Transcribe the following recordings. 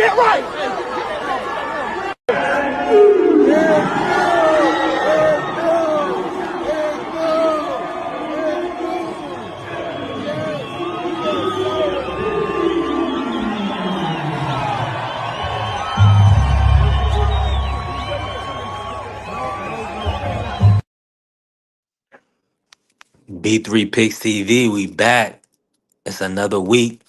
Get right. B3 Picks TV, we back. It's another week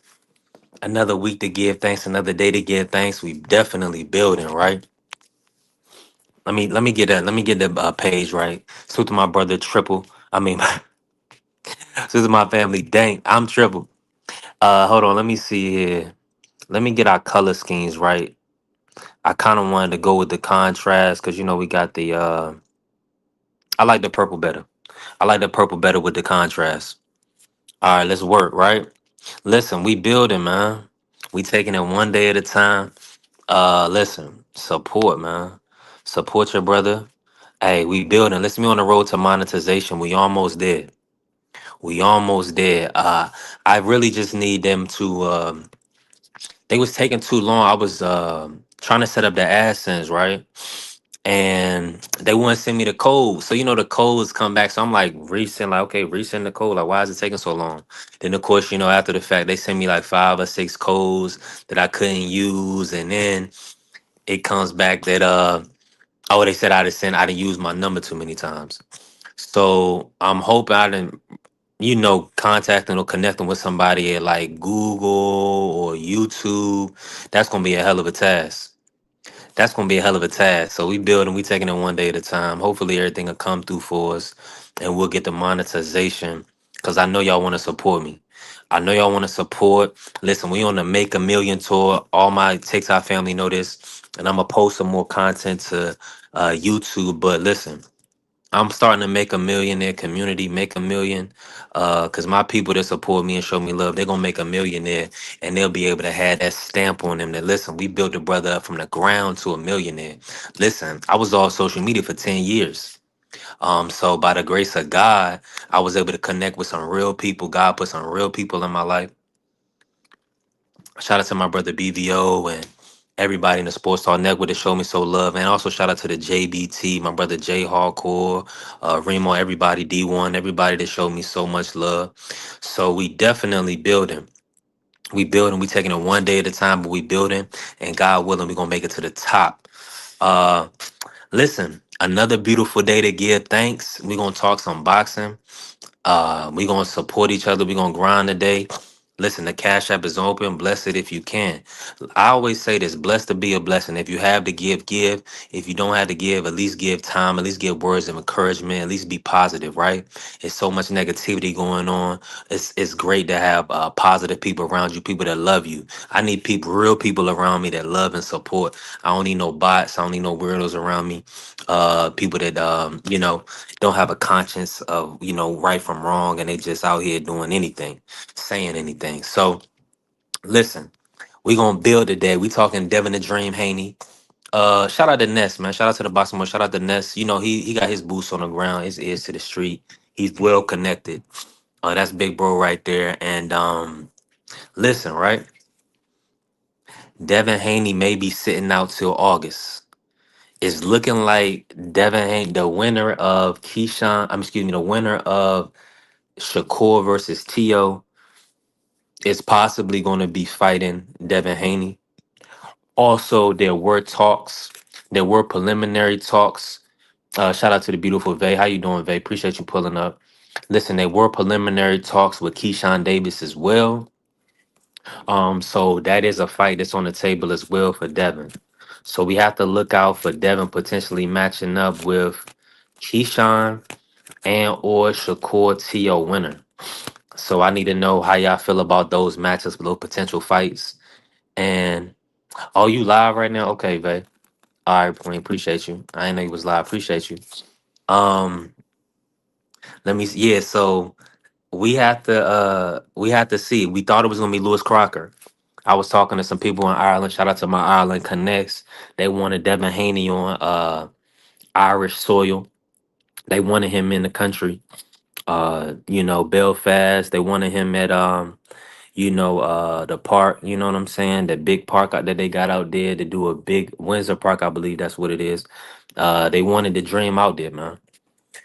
to give thanks, another day to give thanks. We definitely building, right? Let me get the page right. Salute to my brother Triple. I mean, salute to my family Dank. I'm Triple. Hold on, let me see here. Let me get our color schemes right. I kind of wanted to go with the contrast because we got the. I like the purple better. I like the purple better with the contrast. All right, let's work, right? Listen, we building, man. We taking it one day at a time. Listen, support, man. Support your brother. Hey, we building. Listen, we on the road to monetization. We almost there. We almost there. I really just need them to. They was taking too long. I was trying to set up the AdSense, right? And they wouldn't send me the code. So the codes come back. So I'm like resend, like, okay, resend the code. Like, why is it taking so long? Then of course, after the fact, they send me like 5 or 6 codes that I couldn't use. And then it comes back that oh, they said I didn't use my number too many times. So I'm hoping I didn't, contacting or connecting with somebody at like Google or YouTube. That's gonna be a hell of a task. That's gonna be a hell of a task. So we building, we taking it one day at a time. Hopefully everything will come through for us and we'll get the monetization. Cause I know y'all want to support me. I know y'all want to support. Listen, we on the Make a Million tour. All my TikTok family know this. And I'm gonna post some more content to YouTube. But listen, I'm starting to make a millionaire community, make a million. Cause my people that support me and show me love, they're gonna make a millionaire and they'll be able to have that stamp on them that listen, we built a brother up from the ground to a millionaire. Listen, I was off social media for 10 years. So by the grace of God, I was able to connect with some real people. God put some real people in my life. Shout out to my brother BVO and everybody in the Sports Talk Network that showed me so love. And also shout out to the JBT, my brother J Hardcore, Remo, everybody, D1, everybody that showed me so much love. So we definitely building. We building, we taking it one day at a time, but we building. And God willing, we gonna make it to the top. Uh listen, another beautiful day to give thanks. We gonna talk some boxing. We gonna support each other. We gonna grind today. Listen, the Cash App is open. Bless it if you can. I always say this: blessed to be a blessing. If you have to give, give. If you don't have to give, at least give time. At least give words of encouragement. At least be positive. Right? It's so much negativity going on. It's great to have positive people around you, people that love you. I need people, real people around me that love and support. I don't need no bots. I don't need no weirdos around me. People that don't have a conscience of right from wrong and they just out here doing anything, saying anything. So listen, we gonna build today. We talking Devin the Dream Haney. Shout out to Ness, man. Shout out to the boxing boy. Shout out to Ness. He got his boots on the ground, his ears to the street. He's well connected. That's big bro right there. And listen, right? Devin Haney may be sitting out till August. It's looking like Devin Haney, the winner of the winner of Shakur versus Tio, is possibly going to be fighting Devin Haney. Also, there were talks. There were preliminary talks. Shout out to the beautiful Vay. How you doing, Vay? Appreciate you pulling up. Listen, there were preliminary talks with Keyshawn Davis as well. So that is a fight that's on the table as well for Devin. So we have to look out for Devin potentially matching up with Keyshawn and or Shakur Tio winner. So I need to know how y'all feel about those matchups, those potential fights. And oh, you live right now? Okay, babe. All right, Queen. Appreciate you. I didn't know you was live. Appreciate you. Um, yeah. So we had to see. We thought it was gonna be Lewis Crocker. I was talking to some people in Ireland. Shout out to my Ireland connects. They wanted Devin Haney on Irish soil. They wanted him in the country. Belfast. They wanted him at the park, you know what I'm saying? The big park out that they got out there to do a big Windsor Park, I believe that's what it is. They wanted to dream out there, man.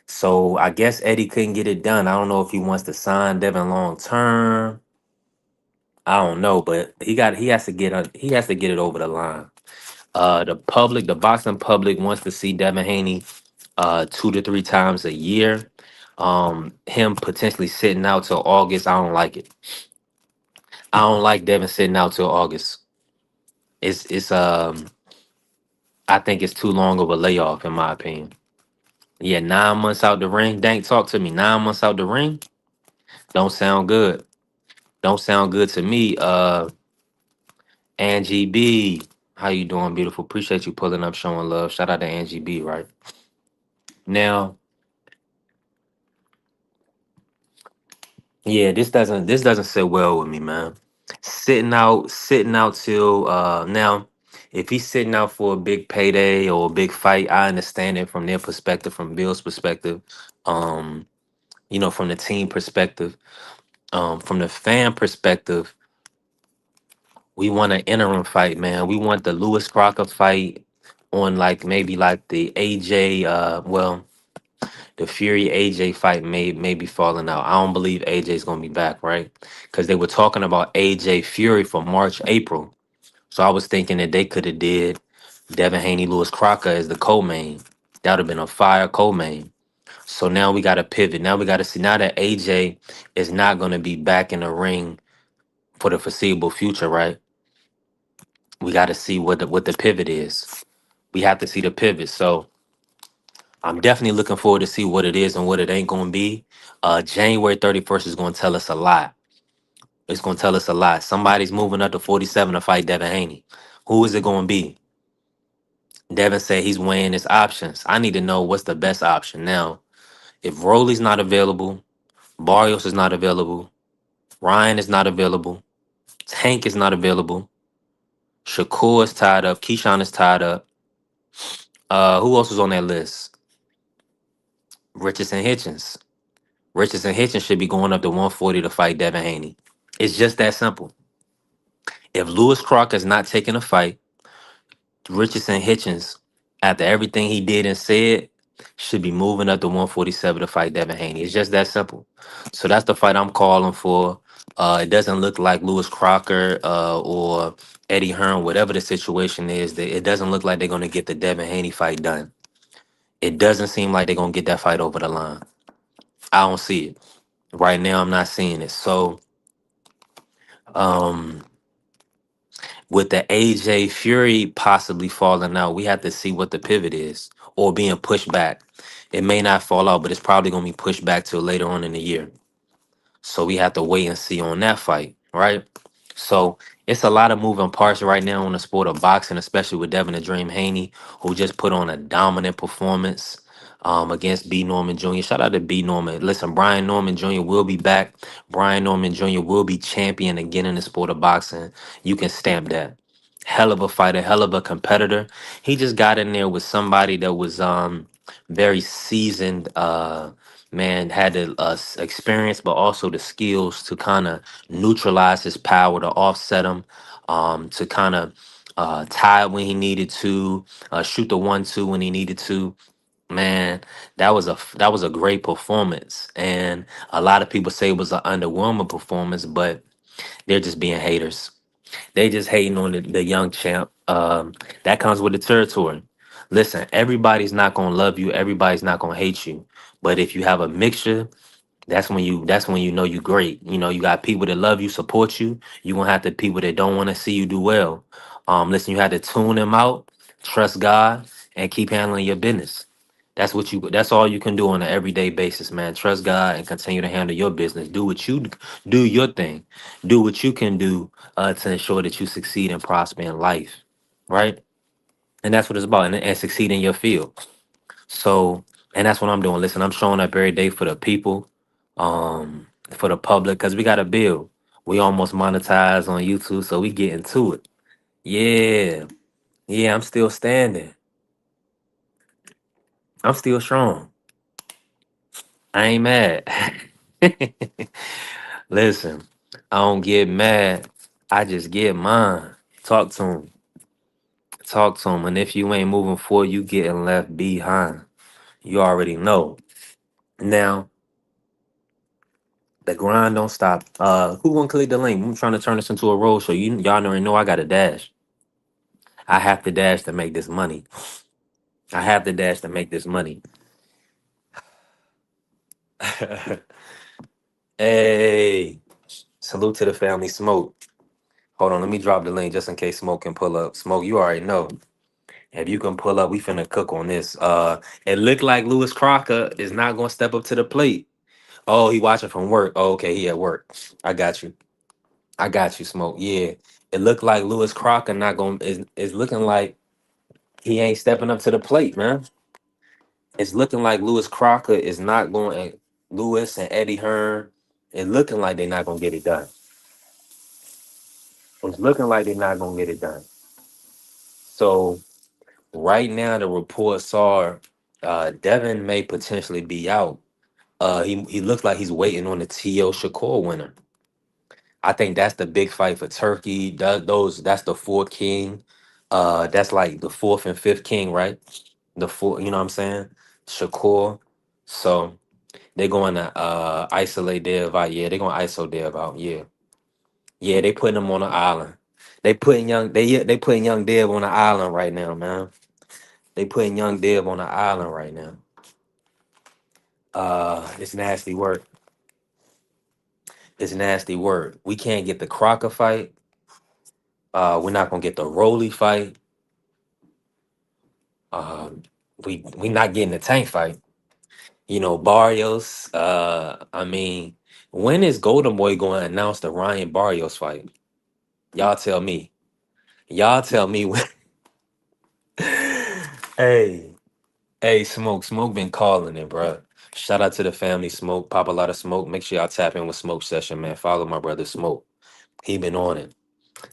So I guess Eddie couldn't get it done. I don't know if he wants to sign Devin long term. I don't know, but he has to get it over the line. The boxing public wants to see Devin Haney 2 to 3 times a year. Him potentially sitting out till August. I don't like it. I don't like Devin sitting out till August. It's I think it's too long of a layoff in my opinion. Yeah, 9 months out the ring. Dank, talk to me. 9 months out the ring don't sound good. Don't sound good to me. Angie B, how you doing, beautiful? Appreciate you pulling up, showing love. Shout out to Angie B. Right now, yeah, this doesn't sit well with me, man. Sitting out till now. If he's sitting out for a big payday or a big fight, I understand it from their perspective, from Bill's perspective, um, from the team perspective, from the fan perspective. We want an interim fight, man. We want the Lewis Crocker fight on like maybe like the AJ. The Fury AJ fight may be falling out. I don't believe AJ's gonna be back, right? Because they were talking about AJ Fury for March, April. So I was thinking that they could have did Devin Haney, Lewis Crocker as the co-main. That would have been a fire co-main. So now we got to pivot. Now we got to see. Now that AJ is not going to be back in the ring for the foreseeable future, right? We got to see what the pivot is. We have to see the pivot. So I'm definitely looking forward to see what it is and what it ain't going to be. January 31st is going to tell us a lot. It's going to tell us a lot. Somebody's moving up to 47 to fight Devin Haney. Who is it going to be? Devin said he's weighing his options. I need to know what's the best option. Now, if Rolly's not available, Barrios is not available, Ryan is not available, Tank is not available, Shakur is tied up, Keyshawn is tied up. Who else is on that list? Richardson Hitchens. Richardson Hitchens should be going up to 140 to fight Devin Haney. It's just that simple. If Lewis Crocker is not taking a fight, Richardson Hitchens, after everything he did and said, should be moving up to 147 to fight Devin Haney. It's just that simple. So that's the fight I'm calling for. It doesn't look like Lewis Crocker or Eddie Hearn, whatever the situation is. It doesn't look like they're going to get the Devin Haney fight done. It doesn't seem like they're going to get that fight over the line. I don't see it. Right now, I'm not seeing it. So, um, with the AJ Fury possibly falling out, we have to see what the pivot is or being pushed back. It may not fall out, but it's probably going to be pushed back till later on in the year. So we have to wait and see on that fight, right? So it's a lot of moving parts right now in the sport of boxing, especially with Devin the Dream Haney, who just put on a dominant performance against B. Norman Jr. Shout out to B. Norman. Listen, Brian Norman Jr. will be back. Brian Norman Jr. will be champion again in the sport of boxing. You can stamp that. Hell of a fighter, hell of a competitor. He just got in there with somebody that was very seasoned. Man had the experience, but also the skills to kind of neutralize his power, to offset him, to kind of tie it when he needed to, shoot the 1-2 when he needed to. Man, that was a great performance, and a lot of people say it was an underwhelming performance, but they're just being haters. They just hating on the young champ. That comes with the territory. Listen, everybody's not gonna love you. Everybody's not gonna hate you. But if you have a mixture, that's when you know you great. You got people that love you, support you. You gonna have the people that don't want to see you do well. Listen, you have to tune them out, trust God, and keep handling your business. That's all you can do on an everyday basis, man. Trust God and continue to handle your business. Do your thing. Do what you can do to ensure that you succeed and prosper in life. Right? And that's what it's about. And succeed in your field. So, and that's what I'm doing. Listen, I'm showing up every day for the people, for the public, because we got to build. We almost monetize on YouTube, so we get into it. Yeah. Yeah, I'm still standing. I'm still strong. I ain't mad. Listen. I don't get mad. I just get mine. Talk to him. Talk to him. And if you ain't moving forward, you getting left behind. You already know. Now, the grind don't stop. Who gonna click the link? I'm trying to turn this into a road show. Y'all already know I got a dash. I have to dash to make this money. I have to dash to make this money. Hey, salute to the family. Smoke. Hold on, let me drop the link just in case Smoke can pull up. Smoke, you already know. If you can pull up, we finna cook on this. It looked like Lewis Crocker is not gonna step up to the plate. Oh, he watching from work. Oh, okay, he at work. I got you. I got you, Smoke. Yeah. It looked like Lewis Crocker not gonna is looking like he ain't stepping up to the plate, man. It's looking like Lewis Crocker is not going Lewis and Eddie Hearn. It's looking like they're not gonna get it done. It's looking like they're not gonna get it done. So right now the reports are Devin may potentially be out. He looks like he's waiting on the T.O. Shakur winner. I think that's the big fight for Turkey. That's the fourth king. That's like the fourth and fifth king, right? The four, you know what I'm saying? Shakur. So they're going to isolate Dev out. Yeah, they're gonna ISO Dev out. Yeah. Yeah, they putting him on an island. They putting young Dev on an island right now, man. They putting young Dev on an island right now. It's nasty work. It's nasty work. We can't get the Crocker fight. We're not gonna get the Roly fight. Um, we not getting the Tank fight. You know, Barrios. I mean, when is Golden Boy going to announce the Ryan Barrios fight? Y'all tell me. Y'all tell me when. Hey, hey, Smoke been calling it, bro. Shout out to the family, Smoke. Pop a lot of smoke. Make sure y'all tap in with Smoke Session, man. Follow my brother Smoke. He been on it.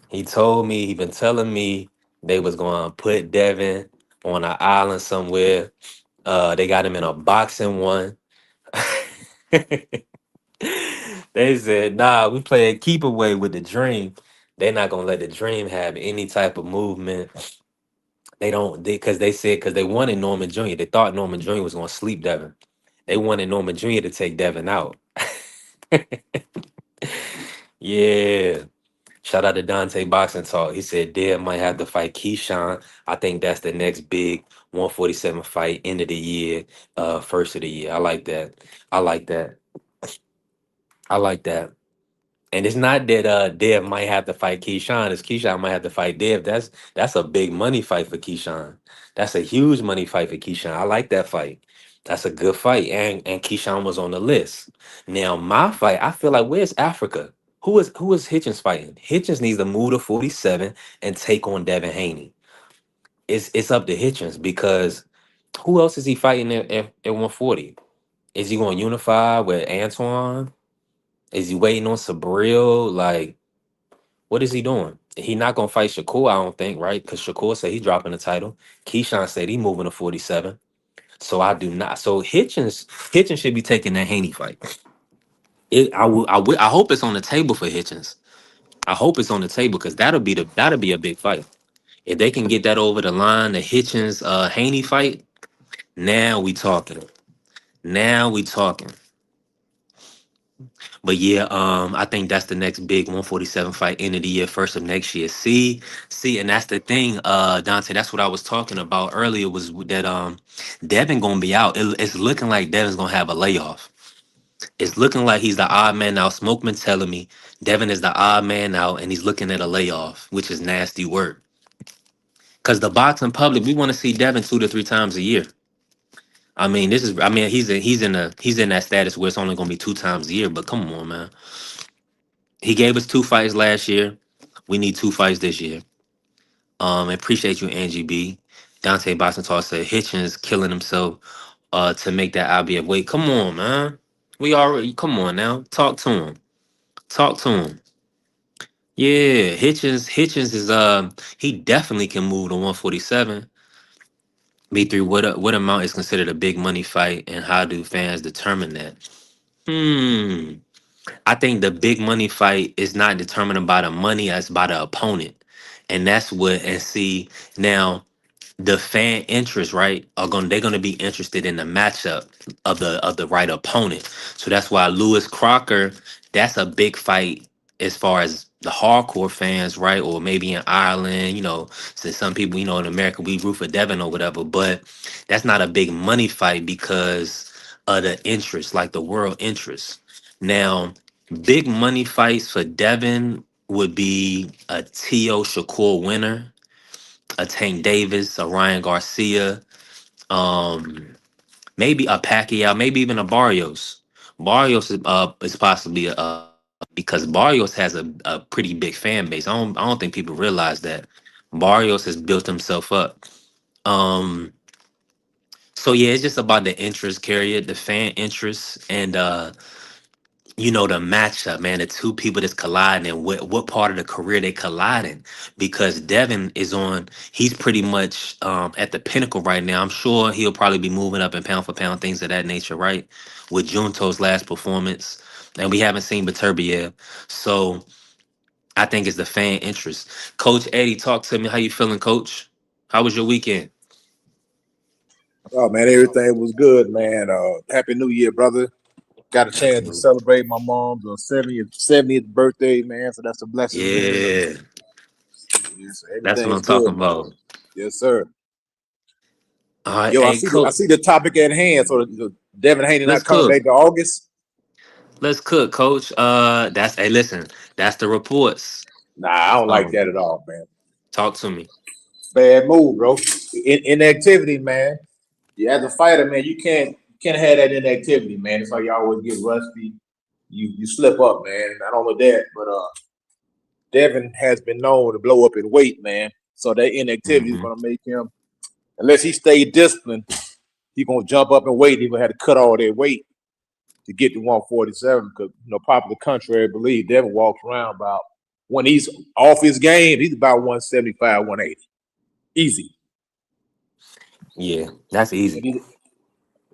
He told me, he been telling me they was going to put Devin on an island somewhere. They got him in a boxing one. They said, nah, we playing keep away with the dream. They're not gonna let the dream have any type of movement. They don't because they said because they wanted Norman Jr. They thought Norman Jr. was gonna sleep Devin. They wanted Norman Jr. to take Devin out. Yeah. Shout out to Dante Boxing Talk. He said Dev might have to fight Keyshawn. I think that's the next big 147 fight, end of the year, first of the year. I like that. I like that. I like that. And it's not that Dev might have to fight Keyshawn, it's Keyshawn might have to fight Dev. That's a big money fight for Keyshawn. That's a huge money fight for Keyshawn. I like that fight. That's a good fight. And Keyshawn was on the list. Now my fight, I feel like where's Africa? Who is Hitchens fighting? Hitchens needs to move to 47 and take on Devin Haney. It's up to Hitchens because who else is he fighting at 140? Is he going to unify with Antoine? Is he waiting on Sabril? Like, what is he doing? He not gonna fight Shakur, I don't think, right? Because Shakur said he dropping the title. Keyshawn said he moving to 47. So I do not. So Hitchens should be taking that Haney fight. I hope it's on the table for Hitchens. I hope it's on the table because that'll be a big fight. If they can get that over the line, the Hitchens Haney fight, now we talking. Now we talking. But yeah, I think that's the next big 147 fight end of the year, first of next year. See, and that's the thing, Dante. That's what I was talking about earlier. Was that Devin gonna be out? It's looking like Devin's gonna have a layoff. It's looking like he's the odd man out. Smoke been telling me Devin is the odd man out, and he's looking at a layoff, which is nasty work. Cause the boxing public, we want to see Devin 2 to 3 times a year. I mean, he's in that status where it's only gonna be 2 times a year. But come on, man. He gave us 2 fights last year. We need 2 fights this year. Appreciate you, Angie B. Dante Bosenthal said Hitchens killing himself to make that IBF weight. Come on, man. We already come on now. Talk to him. Talk to him. Yeah, Hitchens is he definitely can move to 147. B3, what amount is considered a big money fight and how do fans determine that? Hmm. I think the big money fight is not determined by the money, as by the opponent. And that's what, and see, now the fan interest, right, are going they're gonna be interested in the matchup of the right opponent. So that's why Lewis Crocker, that's a big fight as far as the hardcore fans, right? Or maybe in Ireland, since some people, in America we root for Devin or whatever, but that's not a big money fight because of the interest, like the world interest. Now, big money fights for Devin would be a T.O. Shakur winner, a Tank Davis, a Ryan Garcia, um, maybe a Pacquiao, maybe even a Barrios. Barrios is possibly because Barrios has a pretty big fan base. I don't think people realize that Barrios has built himself up. Um, so yeah, it's just about the interest, carrier, the fan interest, and the matchup, man, the two people that's colliding and what part of the career they colliding. Because Devin he's pretty much at the pinnacle right now. I'm sure he'll probably be moving up in pound for pound, things of that nature, right? With Junto's last performance. And we haven't seen Beterbiev. So I think it's the fan interest. Coach Eddie, talk to me. How you feeling, Coach? How was your weekend? Oh man, everything was good, man. Happy New Year, brother. Got a chance to celebrate my mom's 70th birthday, man. So that's a blessing, man. Yeah, Yeah, so that's what everything's I'm good, talking man. about. Yes, sir. All right, Yo, I hey, see the I Coach, see the topic at hand. So Devin Haney let's not coming cook. back to August. Let's cook, Coach. Hey, listen, that's the reports. Nah, I don't like Um, that at all, man. talk to me. Bad move, bro. Inactivity, man. You as a fighter, man, you can't have that inactivity, man. It's like you always get rusty. You slip up, man. Not only that, but Devin has been known to blow up in weight, man. So that inactivity is Hmm. gonna make him, unless he stays disciplined, he's gonna jump up in weight. He's gonna have to cut all that weight to get to 147. Because popular contrary belief, Devin walks around about when he's off his game, he's about 175, 180. Easy. Yeah, that's And easy.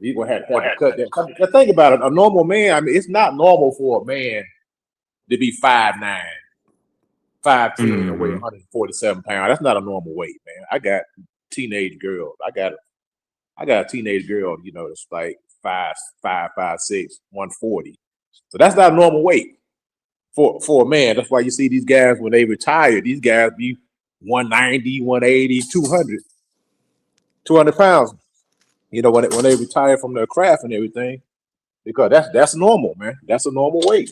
he's gonna have to cut that. Now think about it. A normal man, I mean, it's not normal for a man to be 5'9", 5'10", and weigh Hmm. 147 pounds. That's not a normal weight, man. I got teenage girls. I got a teenage girl, that's like 5'5", 5'6", 140. So that's not a normal weight for a man. That's why you see these guys when they retire, these guys be 190, 180, 200, 200 pounds. When they retire from their craft and everything, because that's normal, man. That's a normal weight.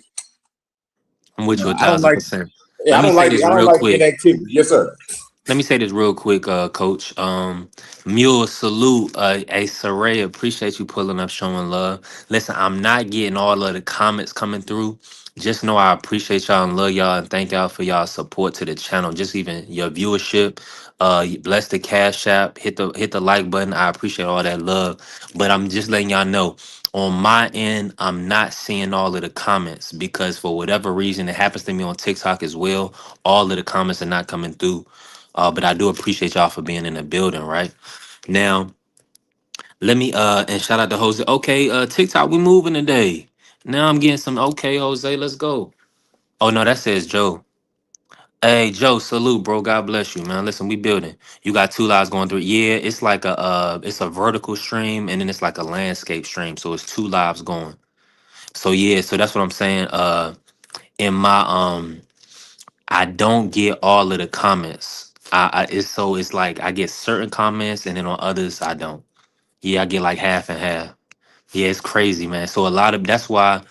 I'm with you a I don't thousand like. percent. Yeah, Let I me don't say like. this I don't real like quick. inactivity. Yes, sir. Let me say this real quick, Coach. Mule, salute. Hey, Saray, appreciate you pulling up, showing love. Listen, I'm not getting all of the comments coming through. Just know I appreciate y'all and love y'all and thank y'all for y'all support to the channel. Just even your viewership. Bless the cash app. Hit the like button. I appreciate all that love. But I'm just letting y'all know. On my end, I'm not seeing all of the comments because for whatever reason, it happens to me on TikTok as well. All of the comments are not coming through. But I do appreciate y'all for being in the building, right? Now, let me and shout out to Jose. Okay, TikTok, we moving today. Now I'm getting some okay, Jose, let's go. Oh no, that says Joe. Hey Joe, salute, bro. God bless you, man. Listen, we building. You got two lives going through. Yeah, it's like it's a vertical stream and then it's like a landscape stream. So it's two lives going. So yeah, so that's what I'm saying. In my I don't get all of the comments. It's like I get certain comments and then on others I don't. Yeah, I get like half and half. Yeah, it's crazy, man. So a lot of that's why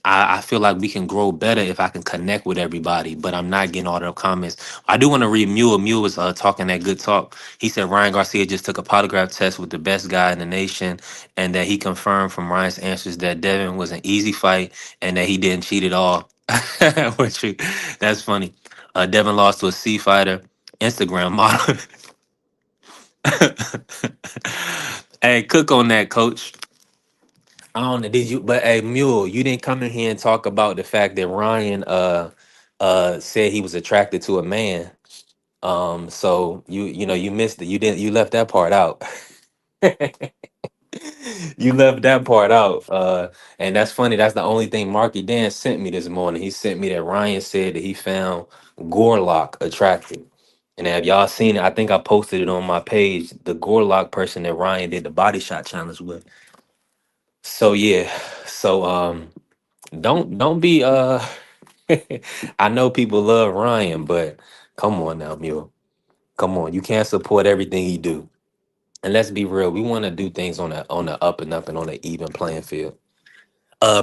I feel like we can grow better if I can connect with everybody, but I'm not getting all the comments. I do want to read Mule. Mule was talking that good talk. He said Ryan Garcia just took a polygraph test with the best guy in the nation, and that he confirmed from Ryan's answers that Devin was an easy fight and that he didn't cheat at all. Which that's funny. Devin lost to a C fighter, Instagram model. Hey, cook on that, coach. I don't know. Did you? But hey, Mule, you didn't come in here and talk about the fact that Ryan said he was attracted to a man. So you missed it. You didn't. You left that part out. You left that part out. And that's funny. That's the only thing Marky Dan sent me this morning. He sent me that Ryan said that he found Gorlock attractive. And have y'all seen it? I think I posted it on my page. The Gorlock person that Ryan did the body shot challenge with. So yeah. So don't be I know people love Ryan, but come on now, Mule. Come on. You can't support everything he do. And let's be real, we want to do things on the up and up and on the even playing field.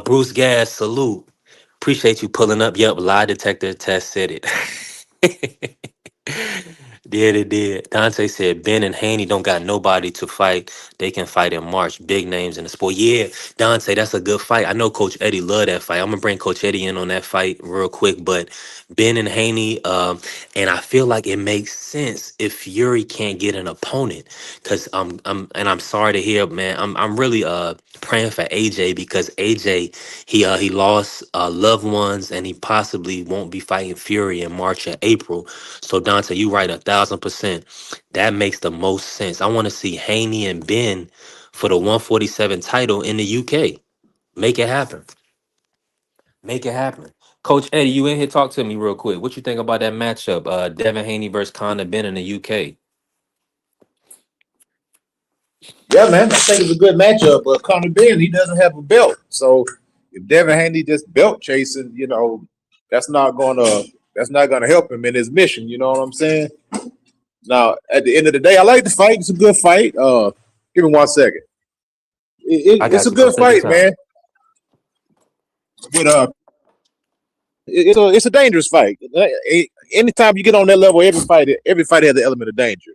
Bruce Gas, salute. Appreciate you pulling up. Yep, lie detector test said it. Did it did. Dante said Ben and Haney don't got nobody to fight. They can fight in March. Big names in the sport. Yeah, Dante, that's a good fight. I know Coach Eddie love that fight. I'm gonna bring Coach Eddie in on that fight real quick. But Ben and Haney, and I feel like it makes sense if Fury can't get an opponent. Cause I'm sorry to hear, man. I'm really praying for AJ because AJ he lost loved ones and he possibly won't be fighting Fury in March and April. So Dante, you right 1,000%. That makes the most sense. I want to see Haney and Ben for the 147 title in the UK. Make it happen. Make it happen. Coach Eddie, you in here? Talk to me real quick. What you think about that matchup? Devin Haney versus Conor Ben in the UK. Yeah, man, I think it's a good matchup. But Conor Ben, he doesn't have a belt, so if Devin Haney just belt chasing, that's not gonna that's not gonna help him in his mission. You know what I'm saying? Now, at the end of the day, I like the fight. It's a good fight. Give me 1 second. I It's got a you, good coach. Take your fight, time. man. But it's a dangerous fight. Anytime you get on that level, every fight has an element of danger.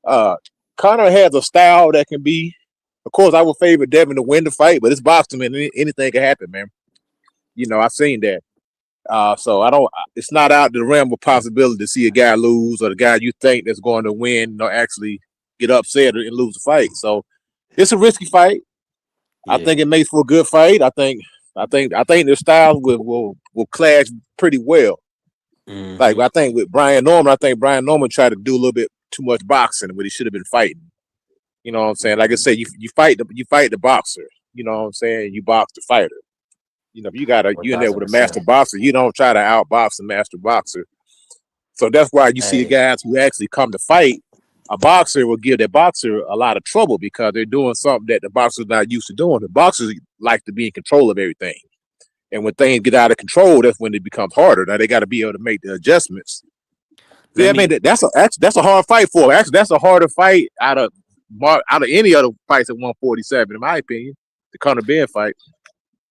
Uh, Connor has a style that can be. Of course, I would favor Devin to win the fight, but it's boxing, man. Anything can happen, man. I've seen that. So I don't. It's not out of the realm of possibility to see a guy lose or the guy you think that's going to win or actually get upset and lose the fight. So it's a risky fight. I Yeah. think it makes for a good fight. I think their styles will clash pretty well. Like Hmm. I think with Brian Norman, I think Brian Norman tried to do a little bit too much boxing when he should have been fighting. You know what I'm saying? Like I said, you fight the boxer. You know what I'm saying? You box the fighter. If One you in there thousand with a master percent. boxer, you don't try to outbox a master boxer. So that's why you see the Hey, guys who actually come to fight. A boxer will give their boxer a lot of trouble because they're doing something that the boxer's not used to doing. The boxers like to be in control of everything. And when things get out of control, that's when it becomes harder. Now they got to be able to make the adjustments. let Yeah, I mean me that's a hard fight for him. Actually, that's a harder fight out of any other fights at 147, in my opinion. The Conor Ben fight.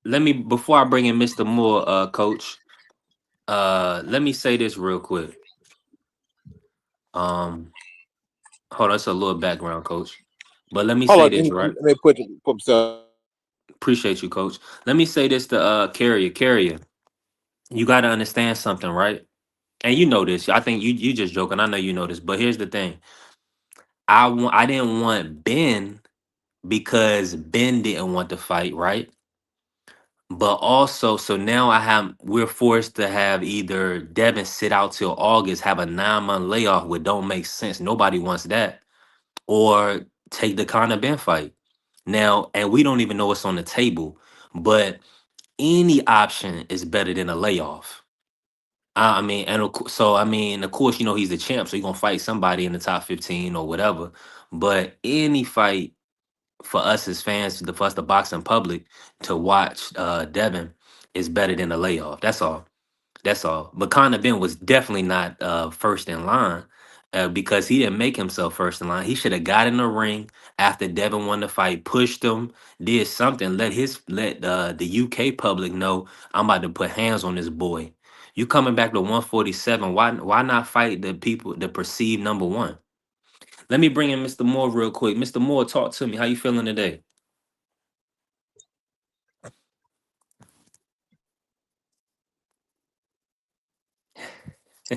let me before I bring in Mr. Moore, coach. Let me say this real quick. Um, hold on, it's a little background, coach. But let me Hold say on, this, right? let me put myself. Appreciate you, coach. Let me say this to Carrier. Carrier, you gotta understand something, right? And you know this. I think you just joking. I know you know this, but here's the thing. I didn't want Ben because Ben didn't want to fight, right? But also, so now we're forced to have either Devin sit out till August, have a 9 month layoff, which don't make sense. Nobody wants that, or take the Conor Ben fight. Now, and we don't even know what's on the table, but any option is better than a layoff. I mean, and so I mean, of course, he's the champ, so he's gonna fight somebody in the top 15 or whatever. But any fight for us as fans, for us the boxing public to watch Devin is better than a layoff. That's all. That's all. But Conor Ben was definitely not first in line because he didn't make himself first in line. He should have got in the ring after Devin won the fight, pushed him, did something, let the UK public know I'm about to put hands on this boy. You coming back to 147? Why not fight the people, the perceived number one? Let me bring in Mr. Moore real quick. Mr. Moore, talk to me. How you feeling today?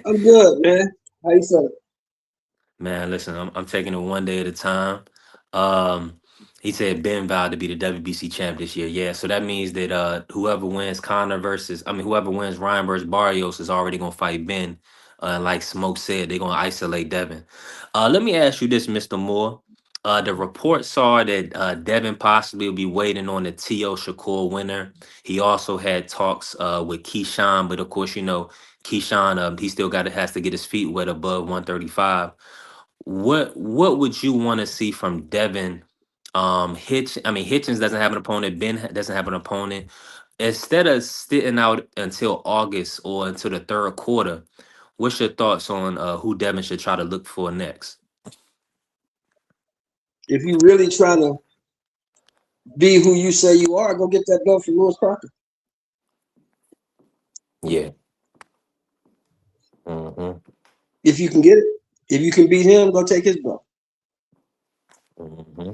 I'm good, man. How you feeling? Man, listen, I'm taking it one day at a time. Um, he said Ben vowed to be the WBC champ this year. Yeah, so that means that whoever wins whoever wins Ryan versus Barrios is already gonna fight Ben. Like Smoke said, they're gonna isolate Devin. Let me ask you this, Mr. Moore. The reports are that Devin possibly will be waiting on the T.O. Shakur winner. He also had talks with Keyshawn, but of course, you know, Keyshawn, he still has to get his feet wet above 135. What would you want to see from Devin? Hitchens doesn't have an opponent. Doesn't have an opponent. Instead of sitting out until August or until the third quarter, what's your thoughts on who Devin should try to look for next? If you really trying to be who you say you are, go get that belt from Lewis Parker. Yeah. Mm-hmm. If you can get it, if you can beat him, go take his belt. Mm-hmm.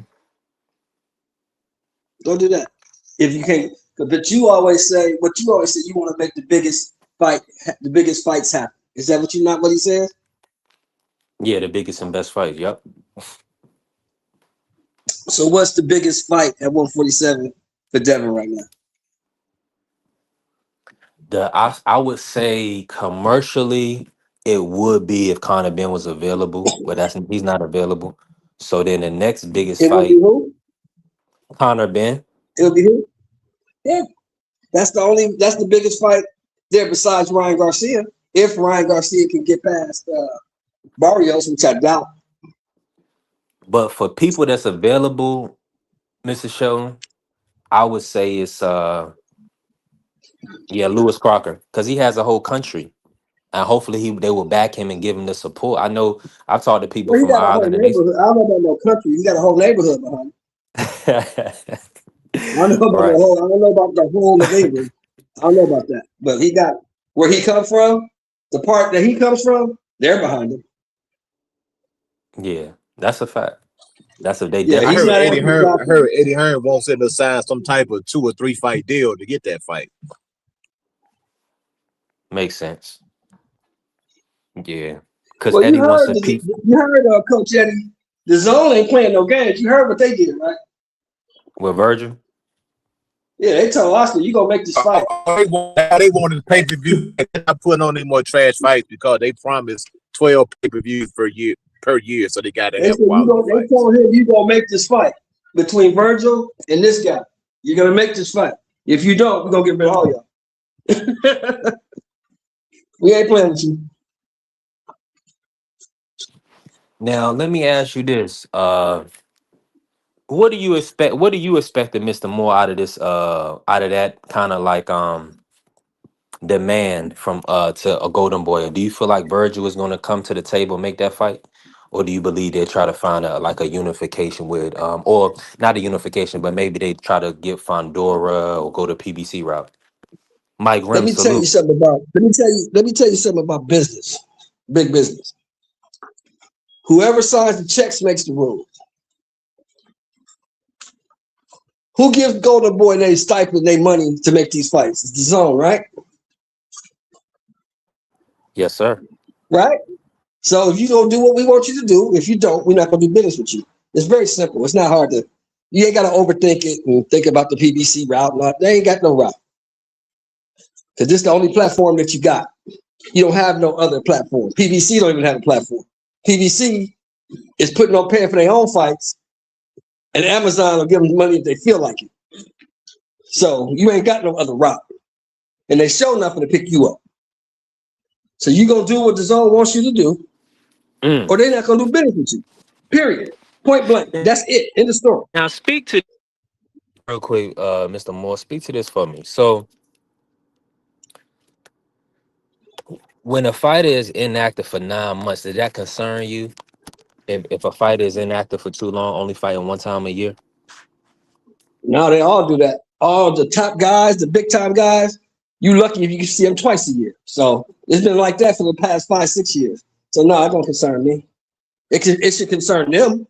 Go do that. If you can't, but you always say you want to make the biggest fights happen. Is that what he says? Yeah, the biggest and best fight. Yep. So what's the biggest fight at 147 for Devin right now? I would say commercially it would be if Conor Ben was available, but he's not available. So then the next biggest It will be fight, who? Conor Ben. It'll be who? Yeah. That's the biggest fight there besides Ryan Garcia. If Ryan Garcia can get past Barrios, which I doubt. But for people that's available, Mr. Shelton, I would say it's Lewis Crocker, because he has a whole country. And hopefully they will back him and give him the support. I know I've talked to people Well, he from got a whole Ireland and neighborhood. I don't know about no country. He got a whole neighborhood behind him. I don't know about right. I don't know about the whole of England. I don't know about that. But he got where he comes from, the part that he comes from, they're behind him. Yeah, that's a fact. They Yeah, I definitely. he's heard not Eddie asking Hearn. I about heard Eddie Hearn wants him to sign some type of 2 or 3 fight deal to get that fight. Makes sense. Yeah, because Well, Eddie wants to peak you heard Coach Eddie. The zone ain't playing no games. You heard what they did, right? with Virgil. Yeah, they told Oscar, you gonna make this fight. They wanted the pay-per-view. They're not putting on any more trash fights because they promised 12 pay-per-views per year, so they got to They have said they fights. told him you gonna make this fight between Virgil and this guy. You're gonna make this fight. If you don't, we're gonna get rid of all y'all. We ain't playing with you. Now let me ask you this: what do you expect? What do you expect to Mr. Moore out of this? Out of that kind of like demand from to a Golden Boy? Do you feel like Virgil is going to come to the table and make that fight? Or do you believe they try to find a unification with or not a unification, but maybe they try to get Fondora or go the PBC route? Mike Let Rim, me tell you salute. something about business. Big business. Whoever signs the checks makes the rules. Who gives Golden Boy their stipend, their money to make these fights? It's the zone, right? Yes, sir. Right? So if you don't do what we want you to do, if you don't, we're not gonna do business with you. It's very simple. It's not hard to. You ain't gotta overthink it and think about the PBC route. No, they ain't got no route. Because this is the only platform that you got. You don't have no other platform. PBC don't even have a platform. PBC is paying for their own fights, and Amazon will give them money if they feel like it. So you ain't got no other route. And they show nothing to pick you up. So you gonna do what the zone wants you to do, or they're not gonna do business with you. Period. Point blank. That's it. End of story. Now speak to real quick, Mr. Moore. Speak to this for me. So when a fighter is inactive for 9 months, does that concern you? If a fighter is inactive for too long, only fighting one time a year? Now they all do that. All the top guys, the big time guys, you lucky if you can see them twice a year. So it's been like that for the past 5-6 years. So no, it don't concern me. It should concern them.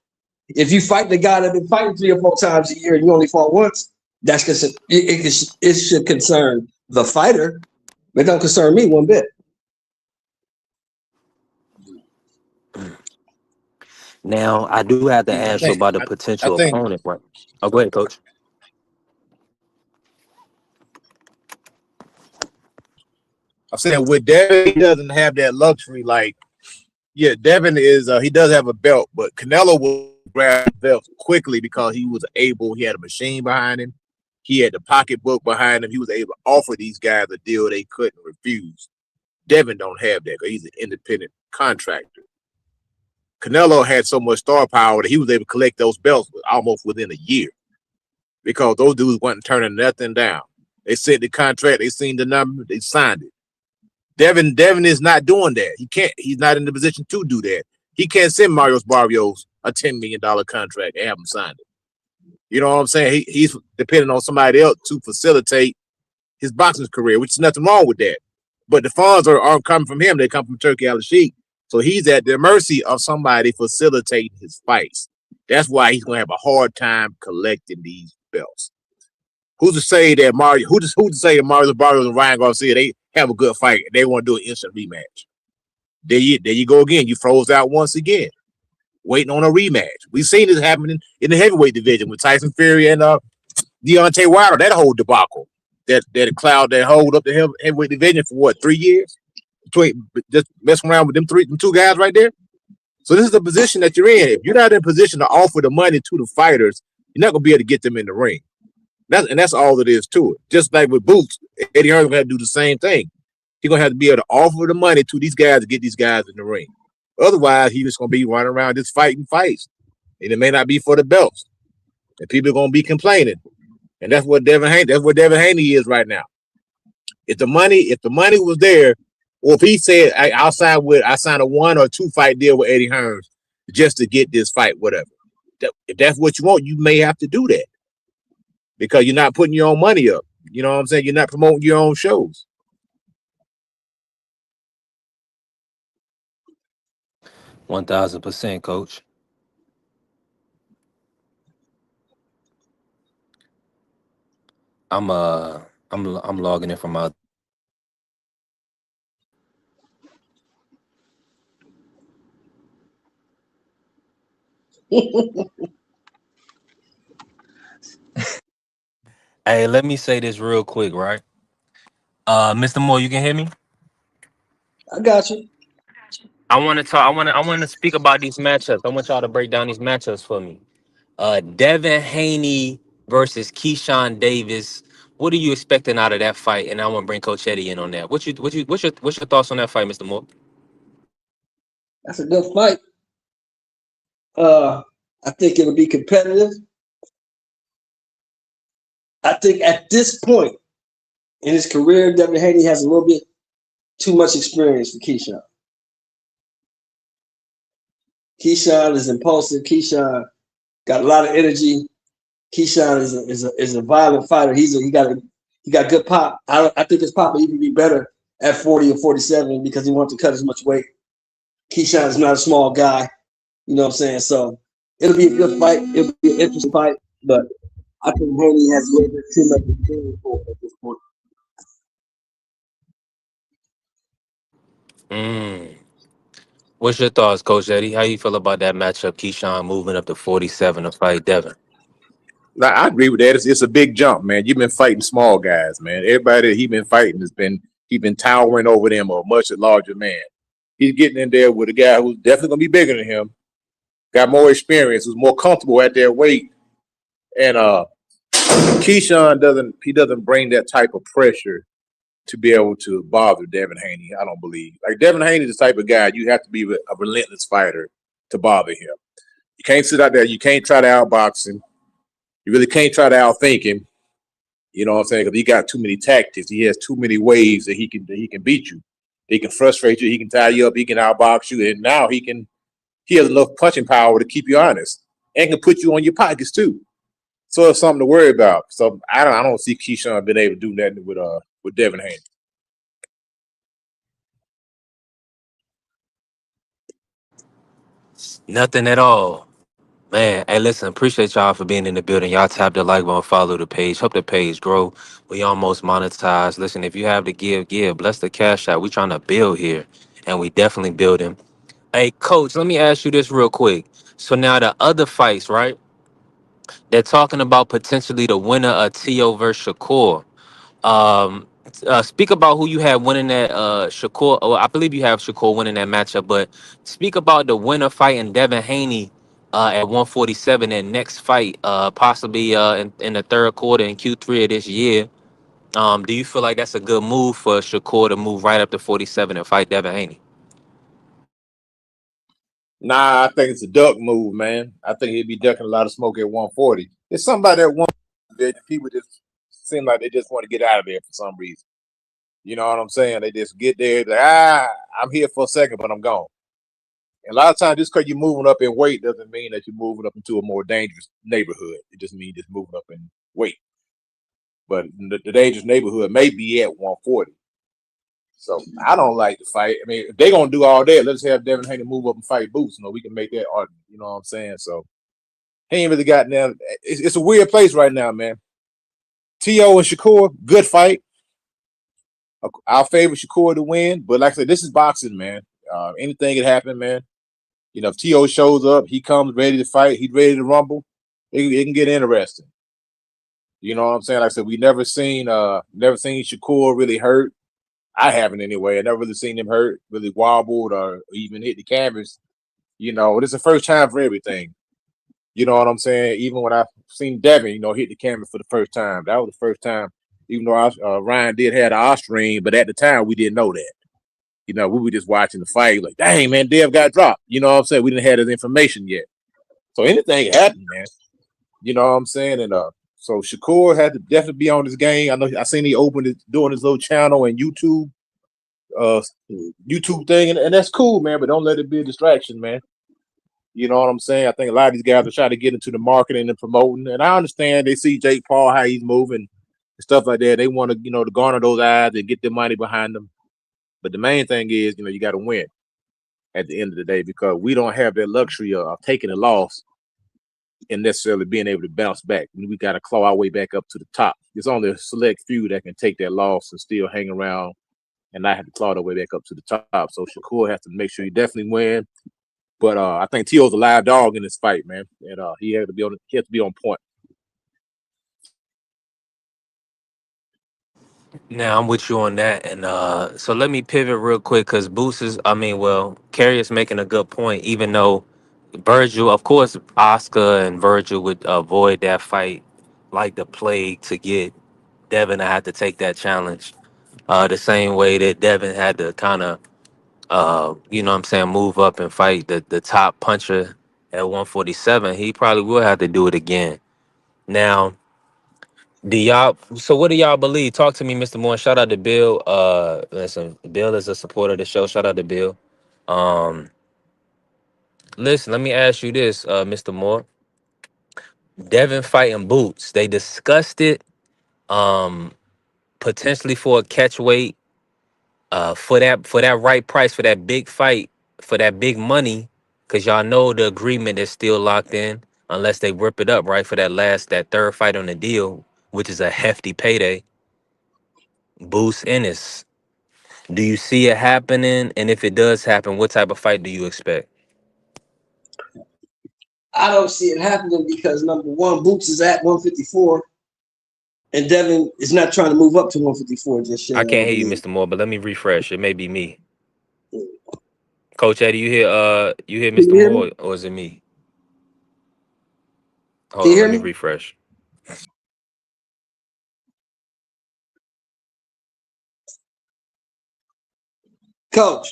If you fight the guy that been fighting 3 or 4 times a year and you only fought once, it should concern the fighter. But it don't concern me one bit. Now I do have to ask you about the I potential think opponent, right? Oh, go ahead, Coach. I'm saying with Devin, he doesn't have that luxury. Like, yeah, Devin is he does have a belt, but Canelo will grabbed the belt quickly because he was able. He had a machine behind him. He had the pocketbook behind him. He was able to offer these guys a deal they couldn't refuse. Devin don't have that because he's an independent contractor. Canelo had so much star power that he was able to collect those belts almost within a year because those dudes wasn't turning nothing down. They sent the contract, they seen the number, they signed it. Devin is not doing that. He can't. He's not in the position to do that. He can't send Mario Barrios a $10 million contract and have him sign it. You know what I'm saying? He's depending on somebody else to facilitate his boxing career, which is nothing wrong with that. But the funds aren't coming from him. They come from Turkey Al-Sheikh. So he's at the mercy of somebody facilitating his fights. That's why he's going to have a hard time collecting these belts. Who's to say that Mario Barrios and Ryan Garcia, they have a good fight and they want to do an instant rematch? There you go again. You froze out once again, waiting on a rematch. We've seen this happening in the heavyweight division with Tyson Fury and Deontay Wilder. That whole debacle, that cloud that hold up the heavyweight division for what, 3 years? Just messing around with them two guys right there. So this is the position that you're in. If you're not in a position to offer the money to the fighters, you're not gonna be able to get them in the ring. That's all it is to it. Just like with Boots, Eddie Hearn's gonna have to do the same thing. He's gonna have to be able to offer the money to these guys to get these guys in the ring. Otherwise, he's just gonna be running around just fighting fights, and it may not be for the belts. And people are gonna be complaining, and that's what Devin Haney is right now. If the money was there, or if he said I sign a 1 or 2 fight deal with Eddie Hearns just to get this fight, whatever. If that's what you want, you may have to do that because you're not putting your own money up. You know what I'm saying? You're not promoting your own shows. 1000%, coach. I'm logging in from my. Hey, let me say this real quick, right? Mr. Moore, you can hear me? I got you. I want to talk. I want to speak about these matchups. I want y'all to break down these matchups for me. Devin Haney versus Keyshawn Davis. What are you expecting out of that fight? And I want to bring Coach Eddie in on that. What's your thoughts on that fight, Mr. Moore? That's a good fight. I think it'll be competitive. I think at this point in his career, Devin Haney has a little bit too much experience for Keyshawn. Keyshawn is impulsive. Keyshawn got a lot of energy. Keyshawn is a violent fighter. He got good pop. I think his pop will even be better at 40 or 47 because he wants to cut as much weight. Keyshawn is not a small guy. You know what I'm saying? So it'll be a good fight. It'll be an interesting fight, but I think Haney has a little bit too much experience for it at this point. What's your thoughts, Coach Eddie? How you feel about that matchup? Keyshawn moving up to 47 to fight Devin. Now, I agree with that. It's a big jump, man. You've been fighting small guys, man. Everybody that he's been fighting he's been towering over them or a much larger man. He's getting in there with a guy who's definitely gonna be bigger than him, got more experience, who's more comfortable at their weight. And Keyshawn doesn't bring that type of pressure to be able to bother Devin Haney, I don't believe. Like Devin Haney is the type of guy you have to be a relentless fighter to bother him. You can't sit out there, you can't try to outbox him. You really can't try to outthink him. You know what I'm saying? Because he got too many tactics. He has too many ways that he can beat you. He can frustrate you. He can tie you up. He can outbox you. And now he has enough punching power to keep you honest and can put you on your pockets too. So it's something to worry about. So I don't see Keyshawn being able to do nothing with Devin Haney. Nothing at all. Man, hey, listen, appreciate y'all for being in the building. Y'all tap the like button, follow the page, help the page grow. We almost monetized. Listen, if you have to give. Bless the cash out. We trying to build here, and we definitely building. Hey, Coach, let me ask you this real quick. So now the other fights, right? They're talking about potentially the winner of Tio versus Shakur. Um, speak about who you have winning that Shakur. I believe you have Shakur winning that matchup, but speak about the winner fighting Devin Haney at 147. That next fight, possibly in the third quarter in Q3 of this year. Do you feel like that's a good move for Shakur to move right up to 47 and fight Devin Haney? Nah, I think it's a duck move, man. I think he'd be ducking a lot of smoke at 140. It's somebody at one that people just seem like they just want to get out of there for some reason. You know what I'm saying? They just get there, like, I'm here for a second, but I'm gone. And a lot of times, just because you're moving up in weight doesn't mean that you're moving up into a more dangerous neighborhood. It just means just moving up in weight. But the dangerous neighborhood may be at 140. So I don't like the fight. I mean, if they're gonna do all that, let's have Devin Haney move up and fight Boots. We can make that argument. You know what I'm saying? So he ain't really got now. It's a weird place right now, man. T.O. and Shakur, good fight. Our favorite Shakur to win, but like I said, this is boxing, man. Anything can happen, man. If T.O. shows up, he comes ready to fight. He's ready to rumble. It can get interesting. You know what I'm saying? Like I said, we never seen Shakur really hurt. I haven't anyway. I never really seen him hurt, really wobbled or even hit the canvas. It's the first time for everything. You know what I'm saying? Even when I seen Devin, hit the canvas for the first time, that was the first time. Even though Ryan did have the Austrian, but at the time we didn't know that. We were just watching the fight, like, dang man, Dev got dropped. You know what I'm saying? We didn't have his information yet, so anything happened, man. You know what I'm saying? And so Shakur had to definitely be on this game. I seen he opened it doing his little channel and YouTube thing, and that's cool, man. But don't let it be a distraction, man. You know what I'm saying? I think a lot of these guys are trying to get into the marketing and promoting, and I understand they see Jake Paul how he's moving and stuff like that. They want to, to garner those eyes and get their money behind them. But the main thing is, you got to win at the end of the day, because we don't have that luxury of taking a loss and necessarily being able to bounce back. We got to claw our way back up to the top. There's only a select few that can take that loss and still hang around and not have to claw their way back up to the top. So Shakur has to make sure he definitely win. But I think T.O.'s a live dog in this fight, man, and he has to be on point. Now I'm with you on that, and so let me pivot real quick because Boost is. Kerry is making a good point. Even though Virgil, of course, Oscar and Virgil would avoid that fight like the plague to get Devin to have to take that challenge. The same way that Devin had to kind of, move up and fight the top puncher at 147. He probably will have to do it again. Now, what do y'all believe? Talk to me, Mr. Moore. Shout out to Bill. Listen, Bill is a supporter of the show. Shout out to Bill. Um, Listen, let me ask you this, Mr. Moore. Devin fighting Boots. They discussed it, um, potentially for a catch weight, for that right price, for that big fight, for that big money, because y'all know the agreement is still locked in unless they rip it up, right? For that third fight on the deal, which is a hefty payday. Boots Ennis. Do you see it happening? And if it does happen, what type of fight do you expect? I don't see it happening because number one, Boots is at 154, and Devin is not trying to move up to 154 just yet. I can't hear you, Mr. Moore, but let me refresh. It may be me. Coach Eddie, you hear Can you Mr. hear me? Moore, or is it me? Can Hold you on, hear let me me, refresh. Coach?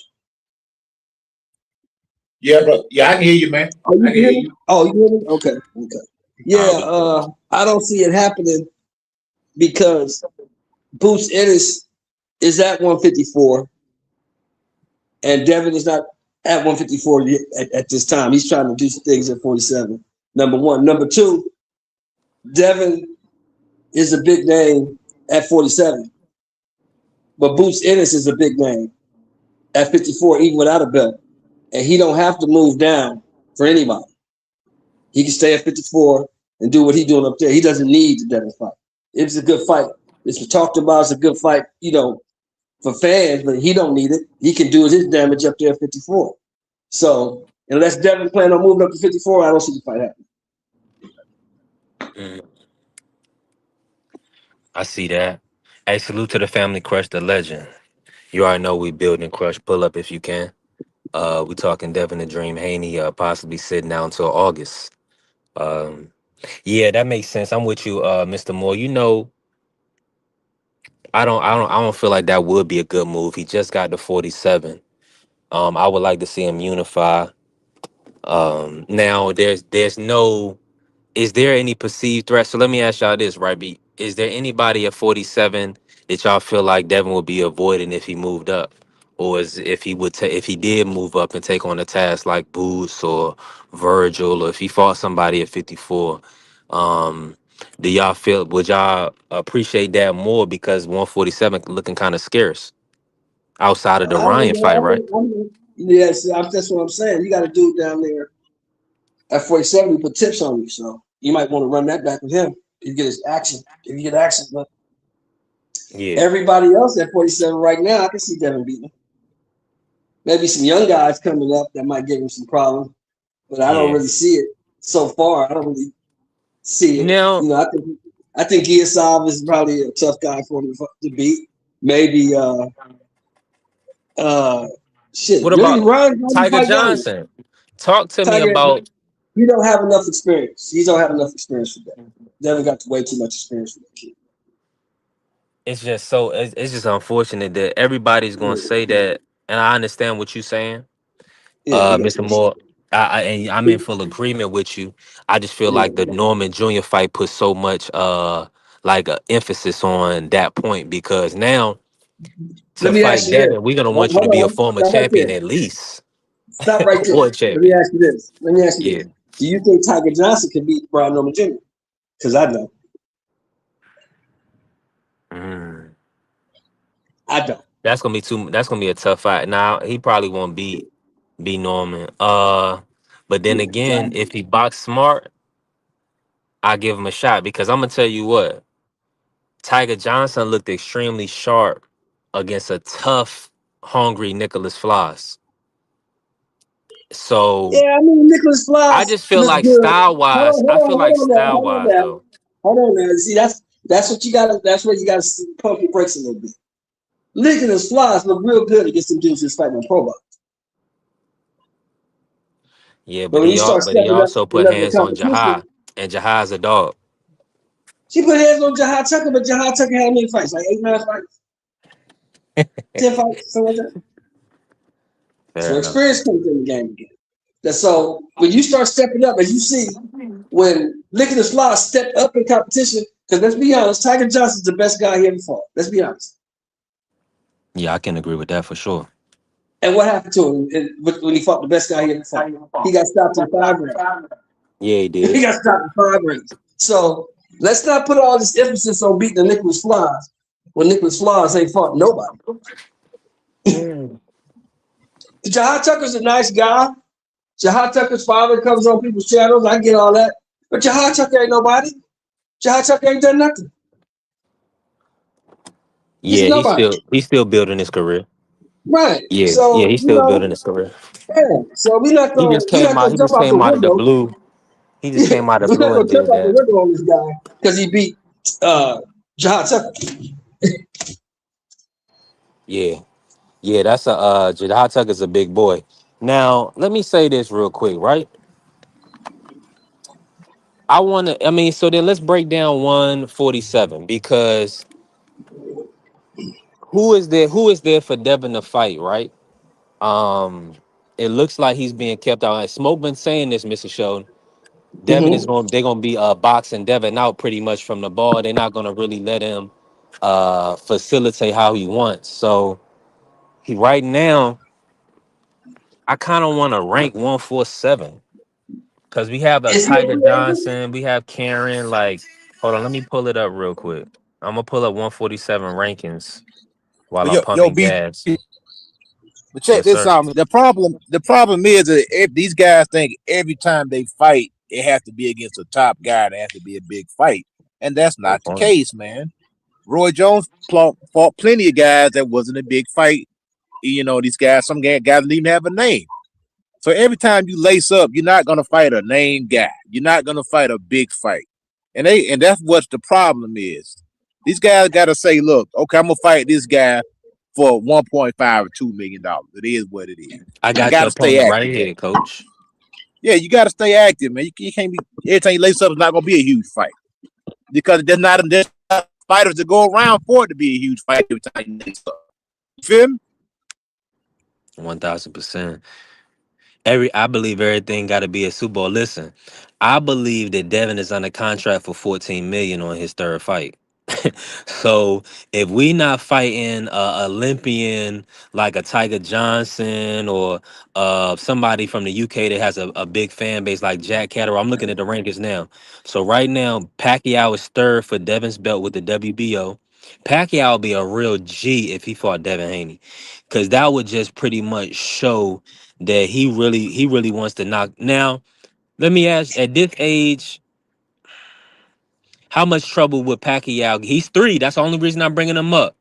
Yeah, bro. Yeah, I can hear you, man. Oh, you I can can hear hear me? you. Oh, you hear me? Okay, okay. Yeah, I don't see it happening because Boots Ennis is at 154, and Devin is not at 154 yet at this time. He's trying to do some things at 47. Number one. Number two, Devin is a big name at 47, but Boots Ennis is a big name at 54, even without a belt, and he don't have to move down for anybody. He can stay at 54 and do what he's doing up there. He doesn't need the Devin fight. It's a good fight. It's been talked about. It's a good fight, for fans, but he don't need it. He can do his damage up there at 54. So unless Devin plan on moving up to 54, I don't see the fight happening. Mm, I see that. Hey, salute to the family, Crush the legend. You already know we building Crush. Pull up if you can. We talking Devin the Dream Haney, possibly sitting out until August. Um, yeah, that makes sense. I'm with you, Mr. Moore. You know, I don't feel like that would be a good move. He just got to 47. I would like to see him unify. Now there's no. Is there any perceived threat? So let me ask y'all this, right? Is there anybody at 47 that y'all feel like Devin would be avoiding if he moved up, or is if he would if he did move up and take on a task like Boots or Virgil, or if he fought somebody at 54? Um, do y'all feel? Would y'all appreciate that more because 147 looking kind of scarce outside of the Ryan fight, right? Yes, that's what I'm saying. You got a dude down there at 47 who put tips on you, so you might want to run that back with him. If you get his action, if you get action, but Yeah, everybody else at 47 right now, I can see Devin beating him. Maybe some young guys coming up that might give him some problems, but I don't yeah. really see it so far. I don't really see it. Now, You know, I think Giasav is probably a tough guy for him to beat. Maybe shit. what Really, about Ryan's Tiger quite young. Johnson? Talk to me Tiger, about. you don't have enough experience. You don't have enough experience for that. Devin got way too much experience for that kid. It's just so it's just unfortunate that everybody's gonna say that, and I understand what you're saying, Yeah, he got too Mr. much. Moore. And I'm in full agreement with you. I just feel Yeah. like the Norman Jr. fight put so much like emphasis on that point because now to Let me ask fight you this. Devin, we're gonna Hold want you to be a on. former Stop right champion there. at least Stop right there. or a Let me champion. ask you this. Let me ask you Yeah. this. Do you think Tiger Johnson can beat Brian Norman Jr.? Because I don't. Mm. I don't. That's gonna be too. That's gonna be a tough fight. Now he probably won't be Norman. But then Yeah, again, if he box smart, I give him a shot because I'm gonna tell you what, Tiger Johnson looked extremely sharp against a tough, hungry Nicholas Floss. So I mean, Nicholas I Floss just feel looked like good. style Hold wise, on, I hold feel on, like hold on now, style hold on wise now. though. Hold on now. See, that's what you gotta that's where you gotta pump your brakes a little bit. Nicholas Floss looked real good against some dudes who's fighting on pro box. Yeah, But but when you start he stepping up also the put level of hands on competition, Jahai, and Jahai's a dog. she put hands on Jahai Tucker, but Jahai Tucker had how many fights? Like 8, 9 fights? 10 fights, something like that. Fair So enough. experience comes in the game again. So when you start stepping up, as you see, when Nicholas Floss stepped up in competition, because let's be honest, Tiger Johnson's the best guy he ever fought. Let's be honest. Yeah, I can agree with that for sure. And what happened to him when he fought the best guy he ever fought? He got stopped in 5 rounds. Yeah, he He did. got stopped in 5 rounds. So let's not put all this emphasis on beating the Nicholas Floss when Nicholas Floss ain't fought nobody. Mm. Jahai Tucker's a nice guy. Jahai Tucker's father comes on people's channels. I get all that. But Jahai Tucker ain't nobody. Jahai Tucker ain't done nothing. He's Yeah, nobody. he's still building his career. Right. Yeah, yeah, So, he's still building his career. yeah. So we're not He gonna jump just out the came out of the window. blue. He just Yeah, came out of the we're not blue gonna and jump did out the that. window on this guy because he beat Jahai Tucker. Yeah. Yeah, that's Jahai Tucker's a big boy. Now, let me say this real quick, right? I mean, so then let's break down 147 because who is there for Devin to fight, right? Um, it looks like he's being kept out. Like Smoke been saying this, Mr. Sheldon. Mm-hmm. They're gonna be boxing Devin out pretty much from the ball. They're not gonna really let him facilitate how he wants. So he right now, I kind of want to rank 147 because we have a Is he a Tiger free agent? Johnson, we have Karen. Like, hold on, let me pull it up real quick. I'm gonna pull up 147 rankings while But I'm yo, pumping B, gas. but check Yes, this sir. out. The problem is that if these guys think every time they fight, it has to be against a top guy. It has to be a big fight, and that's Good not the point. case, man. Roy Jones fought plenty of guys that wasn't a big fight. These guys, some guys didn't even have a name. So every time you lace up, you're not gonna fight a name guy. You're not gonna fight a big fight, and that's what the problem is. These guys got to say, look, okay, I'm gonna fight this guy for $1.5 or $2 million. It is what it is. I got gotta your stay opponent active. right here, coach. Yeah, you got to stay active, man. You can't be every time you lace up. It's not gonna be a huge fight because there's not fighters to go around for it to be a huge fight every time you lace up. You feel me? 1000%. I believe everything got to be a Super Bowl. Listen, I believe that Devin is under contract for $14 million on his third fight. So if we not fighting a Olympian like a Tiger Johnson or somebody from the UK that has a big fan base like Jack Catterall, I'm looking at the rankings now. So right now, Pacquiao is third for Devin's belt with the WBO. Pacquiao will be a real G if he fought Devin Haney, because that would just pretty much show that he really wants to knock. Now, let me ask, at this age, how much trouble would Pacquiao? He's 3. That's the only reason I'm bringing him up.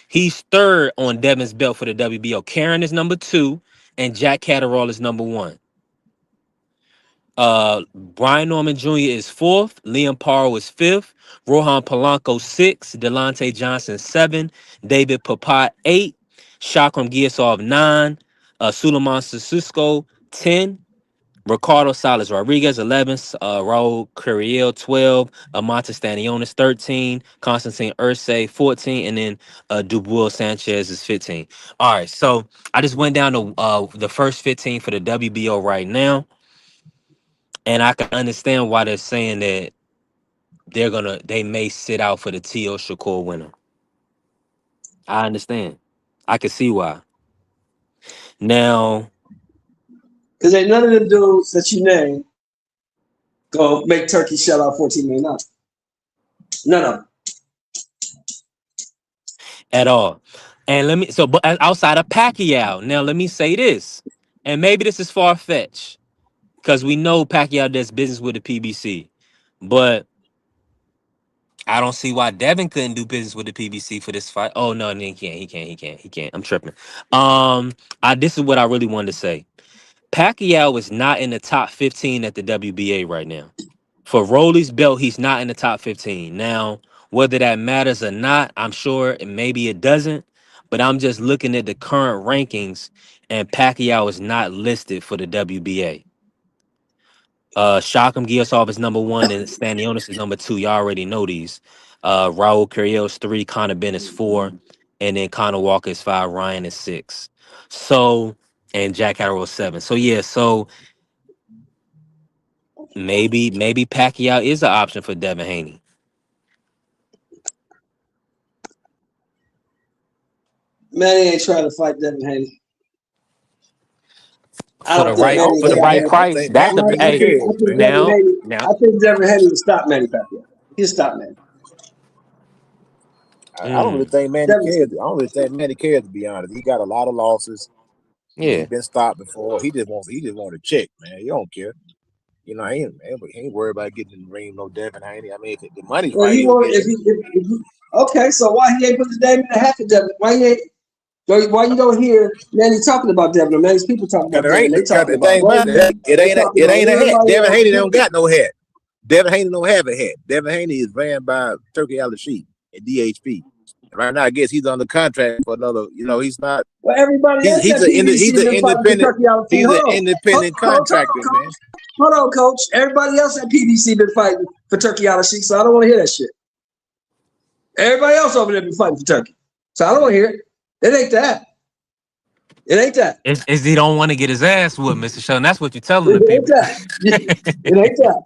He's third on Devin's belt for the WBO. Karen is number 2, and Jack Catterall is number 1. Brian Norman Jr. is 4th. Liam Parr is 5th. Rohan Polanco 6. Delonte Johnson 7. David Papat 8. Shakram Giasov 9. Suleiman Sissoko 10. Ricardo Salas Rodriguez 11. Raul Curiel 12. Amata Stanionis 13. Constantine Ursay 14. And then Dubois Sanchez is 15. All right, so I just went down to the first 15 for the WBO right now. And I can understand why they're saying that they may sit out for the T.O. Shakur winner. I understand. I can see why. Now, because ain't none of them dudes that you name go make Turkey shell out $14 million. None of them. at all. And but outside of Pacquiao, now let me say this, and maybe this is far-fetched, because we know Pacquiao does business with the PBC, but I don't see why Devin couldn't do business with the PBC for this fight. Oh no, he can't. I'm tripping. This is what I really wanted to say. Pacquiao is not in the top 15 at the WBA right now. For Rolly's belt, he's not in the top 15. Now, whether that matters or not, I'm sure maybe it doesn't. But I'm just looking at the current rankings, and Pacquiao is not listed for the WBA. Shakam Giasov is number 1, and Stanionis is number 2. Y'all already know these. Raul Curiel is 3, Conor Benn is 4, and then Conor Walker is 5, Ryan is 6. So, and Jack Catterall is 7. So yeah, so maybe Pacquiao is an option for Devin Haney. Manny ain't trying to fight Devin Haney. For the right price. That's the I think Devin Haney will stop Manny Pacquiao. He'll stop Manny. I don't really think Manny cares. I don't really think Manny cares, to be honest. He got a lot of losses. Yeah, he's been stopped before. He just want to check, man. He don't care. You know, he ain't worried about getting in the ring. No Devin Haney. I mean, if the money's right. Okay, so why he ain't put his name in the hat for Devin? Why you don't hear Manny talking about Devin? Or Manny's people talking about Devin. They talking about it ain't a hat. Devin Haney don't got no hat. Devin Haney don't have a hat. Devin Haney is ran by Turkey Al-Rashid at DHP. Right now, I guess he's under contract for another. You know, he's not. Well, everybody else. He's an independent contractor, man. Hold on, coach. Everybody else at PBC been fighting for Turkey Al-Rashid, so I don't want to hear that shit. Everybody else over there been fighting for Turkey, so I don't want to hear it. It ain't that. It ain't that. It's he don't want to get his ass whooped, Mr. Sheldon. That's what you're telling the people. It ain't that.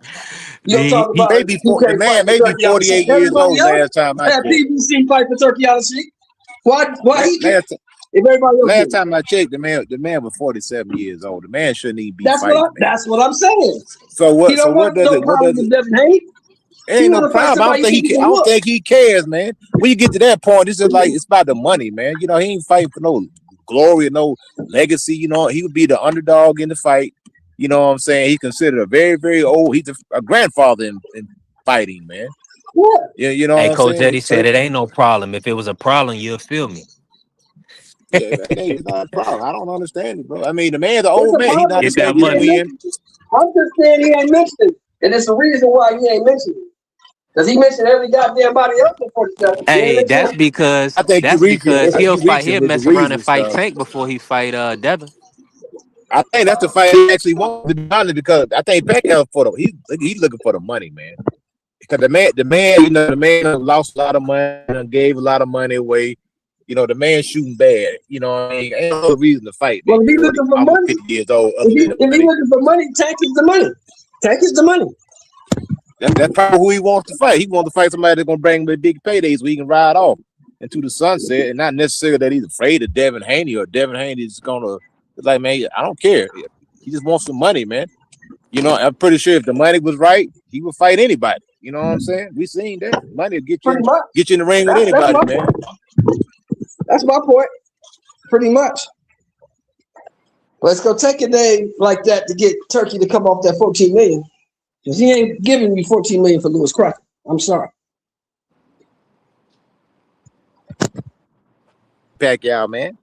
You don't talk about the man may be 48 years old last time I checked. PBC fight for Turkey Al-Rashid. Why he can't? Last time I checked, the man was 47 years old. The man shouldn't even be fighting. That's what I'm saying. So what does it? Devin Haney. It ain't no problem. I don't think he cares, man. When you get to that point, it's just like it's about the money, man. You know, he ain't fighting for no glory or no legacy. You know, he would be the underdog in the fight. You know what I'm saying? He's considered a very, very old. He's a grandfather in fighting, man. Yeah, you know. Hey, what Coach I'm saying? Eddie said it ain't no problem. If it was a problem, you'll feel me. Yeah, it's not a problem. I don't understand it, bro. I mean, the man's an old man. He's not get that money. I'm just saying he ain't mentioned it, and it's the reason why he ain't mentioned it. Because he mentioned every goddamn body else in 47. Hey, that's I think you reaching. he'll You fight. reaching He'll with the mess around and reason fight stuff. Tank before he fight Devin. I think that's the fight he actually wants, to be honest, because I think Pacquiao he's looking for the money, man. Because the man, the man lost a lot of money and gave a lot of money away. The man shooting bad. You know what I mean? Ain't no reason to fight. Well, if he's looking for almost money, 50 years old. if he's looking for money, Tank is the money. Tank is the money. That's probably who he wants to fight. He wants to fight somebody that's gonna bring him the big paydays so he can ride off into the sunset, and not necessarily that he's afraid of Devin Haney or Devin Haney is gonna. It's like, man, I don't care. He just wants some money, man. I'm pretty sure if the money was right, he would fight anybody. You know what I'm saying? We seen that money will get you in the ring with anybody, man. That's my point. Pretty much. Let's go take a day like that to get Turkey to come off that 14 million. Because he ain't giving me 14 million for Lewis Crocker. I'm sorry. Pacquiao, man.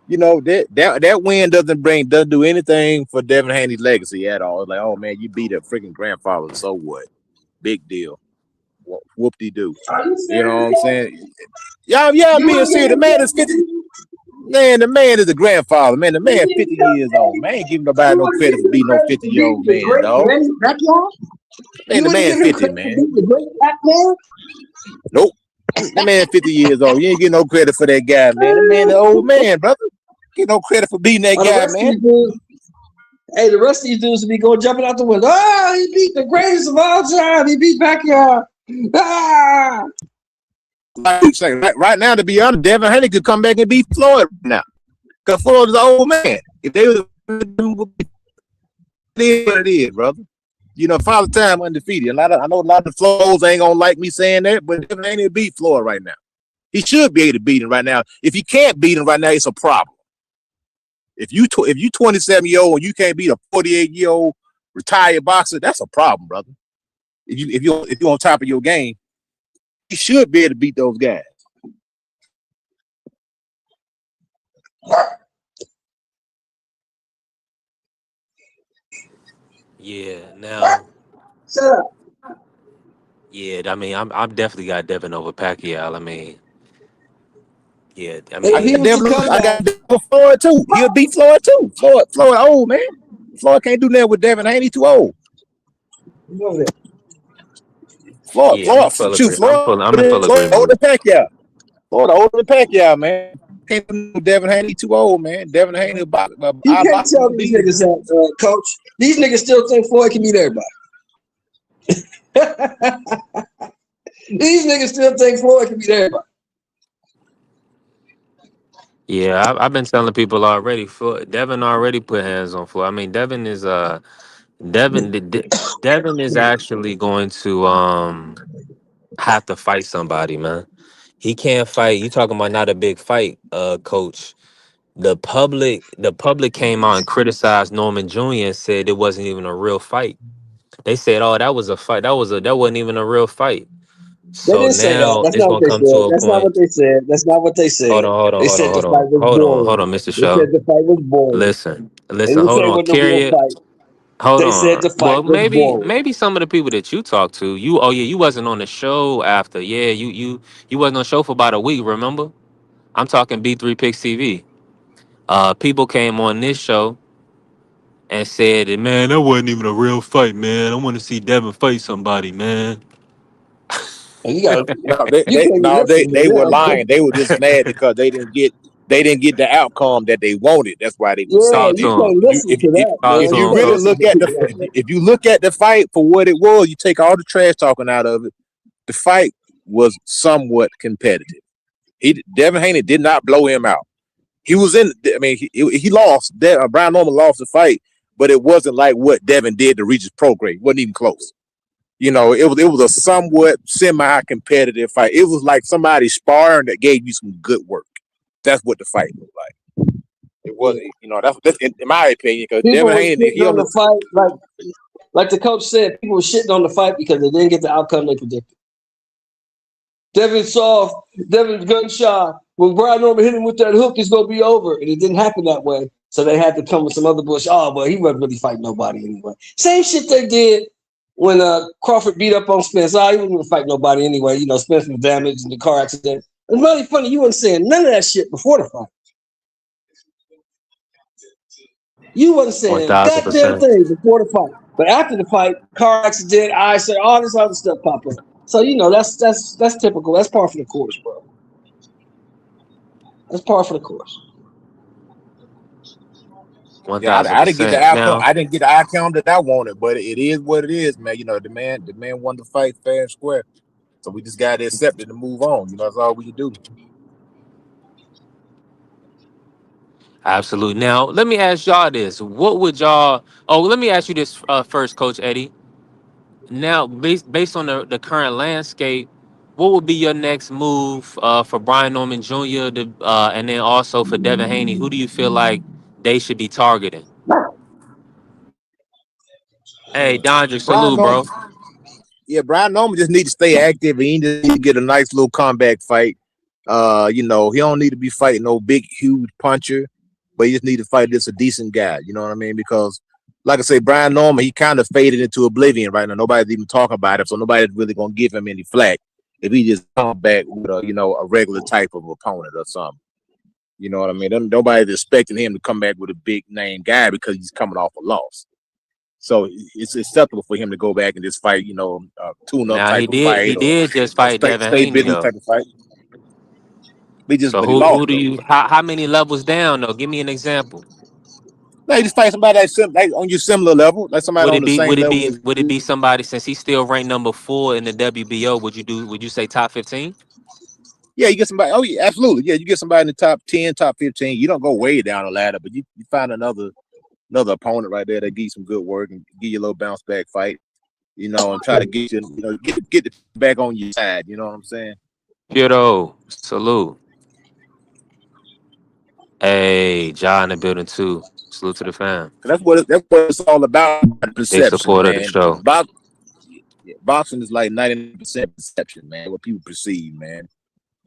That win doesn't do anything for Devin Haney's legacy at all. It's like, oh man, you beat a freaking grandfather, so what? Big deal. Whoop-de-doo. You know what I'm saying? Yeah, I'm being serious. The man is 50. Man, the man is a grandfather. Man, the man 50 years old. Man, ain't giving nobody no credit for being no 50-year-old man, dog. Man, the man 50, man. Nope. That man 50 years old. You ain't getting no credit for that guy, man. The man, the old man, brother. Get no credit for beating that guy, man. Hey, the rest of these dudes will be going jumping out the window. Oh, he beat the greatest of all time. He beat Pacquiao. Ah! Right now, to be honest, Devin Haney could come back and beat Floyd now. Because Floyd is an old man. If they was what it is, brother. Father Time undefeated. I know a lot of Floyds ain't gonna like me saying that, but Devin Haney beat Floyd right now. He should be able to beat him right now. If he can't beat him right now, it's a problem. If you 27-year-old and you can't beat a 48-year-old retired boxer, that's a problem, brother. If you're on top of your game, he should be able to beat those guys. Yeah. Now. Shut up. Yeah. I mean, I'm definitely got Devin over Pacquiao. I mean. Yeah, I And if he mean, was to come I back, got Floyd too. He'll beat Floyd too. Floyd old, man. Floyd can't do that with Devin Haney, too old. Floyd, yeah, I'm in full shoot, agreement. Floyd I'm in full agreement. older than Pacquiao. Floyd older than Pacquiao, man. Can't do Devin Haney too old, man. Devin Haney about you can't tell these niggas that, coach. These niggas still think Floyd can beat everybody. These niggas still think Floyd can beat everybody. Yeah, I've been telling people already. Devin already put hands on Floyd. I mean, Devin is Devin is actually going to have to fight somebody, man. He can't fight. You talking about not a big fight, coach. The public came out and criticized Norman Jr. and said it wasn't even a real fight. They said, "Oh, that was a fight. That wasn't even a real fight." They So didn't say that. now That's it's not what gonna they come said. to a That's not point. what they said. That's not what they said. They said the fight was Hold boring. on, Mr. They Show. said the fight was boring. Listen, They didn't hold say it on. wasn't a Carry real it. fight. Hold They said the on. fight Well, was boring. maybe some of the people that you talked to, you wasn't on the show after. Yeah, you wasn't on the show for about a week, remember? I'm talking B3 Picks TV. People came on this show and said, man, that wasn't even a real fight, man. I want to see Devin fight somebody, man. And you got No, you can't even listen they to were them. lying. They were just mad because they didn't get the outcome that they wanted. That's why they were Yeah, saying Talk to you that. him. can't listen to that, Talk man. If to You you him, can't really coach. listen look to at people like that. if you look at the fight for what it was, you take all the trash talking out of it. The fight was somewhat competitive. Devin Haney did not blow him out. He was in. I mean, he lost. Brian Norman lost the fight, but it wasn't like what Devin did to reach his pro grade. It wasn't even close. It was a somewhat semi-competitive fight. It was like somebody sparring that gave you some good work. That's what the fight was like. It wasn't, that's in my opinion, because People Devin were Haney, shitting on the fight, like the coach said. People were shitting on the fight because they didn't get the outcome they predicted. Devin's soft. Devin's gun shy. When Brian Norman hit him with that hook, it's gonna be over, and it didn't happen that way. So they had to come with some other bullshit. Oh, but he wasn't really fighting nobody anyway. Same shit they did when Crawford beat up on Spence. He wasn't gonna fight nobody anyway. You know, Spence was damaged in the car accident. It's really funny. You weren't saying none of that shit before the fight. You wasn't saying a goddamn 1000%. thing before the fight. But after the fight, car accident, I said all this other stuff pop up. So you know that's typical. That's par for the course, bro. That's par for the course. Yeah, I didn't get the 1000%. outcome. Now, I didn't get the outcome that I wanted, but it is what it is, man. You know, the man won the fight fair and square. So we just got to accept it and move on. You know, that's all we can do. absolutely. Now, let me ask y'all this: what would y'all? Oh, let me ask you this first, Coach Eddie. Now, based on the current landscape, what would be your next move for Brian Norman Jr. And then also for Devin Haney? Who do you feel like they should be targeting? Hey, Dondrick, Brian salute, Norman, bro. yeah, Brian Norman just need to stay active and he just need to get a nice little comeback fight. You know, he don't need to be fighting no big, huge puncher, but he just need to fight just a decent guy. You know what I mean? Because, like I say, Brian Norman, he kind of faded into oblivion right now. Nobody's even talking about him, so nobody's really gonna give him any flack if he just come back with a regular type of opponent or something. You know what I mean? Nobody's expecting him to come back with a big name guy because he's coming off a loss. So it's acceptable for him to go back and just fight, tune-up Now type of fight he or did just fight Devin stay Haney busy though. type of fight. So But he who lost do though. you how many levels down though? Give me an example. No, you just fight somebody like on your similar level, like somebody Would on it the be same would it level be as would it you. be somebody since he's still ranked number 4 in the WBO? Would you say top 15? Yeah, you get somebody. Oh, yeah, absolutely. Yeah, you get somebody in the top 10, top 15. You don't go way down the ladder, but you find another opponent right there that gives you some good work and give you a little bounce back fight, and try to get get it back on your side. You know what I'm saying? Kiddo, salute. Hey, John in the building too. Salute to the fam. That's what it's all about. Big Perception, supporter of the man. show. Boxing is like 90% perception, man. What people perceive, man.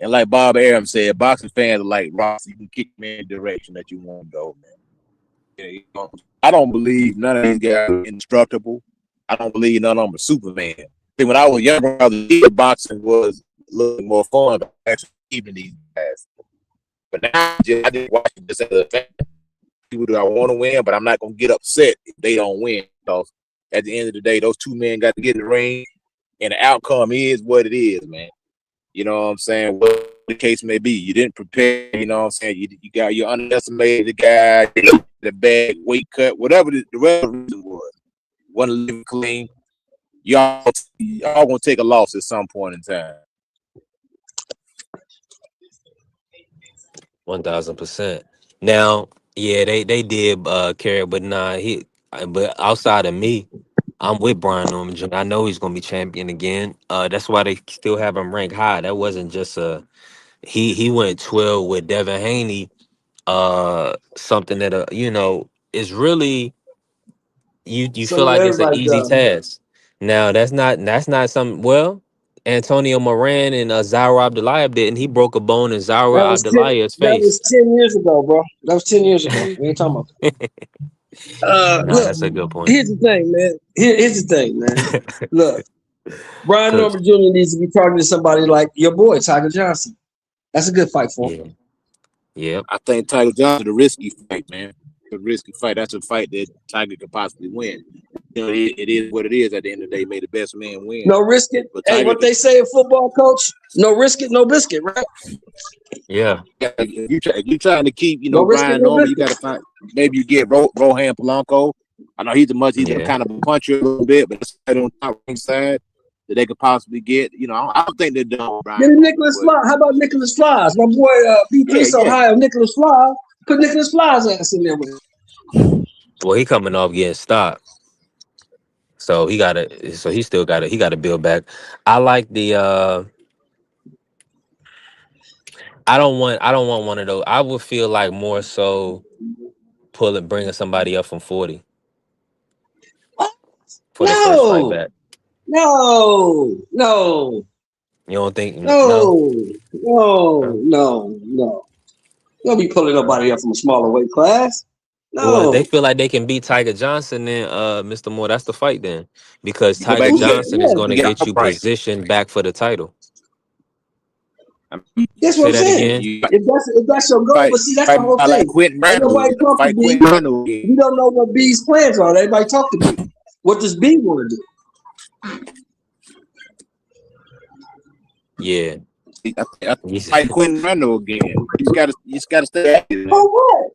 And like Bob Arum said, boxing fans are like rocks. You can kick them in the direction that you want to go, man. I don't believe none of these guys are indestructible. I don't believe none of them are Superman. See, when I was younger, I thought boxing was a little more fun than actually keeping these guys. But now I just watch it just as a fan. People do I want to win, but I'm not going to get upset if they don't win. Because at the end of the day, those two men got to get in the ring, and the outcome is what it is, man. You know what I'm saying? What the case may be, you didn't prepare. You know what I'm saying? You underestimated the guy, the bad weight cut, whatever the reason was. Wasn't living clean. Y'all gonna take a loss at some point in time. 1000%. Now, yeah, they did carry, but but outside of me, I'm with Brian Norman Jr. I know he's gonna be champion again. That's why they still have him ranked high. That wasn't just he went 12 with Devin Haney. Something that is really you feel So like it's an everybody easy does. task. Now that's not something. Well, Antonio Moran and Zaira Abdulayev didn't. He broke a bone in That Zaira was 10, Abdulayev's that face. was 10 years ago, bro. That was 10 years ago. We ain't talking about Nah, look, that's a good point. here's the thing, man. Here's the thing, man. Look, Brian Cause Norman Jr. needs to be talking to somebody like your boy, Tiger Johnson. That's a good fight for him. yeah, yep, I think Tiger Johnson a risky fight, man. A risky fight. That's a fight that Tiger could possibly win. It is what it is. At the end of the day, may the best man win. No risk it. But Hey, Tiger, what they say in football, coach? No risk it, no biscuit, right? yeah, if you trying to keep, No risk it, Brian no Norman, you biscuit. got to find. Maybe you get Rohan Polanco. I know he's a yeah. kind of a puncher a little bit, but that's on top side that they could possibly get. I don't think they're done with Get Brian a Norman. Nicholas Fly. How about Nicholas Flies? My boy Beef East Yeah. Ohio, Nicholas Fly. Put Nicholas Fly's ass in there with him. Well, he coming off getting stopped, so he still gotta build back. I like the I don't want one of those. I would feel like more so bringing somebody up from 40 What? for their first fight No, back. no, no, You don't think no? no, no, Huh? no, no. You don't be pulling nobody up from a smaller weight class. Well, if they No. feel like they can beat Tiger Johnson, then Mr. Moore, that's the fight then, because You go Tiger back to that. Johnson is Yeah. going You to got get you right. positioned back for the title. I mean, That's what Say I'm that saying. again. you If that's your goal, fight, but see, that's the fight whole like thing. Quentin Ain't Randall. nobody talk to Fight B. Quentin Randall. We don't know what B's plans are. Everybody talk to B. What does B want to do? Yeah. I fight Quentin Randall again. You just gotta stay active, man. For what?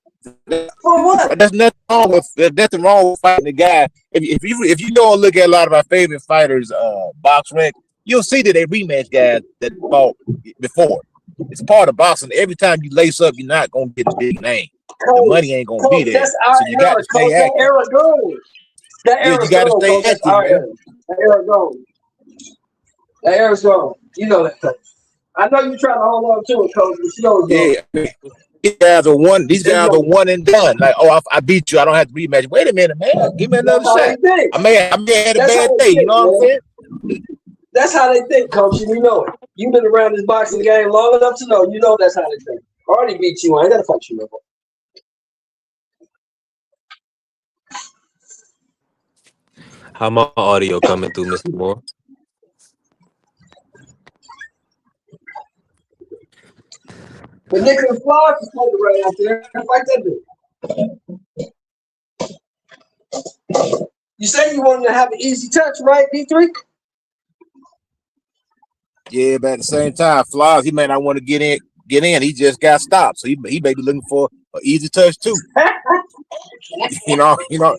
For what? There's nothing wrong with fighting the guy. If you go and look at a lot of our favorite fighters, box rec, you'll see that they rematch guys that fought before. It's part of boxing. Every time you lace up, you're not gonna get a big name. The money ain't gonna be there. That's our So you got era, to stay Coach. That active. era gone. That Yeah, era's you got to gone, stay Coach. That's active, our man. era. That era gone. That era's gone. You know that, Coach. I know you're trying to hold on to it, Coach, but you know it's gone. Yeah, these guys are one and done. Like, oh, I beat you. I don't have to rematch. Wait a minute, man. Give me another That's how shot. they think. I may have had a That's how bad they day. You think, know what I'm man. saying? That's how they think, Coach, and you know it. You've been around this boxing game long enough to know. You know that's how they think. I already beat you. I ain't got to fight you no more. How my audio coming through, Mr. Moore? But Nicholas Flores is supposed to run out there and fight that dude. You said you wanted to have an easy touch, right, P3? Yeah, but at the same time, Flaws, he may not want to get in. He just got stopped, so he may be looking for an easy touch too. you know, you know,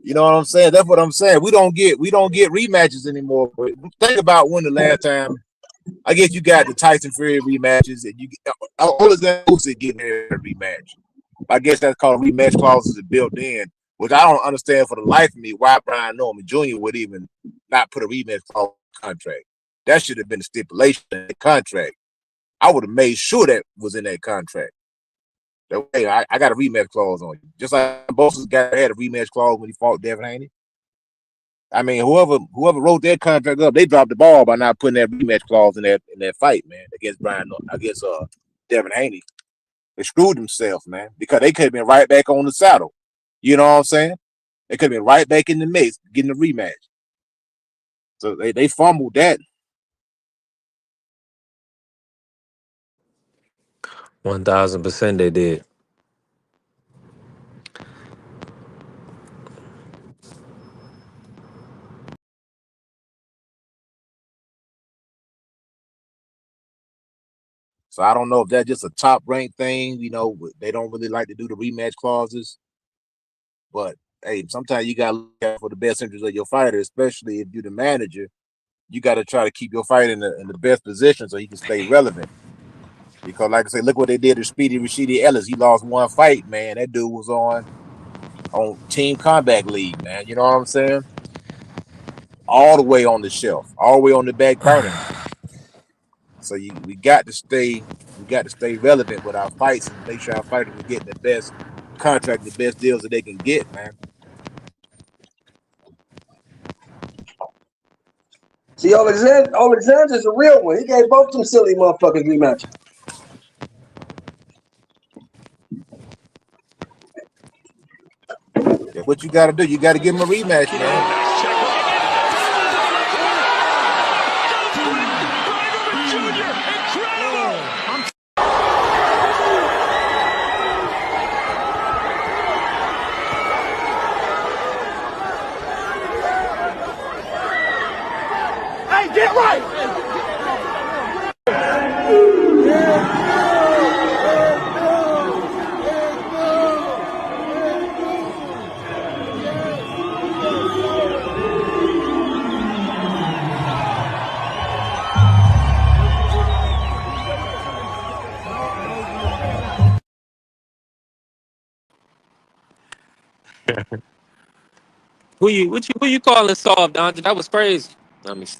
you know what I'm saying. That's what I'm saying. We don't get rematches anymore. But think about when the last time. I guess you got the Tyson Fury rematches, and you Alexander Usyk get a rematch. I guess that's called rematch clauses that built in, which I don't understand for the life of me why Brian Norman Jr. would even not put a rematch clause in the contract. That should have been a stipulation in the contract. I would have made sure that was in that contract. That way, I got a rematch clause on you. Just like Bosa's guy had a rematch clause when he fought Devin Haney. I mean, whoever wrote that contract up, they dropped the ball by not putting that rematch clause in that fight, man, against Devin Haney. They screwed themselves, man, because they could have been right back on the saddle. You know what I'm saying? They could have been right back in the mix, getting the rematch. So they fumbled that. 1000% they did. So I don't know if that's just a top ranked thing. You know, they don't really like to do the rematch clauses. But hey, sometimes you got to look out for the best interest of your fighter, especially if you're the manager. You got to try to keep your fighter in the best position so he can stay relevant. Because, like I said, look what they did to Speedy Rashidi Ellis. He lost one fight, man. That dude was on Team Combat League, man. You know what I'm saying? All the way on the shelf, all the way on the back burner now. So we got to stay relevant with our fights and make sure our fighters are getting the best contract, the best deals that they can get, man. See, Alexander's a real one. He gave both them silly motherfuckers rematches. That's what you got to do. You got to give him a rematch, man. Hey, get right! Who you calling soft, Dante? That was crazy. Let me see.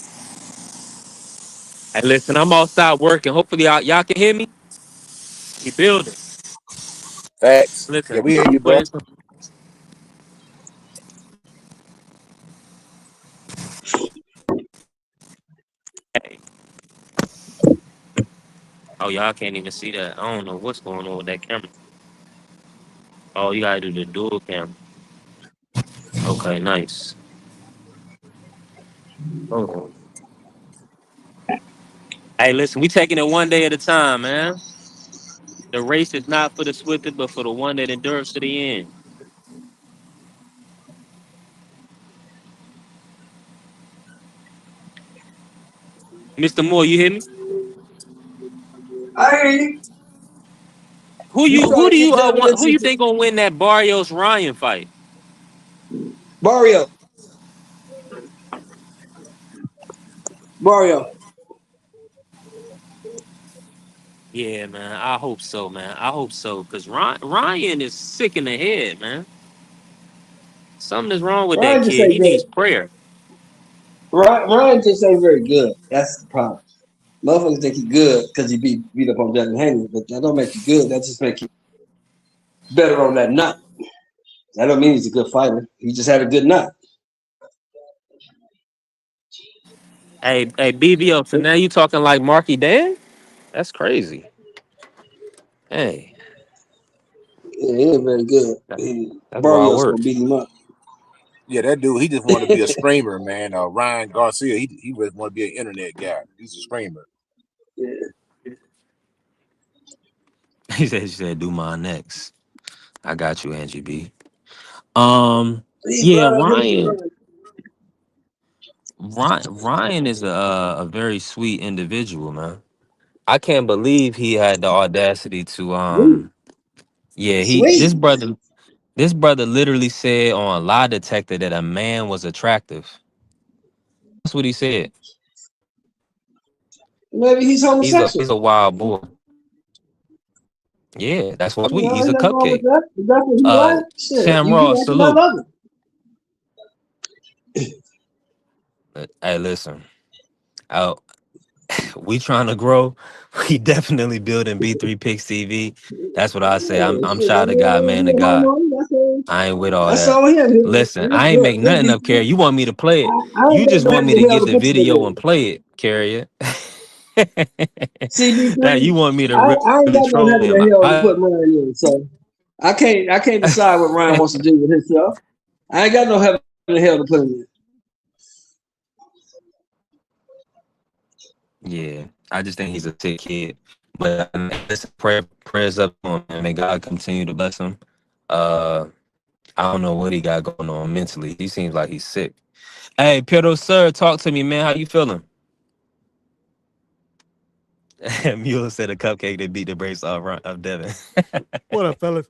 Hey, listen, I'm outside working. Hopefully y'all can hear me. We building. Facts. Yeah, Listen, we hear I'm you, bro. playing some. Hey. Oh, y'all can't even see that. I don't know what's going on with that camera. Oh, you gotta do the dual camera. Okay, nice. Oh. Hey, listen, we taking it one day at a time, man. The race is not for the swiftest, but for the one that endures to the end. Mr. Moore, you hear me? I hear you. Who You you trying who to do get you Devin want, who you into think gonna win that Barrios Ryan fight? Mario. Mario. Yeah, man. I hope so, man. I hope so. Cause Ryan is sick in the head, man. Something is wrong with that Ryan just kid. ain't He needs good. prayer. Ryan just ain't very good. That's the problem. Motherfuckers think he good because he beat up on Devin Haney, but that don't make you good. That just make you better on that night. That don't mean he's a good fighter. He just had a good night. Hey, BBO. So now you talking like Marky Dan? That's crazy. Hey, Yeah, he ain't very good. that, that's wild Barrios work. gonna beat him up. Yeah, that dude, he just wanted to be a screamer, man. Ryan Garcia, he just want to be an internet guy. He's a screamer. Yeah. She said, do mine next. I got you, Angie B. Please, Yeah, bro, get Ryan. him. Ryan is a very sweet individual, man. I can't believe he had the audacity to Sweet. yeah, he Sweet. this brother literally said on lie detector that a man was attractive. That's what he said. Maybe he's He's homosexual. a wild boy. Yeah, that's what's You sweet. know, He's ain't a nothing wrong with cupcake. that. If that's what he like, shit. Sam You Ross, like him, I salute. love Hey, listen. Uh, we trying to grow. We definitely building B3 Picks TV. That's what I say. him. I'm Shit, shy I to God, mean, man he to a God. homeowner. That's all. I ain't with all That's that. all him. Listen, I ain't make Look, nothing up, Carrie. You want me to play it? I You ain't got just no want heaven me to to hell get to the put you video and in. play it, Carrier. Now CB3, you want me to I ain't really got no troll heaven him? to hell to put Ryan in. So I can't decide what Ryan wants to do with himself. I ain't got no heaven to hell to put him in. Yeah, I just think he's a sick kid. But listen, prayers up to him, man. May God continue to bless him. Uh, I don't know what he got going on mentally. He seems like he's sick. Hey, Pedro, sir, talk to me, man. How you feeling? Mule said a cupcake that beat the brakes of Devin. What up, fellas?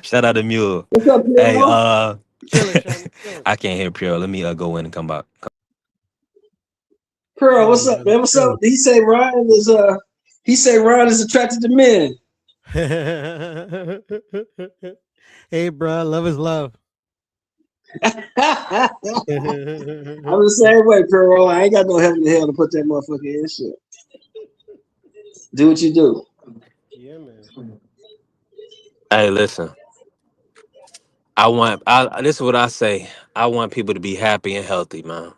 Shout out to Mule. What's up, Hey, Pierre? Chilling, Shannon. Chilling. I can't hear Pure. Let me go in and come back. Pearl, what's Chilling, up, brother. man? What's up? Chilling. He say Ryan is attracted to men. Hey, bro. Love is love. I'm Yeah, the same way, Pearl. I ain't got no heaven to hell to put that motherfucker in. Shit. Do what you do. man. Hey, listen. This is what I say. I want people to be happy and healthy, man.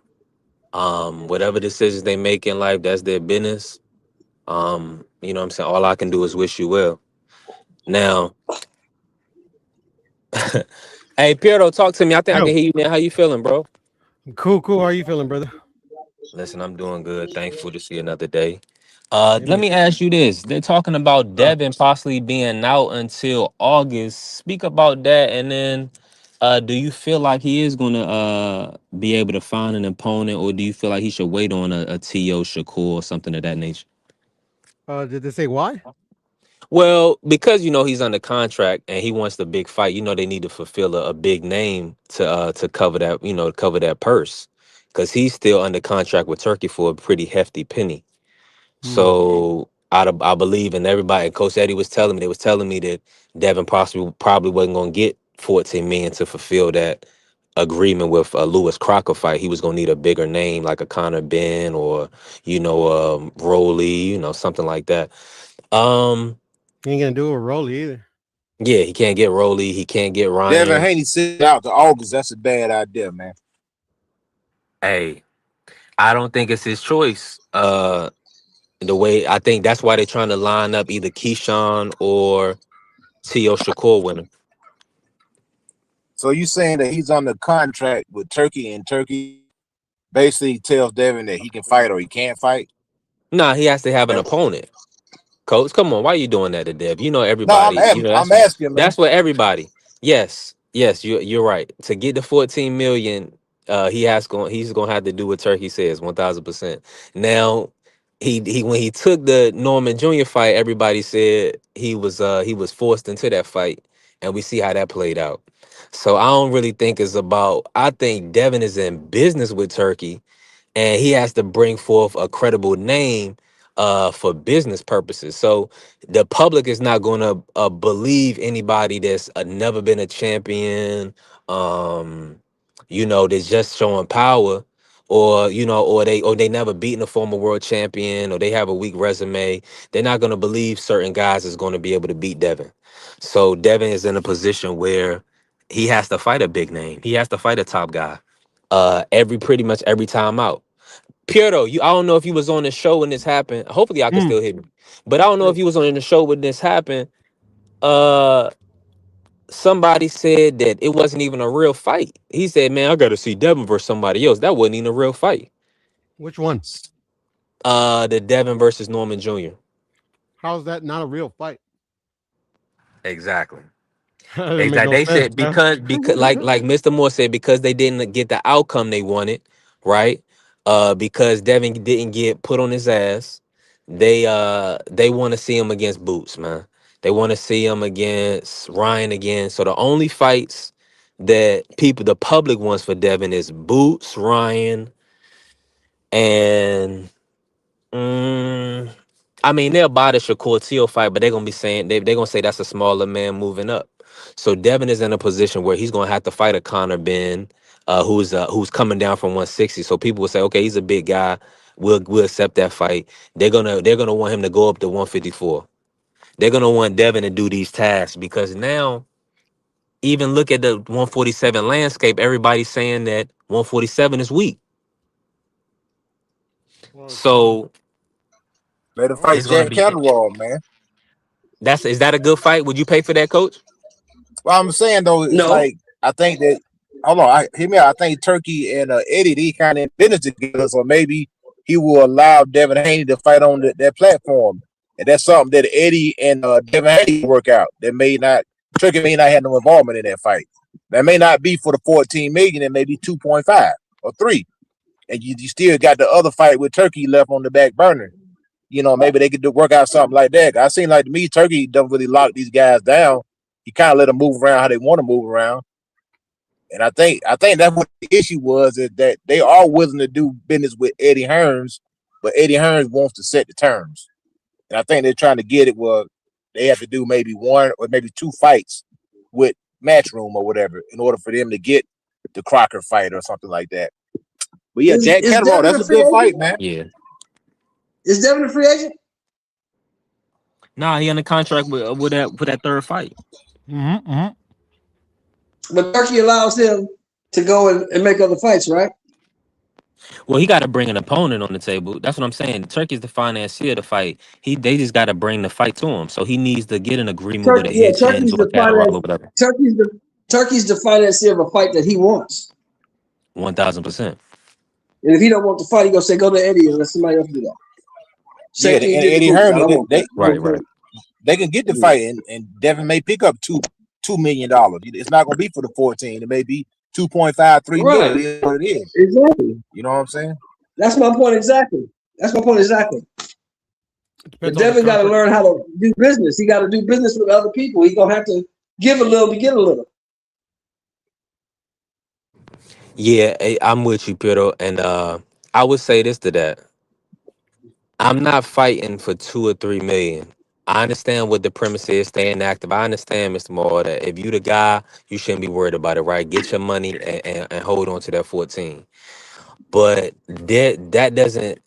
Whatever decisions they make in life, that's their business. You know what I'm saying? All I can do is wish you well. Now, hey, Piero, talk to me. I think I Yo, can hear you, man. How you feeling, bro? cool. How are you feeling, brother? Listen, I'm doing good. Thankful to see another day. Same Let here. me ask you this. They're talking about Uh, Devin possibly being out until August. Speak about that, and then do you feel like he is gonna be able to find an opponent, or do you feel like he should wait on a T.O. Shakur or something of that nature? did they say why? Well, because he's under contract and he wants the big fight. They need to fulfill a big name to cover that cover that purse, because he's still under contract with Turkey for a pretty hefty penny. Hmm. So I believe, and everybody, and Coach Eddie was telling me, they was telling me that Devin probably wasn't going to get 14 million to fulfill that agreement with a Lewis Crocker fight. He was going to need a bigger name like a Conor Ben or Rolly, something like that. He ain't gonna do a roll either. Yeah, he can't get Rolly, he can't get Devin Ryan. Haney sit out to August. That's a bad idea, man. Hey, I don't think it's his choice. The way I think that's why they're trying to line up either Keyshawn or T.O. Shakur winner. So you saying that he's under contract with Turkey, and Turkey basically tells Devin that he can fight or he can't fight? Nah, he has to have an opponent. Coach, come on, why are you doing that to Dev? You know No, everybody. You know I'm asking, man. that's what everybody. Yes, you're right. To get the 14 million, he's gonna have to do what Turkey says 1,000%. Now, he when he took the Norman Jr. fight, everybody said he was forced into that fight, and we see how that played out. So I don't really think it's about. I think Devin is in business with Turkey, and he has to bring forth a credible name for business purposes. So the public is not going to believe anybody that's never been a champion, that's just showing power, or or they never beaten a former world champion, or they have a weak resume. They're not going to believe certain guys is going to be able to beat Devin. So Devin is in a position where he has to fight a big name. He has to fight a top guy pretty much every time out. Piero, I don't know if you was on the show when this happened. Hopefully I can still hear me. But I don't know if you was on the show when this happened. Uh Somebody said that it wasn't even a real fight. He said, "Man, I got to see Devin versus somebody else." That wasn't even a real fight. Which one? The Devin versus Norman Jr. How's that not a real fight? Exactly. That doesn't make Exactly. no They sense, said man. because like Mr. Moore said, because they didn't get the outcome they wanted, right? Because Devin didn't get put on his ass. They want to see him against Boots, man. They want to see him against Ryan again. So the only fights that the public wants for Devin is Boots, Ryan, and I mean, they'll buy the Shakur Teal fight, but they're gonna be saying they're gonna say that's a smaller man moving up. So Devin is in a position where he's gonna have to fight a Conor Ben, who's coming down from 160. So people will say, okay, he's a big guy. We'll accept that fight. They're gonna want him to go up to 154. They're gonna want Devin to do these tasks because now, even look at the 147 landscape. Everybody's saying that 147 is weak. So Let him fight it's gonna Jack be. Catterall, man. Is that a good fight? Would you pay for that, Coach? Well, I'm saying though, it's No. like I think that hold on, hear me out. I think Turkey and Eddie, they kind of in business together, so maybe he will allow Devin Haney to fight on that platform, and that's something that Eddie and Devin Haney work out. That may not Turkey may not have no involvement in that fight. That may not be for the 14 million, it may be 2.5 or 3, and you still got the other fight with Turkey left on the back burner. Maybe they could work out something like that. I seem like to me, Turkey doesn't really lock these guys down. He kind of let them move around how they want to move around. And I think that's what the issue was, is that they are willing to do business with Eddie Hearns, but Eddie Hearns wants to set the terms. And I think they're trying to get it where they have to do maybe 1 or maybe 2 fights with Matchroom or whatever in order for them to get the Crocker fight or something like that. But yeah, Jack Catterall, that's a good fight, man. Yeah. Is Devin a free agent? Nah, he under contract with that third fight. Mm-hmm. But Turkey allows him to go and make other fights, right? Well, he got to bring an opponent on the table. That's what I'm saying. Turkey's the financier of the fight. They just got to bring the fight to him. So he needs to get an agreement with a Hitchens or Catterall or whatever. Turkey's the financier of a fight that he wants. 1,000%. And if he don't want the fight, he gonna say, "Go to Eddie and let somebody else do that." Yeah, and Eddie Hearns, right. They can get the fight, and Devin may pick up $2 million. It's not going to be for the 14. It may be 2.5, 3 million. It is what it is. Exactly. You know what I'm saying? That's my point exactly. But Devin got to learn how to do business. He got to do business with other people. He's gonna have to give a little to get a little. Yeah, I'm with you, Pedro. And I would say this to that. I'm not fighting for 2 or 3 million. I understand what the premise is, staying active. I understand, Mr. Moore, that if you the guy, you shouldn't be worried about it, right? Get your money and hold on to that 14. But that doesn't.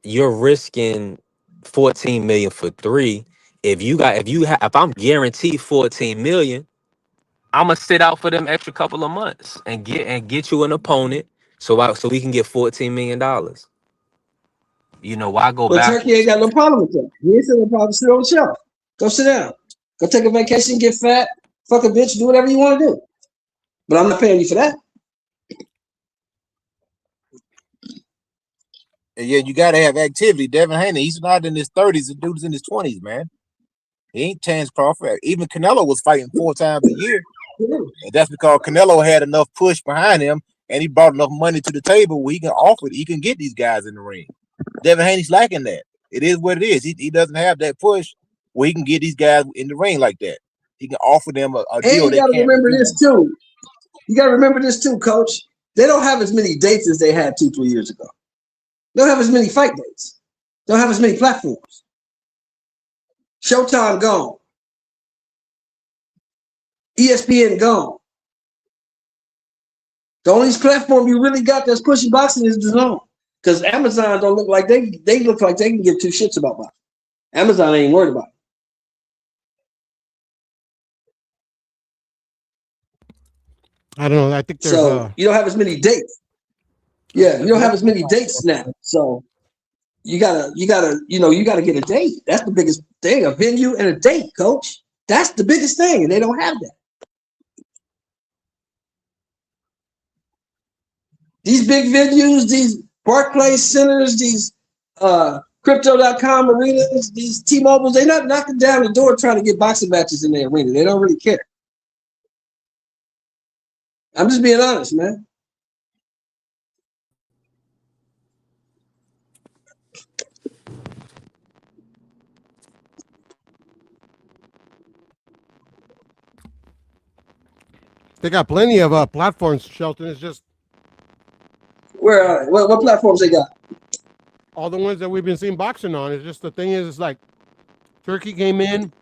You're risking 14 million for 3. If I'm guaranteed 14 million, I'm gonna sit out for them extra couple of months and get you an opponent so we can get $14 million. Why go But back? Turkey ain't got no problem with that. He ain't got no problem. Sit on the shelf. Go sit down. Go take a vacation, get fat, fuck a bitch, do whatever you want to do. But I'm not paying you for that. And yeah, you gotta have activity. Devin Haney, he's not in his 30s. The dude's in his 20s, man. He ain't Chance Crawford. Even Canelo was fighting 4 times a year. And that's because Canelo had enough push behind him and he brought enough money to the table where he can offer it. He can get these guys in the ring. Devin Haney's lacking that. It is what it is. He doesn't have that push where he can get these guys in the ring like that. He can offer them a deal. And you gotta remember this too. You gotta remember this too, Coach. They don't have as many dates as they had 2-3 years ago. They don't have as many fight dates. They don't have as many platforms. Showtime gone. ESPN gone. The only platform you really got that's pushing boxing is the zone. Because Amazon don't look like they look like they can give 2 shits about boxing. Amazon ain't worried about it. I don't know. I think there's so you don't have as many dates. Yeah, you don't have as many dates now. So you gotta get a date. That's the biggest thing. A venue and a date, Coach. That's the biggest thing, and they don't have that. These big venues, these Barclays centers, these crypto.com arenas, these T-Mobiles, they're not knocking down the door trying to get boxing matches in their arena. They don't really care. I'm just being honest, man. they got plenty of platforms, Shelton. It's just Where what platforms they got? all the ones that we've been seeing boxing on. It's just the thing is, it's like Turkey came in.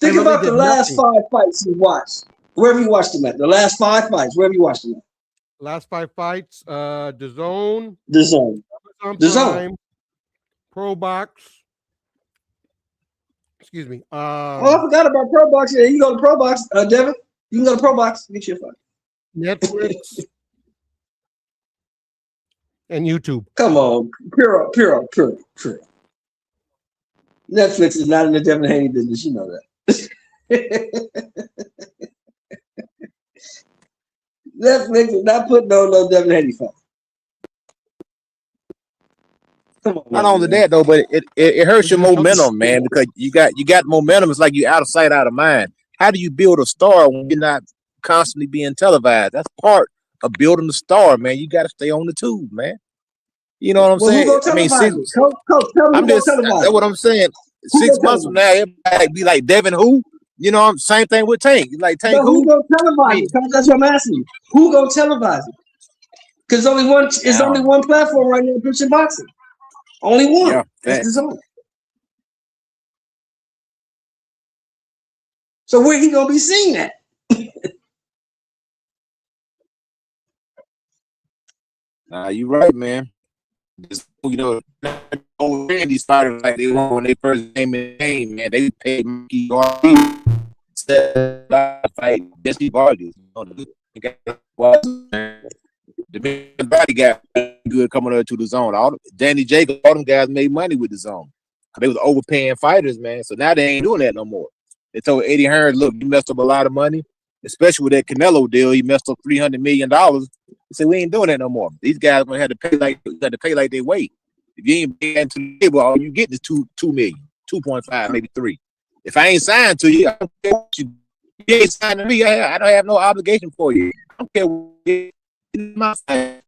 Think about the last 5 fights you watched. Wherever you watched them at. The last 5 fights, wherever you watched them at. Last 5 fights, DAZN. DAZN. DAZN. Pro Box. Excuse me. I forgot about Pro Box. Yeah, you can go to Pro Box, Devin. You can go to Pro Box. Get your fight. Netflix. And YouTube. Come on, pure. Netflix is not in the Devin Haney business. You know that. Netflix is not putting on no Devin Haney fight. Come on, not only that though, but it hurts your momentum, man, because you got momentum. It's like you out of sight, out of mind. How do you build a star when you're not constantly being televised? That's part of building the star, man. You got to stay on the tube, man. You know what I'm saying? I mean, Coach, tell me that's what I'm saying. 6 months from now, everybody be like Devin who? You know, same thing with Tank. Like Tank who? Who gonna televise it? That's what I'm asking you. Who gonna televise it? Because only one platform right now pushing boxing. Only one. Yeah, that's the zone. So where he gonna be seen at? You right, man. You know, these fighters like they were when they first came in the game, man. They paid Mickey fight Jesse Vargas. The body got good coming up to the zone. Danny Jacobs, all them guys made money with the zone. They was overpaying fighters, man. So now they ain't doing that no more. They told Eddie Hearn, look, you messed up a lot of money, especially with that Canelo deal. He messed up $300 million. He said, we ain't doing that no more. These guys gonna have to pay like they weight. If you ain't paying into the table, all you get is 2 million, 2.5, maybe 3. If I ain't signed to you, I don't care what you ain't signed to me. I don't have no obligation for you. I don't care what you my sign.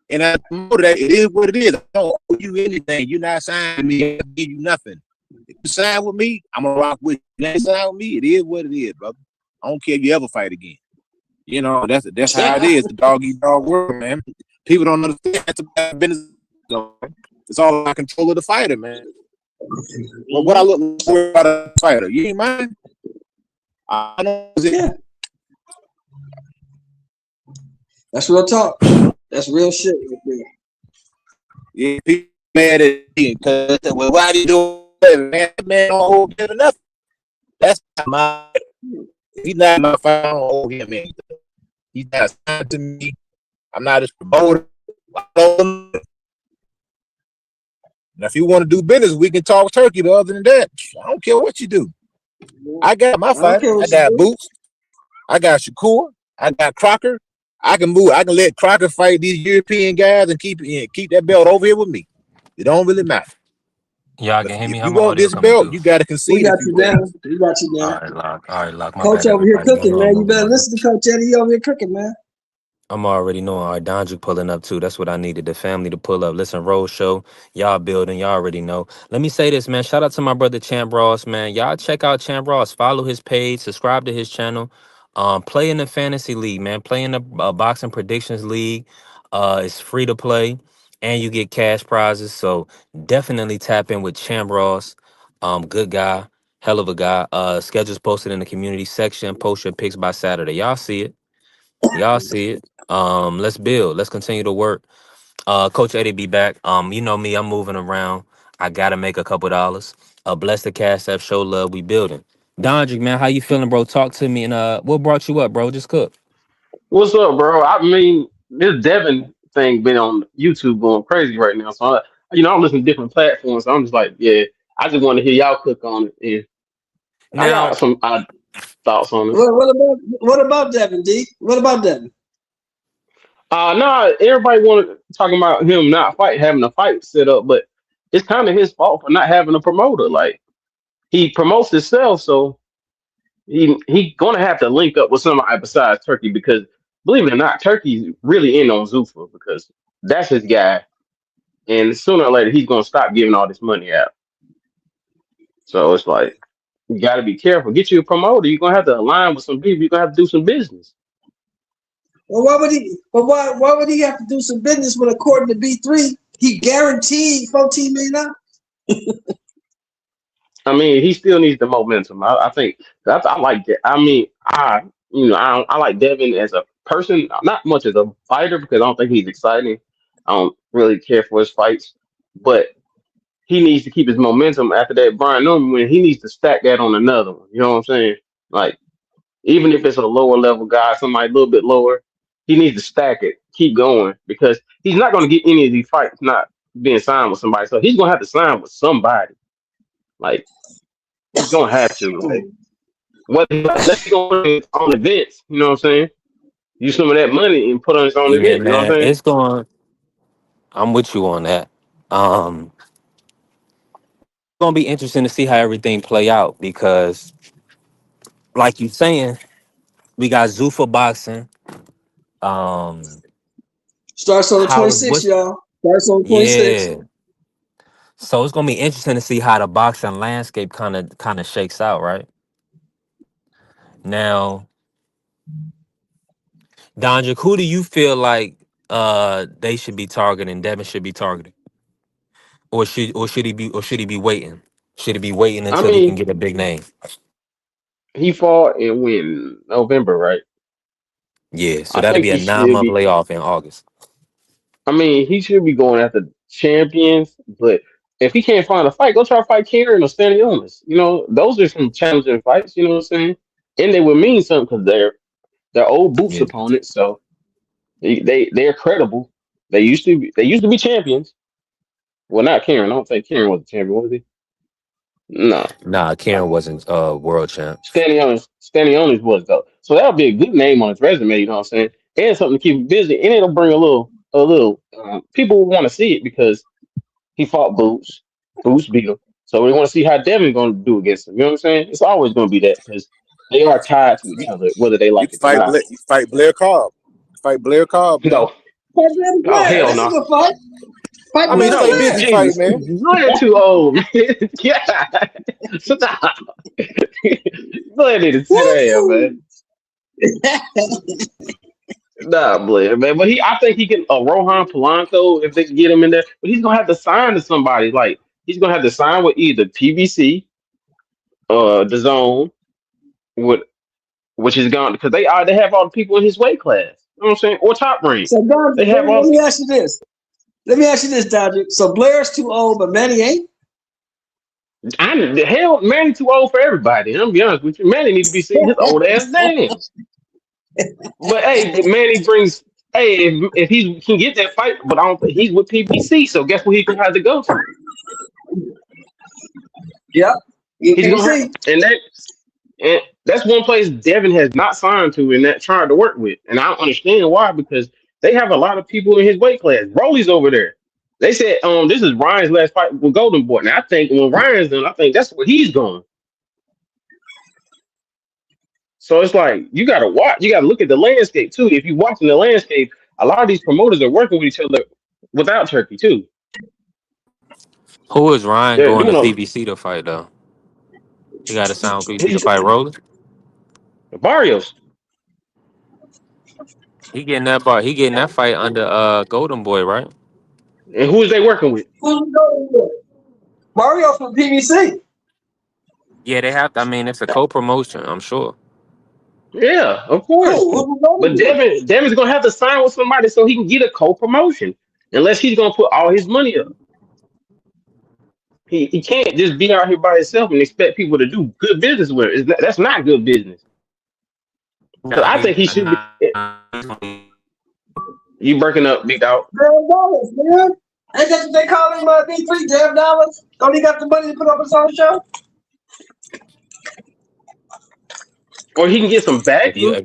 And I know that it is what it is. I don't owe you anything. You're not signing to me. I give you nothing. If you sign with me, I'm gonna rock with you. You ain't sign with me, it is what it is, brother. I don't care if you ever fight again. You know, that's how it is. The dog eat dog world, man. People don't understand that's about business. It's all about control of the fighter, man. Well, what I look for about a fighter, you ain't mine. I know. Yeah. That's real talk. That's real shit right there. Yeah, people mad at me because well, why do you do that? Man don't hold him nothing. That's my. He's not my fight. I don't owe him anything. He's not signed to me. I'm not his promoter. Now, if you want to do business, we can talk turkey. But other than that, I don't care what you do. I got my fighter. I got Boots. I got Shakur. I got Crocker. I can move. I can let Crocker fight these European guys and keep that belt over here with me. It don't really matter. Y'all But can hear if me? How you my want audio this coming belt, through? you got to We concede a got few you things. down. We got you All down. right, lock. All right, lock. My Coach bad, over here everybody. You cooking, know I'm man. You moving better around. listen to Coach Eddie. He over here cooking, man. I'm already knowing. All right, Donjic pulling up too. That's what I needed. The family to pull up. Listen, Rose Show. Y'all building. Y'all already know. Let me say this, man. Shout out to my brother Champ Ross, man. Y'all check out Champ Ross. Follow his page. Subscribe to his channel. Play in the fantasy league, man. Play in the boxing predictions league. It's free to play, and you get cash prizes. So definitely tap in with Champ Ross. Good guy, hell of a guy. Schedules posted in the community section. Post your picks by Saturday. Y'all see it. Y'all see it. Let's build. Let's continue to work. Coach Eddie be back. You know me, I'm moving around. I gotta make a couple dollars. Bless the Cash App, show love, we building. Dondrick, man, how you feeling, bro? Talk to me. And what brought you up, bro? Just cook. What's up, bro? I mean, this Devin thing been on YouTube going crazy right now. So, I'm listening to different platforms. So I'm just like, yeah, I just want to hear y'all cook on it. And I got Now, some thoughts on it. What about Devin, D? What about Devin? No, everybody wanted talking about him not having a fight set up, but it's kind of his fault for not having a promoter. Like he promotes himself, so he gonna have to link up with somebody besides Turkey because believe it or not, Turkey's really in on Zuffa because that's his guy, and sooner or later he's gonna stop giving all this money out. So it's like you got to be careful. Get you a promoter. You're gonna have to align with some people. You're gonna have to do some business. Well, why would he? But why would he have to do some business when, according to B3, he guaranteed $14 million? I mean, he still needs the momentum. I think I like that. I mean, I like Devin as a person, not much as a fighter because I don't think he's exciting. I don't really care for his fights, but he needs to keep his momentum after that Brian Norman win. He needs to stack that on another one. You know what I'm saying? Like, even if it's a lower level guy, somebody a little bit lower, he needs to stack it, keep going because he's not going to get any of these fights not being signed with somebody. So he's going to have to sign with somebody. Like, he's going to have to. Like, let's go on events. You know what I'm saying? Use some of that money and put on his own yeah, event. You know what I'm man, saying? it's going. I'm with you on that. Gonna be interesting to see how everything play out because, like you saying, we got Zuffa boxing. Um, Starts on the how 26th, what's y'all. Starts on the 26th. yeah. So it's gonna be interesting to see how the boxing landscape kind of shakes out, right? Now, Donjik, who do you feel like they should be targeting, Devin should be targeting? Or should he be waiting? Should he be waiting I until he can mean, get a big name? he fought and win November, right? Yeah, so I that'll think be a he should 9 month be. layoff in August. I mean, he should be going after champions, but if he can't find a fight, go try to fight Kieran or Stanley Owens. You know, those are some challenging fights. You know what I'm saying? And they would mean something because they're old boots Yeah. opponents, so they're credible. They used to be champions. Well, not Kieran. I don't think Kieran was a champion, was he? No. Nah, Karen wasn't world champ. Stanley Owens was though. So that would be a good name on his resume, you know what I'm saying? And something to keep him busy, and it'll bring a little. People will want to see it because he fought Boots. Boots beat him. So we want to see how Devin's going to do against him. You know what I'm saying? It's always going to be that because they are tied to each other, whether they You like can it or not. you fight Blair Cobb. Fight Blair Cobb, man. No. Fight Devin Oh Blair. hell That's a no. good fight. Fight I mean, Devin stay No. busy Blair. fight, Jesus. man. You're too old, man. Yeah. Stop. Blair need to sit down, man. Woo! Nah, Blair, man. But I think he can. Rohan Polanco, if they can get him in there, but he's gonna have to sign to somebody. Like he's gonna have to sign with either PBC, the Zone, with which is gone because they have all the people in his weight class. You know what I'm saying? Or Top Rank. So, Dodger, They have let all. me ask you this. Dodger. So Blair's too old, but Manny ain't? The hell, Manny too old for everybody. I'm gonna be honest with you. Manny need to be sitting his old ass down. But hey, Manny brings. Hey, if he can get that fight, but I don't think he's with PBC. So guess what he's gonna have to go to? Yep. He's gonna have PBC. and that And that's one place Devin has not signed to and that trying to work with. And I don't understand why, because they have a lot of people in his weight class. Broly's over there. They said this is Ryan's last fight with Golden Boy. Now I think when Ryan's done, I think that's where he's going. So it's like you gotta watch, you gotta look at the landscape too. If you're watching the landscape, a lot of these promoters are working with each other without Turkey too. Who is Ryan They're going to doing PBC to fight though? He got to sign with PBC to he's fight Roller. Barrios. He getting that bar. He getting that fight under Golden Boy, right? And who is they working with? Who's going with? Mario from PBC. Yeah, they have to. I mean, it's a co-promotion. I'm sure. Yeah, of course. But Devin's gonna have to sign with somebody so he can get a co-promotion. Unless he's gonna put all his money up. He can't just be out here by himself and expect people to do good business with him. That's not good business. Because I think he should be. You breaking up, big dog. $12, man. Ain't that what they call him, D3? $12? Don't he got the money to put up his own show? Or he can get some backing. If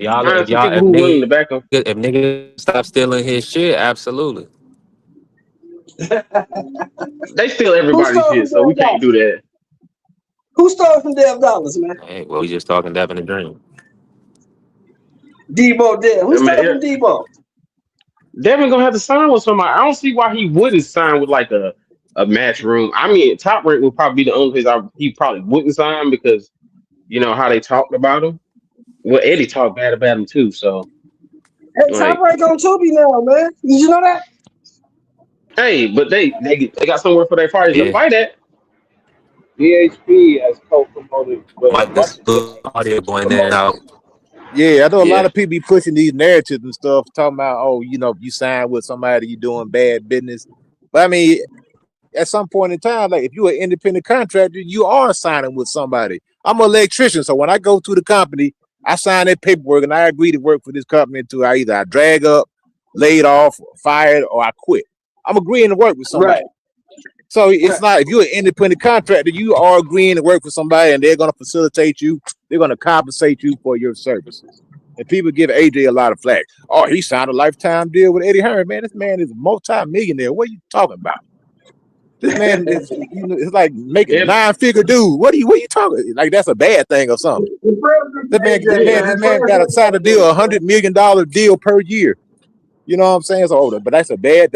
niggas stop stealing his shit, absolutely. They steal everybody's shit, so we can't do that. Who stole from $12, man? Hey, well, we just talking Devin the Dream. Debo Dev. Who stole from Debo? Devin gonna have to sign with somebody. I don't see why he wouldn't sign with like a match room. I mean, Top Rank would probably be the only place he probably wouldn't sign because you know how they talked about him. Well, Eddie talked bad about him too. So, hey, Top Rank on Tubi now, man. Did you know that? Hey, but they got somewhere for their fighters to fight at. DHP has co-promoted with audio going in and out. Yeah, I know a lot of people be pushing these narratives and stuff, talking about, oh, you know, you sign with somebody, you doing bad business. But I mean, at some point in time, like if you're an independent contractor, you are signing with somebody. I'm an electrician, so when I go to the company, I sign that paperwork and I agree to work for this company until I either drag up, laid off, fired, or I quit. I'm agreeing to work with somebody. Right. So it's not, if you're an independent contractor, you are agreeing to work for somebody and they're going to facilitate you. They're going to compensate you for your services. And people give AJ a lot of flack. Oh, he signed a lifetime deal with Eddie Hearn. Man, this man is a multi-millionaire. What are you talking about? This man is, you know, it's like making a 9-figure dude. What are you talking? Like that's a bad thing or something. This man got to sign a deal, $100 million deal per year. You know what I'm saying? So, but that's a bad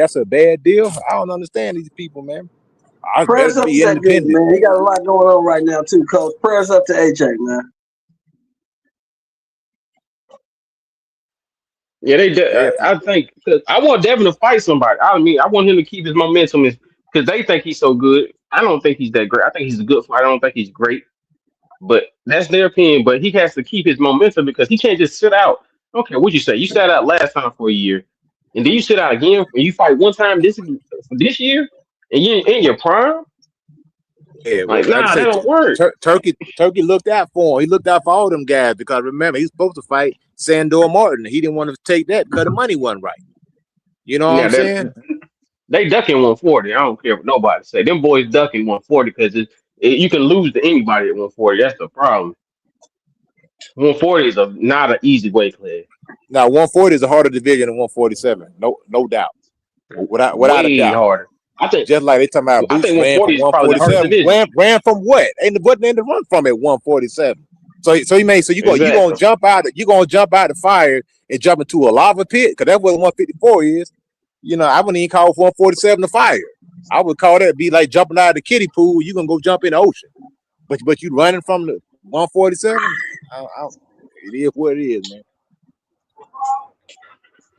deal. I don't understand these people, man. Prayers up to that dude, man. He got a lot going on right now too, Coach. Prayers up to AJ, man. Yeah, I think because I want Devin to fight somebody. I mean, I want him to keep his momentum because they think he's so good. I don't think he's that great. I think he's a good fighter. I don't think he's great, but that's their opinion. But he has to keep his momentum because he can't just sit out. Okay, what'd you say? You sat out last time for a year, and then you sit out again and you fight one time this year. And you in your prime? Yeah, like, nah, that don't work. Turkey looked out for him. He looked out for all them guys because remember, he's supposed to fight Sandor Martin. He didn't want to take that because the money wasn't right. You know what I'm saying? They ducking 140. I don't care what nobody say. Them boys ducking 140 because you can lose to anybody at 140. That's the problem. 140 is not an easy weight class. Now, 140 is a harder division than 147. No doubt. Without a doubt. Harder. I think just like they talking about Boots ran from 147. Ran from what? Wasn't in the run from at 147. So you're gonna jump out the fire and jump into a lava pit because that's what 154 is. You know, I wouldn't even call 147 a fire. I would call that be like jumping out of the kiddie pool. You're gonna go jump in the ocean. But you running from the 147. It is what it is, man.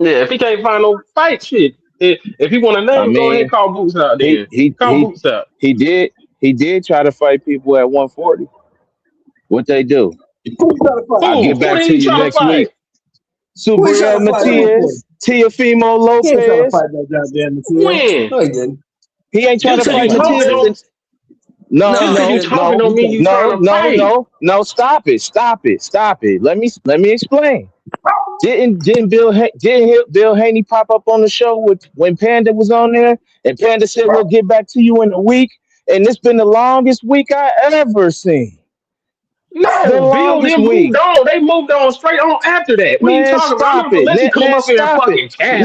Yeah, if he can't find no fight shit. If he want to name, go ahead and call Boots out there. Boots out. He did try to fight people at 140. What they do? I'll get back to you next week. Subriel Matias, Teofimo Lopez. When? No, he didn't. He ain't trying to fight Matias. No. Stop it. Let me explain. Didn't Bill Haney pop up on the show when Panda was on there, and Panda said we'll get back to you in a week, and it's been the longest week I ever seen. The No, Bill longest then week. moved on. They moved on straight on after that. What are you Man, talking about? I'm stop not gonna it. let you come Man, up here and stop it. fucking cap.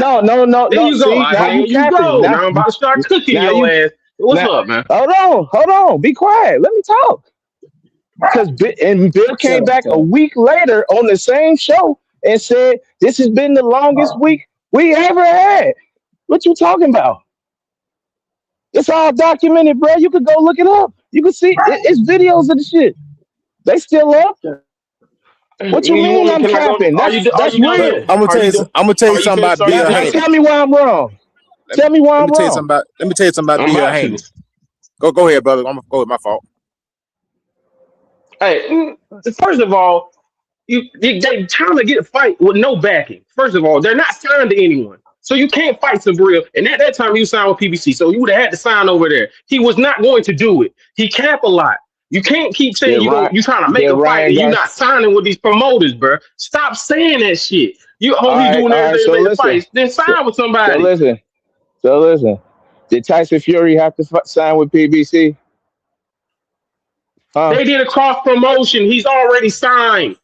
There No. you go. See, now Here you you capping. go. Now I'm about to start cooking Now your you ass. What's now up, man? hold on. Be quiet. Let me talk. Because Bill Shut came up, back a Ted. week later on the same show and said this has been the longest week we ever had. What you talking about? It's all documented, bro. You could go look it up. You can see it's videos of the shit. They still up. What you You want mean me? I'm Can I go? capping? Are That's you done But real. then? I'm gonna Are tell you you. done? I'm gonna tell you Are you something finished? about Are you Bill Now finished? Haney. tell me why I'm wrong. Let me, Tell me why let I'm me tell you something wrong. about. Let me tell you something about I'm Bill about Haney. to. Go ahead, brother. I'm gonna go with my fault. Hey, first of all, they trying to get a fight with no backing. First of all, they're not signed to anyone. So you can't fight Sabril. And at that time you signed with PBC. So you would have had to sign over there. He was not going to do it. He cap a lot. You can't keep saying Did Ryan you trying to make did a fight Ryan and you're Gar not signing with these promoters, bro. Stop saying that shit. You he doing all right, everything to so make the listen. fight. Then So, sign with so somebody. listen. So listen. Did Tyson Fury have to sign with PBC? Huh? They did a cross promotion. He's already signed.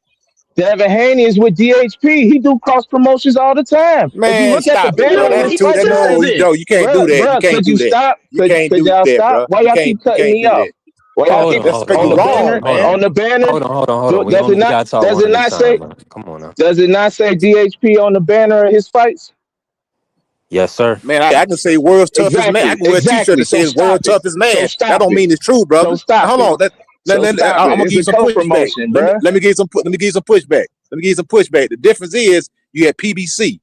Devin Haney is with DHP. He do cross promotions all the time. If you Man, look at the stop it, Then bro. banner of That's his he too. fight That list, no, doesn't. you can't do that. You bruh, can't could you do that. stop? You can't Could do y'all that, stop? bro. Why You y'all can't. keep You cutting can't me do off? that. Why y'all Hold keep on, That's hold on, because on you the hold on, wrong, banner? hold man. on, On the banner? hold on, hold on, hold on. Does it We not? gotta talk Does one it at a not time, say? man. Come on now. Does it not say DHP on the banner of his fights? Yes, sir. Man, I can say world's toughest man. I Exactly, can wear a T-shirt exactly. that So says world's stop it. toughest So man. That stop don't it. mean it's true, So brother. Now, stop hold it. on. So stop I'm it. gonna It's give you a some pushback. co-promotion, bruh. Let me give you some. Let me give you some pushback. Let me give you some pushback. The difference is you had PBC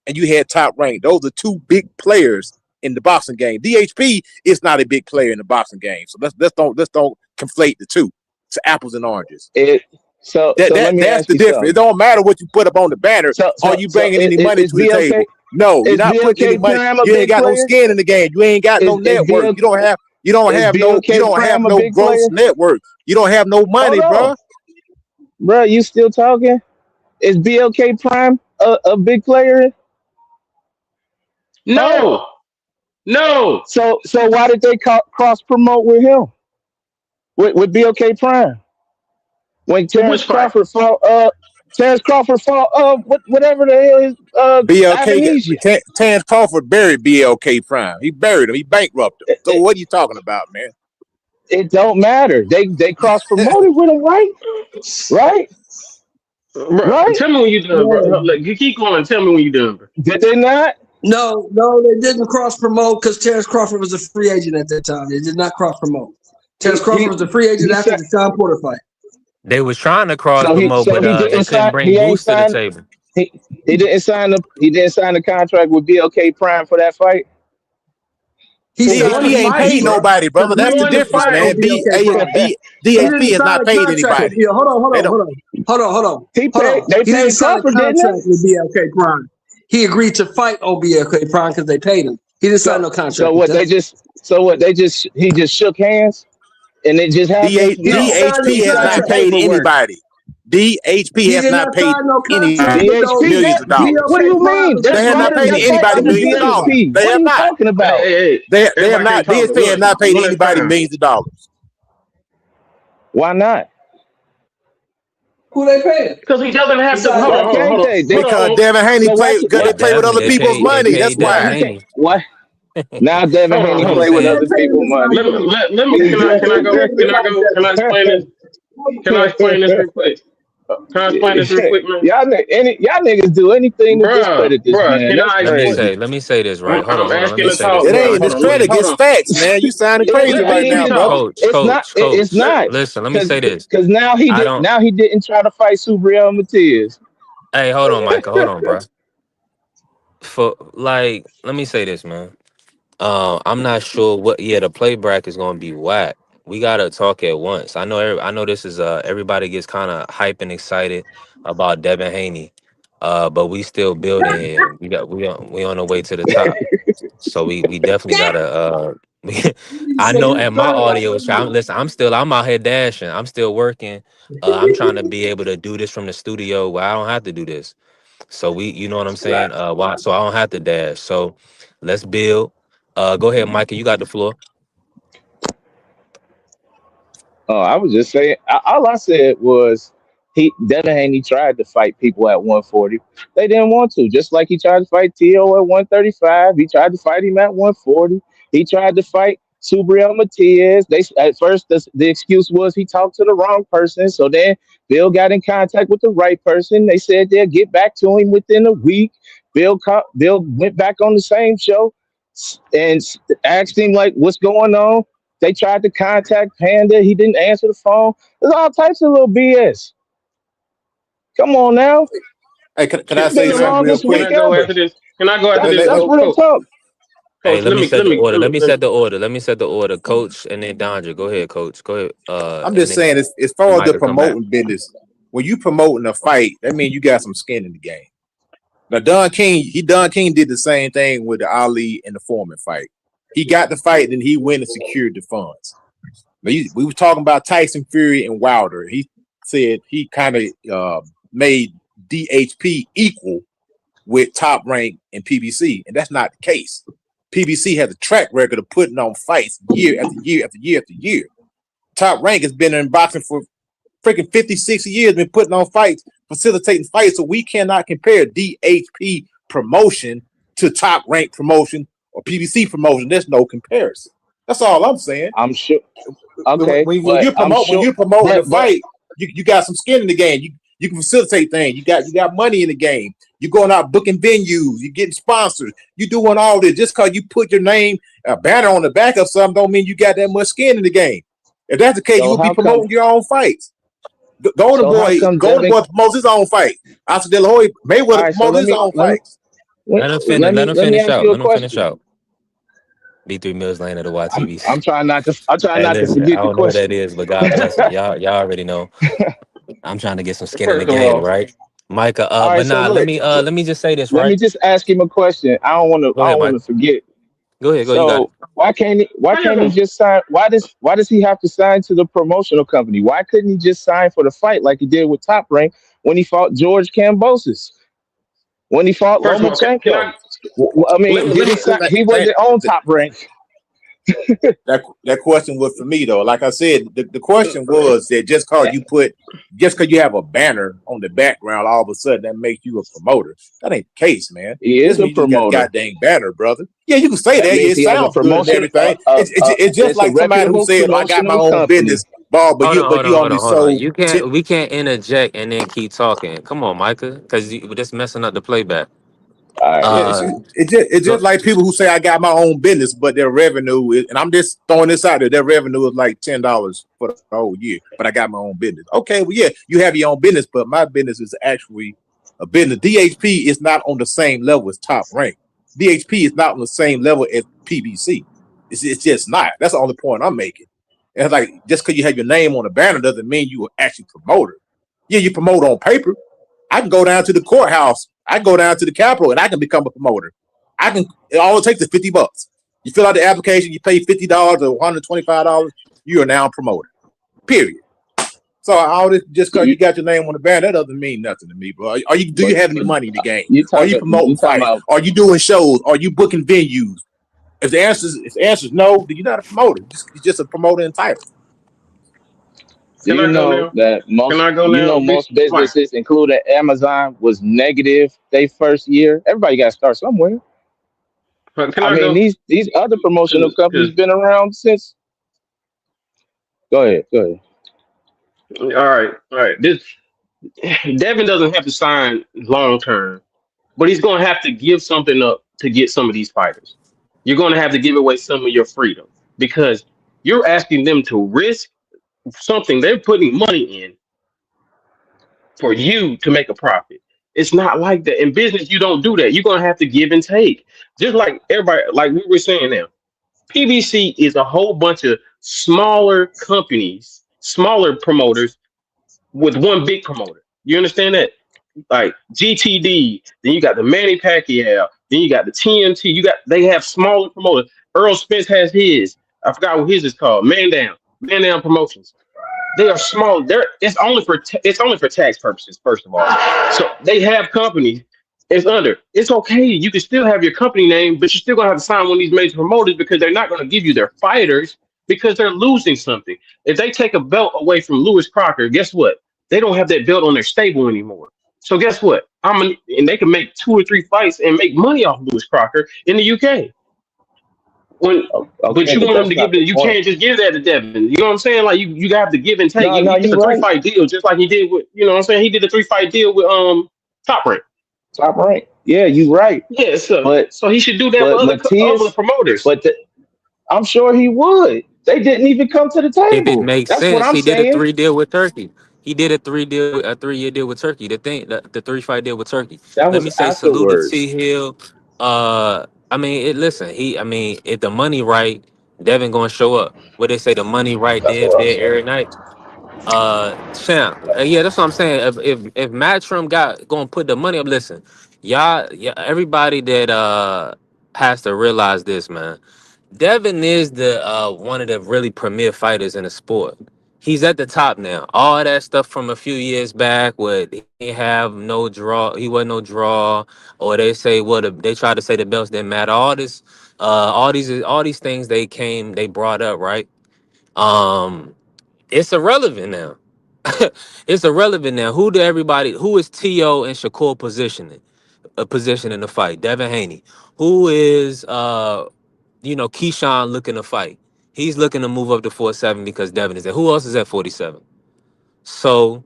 and you had Top Rank. Those are two big players in the boxing game. DHP is not a big player in the boxing game. So let's don't conflate the two. It's apples and oranges. It. So That so that let me that's ask the you difference. It something. don't matter what you put up on the banner. Are you So bringing any money is to the table? BLK No, you're is not putting any BLK money. Prime a You ain't big got no player? skin in the game. You ain't got no Is network. BL is You BLK don't have Prime a no big gross player? network. You don't have no Hold money, on, bro. bruh. You still talking? Is BLK Prime a big player? Huh? No, no. So why did they cross promote with him with BLK Prime when Which fight? Terrence Crawford fought whatever the hell is BLK, Avanesia. Terrence Crawford buried BLK Prime. He buried him. He bankrupted him. So what are you talking about, man? It don't matter. They cross promoted with him, right? Right? Bro, Right? tell me when you done, bro. No, Look, you keep going. Tell me when you done, bro. Did they not? no, they didn't cross promote because Terrence Crawford was a free agent at that time. They did not cross promote. Terrence Crawford was a free agent He after said the Sean Porter fight. They was trying to cross promote, so but he they didn't couldn't sign. bring He ain't Boost to the signed. table. He didn't sign the contract with BLK Prime for that fight. He For signed one the DHP ain't fight, fight, paid bro. nobody, For brother. That's the one difference, fight fight. on man. BLK Prime. He DHP didn't has sign not a paid contract with anybody. BLK. They don't. Hold on. They He didn't paid sign a Crawford, didn't contract they? with BLK Prime. He agreed to fight on BLK Prime because they paid him. He didn't sign So no so contract with what them. they just so what they just he just shook hands and it just happened. DH, He didn't No, sign no DHP has He not signed contract. paid paperwork. anybody. DHP He has did not not paid sign no contract anybody with those. DHP millions did. of dollars. What do BLK you Prime mean? was the They That's have why not fighter they paid that just paid fight anybody under those millions of millions. dollars. DHP. They What are have you not. talking hey, about? hey, hey. They have Everybody not. can't talk, but DHP has look, not paid one at a anybody time. millions of dollars. Why not? Who they paying? Because he doesn't have to. Besides Hold Why on, that. hold on, can't hold on, they? hold Because on. Devin Haney So play because Yeah, they play with definitely. other people's They money. That's paid why Devin why. he can't? Haney. What? Now Devin Hold on, Haney Let hold me on. play with say They other this. paid him people to sign money. Let me. the Can I go? contract. Can I go? Can I explain this? Can I explain this real quick? Can I explain this real quick, man? Y'all niggas do anything to Bruh, discredit this bruh. man. Can That's I crazy. explain? Let me say this, right. Hold on, I'm hold on. Let asking me to say this, talk, It right. bruh. ain't Hold this on, credit hold gets on. facts, man. You sounding crazy It right Let now, me ain't brother. talk. it's not it's Let not Listen, let me because say this. I don't. now he didn't try to fight Subriel Matias. Hey, hold on, Micah. Hold on, bro. Let me say this, man. I'm not sure what. Yeah, the play bracket is gonna be whack. We gotta talk at once. I know this is everybody gets kind of hype and excited about Devin Haney, but we still building here. We on the way to the top. So we definitely gotta. I So know you at my started like audio is. Listen. I'm out here dashing. I'm still working. I'm trying to be able to do this from the studio where I don't have to do this. So you know what I'm saying? Why? So I don't have to dash. So let's build. Go ahead, Micah. You got the floor. Oh, I was just saying. All I said was Devin Haney tried to fight people at 140. They didn't want to. Just like he tried to fight T.O. at 135. He tried to fight him at 140. He tried to fight Subriel Matias. They at first the excuse was he talked to the wrong person. So then Bill got in contact with the right person. They said they'll get back to him within a week. Bill went back on the same show and asked him like, "What's going on?" They tried to contact Panda. He didn't answer the phone. There's all types of little BS. Come on now. Hey, can I It's been say the Can I something real longest can quick? week I go ever. after this? Can I go after Let, this, let, That's let- real coach? talk. Hey, Coach, let let me me set let the me order. let Let me me let me. set the order. Let me set the order, Coach, and then Dondra. Go ahead, Coach. Go ahead. I'm And just then saying, as far as the Micah come back. promoting business, when you promoting a fight, that means you got some skin in the game. Now, Don King did the same thing with the Ali and the Foreman fight. He got the fight, then he went and secured the funds. Now, we were talking about Tyson Fury and Wilder. He said he kind of made DHP equal with Top Rank and PBC, and that's not the case. PBC has a track record of putting on fights year after year after year after year. Top Rank has been in boxing for freaking 50, 60 years, been putting on fights, facilitating fights. So we cannot compare DHP promotion to Top Rank promotion or PBC promotion. There's no comparison. That's all I'm saying. I'm sure. When, Okay, when but you I'm promote when sure. you're promoting the But fight, you got some skin in the game. You can facilitate things. You got money in the game. You're going out booking venues. You're getting sponsors. You're doing all this. Just because you put your name a banner on the back of something don't mean you got that much skin in the game. If that's the case, you so would be how come? promoting your own fights. So how come Golden Devin? Boy promotes his own fight. Oscar De La Hoya, All Mayweather right. So promotes his own fights. Let him finish. Let him let me finish ask out. you a Let him finish question. out. B3 Mills Lane of the I'm YTV. trying not to. I'm trying Hey, not to listen, I forget the don't know what that question. is, but God bless him. Y'all already know. I'm trying to get some skin in the First of game, all, right? Micah, All right. but So nah, look. let me just say this, Let me right? just ask him a question. I don't want to. Go I ahead, don't want Mike. to forget. Go ahead, you got it. So why how you can't he gonna? just sign? Why does he have to sign to the promotional company? Why couldn't he just sign for the fight like he did with Top Rank when he fought George Kambosos, when he fought First of all, can Lomachenko? I I mean, let did he me sign? He wasn't on Top Rank. That question was for me though. Like I said, the question was that just because you have a banner on the background, all of a sudden that makes you a promoter. That ain't the case, man. He Just is a means you just got a promoter. goddamn banner, brother. Yeah, you can say That that. Yeah, means it he has a sounds good and promotion. everything. It's just It's a like somebody who reputable said, "I got my promotional own company. business, ball," but Hold you on, only hold on. sold You 10. can't we can't interject and then keep talking. Come on, Micah, because we're just messing up the playback. All right. Yeah, Uh it's go just like people who say I got my own business, but their revenue is, and I'm just throwing this out there, their revenue is like $10 for the whole year, but I got my own business. Okay, well, yeah, you have your own business, but my business is actually a business. DHP is not on the same level as Top Rank. DHP is not on the same level as PBC. It's just not. That's the only point I'm making. And it's like just because you have your name on a banner doesn't mean you are actually promoter. Yeah, you promote on paper. I can go down to the courthouse. I can go down to the Capitol and I can become a promoter. All it takes is $50. You fill out the application, you pay $50 or $125, you are now a promoter. Period. So all this just So because you got your name on the banner, that doesn't mean nothing to me, bro. Do you have any but money in the game? Are you you promoting talking fights? about Are you doing shows? Are you booking venues? If the answer is no, then you're not a promoter. You're just a promoter in title. do can you I go know now? that Can I go now, big most Mike? businesses, including Amazon, was negative they first year? Everybody got to start somewhere. Can I I mean, go? these other promotional companies Because been around since. Go ahead, go ahead. all right. This Devin doesn't have to sign long term, but he's going to have to give something up to get some of these fighters. You're going to have to give away some of your freedom because you're asking them to risk something they're putting money in for you to make a profit. It's not like that. In business, you don't do that. You're going to have to give and take. Just like everybody, like we were saying now, PBC is a whole bunch of smaller companies, smaller promoters with one big promoter. You understand that? Like GTD, then you got the Manny Pacquiao, then you got the TMT. They have smaller promoters. Earl Spence has his. I forgot what his is called. Man Down Promotions. They are small. It's only for tax purposes, first of all. So they have companies. It's okay. You can still have your company name, but you're still gonna have to sign one of these major promoters because they're not gonna give you their fighters. because they're losing something. If they take a belt away from Lewis Crocker, guess what? They don't have that belt on their stable anymore. So guess what? And they can make 2 or 3 fights and make money off Lewis Crocker in the UK. But Okay, you but want them that's to give not it. the You point. can't just give that to Devin. You know what I'm saying? Like you have to give and take. No, no, It's you a three right. fight deal, just like he did with. You know what I'm saying? He did a 3 fight deal with Top Rank. Top rank. Yeah, you right. Yeah, But so he should do that with other Matias, promoters. but I'm sure he would. They didn't even come to the If it table. makes That's what sense, I'm he did a saying. 3 deal with Turkey. He did a 3 year deal with Turkey. The 3 fight deal with Turkey. That Let was me say salute to afterwards. T Hill. I mean, listen, I mean, if the money right, Devin gonna show up. What they say, the money right, That's Dev what I'm dead saying. every night. Champ, yeah, that's what I'm saying. If Matchroom got gonna put the money up, listen, y'all, yeah, everybody that has to realize this, man. Devin is the one of the really premier fighters in the sport. He's at the top now. All that stuff from a few years back, where he didn't have no draw, he wasn't no draw, or they say they tried to say the belts didn't matter. All these things they brought up, right? Um, it's irrelevant now. It's irrelevant now. Who is T.O. and Shakur positioning? A position in the fight. Devin Haney. Who is Keyshawn looking to fight? He's looking to move up to 47 because Devin is there. Who else is at 47? So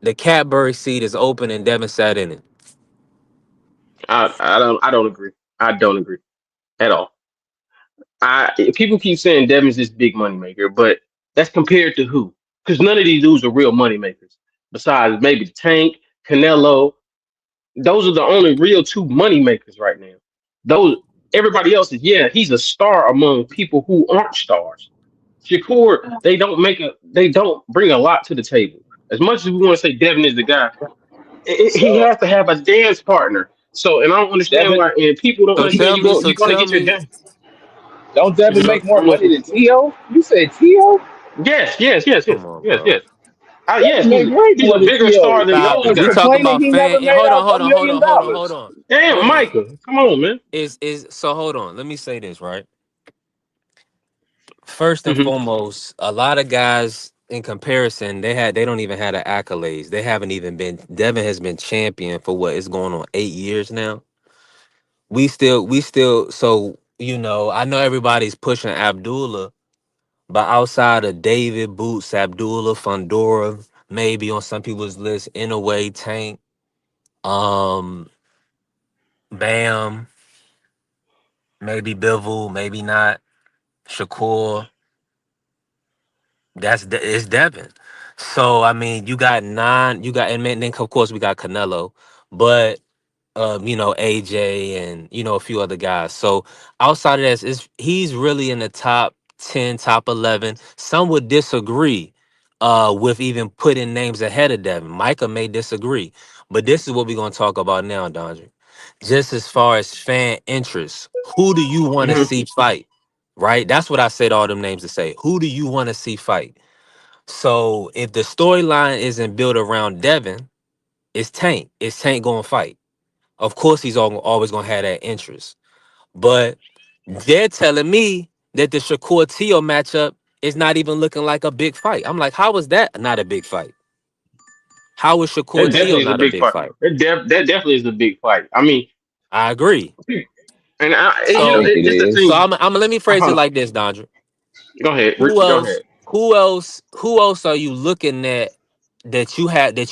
the Cadbury seat is open and Devin sat in it. I don't agree. I don't agree at all. People keep saying Devin's this big money maker, but that's compared to who? Because none of these dudes are real money makers. Besides maybe Tank, Canelo, those are the only real two money makers right now. Those Everybody else is, yeah, he's a star among people who aren't stars. Shakur, they don't bring a lot to the table. As much as we want to say Devin is the guy, he So has to have a dance partner. So, and I don't understand Devin, why, and people don't So understand. tell me, You're going to get your dance. don't You Devin know, make more I'm money listening. than T.O.? You said T.O.? Yes, yes, yes, yes, come on, yes, bro. yes. Yes, Devin make way he's more a than bigger T.O. star than the Stop Y'all other it. was We guy. talking complaining about he never fan. made Hold out on, hold $1 on, hold million. on, hold on, hold on, Damn, hold on. Michael, come on, man. So hold on. Let me say this right. First and Hmm. foremost, a lot of guys in comparison, they don't even have the accolades. They haven't even been. Devin has been champion for what is going on 8 years now. We still. So I know everybody's pushing Abdullah, but outside of David Boots, Abdullah, Fundora, maybe on some people's list, in a way, Tank, um, Bam, maybe Bivol, maybe not, Shakur. It's Devin. So I mean, you got nine. You got then of course we got Canelo, but AJ and a few other guys. So outside of that, he's really in the top 10, top 11. Some would disagree with even putting names ahead of Devin. Micah may disagree, but this is what we're gonna talk about now, Dondre. Just as far as fan interest, who do you want to Hmm. see fight? Right? That's what I said all them names to say. Who do you want to see fight? So if the storyline isn't built around Devin, it's Tank. It's Tank going to fight. Of course, he's always going to have that interest. But they're telling me that the Shakur Teo matchup is not even looking like a big fight. I'm like, how is that not a big fight? How is Shakur That Teo definitely is a not a big big fight. fight? That definitely is a big fight. I mean, I agree. and I think it this is the So is. thing. I'm let me phrase it Uh-huh. like this, Dondre. Go ahead. Go ahead. Who else are you looking at that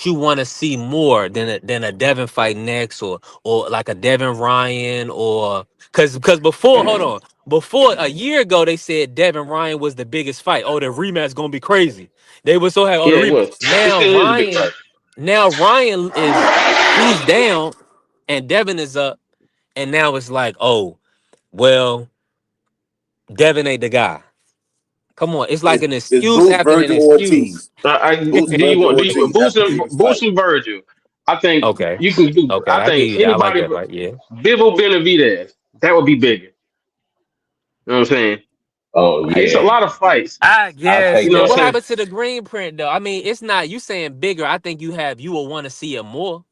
you want to see more than a Devin fight next, or like a Devin Ryan, or because before, hold on, before a year ago they said Devin Ryan was the biggest fight. Oh, the rematch gonna be crazy. They were so happy. Oh, the Yeah, it rematch. was. It Now still is a big Ryan, fight. he's down and Devin is up, and now it's like, oh well, Devin ain't the guy. Come on, it's like an It's excuse Boots after an Virgil excuse. Ortiz. Boots Virgil Do you Ortiz. That's the biggest fight. Boost and Virgil? I think Okay. you can do. Okay, I I give think you that. I like anybody, that. Like, yeah. Bivol Benavidez, that would be bigger. You know what I'm saying? Oh It's a yeah, lot of fights. I I'll guess, You take know but what what that. I'm saying? happened to the green print though? I mean, it's not you saying bigger. I think you will want to see it more,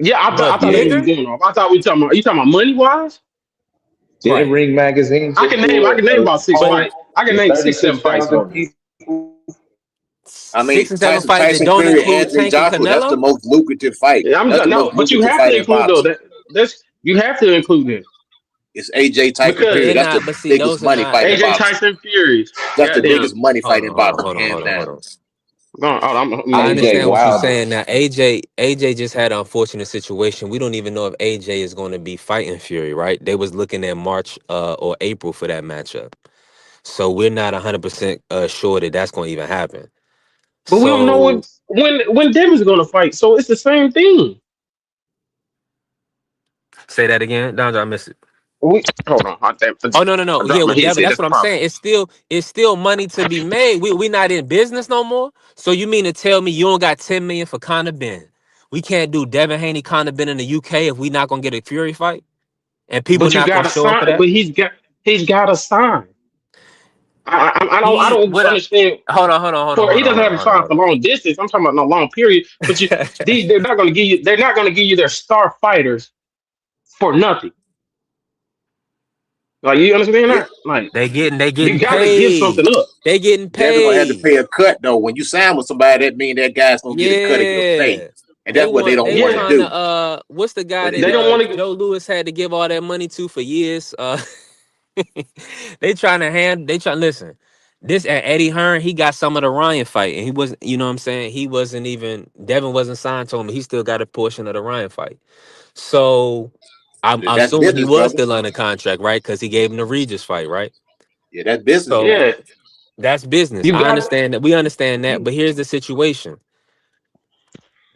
Yeah, I but thought that's what Yeah. we bigger, were doing. I thought we talking about. You talking about money wise? Didn't right? Ring Magazine just do I can name a about six But opponent? fights. I can With name 6, 7 fights 36,000 over. people. I mean, 6 and 7 fights that Tyson don't Fury, include Anthony Tank and Joshua. That's the Canelo. most lucrative fight. Yeah, That's the no, most but you lucrative have to fight in include though. boxing. That's you have to include them It's AJ Tyson But because Fury. they're That's the not. But see, biggest those are money not. fight in AJ boxing. Tyson Fury. That's the biggest Goddamn. money Hold fight on, in hold on, boxing, hold on, hands hold on, down. hold on. I I'm AJ understand what you're Wilder. saying. Now, AJ just had an unfortunate situation. We don't even know if AJ is going to be fighting Fury, right? They was looking at March or April for that matchup. So we're not 100% sure that that's going to even happen. But we don't know So when Devin's gonna fight. So it's the same thing. say that again, Don. I missed it. Hold on. Oh no. I Yeah, dropped my with Devin, headset. that's That's what the I'm problem. saying. It's still money to be made. We not in business no more. So you mean to tell me you don't got 10 million for Conor Ben? We can't do Devin Haney Conor Ben in the UK if we not gonna get a Fury fight, and people But you not got gonna to show up for sign. that. But he's got to sign. I He don't what? understand. For he doesn't have to sign for Hold long distance. I'm talking about no long period. But on. they're not going to give you. They're not going to give you their star fighters for nothing. Like you understand Yeah, that? Like they you getting got to give something paid. up. They getting Devin gonna have to paid. pay a cut though. When you sign with somebody, that means that guy's gonna get a cut of your pay, Yeah. and that's what they don't They want to Yeah, trying do. to what's the guy But that they don't want to. Joe Lewis had to give all that money to for years? They trying listen. This Eddie Hearn, he got some of the Ryan fight, and he wasn't, you know what I'm saying? He wasn't even Devin wasn't signed to him, but he still got a portion of the Ryan fight. So I'm that's assuming he business, was brother. still under contract, right? Because he gave him the Regis fight, right? Yeah, that's business, So man. Yeah, that's business. you I got it. understand that. We understand that, but here's the situation.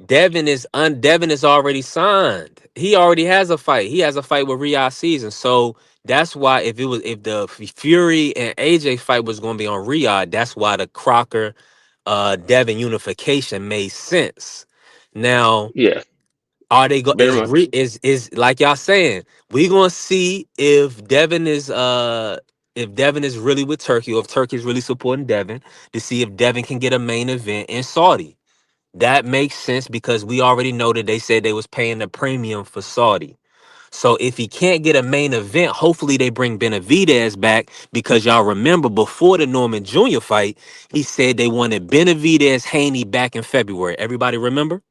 Devin is already signed. He already has a fight. He has a fight with Riyadh Season. So that's why if the Fury and AJ fight was going to be on Riyadh, that's why the Crocker Devin unification made sense. Now, Yeah, are they go very much. is like y'all saying, we going to see if Devin is really with Turkey or if Turkey is really supporting Devin to see if Devin can get a main event in Saudi. That makes sense because we already know that they said they was paying the premium for Saudi. So if he can't get a main event, hopefully they bring Benavidez back because y'all remember before the Norman Jr. fight, he said they wanted Benavidez Haney back in February. Everybody remember?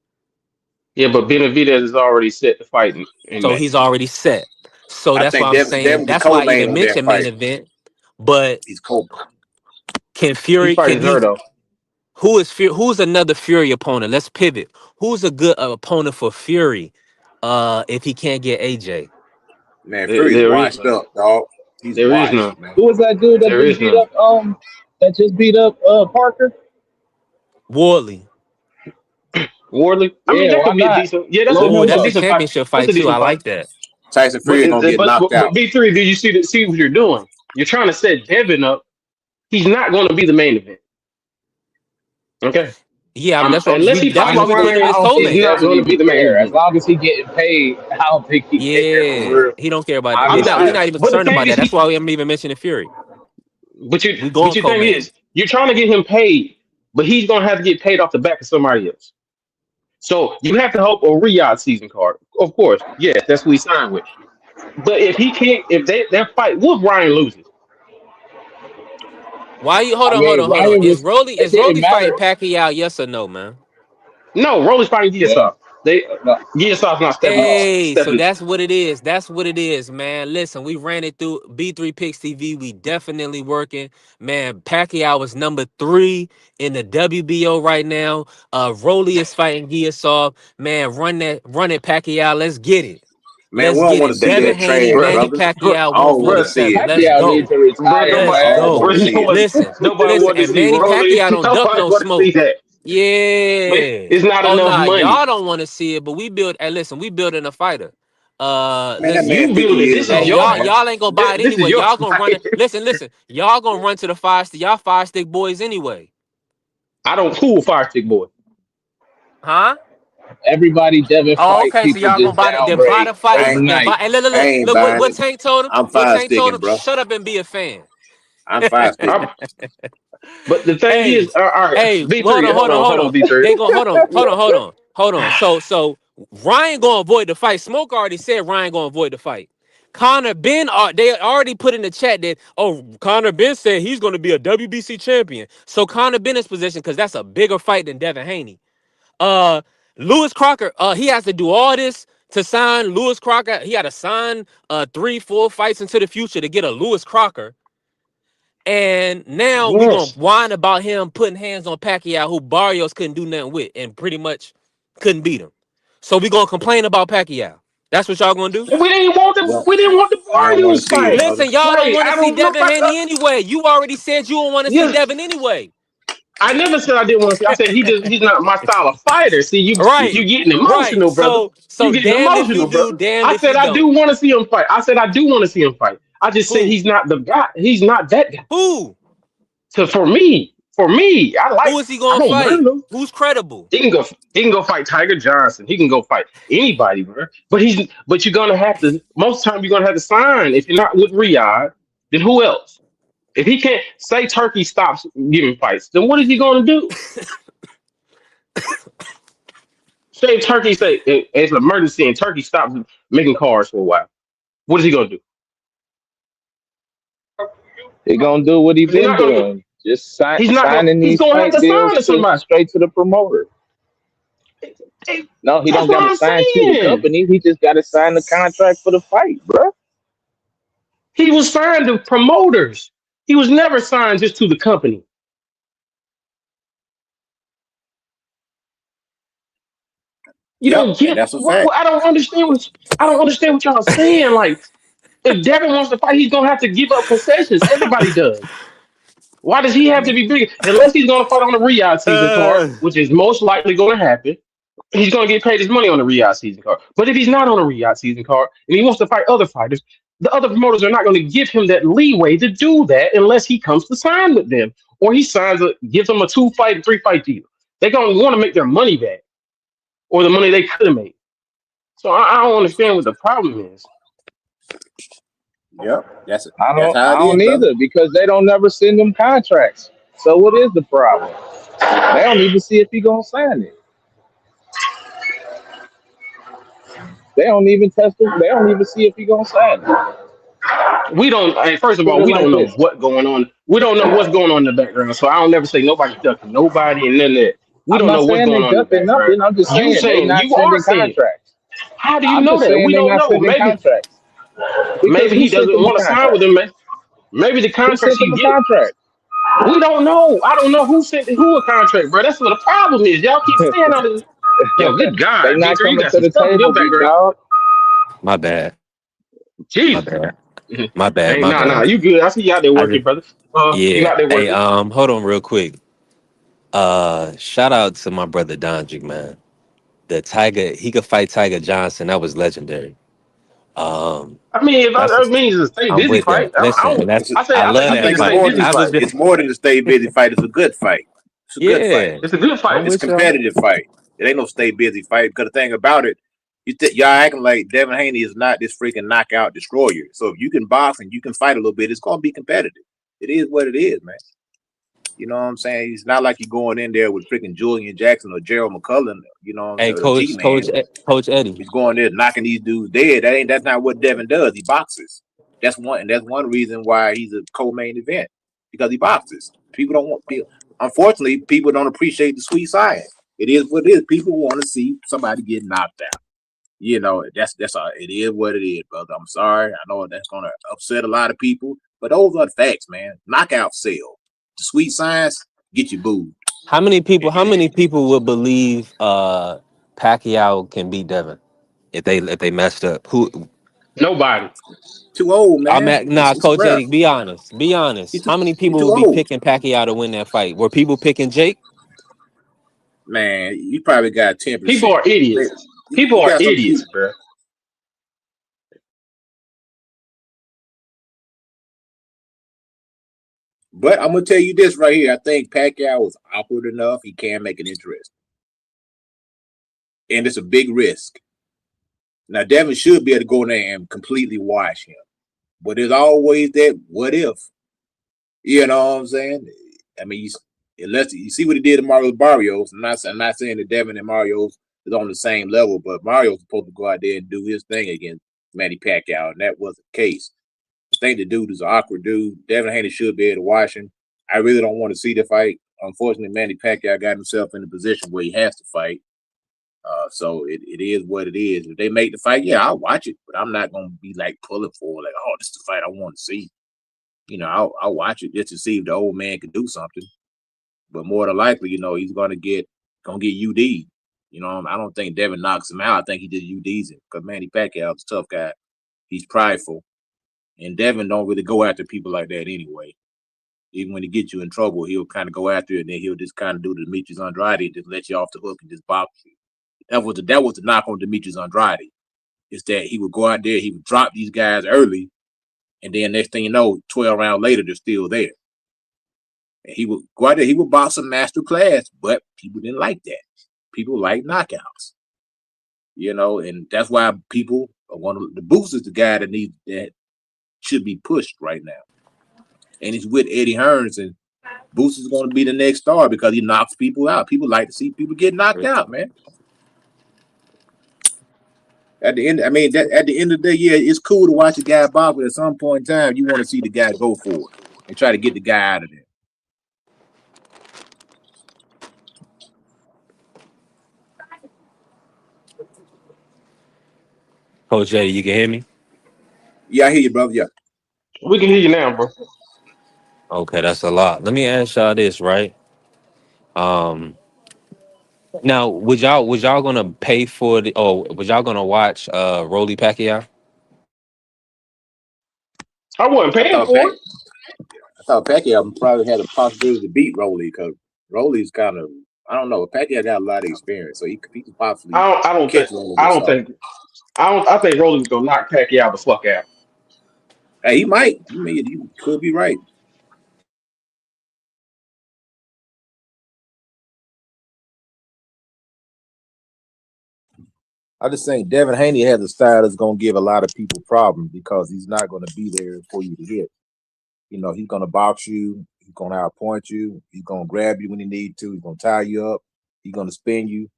Yeah, but Benavidez is already set to fight in So May. he's already set. So I that's why think I'm Devin saying the that's why I co-main even on that mentioned main fight. event. But He's co. can He's Fury fighting can he Zerto. who's another Fury opponent? Let's pivot. Who's a good opponent for Fury if he can't get AJ? Man, Fury's There is washed none. up, dog. He's There is washed, none. man. Who was that dude that There just is beat none. up Parker? Wardley. Wardley. I mean, Yeah, that why could be a not? decent. Yeah, Blow Ooh, him that's a that's a up. decent fight. championship That's fight a too. I decent fight. like that. Tyson But Fury's gonna get knocked out. B3, do you see what you're doing? You're trying to set Devin up. He's not going to be the main event. Okay. Yeah, that's what Unless he that's fights why we Honestly, put him I Ryan, as don't he's think co-main. not Devin going to be even the main care. As event. long as he getting paid, I don't think he care for Yeah, real. he don't care about that. I'm We Honestly, not. not even But the concerned thing about is, that. That's why we haven't even mentioned Fury. We but going your thing co-main. is, you're trying to get him paid, but he's going to have to get paid off the back of somebody else. So you have to hope a Riyadh season card. Of course, yes, that's who he signed with. But if he can't, if that fight, what if Ryan loses? Why you I mean, hold on? Ryan was. It Is didn't Rolly fighting matter. Pacquiao? Yes or no, man? No, Rolly's fighting Yeah. Giasoff. They No. Giasoff's not Hey, so stepping. that's what it is. That's what it is, man. Listen, we ran it through B3 Picks TV. We definitely working. Man, Pacquiao is number 3 in the WBO right now. Rolly is fighting Giasov. Man, run it, Pacquiao. Let's get it. Man, we Let's don't get want to it. see Devin that Haney, trash, Bruh, Manny brother. bruh, Pacquiao, I don't want to bruh, 147. see it. Let's Pacquiao need go. to bruh, retire, Let's I man. don't go. want to bruh, see it. nobody Listen, wanted to and see Manny Rolly. Pacquiao don't duck Nobody no wanted to see smoke. that. But Yeah. it's not Oh enough nah, money. y'all don't want to see it, but we build. Hey, listen, we building a fighter. Man, that Listen. man You 50 build it. years This is Hey, old, your y'all, man. y'all ain't gonna buy it this is anyway. your Y'all gonna run it. fight. Listen. Y'all gonna run to the y'all 5 stick boys anyway. I don't cool Fire Stick Boy. Huh? Everybody Devin Oh, fight, okay. So people y'all gonna just buy then buy downgrade the fight. I ain't, Then overnight. buy. Hey, look, look, I look, ain't look. buying What it. Tank told him? I'm What fire Tank told sticking, him? bro. Shut up and be a fan. I'm fire sticking. I'm, but the thing Hey, is, all right, hey, B3, hold on, B3. They go hold on. So Ryan gonna avoid the fight. Smoke already said Ryan gonna avoid the fight. Connor Ben, they already put in the chat that, Connor Ben said he's going to be a WBC champion. So Connor Ben is positioned because that's a bigger fight than Devin Haney. Lewis Crocker, he has to do all this to sign Lewis Crocker. He got to sign 3-4 fights into the future to get a Lewis Crocker. And now we're going to whine about him putting hands on Pacquiao, who Barrios couldn't do nothing with and pretty much couldn't beat him. So we're going to complain about Pacquiao. That's what y'all going to do? We didn't want the I don't want to Barrios see it, fight. brother. Listen, y'all don't Like, want to I see don't know Devin about Haney anyway. You already said you don't want to see yes. Devin anyway. I never said I didn't want to see. I said he's not my style of fighter. See, Right. you getting Right. emotional, brother. So You getting damned if you emotional, do, brother. damned I if said you I do don't. want to see him fight. I said I do want to see him fight. I just said Who? he's not the guy. He's not that guy. Who? So for me, Who is he I going to don't fight? mind him. Who's credible? He can go fight Tiger Johnson. He can go fight anybody, bro. But you're gonna have to most time you're gonna have to sign. If you're not with Riyadh, then who else? If he can't say Turkey stops giving fights, then what is he gonna do? Say Turkey say it's an emergency and Turkey stops making cars for a while. What is he gonna do? He gonna do what he He's been not gonna do. doing. Just He's not gonna. signing He's these gonna have fight to sign deals to to somebody. straight to the promoter. No, he That's don't what got to I'm sign to the saying. company. He just got to sign the contract for the fight, bro. He was signed to promoters. He was never signed just to the company. You Yep, don't and get that's a fact. I don't understand what y'all saying. Like, if Devin wants to fight, he's gonna have to give up concessions. Everybody does. Why does he I have to mean, be bigger? Unless he's gonna fight on the Riyadh season card, Uh, which is most likely gonna happen. He's gonna get paid his money on the Riyadh season card. But if he's not on a Riyadh season card and he wants to fight other fighters, the other promoters are not going to give him that leeway to do that unless he comes to sign with them or he gives them a 2-fight, 3-fight deal. They're gonna want to make their money back or the money they could have made. So I don't understand what the problem is. yep, I that's don't how I it is, don't brother. either because they don't never send them contracts. So what is the problem? They don't even see if he gonna sign it. They don't even test him. They don't even see if he gonna sign it. We don't. First of Put all, it we like don't know this. what's going on. We don't know what's going on in the background. So I don't never say nobody's ducking nobody and none of that. We I'm don't not know what's saying going they on in the ducking background. nothing. I'm just You saying they saying not you are sending saying it. contracts. How do you I'm know just that? saying We they don't not know. sending Maybe contracts because maybe who he sent doesn't them the want to sign with contract? them. Maybe the Who contracts sent them he the get. contract? We don't know. I don't know who sent who a contract, bro. That's what the problem is. Y'all keep saying all this. Yo, good They God, not Victor, you coming got to some the stuff in your table, big background. dog. my bad. My Jesus. bad. My bad. Hey, My nah, bad. you good. I see you out there I working, just brother. You yeah. out there Hey, working. hold on real quick. Shout out to my brother Donjic, man. The Tiger, he could fight Tiger Johnson. That was legendary. Um, I mean, if that's I mean it's a stay I'm busy with fight. that. Listen, and that's I say I love I I think that think it's a it's fight. stay more than busy I was fight. just it's more than a stay busy fight. It's a good fight. It's a good fight. yeah. It's a good I'm fight. It's a with y'all. competitive fight. It ain't no stay busy fight. Because the thing about it, y'all acting like Devin Haney is not this freaking knockout destroyer. So if you can box and you can fight a little bit, it's gonna be competitive. It is what it is, man. You know what I'm saying? It's not like you're going in there with freaking Julian Jackson or Gerald McCullough, you know, Hey, the G man. Coach Eddie. He's going there knocking these dudes dead. That's not what Devin does. He boxes. That's one reason why he's a co-main event. Because he boxes. People don't want people. Unfortunately, people don't appreciate the sweet science. It is what it is. People want to see somebody get knocked out. You know, that's all. It is what it is, brother. I'm sorry. I know that's gonna upset a lot of people, but those are the facts, man. Knockout sell. The sweet science get you booed. How many people would believe Pacquiao can beat Devin if they messed up? Who Nobody. Too old, I'm man. at nah, It's Coach rough. Eddie, be honest. Be He's honest. too How many he's people too would be old. picking Pacquiao to win that fight? Were people picking Jake? Man, you probably got People 10%. are idiots. People You are got some idiots, people. bro. But I'm gonna tell you this right here. I think Pacquiao is awkward enough. He can make it interesting, and it's a big risk. Now Devin should be able to go in there and completely wash him, but there's always that what if. You know what I'm saying? I mean, unless you see what he did to Mario Barrios. I'm not saying that Devin and Mario is on the same level, but Mario's supposed to go out there and do his thing against Manny Pacquiao, and that was the case. I think the dude is an awkward dude. Devin Haney should be able to watch him. I really don't want to see the fight. Unfortunately, Manny Pacquiao got himself in a position where he has to fight. So it is what it is. If they make the fight, yeah, I'll watch it, but I'm not gonna be like pulling for like, oh, this is the fight I want to see. I'll watch it just to see if the old man can do something. But more than likely, he's gonna get UD. I don't think Devin knocks him out. I think he just UDs him because Manny Pacquiao is a tough guy. He's prideful, and Devin don't really go after people like that anyway. Even when he gets you in trouble, he'll kind of go after it, and then he'll just kind of do the Demetrius Andrade and just let you off the hook and just box you. That was the knock on Demetrius Andrade, is that he would go out there, he would drop these guys early, and then next thing you know, 12 rounds later, they're still there. And he would go out there, he would box a master class, but people didn't like that. People like knockouts, and that's why people are one of the Boots is the guy that should be pushed right now. And he's with Eddie Hearns, and Boots is going to be the next star because he knocks people out. People like to see people get knocked out, man. At the end of the day, yeah, it's cool to watch a guy box, but at some point in time, you want to see the guy go for it and try to get the guy out of there. Coach Jay, you can hear me? Yeah, I hear you, brother. Yeah. We can hear you now, bro. Okay, that's a lot. Let me ask y'all this, right? Um, Now, would y'all gonna pay for the? Or was y'all gonna watch Rolly Pacquiao? I wasn't I paying thought for Pac, it. I thought Pacquiao probably had a possibility to beat Rolly because Rolly's kind of, I don't know. Pacquiao got a lot of experience, so he could possibly I don't think catch Rolly I with don't something. think I think Rolly's gonna knock Pacquiao the fuck out. Hey, he might. You could be right. I just think Devin Haney has a style that's going to give a lot of people problems because he's not going to be there for you to hit. He's going to box you. He's going to outpoint you. He's going to grab you when he needs to. He's going to tie you up. He's going to spin you.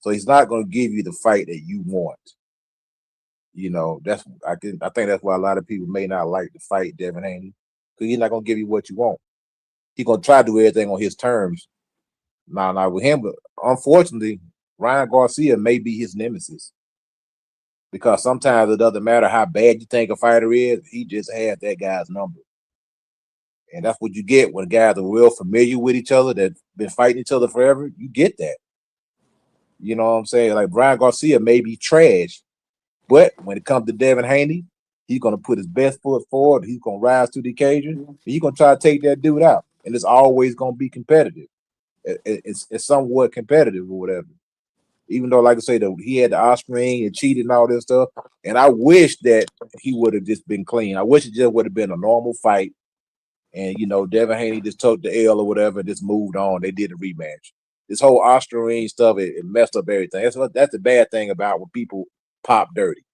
So he's not going to give you the fight that you want. I think that's why a lot of people may not like to fight Devin Haney because he's not going to give you what you want. He's going to try to do everything on his terms. Not with him, but unfortunately, Ryan Garcia may be his nemesis. Because sometimes it doesn't matter how bad you think a fighter is, he just has that guy's number. And that's what you get when guys are real familiar with each other, that been fighting each other forever. You get that. You know what I'm saying? Like Brian Garcia may be trash, but when it comes to Devin Haney, he's going to put his best foot forward. He's going to rise to the occasion. And he's going to try to take that dude out. And it's always going to be competitive. It's somewhat competitive or whatever. Even though, like I say, he had the Osprey and cheated and all this stuff. And I wish that he would have just been clean. I wish it just would have been a normal fight. And, Devin Haney just took the L or whatever and just moved on. They did a rematch. This whole Australian stuff, it messed up everything. That's the bad thing about when people pop dirty.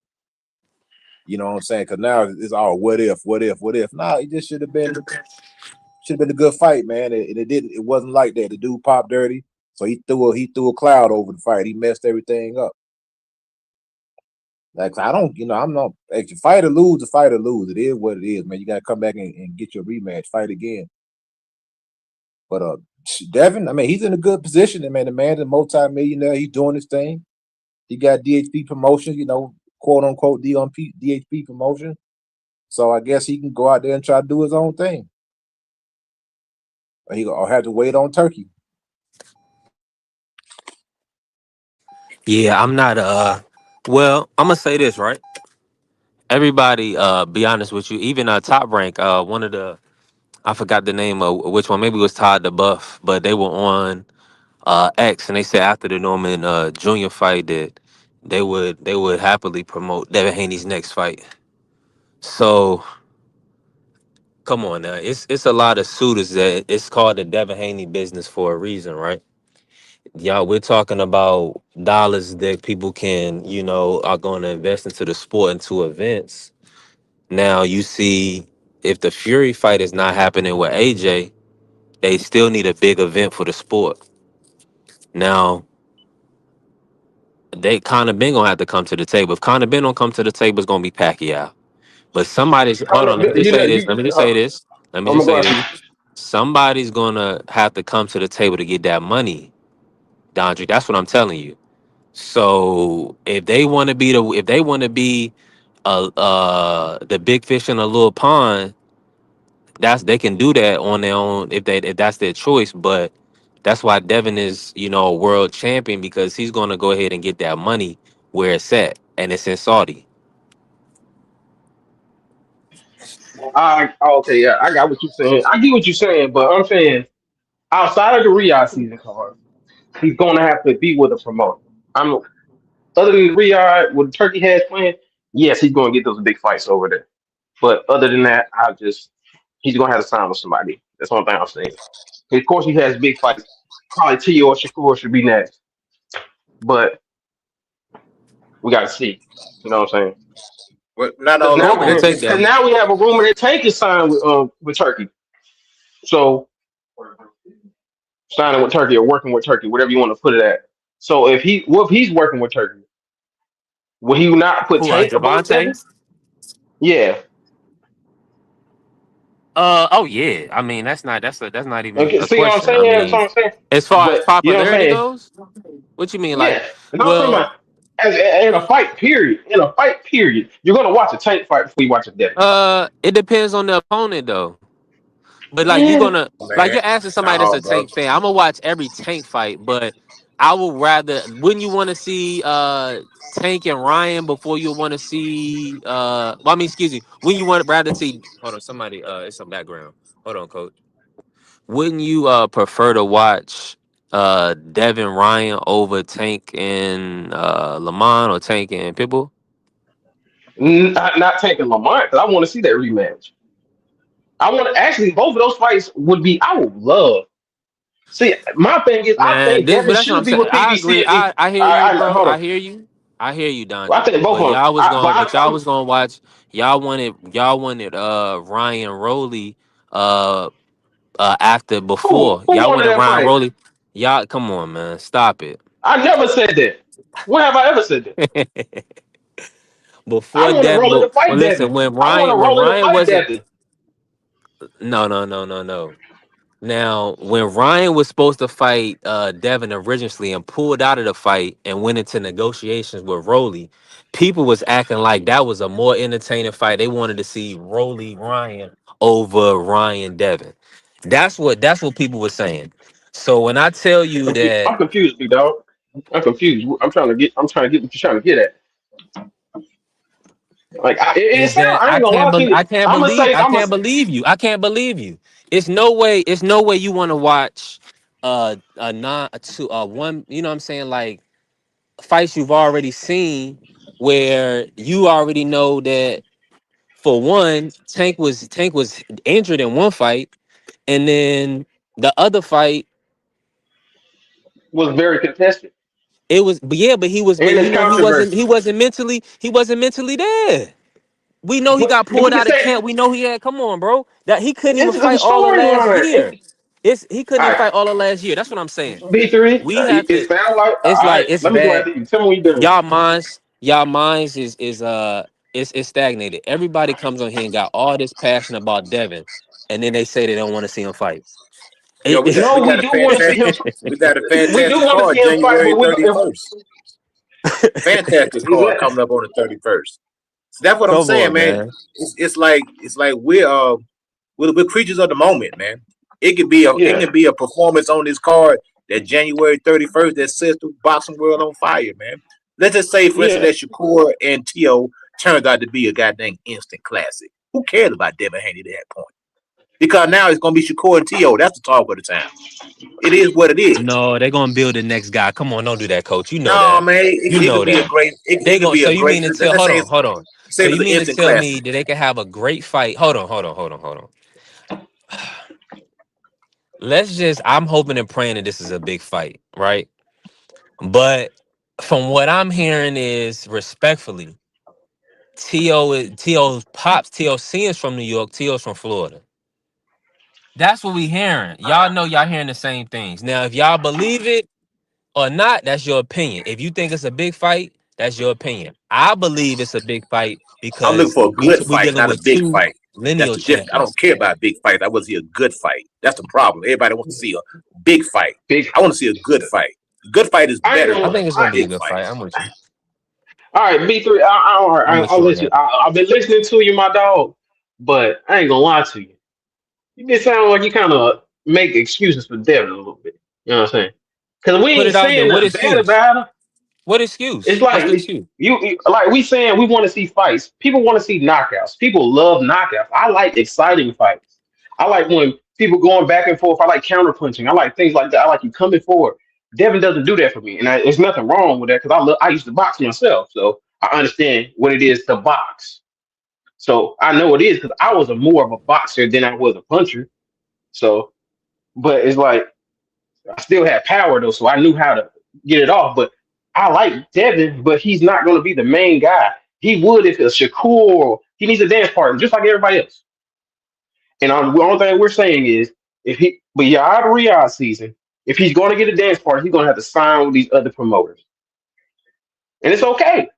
You know what I'm saying? Because now it's all what if. No, it just should have been a good fight, man. And it didn't. It wasn't like that. The dude popped dirty. So he threw a cloud over the fight. He messed everything up. Like I'm not. If you fight or lose, It is what it is, man. You gotta come back and get your rematch, fight again. But Devin, he's in a good position. Man, the man's a multi-millionaire. He's doing his thing. He got DHP promotion, quote unquote DHP promotion. So I guess he can go out there and try to do his own thing. Or he'll have to wait on Turkey. Yeah, I'm not. Well, I'm gonna say this, right? Everybody, be honest with you. Even Top Rank, one of the, I forgot the name of which one. Maybe it was Todd the Buff, but they were on X, and they said after the Norman Jr. fight that they would happily promote Devin Haney's next fight. So come on now, it's a lot of suitors that it's called the Devin Haney business for a reason, right? Y'all, we're talking about dollars that people can, are going to invest into the sport, into events. Now you see, if the Fury fight is not happening with AJ, they still need a big event for the sport. Now, Conor Ben gonna have to come to the table. If Conor Ben don't come to the table, it's gonna be Pacquiao. But somebody's hold on. Let me just You know, say this. Let me just say this. Let me I'm just gonna go say after this. you. Somebody's gonna have to come to the table to get that money, Dondre. That's what I'm telling you. So if they want to be the big fish in a little pond, they can do that on their own if that's their choice. But that's why Devin is a world champion, because he's gonna go ahead and get that money where it's at, and it's in Saudi. Okay, yeah, I got what you're saying. I get what you're saying, but I'm saying outside of the Riyadh season card, he's gonna have to be with a promoter. I'm other than Riyadh with Turkey has playing, yes, he's gonna get those big fights over there. But other than that, he's gonna have to sign with somebody. That's one thing I'm saying. Of course, he has big fights. Probably Tio or Shakur should be next, but we got to see. You know what I'm saying? But not Because all Who over gonna there. take that? now we have a rumor that Tank is signed with Turkey. So signing with Turkey or working with Turkey, whatever you want to put it at. So if he's working with Turkey, will he not put Who? Tank above Javante? Devin? Yeah. Oh yeah. I mean, that's not even Okay. a See what I'm question. I saying? That's mean, what I'm saying. as far as But you know what I'm popularity saying? goes, what you mean? Like, Yeah. And I'm talking well, about in a fight period. In a fight period, you're gonna watch a Tank fight before you watch a Devin. it depends on the opponent though. But like Man, like Man, you're asking somebody that's no, a bro. Tank fan. I'm gonna watch every Tank fight, but I would rather. Wouldn't you want to see Tank and Ryan before you want to see? Well, I mean, excuse me. Wouldn't you want rather see? Hold on, somebody. It's some background. Hold on, coach. Wouldn't you prefer to watch Devin Ryan over Tank and Lamont, or Tank and Pitbull? not taking Lamont because I want to see that rematch. I want to actually both of those fights would be. I would love. See, my thing is, I Man, think but Devin that's what I'm should be saying. with I PBC agree. and be. I hear you, bro. Hold on. I hear you. I hear you, Well, I Dondre. think both But of them. y'all wanted Ryan Rowley after before. Who Y'all wanted wanted that Ryan fight? Rowley. Y'all come on, man. Stop it. I never said that. When have I ever said that? I Before want to that, roll it but to fight well, listen, Devin. I want to When roll it to Ryan fight wasn't Devin. no. Now, when Ryan was supposed to fight Devin originally and pulled out of the fight and went into negotiations with Rolly, people was acting like that was a more entertaining fight. They wanted to see Rolly Ryan over Ryan Devin. That's what people were saying. So when I tell you that I'm confused, big dog. I'm confused. I'm trying to get what you're trying to get at. Like it is sound. that I ain't gonna lie to you. I I'm gonna. can't believe you. I can't believe you. It's no way you want to watch a non a two one, you know what I'm saying, like fights you've already seen, where you already know that for one, Tank was injured in one fight, and then the other fight Was very contested it was, but yeah, but and it's controversy. he wasn't mentally there. We know he But got we pulled can out of say camp. We know he had, come on, bro, that he couldn't even it's the fight all of last storyline. year. He couldn't All even right, fight all of last year. That's what I'm saying. B3. We have It to. sounds like all It's like right. it's Let me go bad. after you. Tell me when you're done. Y'all minds is stagnated. Everybody comes on here and got all this passion about Devin, and then they say they don't want to see him fight. Yo, we got No, we we got a do want to see him. fantastic we got a We do fantastic want to card see him fight, January but 31st. Fantastic is card that coming up on the 31st. So that's what I'm Come saying, on, man. man. It's like we're creatures of the moment, man. It yeah. can be a performance on this card that January 31st that sets the boxing world on fire, man. Let's just say, for instance, Yeah. that Shakur and Tio turns out to be a goddamn instant classic. Who cares about Devin Haney at that point? Because now it's gonna be Shakur and Tio. That's the talk of the town. It is what it is. No, they're gonna build the next guy. Come on, don't do that, coach. You know No, that. man, You it know could be a that. great. They It could going be so a you great. mean to tell Let's hold say on, it's hold on. say So it you was an mean to instant tell me classic. that they can have a great fight? Hold on. I'm hoping and praying that this is a big fight, right? But from what I'm hearing is, respectfully, T.O.'s pops, T.O.C. is from New York, T.O.'s from Florida. That's what we hearing. Y'all know y'all hearing the same things. Now, if y'all believe it, or not, that's your opinion. If you think it's a big fight, that's your opinion. I believe it's a big fight I'm looking because for a good we fight, dealing not a with big two fight. That's lineal the difference. I don't champions. care about a big fight. I want to see a good fight. That's the problem. Everybody wants to see a big fight. Big. I want to see a good fight. A good fight is I ain't better I gonna. than think it's a gonna I, be a big good fight. fight. I'm with you. all right, B3. I'm with I'll you on let you. that. I've been listening to you, my dog. But I ain't gonna lie to you. You been sounding like you kind of make excuses for Devin a little bit. You know what I'm saying? Because we Put ain't it out there. saying What nothing bad excuse? about him. What It's excuse? What's the like excuse? like we saying we want to see fights. People want to see knockouts. People love knockouts. I like exciting fights. I like when people going back and forth. I like counter punching. I like things like that. I like you coming forward. Devin doesn't do that for me, and there's nothing wrong with that because I used to box myself, so I understand what it is to box. So I know it is because I was a more of a boxer than I was a puncher. So, but it's like I still had power though, so I knew how to get it off. But I like Devin, but he's not going to be the main guy. He would if it's Shakur. He needs a dance partner, just like everybody else. And the only thing we're saying is, if he, but yeah, out of Riyadh season, if he's going to get a dance partner, he's going to have to sign with these other promoters, and it's okay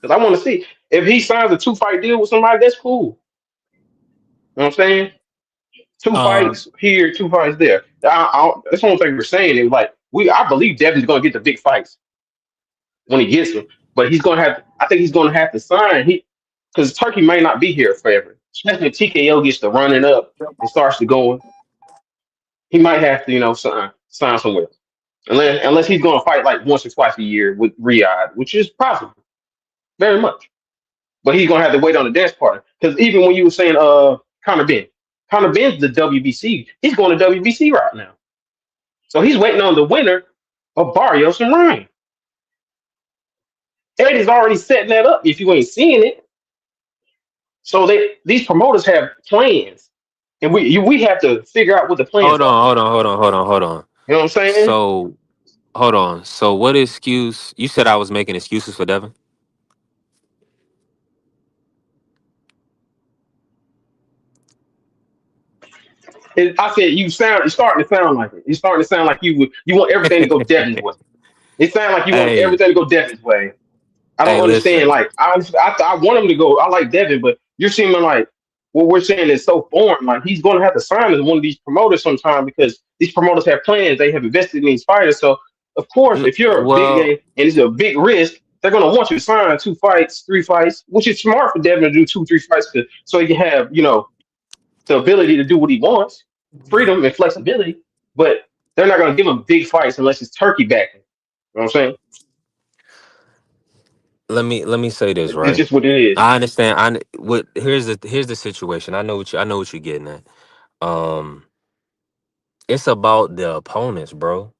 because I want to see if he signs a 2 fight deal with somebody. That's cool. You know what I'm saying? Two Um, fights here, 2 fights there. That's the only thing we're saying. It was like I believe Devin's going to get the big fights when he gets them. But he's gonna have. I think he's gonna have to sign. Because Turkey may not be here forever. Especially if TKO gets to running up and starts to going, he might have to, sign somewhere. Unless he's gonna fight like once or twice a year with Riyadh, which is possible, very much. But he's gonna have to wait on the dance partner. Because even when you were saying Conor Ben, Conor Ben's the WBC. He's going to WBC right now. So he's waiting on the winner of Barrios and Ryan. Eddie's already setting that up if you ain't seeing it. So these promoters have plans, and we have to figure out what the plans hold are. on, hold on, hold on, hold on, hold on. You know what I'm saying? So hold on. So what excuse? You said I was making excuses for Devin. I said you're starting to sound like it. You're starting to sound like you want everything to go Devin's way. It sounds like you want Hey, everything to go Devin's way. I hey, don't understand. listen. Like I want him to go. I like Devin, but you're seeming like what we're saying is so foreign. Like he's going to have to sign as one of these promoters sometime because these promoters have plans. They have invested in these fighters. So of course, if you're a big Well, name and it's a big risk, they're going to want you to sign 2 fights, 3 fights, which is smart for Devin to do 2, 3 fights so he can have the ability to do what he wants, freedom and flexibility. But they're not going to give him big fights unless it's turkey backing. You know what I'm saying? let me say this, It's right? just what it is. I understand. What here's the situation. I know what you're getting at. Um, it's about the opponents, bro.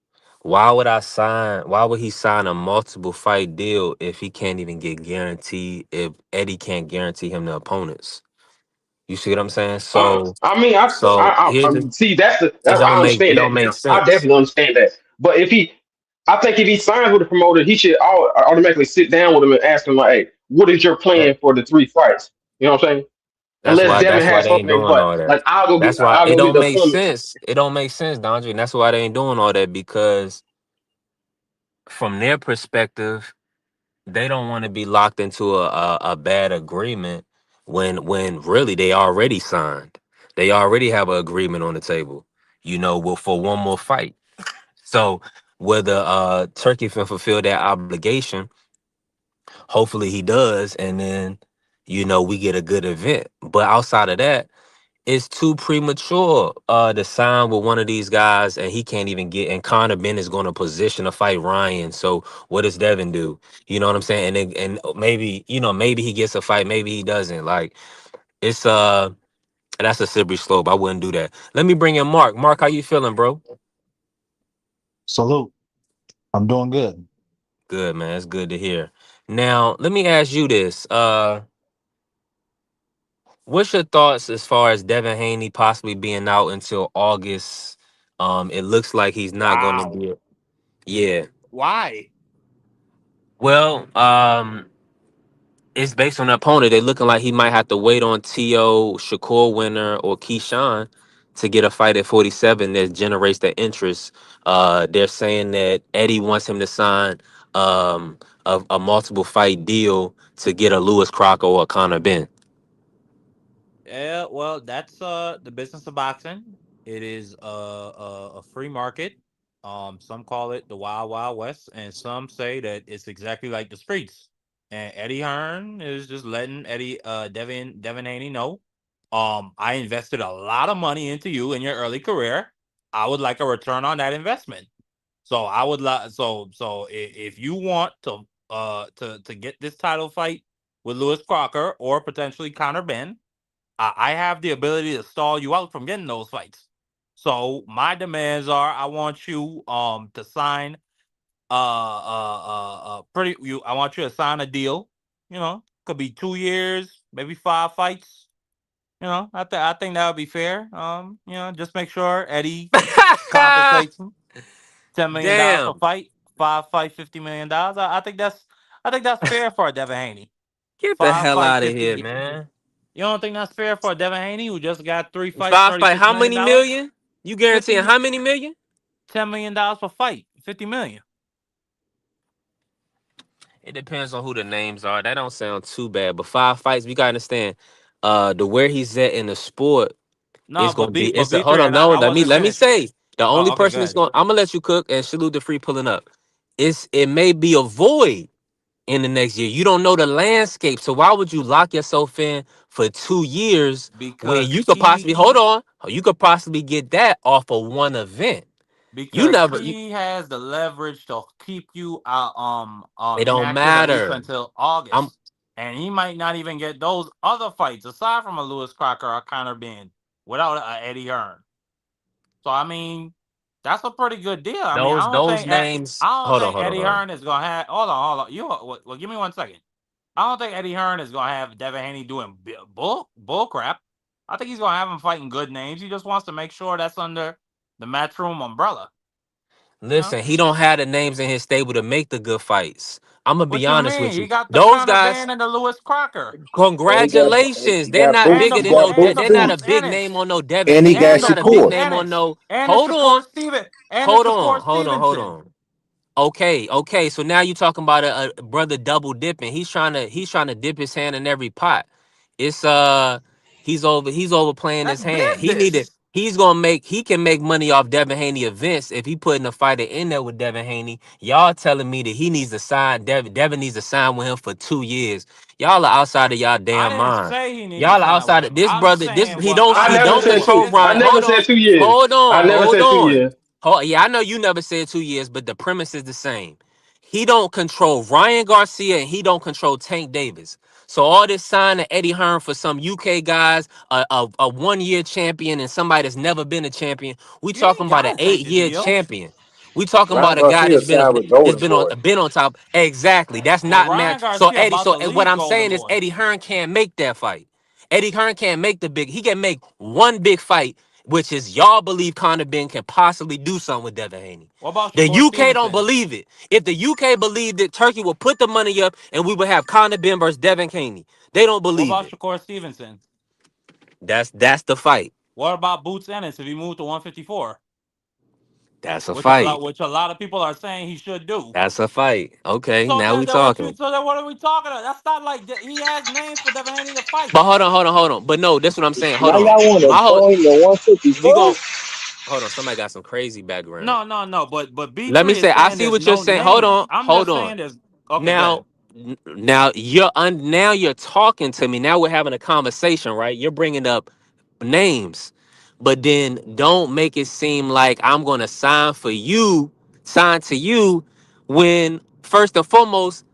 Why would he sign a multiple fight deal if he can't even get guaranteed, if Eddie can't guarantee him the opponents? You see what I'm saying? I mean, I see It I don't make it understand don't that make now. I sense. definitely understand that. But I think if he signs with a promoter, he should automatically sit down with him and ask him like, "Hey, what is your That plan for the 3 fights?" You know what I'm saying? Unless Devin that's why has they ain't something doing like all that. like I'll go get That's why it the don't make appointment. sense. It don't make sense, Dondre, and that's why they ain't doing all that because from their perspective, they don't want to be locked into a bad agreement when really they already signed. They already have an agreement on the table, for one more fight. So whether Turkey can fulfill that obligation, hopefully he does, and then we get a good event. But outside of that, it's too premature to sign with one of these guys, and he can't even get. And Conor Ben is going to position to fight Ryan. So what does Devin do? You know what I'm saying? And maybe maybe he gets a fight, maybe he doesn't. Like it's that's a slippery slope. I wouldn't do that. Let me bring in Mark. Mark, how you feeling, bro? Salute. I'm doing good. Good, man. It's good to hear. Now let me ask you this. What's your thoughts as far as Devin Haney possibly being out until August? It looks like he's not going to Wow. be. Yeah. Why? Well, it's based on the opponent. They're looking like he might have to wait on T.O. Shakur winner or Keyshawn to get a fight at 47 that generates the interest. They're saying that Eddie wants him to sign a multiple fight deal to get a Lewis Crocker or a Conor Ben. Yeah, well, that's the business of boxing. It is a free market. Some call it the Wild Wild West, and some say that it's exactly like the streets. And Eddie Hearn is just letting Devin Haney know. I invested a lot of money into you in your early career. I would like a return on that investment. So I would like if you want to get this title fight with Lewis Crocker or potentially Conor Ben, I have the ability to stall you out from getting those fights. So my demands are: I want you to sign I want you to sign a deal. Could be 2 years, maybe 5 fights. I think that would be fair. Just make sure Eddie compensates him $10 million per Damn. fight, 5 fight, $50 million. I think that's fair for a Devin Haney. Get the Five hell fight, out of here, 50. man. You don't think that's fair for Devin Haney, who just got 3 fights, Five fight, how many $36 million? million? You guaranteeing 50, how many million? $10 million per fight, 50 million. It depends on who the names are. That don't sound too bad. But 5 fights, we gotta understand. The where he's at in the sport No, is but gonna be. B Hold three, on, and no. I Let me wasn't let me finished. say the only Okay, person go that's ahead. going. I'm gonna let you cook and salute the free pulling up. It may be a void in the next year. You don't know the landscape, so why would you lock yourself in for 2 years when Because you could possibly he hold on? You could possibly get that off of one event. You because never. he has the leverage to keep you It don't inactive at least matter. until I'm August. And he might not even get those other fights aside from a Lewis Crocker or Conor Ben without Eddie Hearn. So I mean, that's a pretty good deal. I mean, those names. I don't Hold on, think hold on, Eddie hold on. Hearn is gonna have. Hold on. Well, give me 1 second. I don't think Eddie Hearn is gonna have Devin Haney doing bull crap. I think he's gonna have him fighting good names. He just wants to make sure that's under the Matchroom umbrella. You know Listen, he don't have the names in his stable to make the good fights. I'm gonna be what you honest mean? with He you. got the Those Conor guys, Ben and the Lewis Crocker And congratulations. he They're got not boots. bigger He than got no. boots They're not too. a Boots big Ennis name on no Devin And he Haney. They're got and the not a Boots big Shakur. name on Ennis no. and the Hold Shakur on, Steven and the hold Shakur on, hold on, hold Stevenson. on. Okay. So now you talking about a brother double dipping. He's trying to dip his hand in every pot. It's he's over playing his That's hand. business. He can make money off Devin Haney events if he putting a fighter in there with Devin Haney. Y'all telling me that he needs to sign Devin needs to sign with him for 2 years. Y'all are outside of y'all I damn didn't mind. say he need to Y'all are sign with outside of him. this I'm brother. This saying he what don't I he I'm never don't said doing two. control is I Ryan. never Hold said on. 2 years. I never Hold said two on. years. Yeah, I know you never said 2 years, but the premise is the same. He don't control Ryan Garcia and he don't control Tank Davis. So all this signing Eddie Hearn for some UK guys, a 1 year champion and somebody that's never been a champion. We you talking ain't about an gotta take the 8 year deal. champion. We talking Ryan about a guy Garcia that's signed with Golden Boy. been on top. Exactly. That's Well, not Ryan match. So Garcia Eddie. about So to and what leave I'm Golden saying is Boy. Eddie Hearn can't make that fight. Eddie Hearn can't make the big. He can make one big fight, which is y'all believe Conor Ben can possibly do something with Devin Haney. What about The Shakur UK don't Stevenson? believe it. If the UK believed it, Turkey would put the money up and we would have Conor Ben versus Devin Haney. They don't What believe about it. Shakur Stevenson? That's the fight. What about Boots Ennis if he moved to 154? That's a Which a lot fight. which a lot of people are saying he should do. That's a fight. Okay, So now then, we then what you talking. so then what are we talking about? That's not like he has names for Devin Haney to fight. But hold on. But no, that's what I'm saying. Hold Now on. y'all want to My whole join the we 154? gon' hold on. Somebody got some crazy background. No. But B Let me three is say. I saying see there's what you're no saying. names. I'm Hold just on. saying there's okay, Now, good. now you're talking to me. Now we're having a conversation, right? You're bringing up names, but then don't make it seem like I'm gonna sign to you, when first and foremost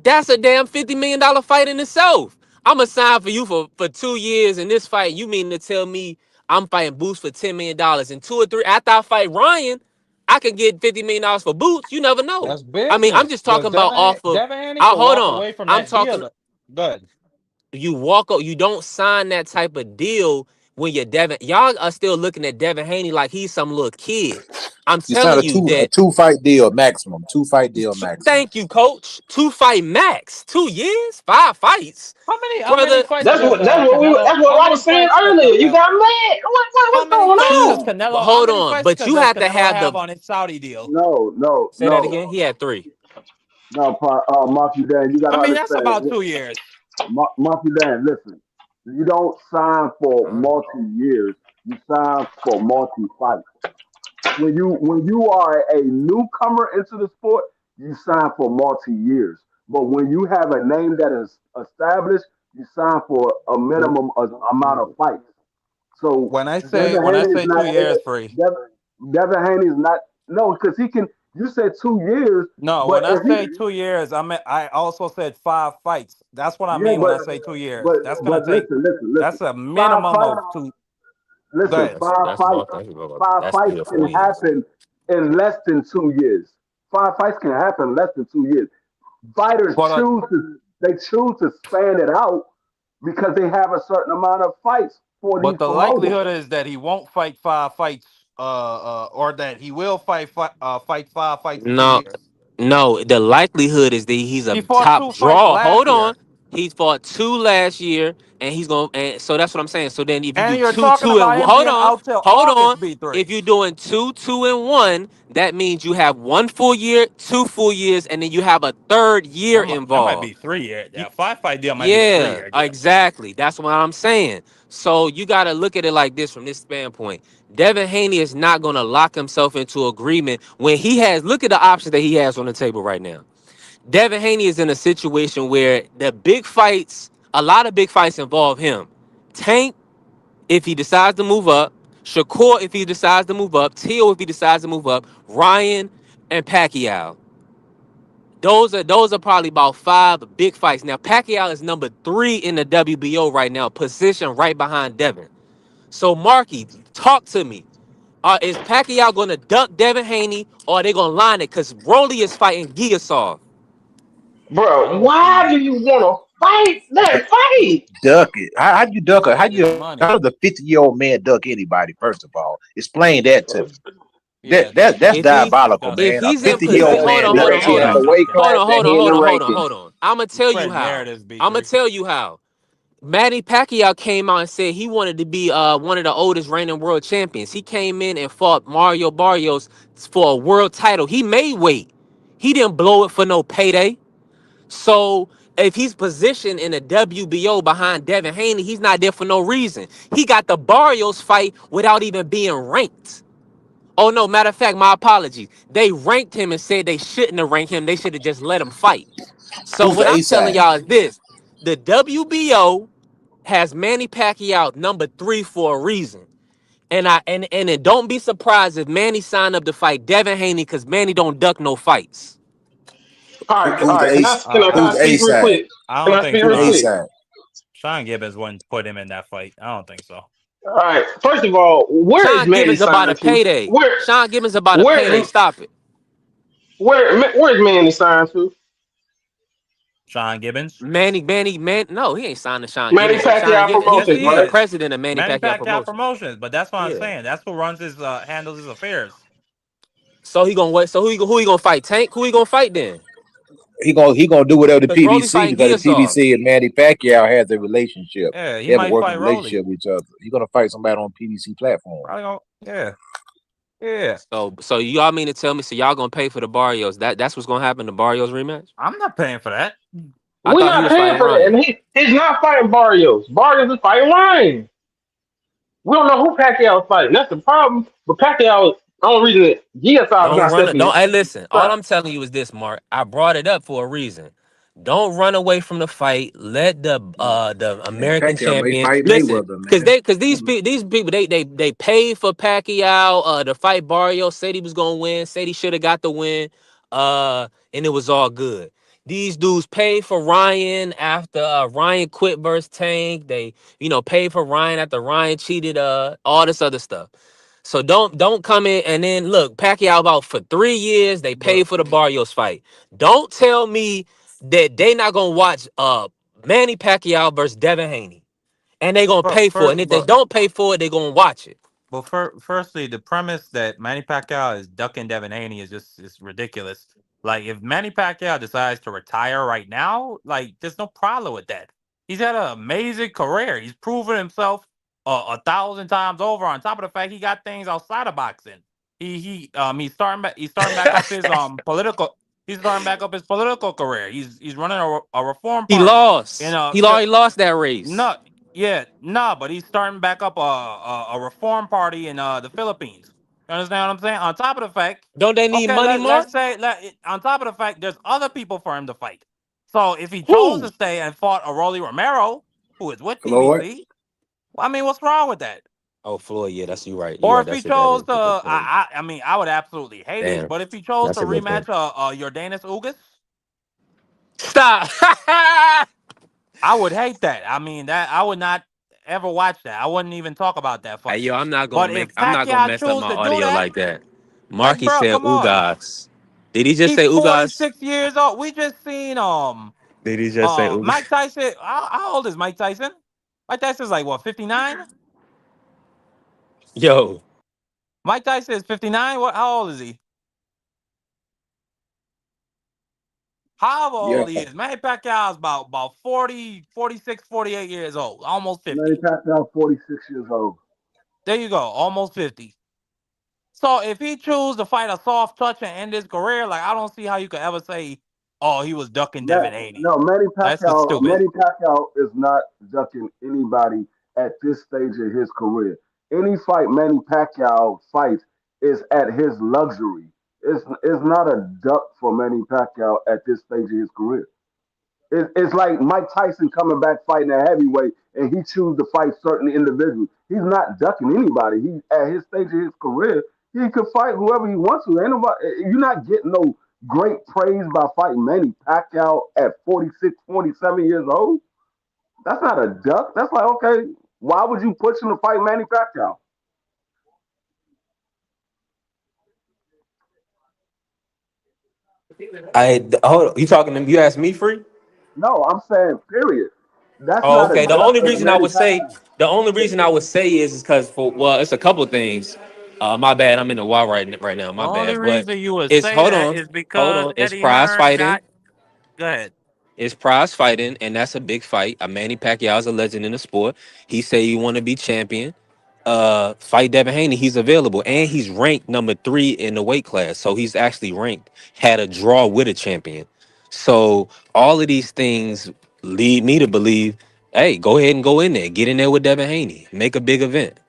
that's a damn $50 million fight in itself. I'm gonna sign for you for 2 years in this fight. You mean to tell me I'm fighting Boots for $10 million in 2 or 3 after I fight Ryan? I could get $50 million for Boots. You never know. That's I mean, I'm business. just Because talking about off of. Devin Haney I could hold walk on. away from I'm that talking. deal. Good. You don't sign that type of deal when you're Devin. Y'all are still looking at Devin Haney like he's some little kid. I'm He signed telling you a that. 2-fight deal maximum. 2-fight deal maximum. Thank you, coach. 2-fight max. 2 years, 5 fights, How many brother. fights does That's Canelo? what How I many was saying fights does earlier. You got mad. how What's many going fights does Two. on? But Canelo? How hold many on. fights But you does have to Canelo have have the. on his Saudi deal? Say that again. He had 3. No, Mafia Dan, you I gotta mean, that's understand. about 2 years. Mafia Dan, listen. You don't sign for multi years. You sign for multi fights. When you are a newcomer into the sport, you sign for multi years. But when you have a name that is established, you sign for a minimum amount of fights. So When I say 2 years free. Devin Haney is not no because he can. You said 2 years, No, but when I if he say 2 years, I also said 5 fights. That's what I yeah, mean when I say 2 years. but That's gonna but take. listen. That's a Five minimum fights. of 2. Go Listen, ahead. five That's fights 3 or can 4 years. happen in less than 2 years. Five fights can happen in less than 2 years. Fighters But choose to span it out because they have a certain amount of fights for these the promoters. likelihood is that he won't fight 5 fights, or that he will fight 5 fights in two No, years. no. The likelihood is that he's a He fought top 2 fights draw. Hold last on. year, He fought 2 last year, and he's going. And so that's what I'm saying. So then, if you and do you're two, talking 2, and about him hold being on, out till hold on. August. B3. If you're doing 2, 2, and 1, that means you have 1 full year, 2 full years, and then you have a third year That might involved. be 3 years. Yeah, 5 fight deal might be a three Yeah, year deal. exactly. That's what I'm saying. So you got to look at it like this from this standpoint. Devin Haney is not going to lock himself into agreement when he has. Look at the options that he has on the table right now. Devin Haney is in a situation where the big fights, a lot of big fights involve him. Tank, if he decides to move up. Shakur, if he decides to move up. Teo, if he decides to move up. Ryan and Pacquiao. Those are probably about 5 big fights. Now Pacquiao is number 3 in the WBO right now, position right behind Devin. So Marky, talk to me. Is Pacquiao gonna duck Devin Haney, or are they gonna line it? Because Broly is fighting Giasov. I Bro, don't why see. do you want to fight that fight? Duck it. How you duck it? It's How money. does a 50-year-old man duck anybody? First of all, explain that to me. Yeah, That's If he diabolical, if man. A disgusting. he's in You 50-year-old position, know, hold man on, hold that on, ducking hold he in on, the weight somebody. hold class on, that hold on, he in hold the on, hold on, ranking. hold on. I'ma tell you Spread how. narratives, I'ma B3. tell you how. Manny Pacquiao came out and said he wanted to be one of the oldest reigning world champions. He came in and fought Mario Barrios for a world title. He made weight. He didn't blow it for no payday. So if he's positioned in a WBO behind Devin Haney, he's not there for no reason. He got the Barrios fight without even being ranked. Oh no, matter of fact, my apologies. They ranked him and said they shouldn't have ranked him. They should have just let him fight. So Who's the what I'm A telling side? y'all is this: the WBO has Manny Pacquiao number 3 for a reason. And then don't be surprised if Manny signed up to fight Devin Haney because Manny don't duck no fights. Who's All the right. A? Can Who's I the A speak real side? quick? I Can don't I think speak Who real the A Sean quick? side? Sean Gibbons wouldn't put him in that fight. I don't think so. All right. First of all, where is Sean Manny Gibbons about a signed to? payday. Sean Gibbons about a payday. Where Stop it. where's Manny signed to? Sean Gibbons. No, he ain't signed to Sean Manny Gibbons. Sean Pacquiao Gibbons, Yes, Promotions, he he's the right? is. president of Manny Manny Pacquiao Pacquiao Promotion. Promotions, but that's what I'm Yeah. saying. That's who runs his handles his affairs. So he gonna what? So who he gonna fight? Tank? Who he gonna fight then? He gonna do whatever the Because Broly PBC fighting because the Giasov. PBC and Manny Pacquiao has a relationship. Yeah, he They have a might working fight Rolly. relationship with each other. He's gonna fight somebody on PBC platform. Probably gonna. Yeah, yeah. So y'all mean to tell me? So y'all gonna pay for the Barrios? That's what's gonna happen. The Barrios rematch? I'm not paying for that. I We're thought he not was paying fighting for that, Ryan. and he's not fighting Barrios. Barrios is fighting Ryan. We don't know who Pacquiao is fighting. That's the problem. But Pacquiao, the only reason that GSI is Don't not run it. stepping in. Don't. Hey, listen. All I'm telling you is this, Mark. I brought it up for a reason. Don't run away from the fight. Let the Man, American Pacquiao may champion fight listen, Mayweather, because man. these people they paid for Pacquiao to fight Barrio. Said he was gonna win. Said he should have got the win. And it was all good. These dudes paid for Ryan after Ryan quit versus Tank. They paid for Ryan after Ryan cheated. All this other stuff. So don't come in and then look, Pacquiao out for 3 years. They paid But for the Barrios fight. Don't tell me that they not gonna watch Manny Pacquiao versus Devin Haney. And they gonna pay for it. And if they but don't pay for it, they gonna watch it. Well, firstly, the premise that Manny Pacquiao is ducking Devin Haney is ridiculous. Like, if Manny Pacquiao decides to retire right now, like, there's no problem with that. He's had an amazing career. He's proven himself 1,000 times over. On top of the fact he got things outside of boxing. He's starting back up his political. He's starting back up his political career. He's running a reform He party in lost. He already lost that race. no, yeah, no, but he's starting back up a reform party in the Philippines. You understand what I'm saying? On top of the fact, Don't they need okay, money, Mark? let's say on top of the fact, there's other people for him to fight. So if he chose to Who? stay and fought a Rolly Romero, who is with Floyd. PBC, well, I mean, what's wrong with that? Oh, Floyd. Yeah, that's you right. You Or right. if he That's it. That chose is to, a good point. I mean, I would absolutely hate it. Damn, But if he chose to that's a good rematch point. Jordanis Ugas, Stop. I would hate that. I mean, that I would not ever watch that. I wouldn't even talk about that Hey, fight. yo, But if I'm not gonna Pacquiao mess up choose my to do audio that, like that. like, Marky bro, said come on. Ugas. Did he just He's say Ugas? 46 years old. We just seen Did he just say Ugas? Mike Tyson. How old is Mike Tyson? Mike Tyson's like what, 59? Yo, Mike Tyson is 59. What? How old is he? How Yeah. old he is? Manny Pacquiao is about 40, 46, 48 years old. Almost Manny 50. Pacquiao, 46 years old. There you go. Almost 50. So if he choose to fight a soft touch and end his career, like, I don't see how you could ever say, "Oh, he was ducking Devin Haney." No, Manny That's just Pacquiao. stupid. Manny Pacquiao is not ducking anybody at this stage of his career. Any fight Manny Pacquiao fights is at his luxury. It's not a duck for Manny Pacquiao at this stage of his career. It's like Mike Tyson coming back fighting at heavyweight, and he choose to fight certain individuals. He's not ducking anybody. He at his stage of his career, he could fight whoever he wants to. Ain't nobody, you're not getting no great praise by fighting Manny Pacquiao at 46, 47 years old. That's not a duck. That's like, okay, why would you push him to fight Manny Pacquiao? hold. You talking to you? Asked me free. No, I'm saying period. That's Oh, not a okay. The duck only for reason I Manny would say, Pacquiao. is because for well, it's a couple things. My bad. I'm in the wild right now. The My only bad. But reason you would it's say hold that on, is because It's Eddie prize Hearn fighting. got. Go ahead. It's prize fighting, and that's a big fight. Manny Pacquiao is a legend in the sport. He say he want to be champion. Fight Devin Haney. He's available, and he's ranked number 3 in the weight class. So he's actually ranked. Had a draw with a champion. So all of these things lead me to believe, hey, go ahead and go in there, get in there with Devin Haney, make a big event.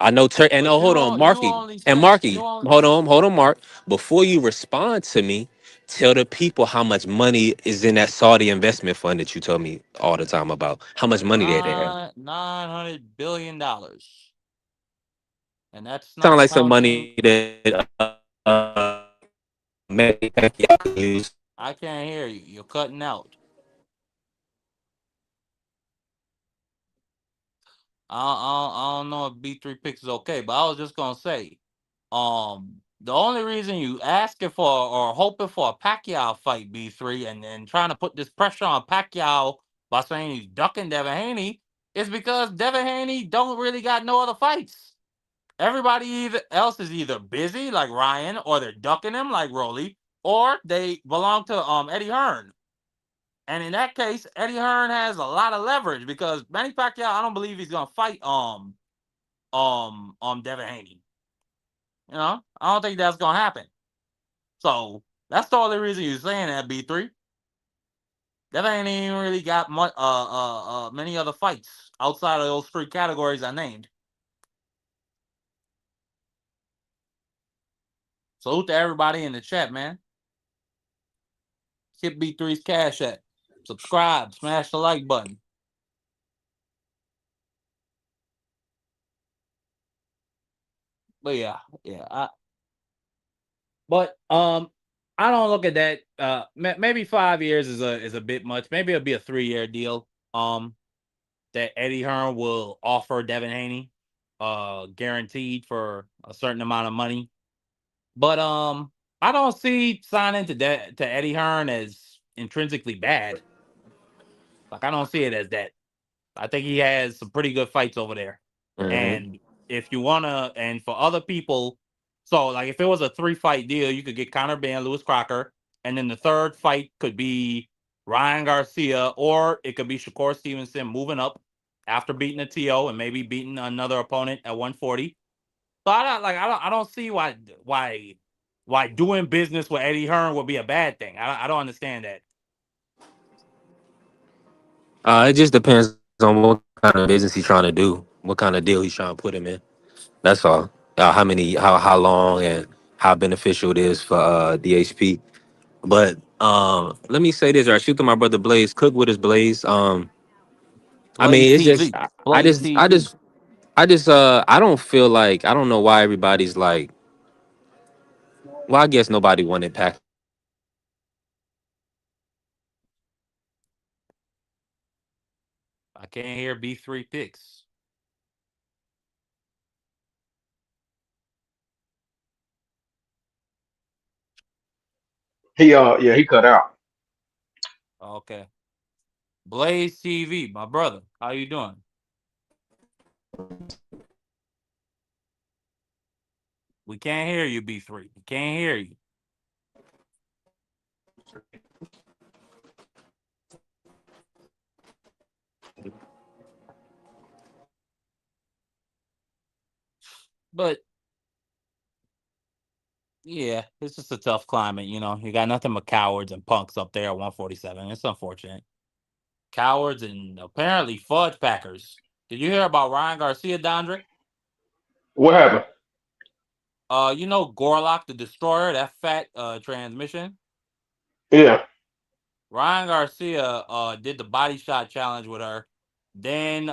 I know. And But oh, hold on, Marky and Marky. Hold on, Mark. Before you respond to me, tell the people how much money is in that Saudi investment fund that you told me all the time about. How much money they have. $900 billion, and that's Sound not like some counting. money that Manny Pacquiao can use. I can't hear you. You're cutting out. I don't know if B3 Picks is okay, but I was just gonna say, the only reason you asking for or hoping for a Pacquiao fight, B3, and then trying to put this pressure on Pacquiao by saying he's ducking Devin Haney is because Devin Haney don't really got no other fights. Everybody else is either busy like Ryan, or they're ducking him like Rolly, or they belong to Eddie Hearn. And in that case, Eddie Hearn has a lot of leverage because Manny Pacquiao, I don't believe he's gonna fight Devin Haney. You know, I don't think that's gonna happen. So that's the only reason you're saying that, B3. Devin Haney ain't really got many other fights outside of those 3 categories I named. Salute to everybody in the chat, man. Hit B3's Cash App. Subscribe, smash the like button. But yeah. But I don't look at that. Maybe 5 years is a bit much. Maybe it'll be a 3-year deal. That Eddie Hearn will offer Devin Haney, guaranteed for a certain amount of money. But I don't see signing to Eddie Hearn as intrinsically bad. Like, I don't see it as that. I think he has some pretty good fights over there, Mhm. and if you wanna, and for other people, so like if it was a 3-fight deal, you could get Conor Benn, Lewis Crocker, and then the third fight could be Ryan Garcia, or it could be Shakur Stevenson moving up after beating a TO and maybe beating another opponent at 140. So I don't see why doing business with Eddie Hearn would be a bad thing. I don't understand that. It just depends on what kind of business he's trying to do, what kind of deal he's trying to put him in. That's all. How long, and how beneficial it is for DHP. But let me say this, or I shoot to my brother Blaze, cook with his Blaze. I Blaze mean, it's just TV. Blaze TV. I don't feel like, I don't know why everybody's like, well, I guess nobody wanted Pacquiao to win, but I can't hear B3 picks. He cut out. Okay. Blaze TV, my brother. How you doing? We can't hear you, B3. We can't hear you. But yeah, it's just a tough climate, you know. You got nothing but cowards and punks up there at 147. It's unfortunate. Cowards and apparently fudge packers. Did you hear about Ryan Garcia, Dondre? What happened? You know Gorlock the Destroyer, that fat transmission? Yeah. Ryan Garcia did the body shot challenge with her. Then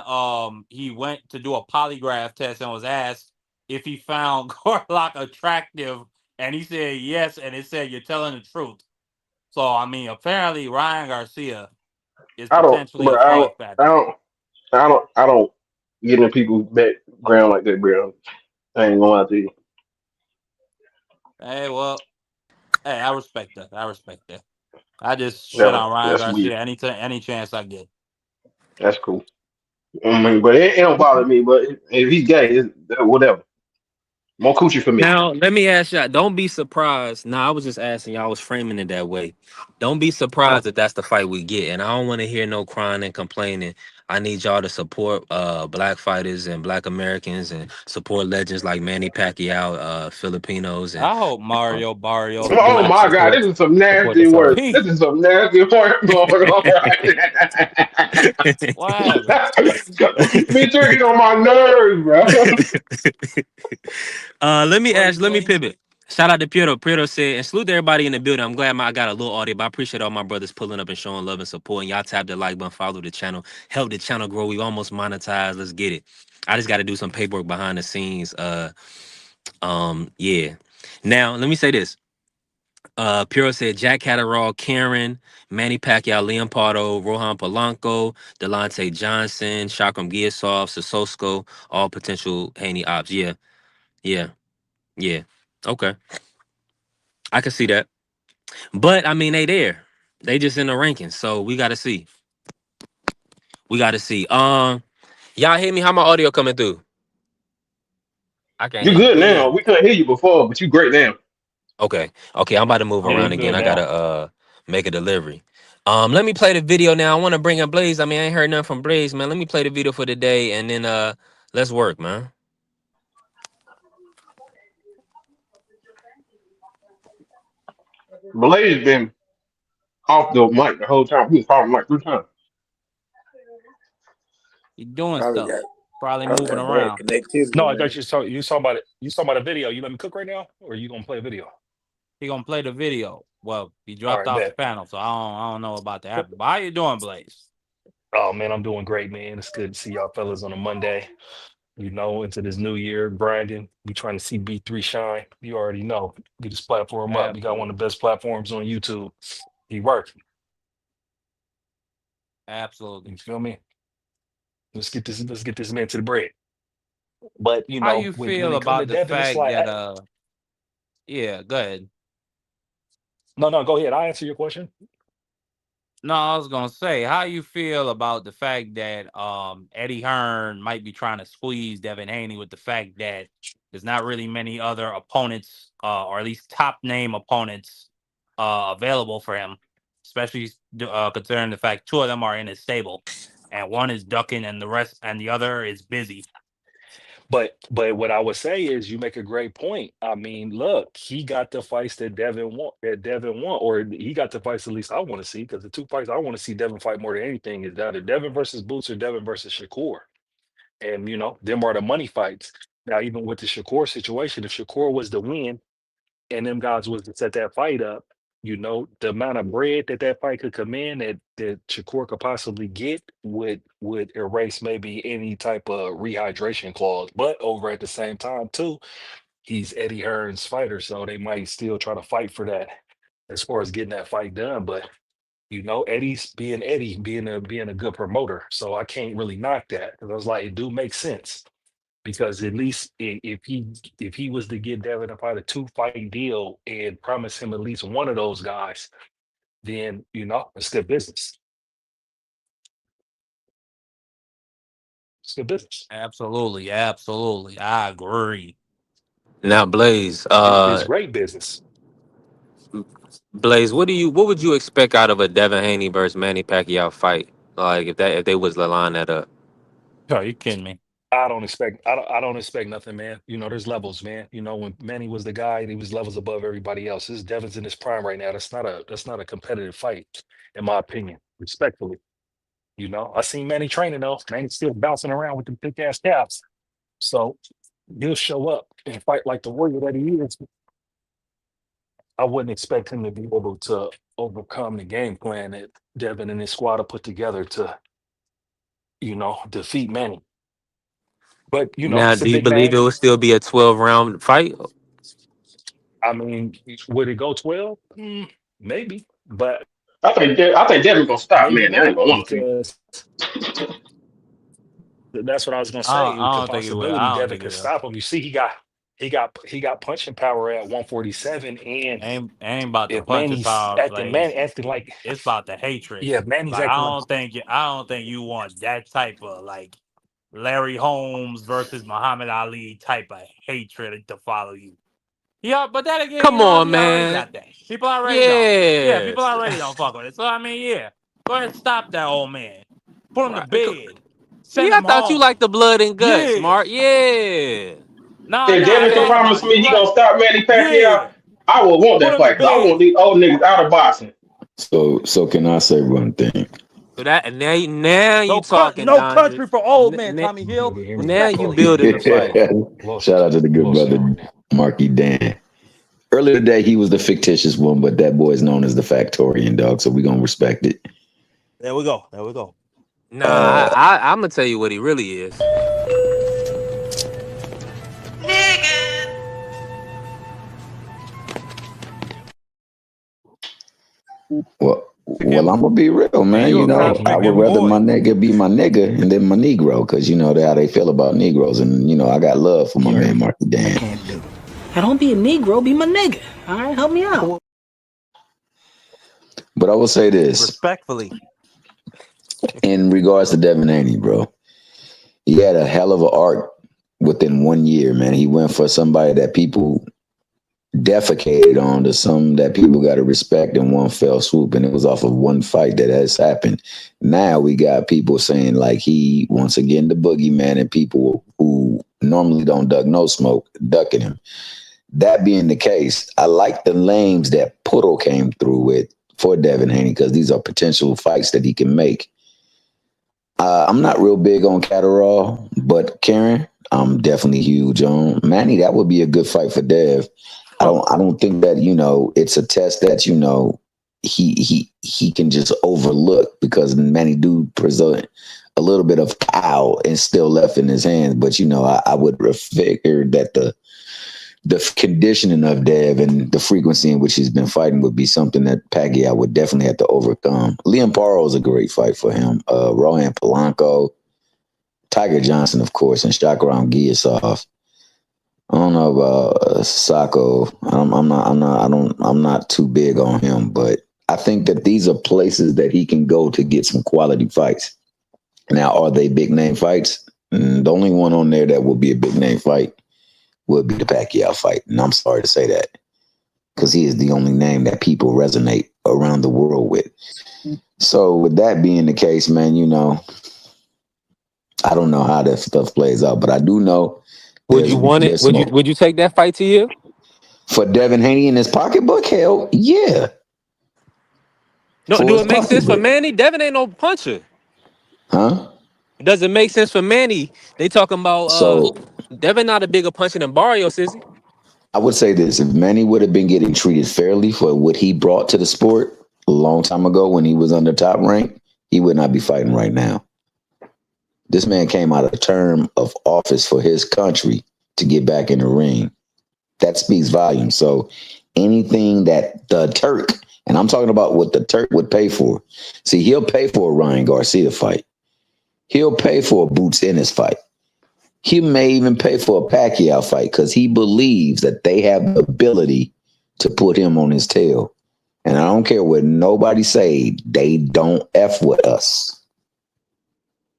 he went to do a polygraph test and was asked if he found Gorlock attractive, and he said yes, and it said you're telling the truth. So I mean, apparently Ryan Garcia is I don't, potentially bro. a fudge packer. I don't get in people's background like that, bro. I ain't gonna lie to you. Hey, well, hey, I respect that. I respect that. I just shit Never. on Ryan That's weird. Garcia any chance I get. That's cool. I mean, but it don't bother me. But if he's gay, whatever. More coochie for me. now let me ask y'all. Don't be surprised. Nah, I was just asking y'all. I was framing it that way. Don't be surprised that that's the fight we get. And I don't want to hear no crying and complaining. I need y'all to support black fighters and black Americans, and support legends like Manny Pacquiao, Filipinos, and I hope um, Mario Barrios Oh support beats my God, this support is some support the nasty fighters. work. This Pete. is some nasty work going on right What happened? now. Be tricking on my nerves, bro. What he Let me say? pivot. Shout out to Piero. Piero said, and salute to everybody in the building. I'm glad I got a little audio, but I appreciate all my brothers pulling up and showing love and support. And y'all tap the like button, follow the channel, help the channel grow. We almost monetized. Let's get it. I just got to do some paperwork behind the scenes. Yeah. Now let me say this. Piero said Jack Catterall, Karen, Manny Pacquiao, Liam Pardo, Rohan Polanco, Delonte Johnson, Shakram Giasov, Sososco, all potential Haney ops. Yeah, yeah, yeah. Okay, I can see that. But I mean, they there. They just in the rankings, so we got to see. We got to see. Y'all hear me? How my audio coming through? I can't You hear you. good now. Good. We couldn't hear you before, but you great now. Okay. Okay, I'm about to move Yeah, around you again. good I now. gotta make a delivery. Let me play the video now. I want to bring up Blaze. I mean, I ain't heard nothing from Blaze, man. Let me play the video for the day, and then let's work, man. Blaze been off the mic the whole time. He was talking like 3 times. He doing Probably stuff. got Probably probably moving got bad around. No, connectivity, I man. thought you saw about a video. You let me cook right now, or you gonna play a video? He gonna play the video. Well, he All dropped right, off the bet. panel, so I don't know about the app. But how you doing, Blaze? Oh man, I'm doing great, man. It's good to see y'all fellas on a Monday. Into this new year, Brandon. We trying to see B3 shine. You already know. Get this platform up. You got one of Absolutely. the best platforms on YouTube. He working. Absolutely. You feel me? Let's get this man to the bread. But How you when feel it come to about the Devin, it's fact like that yeah, go ahead. no, no, go ahead. I answer your question. No, I was gonna say, how you feel about the fact that Eddie Hearn might be trying to squeeze Devin Haney with the fact that there's not really many other opponents, or at least top name opponents, available for him, especially considering the fact two of them are in his stable, and one is ducking and the other is busy. But what I would say is you make a great point. I mean, look, he got the fights that Devin want, or he got the fights at least I want to see, because the two fights I want to see Devin fight more than anything is either Devin versus Boots or Devin versus Shakur. And them are the money fights. Now, even with the Shakur situation, if Shakur was to win and them guys was to set that fight up, the amount of bread that fight could come in that Shakur could possibly get would erase maybe any type of rehydration clause. But over at the same time, too, he's Eddie Hearn's fighter, so they might still try to fight for that as far as getting that fight done. But Eddie's being Eddie, being a good promoter, so I can't really knock that, because I was like, it do make sense. Because at least if he was to get Devin a fight, a 2-fight deal and promise him at least one of those guys, then it's good business. It's good business. Absolutely, absolutely, I agree. Now, Blaze, It's great business. what would you expect out of a Devin Haney versus Manny Pacquiao fight? Like if they was to line that up. Are you kidding me? I don't expect nothing, man. There's levels, man. When Manny was the guy, he was levels above everybody else. This Devin's in his prime right now. That's not a competitive fight, in my opinion, respectfully. I seen Manny training though. Manny's still bouncing around with the big ass calves. So he'll show up and fight like the warrior that he is. I wouldn't expect him to be able to overcome the game plan that Devin and his squad have put together to, defeat Manny. But Now, it's a do you big believe man. it will still be a 12-round fight? I mean, would it go 12? Maybe, but I think Devin gonna stop, maybe man. I ain't not, gonna want to. because that's what I was gonna I say. don't, I The don't think it will. possibility I don't Devin think it could will. stop him. You see, he got punching power at 147, and Ain't about the if punching Manny's power. acting Like man acting like it's about the hatred. yeah, if Manny's Like acting like I don't think you want that type of like Larry Holmes versus Muhammad Ali type of hatred to follow you. Yeah, but then again, Come on, he already man. got that. People already know. Yeah, Yeah. people already don't fuck with it. So I mean, yeah, go ahead and stop that old man. Put him to Right. bed. See, Send I him thought you liked home. the blood and guts, Yeah. Mark. Yeah. Nah, If I Devin can thought promise about it. me You he gonna right. stop Manny Pacquiao, Yeah. I will want Put that him to fight, because I want bed. these old niggas out of boxing. So can I say one thing? So that now you talking, No Dondrick. country for old man, Tommy Hill. nigga, hear me? Now you Respectfully. building the fight. Shout out to the good Close brother down right now. Marky Dan. Earlier today he was the fictitious one, but that boy is known as the Factorian, dog. So we're gonna respect it. There we go. There we go. Nah, I'm gonna tell you what he really is. Well, I'm gonna be real, Man, man. you a I would contract rather my boy. nigga be my nigga and then my Negro, because how they feel about Negroes, and I got love for my man Marky Dan. Now don't be a Negro, be my nigga. All right, help me out. But I will say this Respectfully. in regards to Devin Haney, bro. He had a hell of an arc within 1 year, man. He went for somebody that people defecated on to some that people got to respect in one fell swoop, and it was off of one fight that has happened. Now we got people saying like he once again the boogeyman, and people who normally don't duck no smoke ducking him. That being the case, I like the lanes that Puddle came through with for Devin Haney, because these are potential fights that he can make. I'm not real big on Catterall, but Karen, I'm definitely huge on Manny. That would be a good fight for Dev. I don't think that it's a test that he can just overlook, because Manny do present a little bit of power and still left in his hands. But I would figure that the conditioning of Dev and the frequency in which he's been fighting would be something that Pacquiao would definitely have to overcome. Liam Paro is a great fight for him. Rohan Polanco, Tiger Johnson, of course, and Shakram Giyasov. I don't know about Sacco. I'm not too big on him, but I think that these are places that he can go to get some quality fights. Now, are they big name fights? The only one on there that will be a big name fight would be the Pacquiao fight. And I'm sorry to say that because he is the only name that people resonate around the world with. So with that being the case, man, I don't know how that stuff plays out, but I do know Would you want it? Would you take that fight to you? For Devin Haney in his pocketbook? Hell, yeah. No, do it make sense for Manny? Devin ain't no puncher. Huh? Does it make sense for Manny? They talking about Devin not a bigger puncher than Barrios, is he? I would say this: if Manny would have been getting treated fairly for what he brought to the sport a long time ago when he was under Top Rank, he would not be fighting right now. This man came out of a term of office for his country to get back in the ring. That speaks volumes. So anything that the Turk, and I'm talking about what the Turk would pay for. See, he'll pay for a Ryan Garcia fight. He'll pay for a Boots Ennis fight. He may even pay for a Pacquiao fight because he believes that they have the ability to put him on his tail. And I don't care what nobody say, they don't F with us.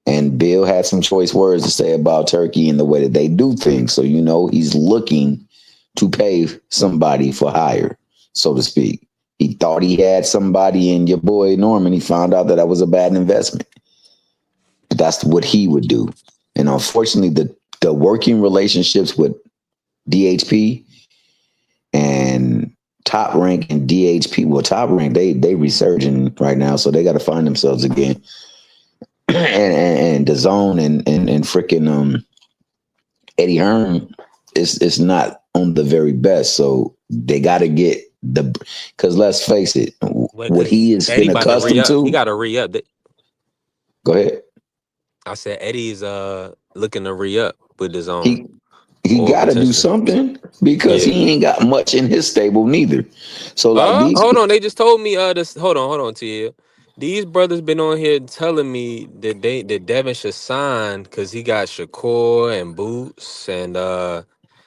And Bill had some choice words to say about Turkey and the way that they do things. So, he's looking to pay somebody for hire, so to speak. He thought he had somebody in your boy Norman. He found out that was a bad investment. But that's what he would do. And unfortunately, the working relationships with DHP and Top Rank and DHP, well, Top Rank, they resurging right now, so they got to find themselves again. and DAZN and freaking Eddie Hearn is not on the very best, so they got to get because let's face it, what he is been accustomed to. He got to re-up. Go ahead. I said Eddie's looking to re-up with his own. He got to do something because he ain't got much in his stable neither. So like hold on, they just told me this. Hold on, Tia. These brothers been on here telling me that Devin should sign because he got Shakur and Boots and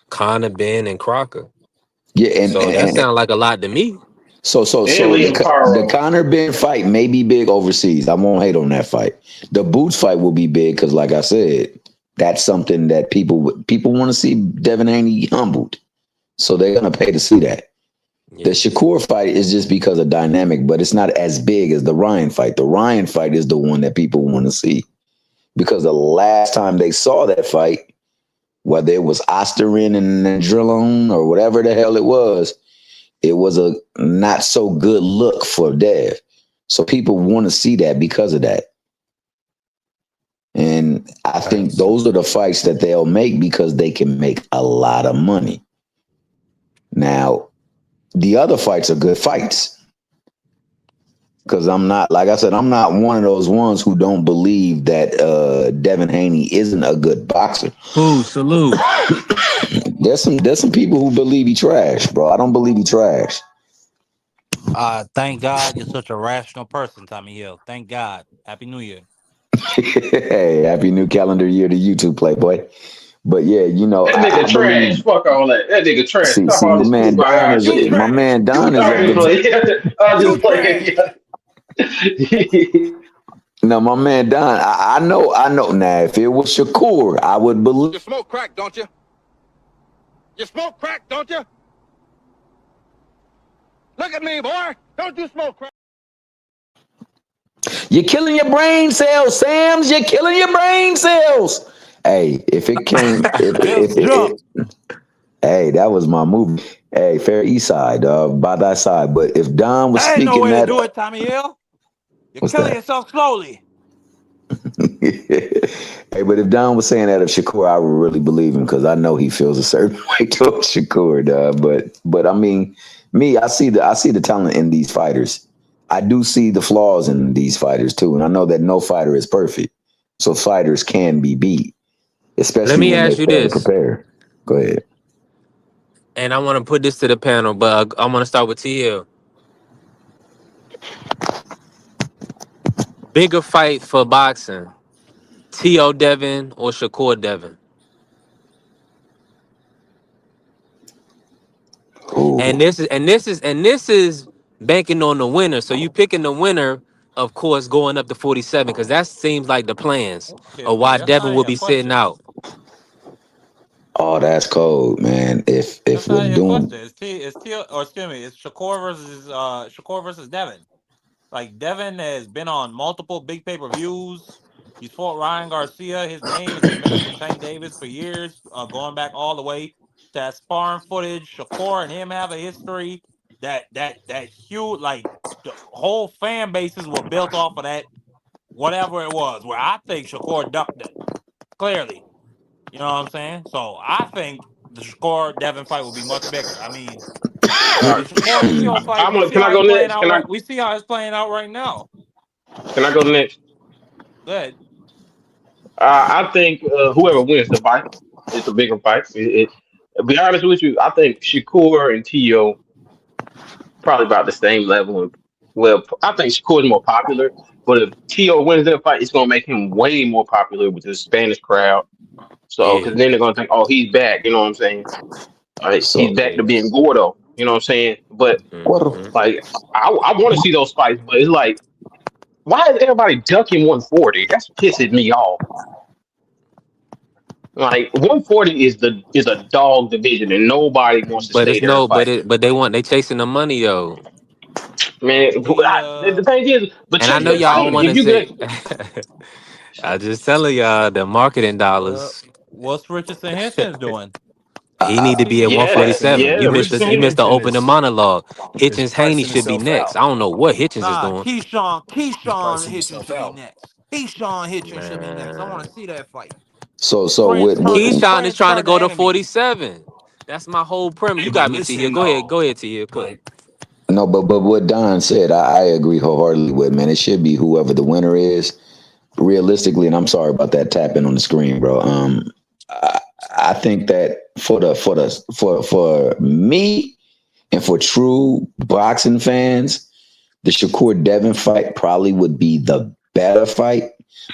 Conor, Ben, and Crocker. Yeah, and that sounds like a lot to me. So the Conor Ben fight may be big overseas. I won't hate on that fight. The Boots fight will be big because, like I said, that's something that people want to see Devin Haney humbled. So they're gonna pay to see that. The Shakur fight is just because of dynamic, but it's not as big as the Ryan fight. The Ryan fight is the one that people want to see because the last time they saw that fight, whether it was Osterin and Nandrolone or whatever the hell it was a not so good look for Dev. So people want to see that because of that. And I think those are the fights that they'll make because they can make a lot of money. Now, the other fights are good fights. Because I'm not, like I said, I'm not one of those ones who don't believe that Devin Haney isn't a good boxer. Ooh, salute. There's some people who believe he trash, bro. I don't believe he trash. Thank God you're such a rational person, Tommy Hill. Thank God. Happy New Year. Hey, happy new calendar year to you too, Playboy. But yeah, that nigga trash. Fuck all that. That nigga trash. See, my man Don is my man Don is. I'm just playing. No, my man Don. I know. Now, if it was Shakur, I would believe. You smoke crack, don't you? You smoke crack, don't you? Look at me, boy. Don't you smoke crack? You're killing your brain cells, Sams. You're killing your brain cells. Hey, if it came, hey, that was my movie. Hey, Fair East Side, by that side. But if Don was speaking, no way to do it, Tommy Hill. You're killing yourself slowly. Hey, but if Don was saying that of Shakur, I would really believe him because I know he feels a certain way towards Shakur, dog. But I mean, I see the talent in these fighters. I do see the flaws in these fighters too, and I know that no fighter is perfect. So fighters can be beat, especially Let me when ask you this. Prepare. Go ahead. And I want to put this to the panel, but I want to start with TL. Bigger fight for boxing, T.O. Devin or Shakur Devin? Ooh. And this is banking on the winner. So you picking the winner, of course, going up to 47 because that seems like the plans of Okay, why that's not Devin even will a be sitting question. out. Oh, that's cold, man. If That's we're not even a doing question. It's T or excuse me, it's Shakur versus Devin. Like Devin has been on multiple big pay-per-views. He's fought Ryan Garcia. His name has been mentioned in Tank Davis for years, going back all the way to that sparring footage. Shakur and him have a history that huge, like the whole fan bases were built off of that, whatever it was. Where I think Shakur ducked it clearly. You know what I'm saying? So I think the Shakur Devin fight will be much bigger. I mean, All the right. Shakur Tio fight, I'm we gonna. see Can how I he's go playing next? out right. We see how it's playing out right now. Can I go next? Good. I think whoever wins the fight, it's a bigger fight. To be honest with you, I think Shakur and Tio probably about the same level. Well, I think Shakur is more popular, but if Tio wins that fight, it's gonna make him way more popular with the Spanish crowd. So, Yeah. because then they're gonna think, oh, he's back. You know what I'm saying? He's so back Yeah. to being Gordo. You know what I'm saying? But what? Hmm. like, I want to see those fights, but it's like, why is everybody ducking 140? That's pissing me off. Like 140 is a dog division, and nobody wants to But stay it's there and no, fight. they chasing the money though. Man, The the thing is, but And I chase know the y'all don't money. want If to you say. get I just telling y'all the marketing uh, dollars. what's Richardson Hitchens doing? He need to be at yeah, Pricing 147. yeah, Richardson You missed the Henderson opening monologue. is Hitchens Haney pricing should be himself next. out. I don't know what Hitchens is Nah, doing. He's Keyshawn pricing Hitchens himself should be out. next. Keyshawn Hitchens should be next. I want Man. to see that fight. So Prince turn Keyshawn is Prince trying to turn the go to enemy. 47. That's my whole premise. Hey, You but got me, T here. listen Go ahead. though, Go ahead, T here. Go ahead. but No, but what Don said, I agree wholeheartedly with, man. It should be whoever the winner is. Realistically, and I'm sorry about that tapping on the screen, bro. I, I think that for me and for true boxing fans, the Shakur Devin fight probably would be the better fight,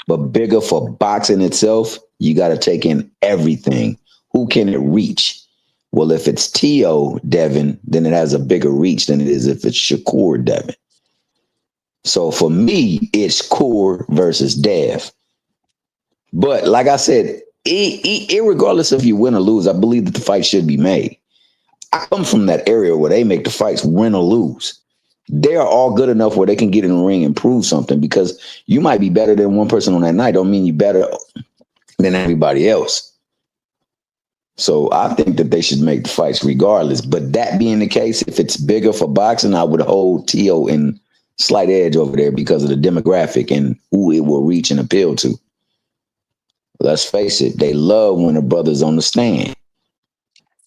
but bigger for boxing itself. You got to take in everything. Who can it reach? Well, if it's T.O. Devin, then it has a bigger reach than it is if it's Shakur Devin. So for me, it's Core versus Dev. But like I said, regardless if you win or lose, I believe that the fight should be made. I come from that area where they make the fights win or lose. They are all good enough where they can get in the ring and prove something because you might be better than one person on that night. Don't mean you better than everybody else. So I think that they should make the fights regardless. But that being the case, if it's bigger for boxing, I would hold T.O. in slight edge over there because of the demographic and who it will reach and appeal to. Let's face it, they love when a brother's on the stand.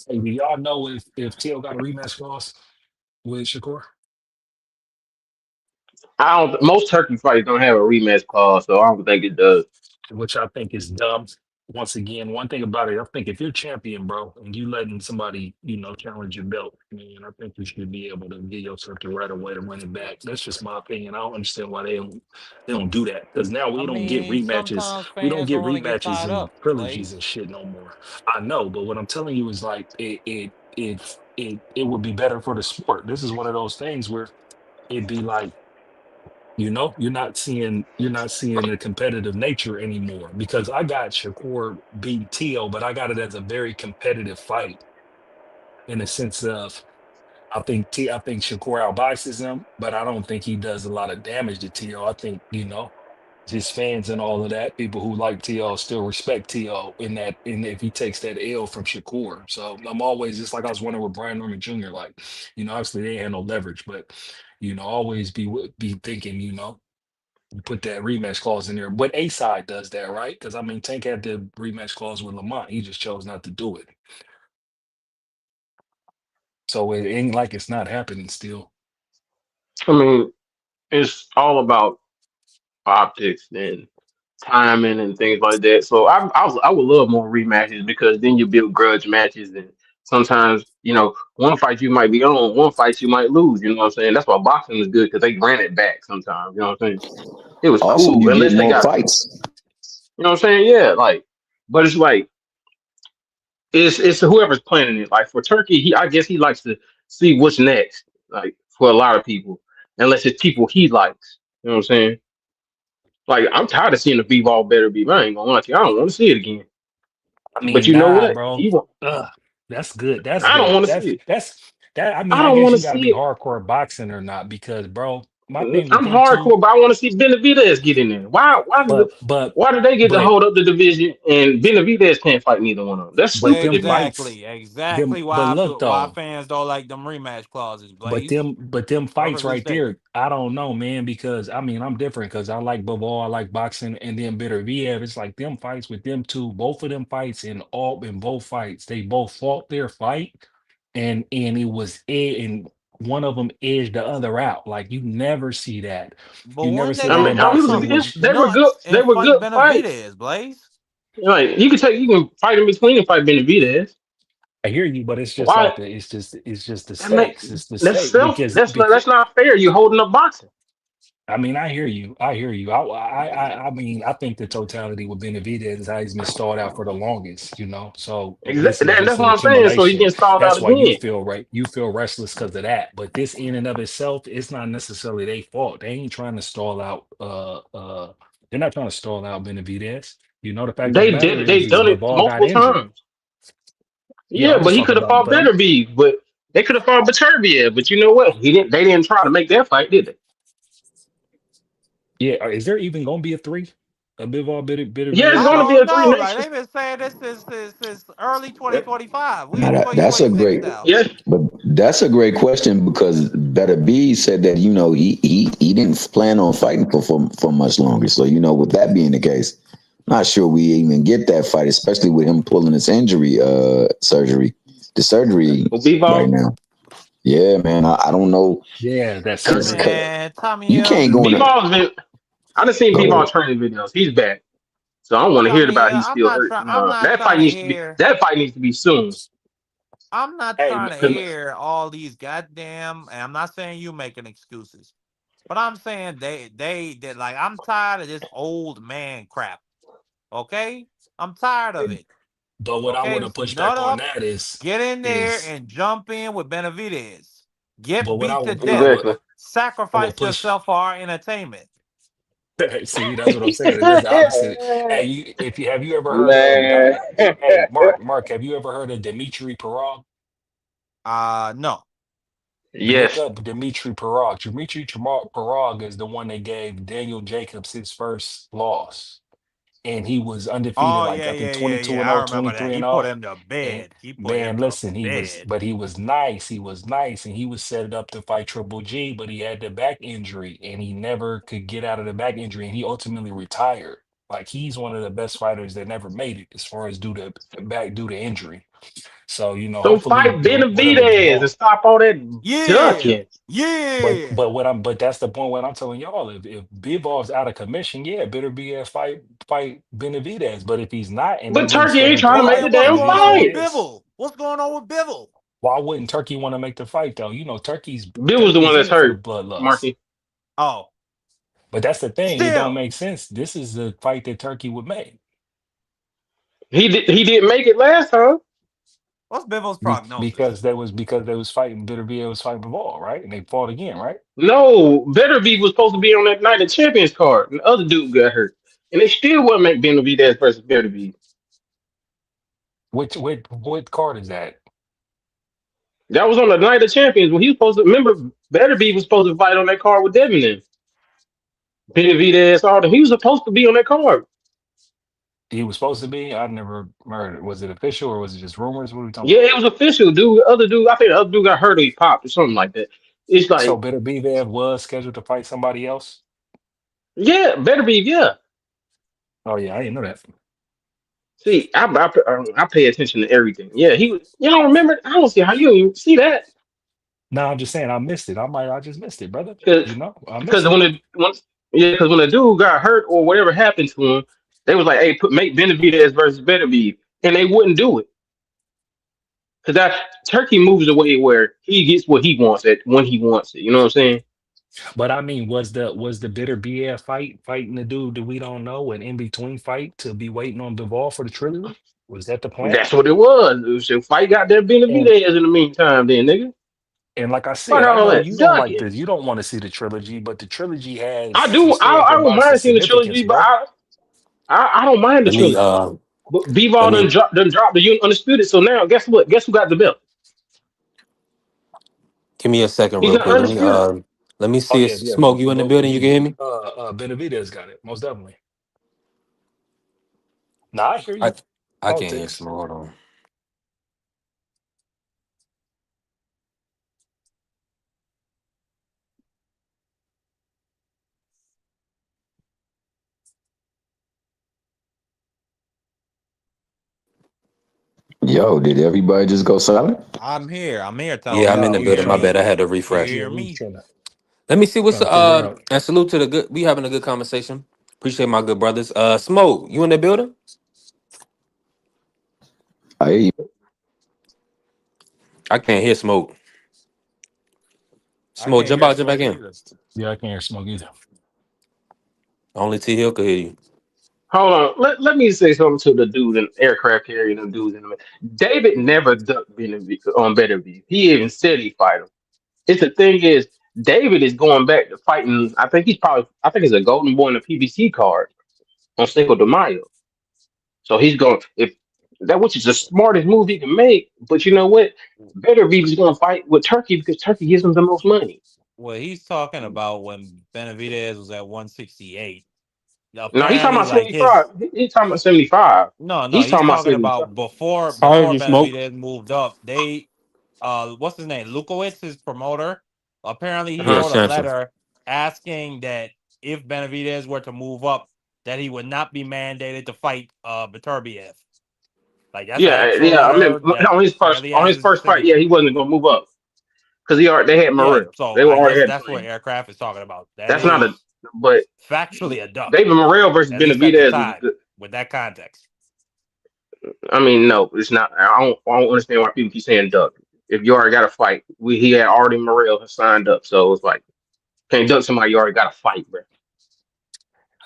hey, do y'all know if Teal got a rematch clause with Shakur? I don't. Most turkey fights don't have a rematch clause, so I don't think it does. Which I think is dumb. Once again, one thing about it, I think if you're champion, bro, and you letting somebody, challenge your belt, man, I think you should be able to get yourself the right away to run it back. That's just my opinion. I don't understand why they don't do that. Because now I we don't get mean, rematches. sometimes We don't fans get don't want to get rematches tied and up, Slade. trilogies and shit no more. I know, but what I'm telling you is like it would be better for the sport. This is one of those things where it'd be like you're not seeing the competitive nature anymore because I got Shakur beat Tio, but I got it as a very competitive fight in the sense of I think Shakur outboxes him, but I don't think he does a lot of damage to Tio. I think his fans and all of that people who like T.O. still respect T.O. in that, and if he takes that L from Shakur. So I'm always just like I was wondering with Brian Norman Jr. Like, obviously they ain't had no leverage, but always be thinking, you put that rematch clause in there. But A side does that, right? Because I mean Tank had the rematch clause with Lamont. He just chose not to do it. So it ain't like it's not happening still. I mean, it's all about optics and timing and things like that. So I would love more rematches because then you build grudge matches and sometimes one fight you might be on, one fight you might lose. You know what I'm saying? That's why boxing is good because they ran it back sometimes. You know what I'm saying? It was Also, cool you get unless they more got fights. you know what I'm saying? Yeah, like, but it's like it's whoever's planning it. Like for Turkey, I guess he likes to see what's next. Like for a lot of people, unless it's people he likes. You know what I'm saying? Like I'm tired of seeing the B-ball better be. I ain't gonna lie to you. I don't want to see it again. I But mean, you know nah, what? bro. He won't. Ugh, that's good. That's I don't good. want to see That's it. that. I I mean, I don't guess want to you got to see be it. hardcore boxing or not, because, bro, my thing with I'm them two. hardcore, but I want to see Benavidez get in there. But but Why did they get to but hold up the division and Benavidez can't fight neither one of them? That's but stupid them to me. fights, Exactly. them. But look Why though. fans don't like them rematch clauses, But Blaze. them fights Perfectly right stated. there, I don't know, man, because I mean I'm different because I like Bivol, I like boxing, and then Bitter VF. It's like them fights with them two, both of them fights in both fights, they both fought their fight, and it was and one of them edged the other out. Like you never see that. But You never when see they I that mean, gonna in go boxing some when they were good. nuts They and were fight good fights. Benavidez, Blaze? Like you can fight in between and fight Benavidez. I hear you, but it's just Why? like it's just the That make stakes. It's the that's stake self. because That's not fair. You're holding up boxing. I mean, I hear you. I hear you. I mean, I think the totality with Benavidez is how he's been stalled out for the longest, you know. So this Exactly. is just That's an what I'm saying. So he accumulation. getting stalled out That's why you again. feel right. You feel restless because of that. But this in and of itself, it's not necessarily their fault. They ain't trying to stall out. They're not trying to stall out Benavidez. You know, the fact of the matter They is done it Bivol got multiple injured. times. Yeah, Yeah, I'm but just he could talking have about. fought But I'm. Beterbiev. But they could have fought Beterbiev. But you know what? He didn't. They didn't try to make that fight, did they? Yeah, is there even going to be a three? A Bivol Yeah, it's Benavidez I going to fight? be don't a three know. Like nation. they've been saying this since early Yeah. 2025. We Now in that's a 2026 great, now. Yes, but that's a great question because Better B said that he didn't plan on fighting for much longer. So with that being the case, not sure we even get that fight, especially with him pulling his injury the surgery right Bivol. now. Yeah, man, I don't know Yeah, that because surgery. Man, Tommy you Hill. can't go in. Bivol's been. I done seen Go Bivol ahead. training videos. He's back. So I don't want to hear Tommy about Hill. he's still hurt. I'm No, not trying to hear. that fight needs to be soon. I'm not Hey, trying to hear all these goddamn. And I'm not saying you making excuses, but I'm saying they like. I'm tired of this old man crap. Okay, I'm tired of it. but what I Okay, want to push nut back on up, that get in there is and jump in with Benavidez. but Get what I beat to will I death. will Exactly. I will Sacrifice push. yourself for our entertainment. See, that's what I'm saying. It is the opposite. Hey, if you have you ever heard of Man. hey Mark, have you ever heard of Dmitry Parag? No. Look Yes. up Dmitry Parag. Parag is the one that gave Daniel Jacobs his first loss. And he was undefeated, Oh like yeah, I think yeah, yeah, 22 yeah. and I 0, remember that. 23 He and put 0. him to And bed. He put him man, to listen, bed. but he was nice. He was nice, and he was set up to fight Triple G, but he had the back injury, and he never could get out of the back injury, and he ultimately retired. Like he's one of the best fighters that never made it, as far as due to injury. So So hopefully, fight whatever Benavidez and Bivol. stop all that Yeah, ducking. yeah. But that's the point. What I'm telling y'all, if Bivov's out of commission, yeah, better be a fight Benavidez. But if he's not, and they But wouldn't Turkey ain't schedule the trying to make Okay, the fight, what's damn then it going is on what it with fight. is. Bivol? What's going on with Bivol? Why wouldn't Turkey want to make the fight though? Bill was the one Turkey's in that's it for the hurt, bloodlust. Marky. Oh, But that's the thing; it don't still, make sense. This is the fight that Turkey would make He didn't make it last time. what's Bivol's prognosis? because they was fighting Beterbiev was fighting Bivol, right? And they fought again, right? No, Beterbiev was supposed to be on that night of champions card. And the other dude got hurt. And they still wouldn't make Benavidez versus Beterbiev. What card is that? That was on the night of champions when he was supposed to remember Beterbiev was supposed to fight on that card with Devin and Benavidez, all them. He was supposed to be on that card. He was supposed to be. I never heard it. Was it official or was it just rumors? What are we talking Yeah, about? it was official, dude. The other dude, I think the other dude got hurt or he popped or something like that. It's So like, Beterbiev was scheduled to fight somebody else. yeah, Beterbiev, yeah. Oh yeah, I didn't know that. See, I pay attention to everything. Yeah, he was. You don't remember? I don't see how you even see that No, I'm just saying I missed it. I just missed it, brother. because I missed when it. the once yeah because when the dude got hurt or whatever happened to him, they was like, hey, make Benavidez versus Beterbiev, and they wouldn't do it because that Turkey moves the way where he gets what he wants at when he wants it. You know what I'm saying? But I mean, was the bitter BF fighting the dude that we don't know, an in between fight to be waiting on Duvall for the trilogy? Was that the plan? That's what it was. It was a fight got there And Benavidez in the meantime, then nigga. And like I Fuck said, I all know that you don't like ducking. this. You don't want to see the trilogy, but the trilogy I has do. I historical don't boxing mind seeing the significance, trilogy, but bro. I don't mind the Let me trilogy. But let Bivol me done dropped the undisputed. So now, guess what? Guess who got the belt? give me a second He's real not quick. undisputed. Let me Oh see if yeah, yeah. Smoke you in the building. You can hear me? Benavidez got it most definitely. Nah, I hear I you. I can't hear Politics. Smoke. Hold on. Yo, did everybody just go silent? I'm here. I'm here, Yeah, I'm in Tone. the No, You we hear building. My trying bad. to. I had to you refresh. hear Yeah, we me? Let me see what's trying to figure out. and salute to the good. We having a good conversation. Appreciate my good brothers. Smoke, you in the building? I hear you. I can't hear Smoke. I Smoke, can't jump hear out, jump back Smoke in. either. Yeah, I can't hear smoke either. Only T Hill could hear you. Hold on. Let me say something to the dude in aircraft carrier and the dudes in the David never ducked on Better View. He even said he fight him. It's the thing is, David is going back to fighting. I think it's a Golden Boy and a PBC card on Cinco de Mayo. So he's going if that which is the smartest move he can make. But you know what? Better is going to fight with Turkey because Turkey gives him the most money. Well, he's talking about when Benavidez was at 168. No, he's talking Apparently, about like 75. his He's talking about 75. no, He's he's talking about talking 75. about before I heard before you, Smoke. Benavidez moved up. They what's his name? Lukowitz, his promoter. Apparently, he Yeah, Uh-huh. wrote a Samson. letter asking that if Benavidez were to move up, that he would not be mandated to fight Beterbiev. Like that's an Yeah, actual yeah. I mean, letter that apparently on has his his first fight, yeah, signature. he wasn't going to move up because they had Yeah, Morrell. so They were I already guess had a that's what plan. aircraft is talking about. That That's not a. is But factually a duck, David Morrell versus at least at the Benavidez was. time, with that context. I mean, no, it's not. I don't understand why people keep saying duck. If you already got a fight, he had already Morrell has signed up, so it's like can't duck somebody you already got a fight, bro.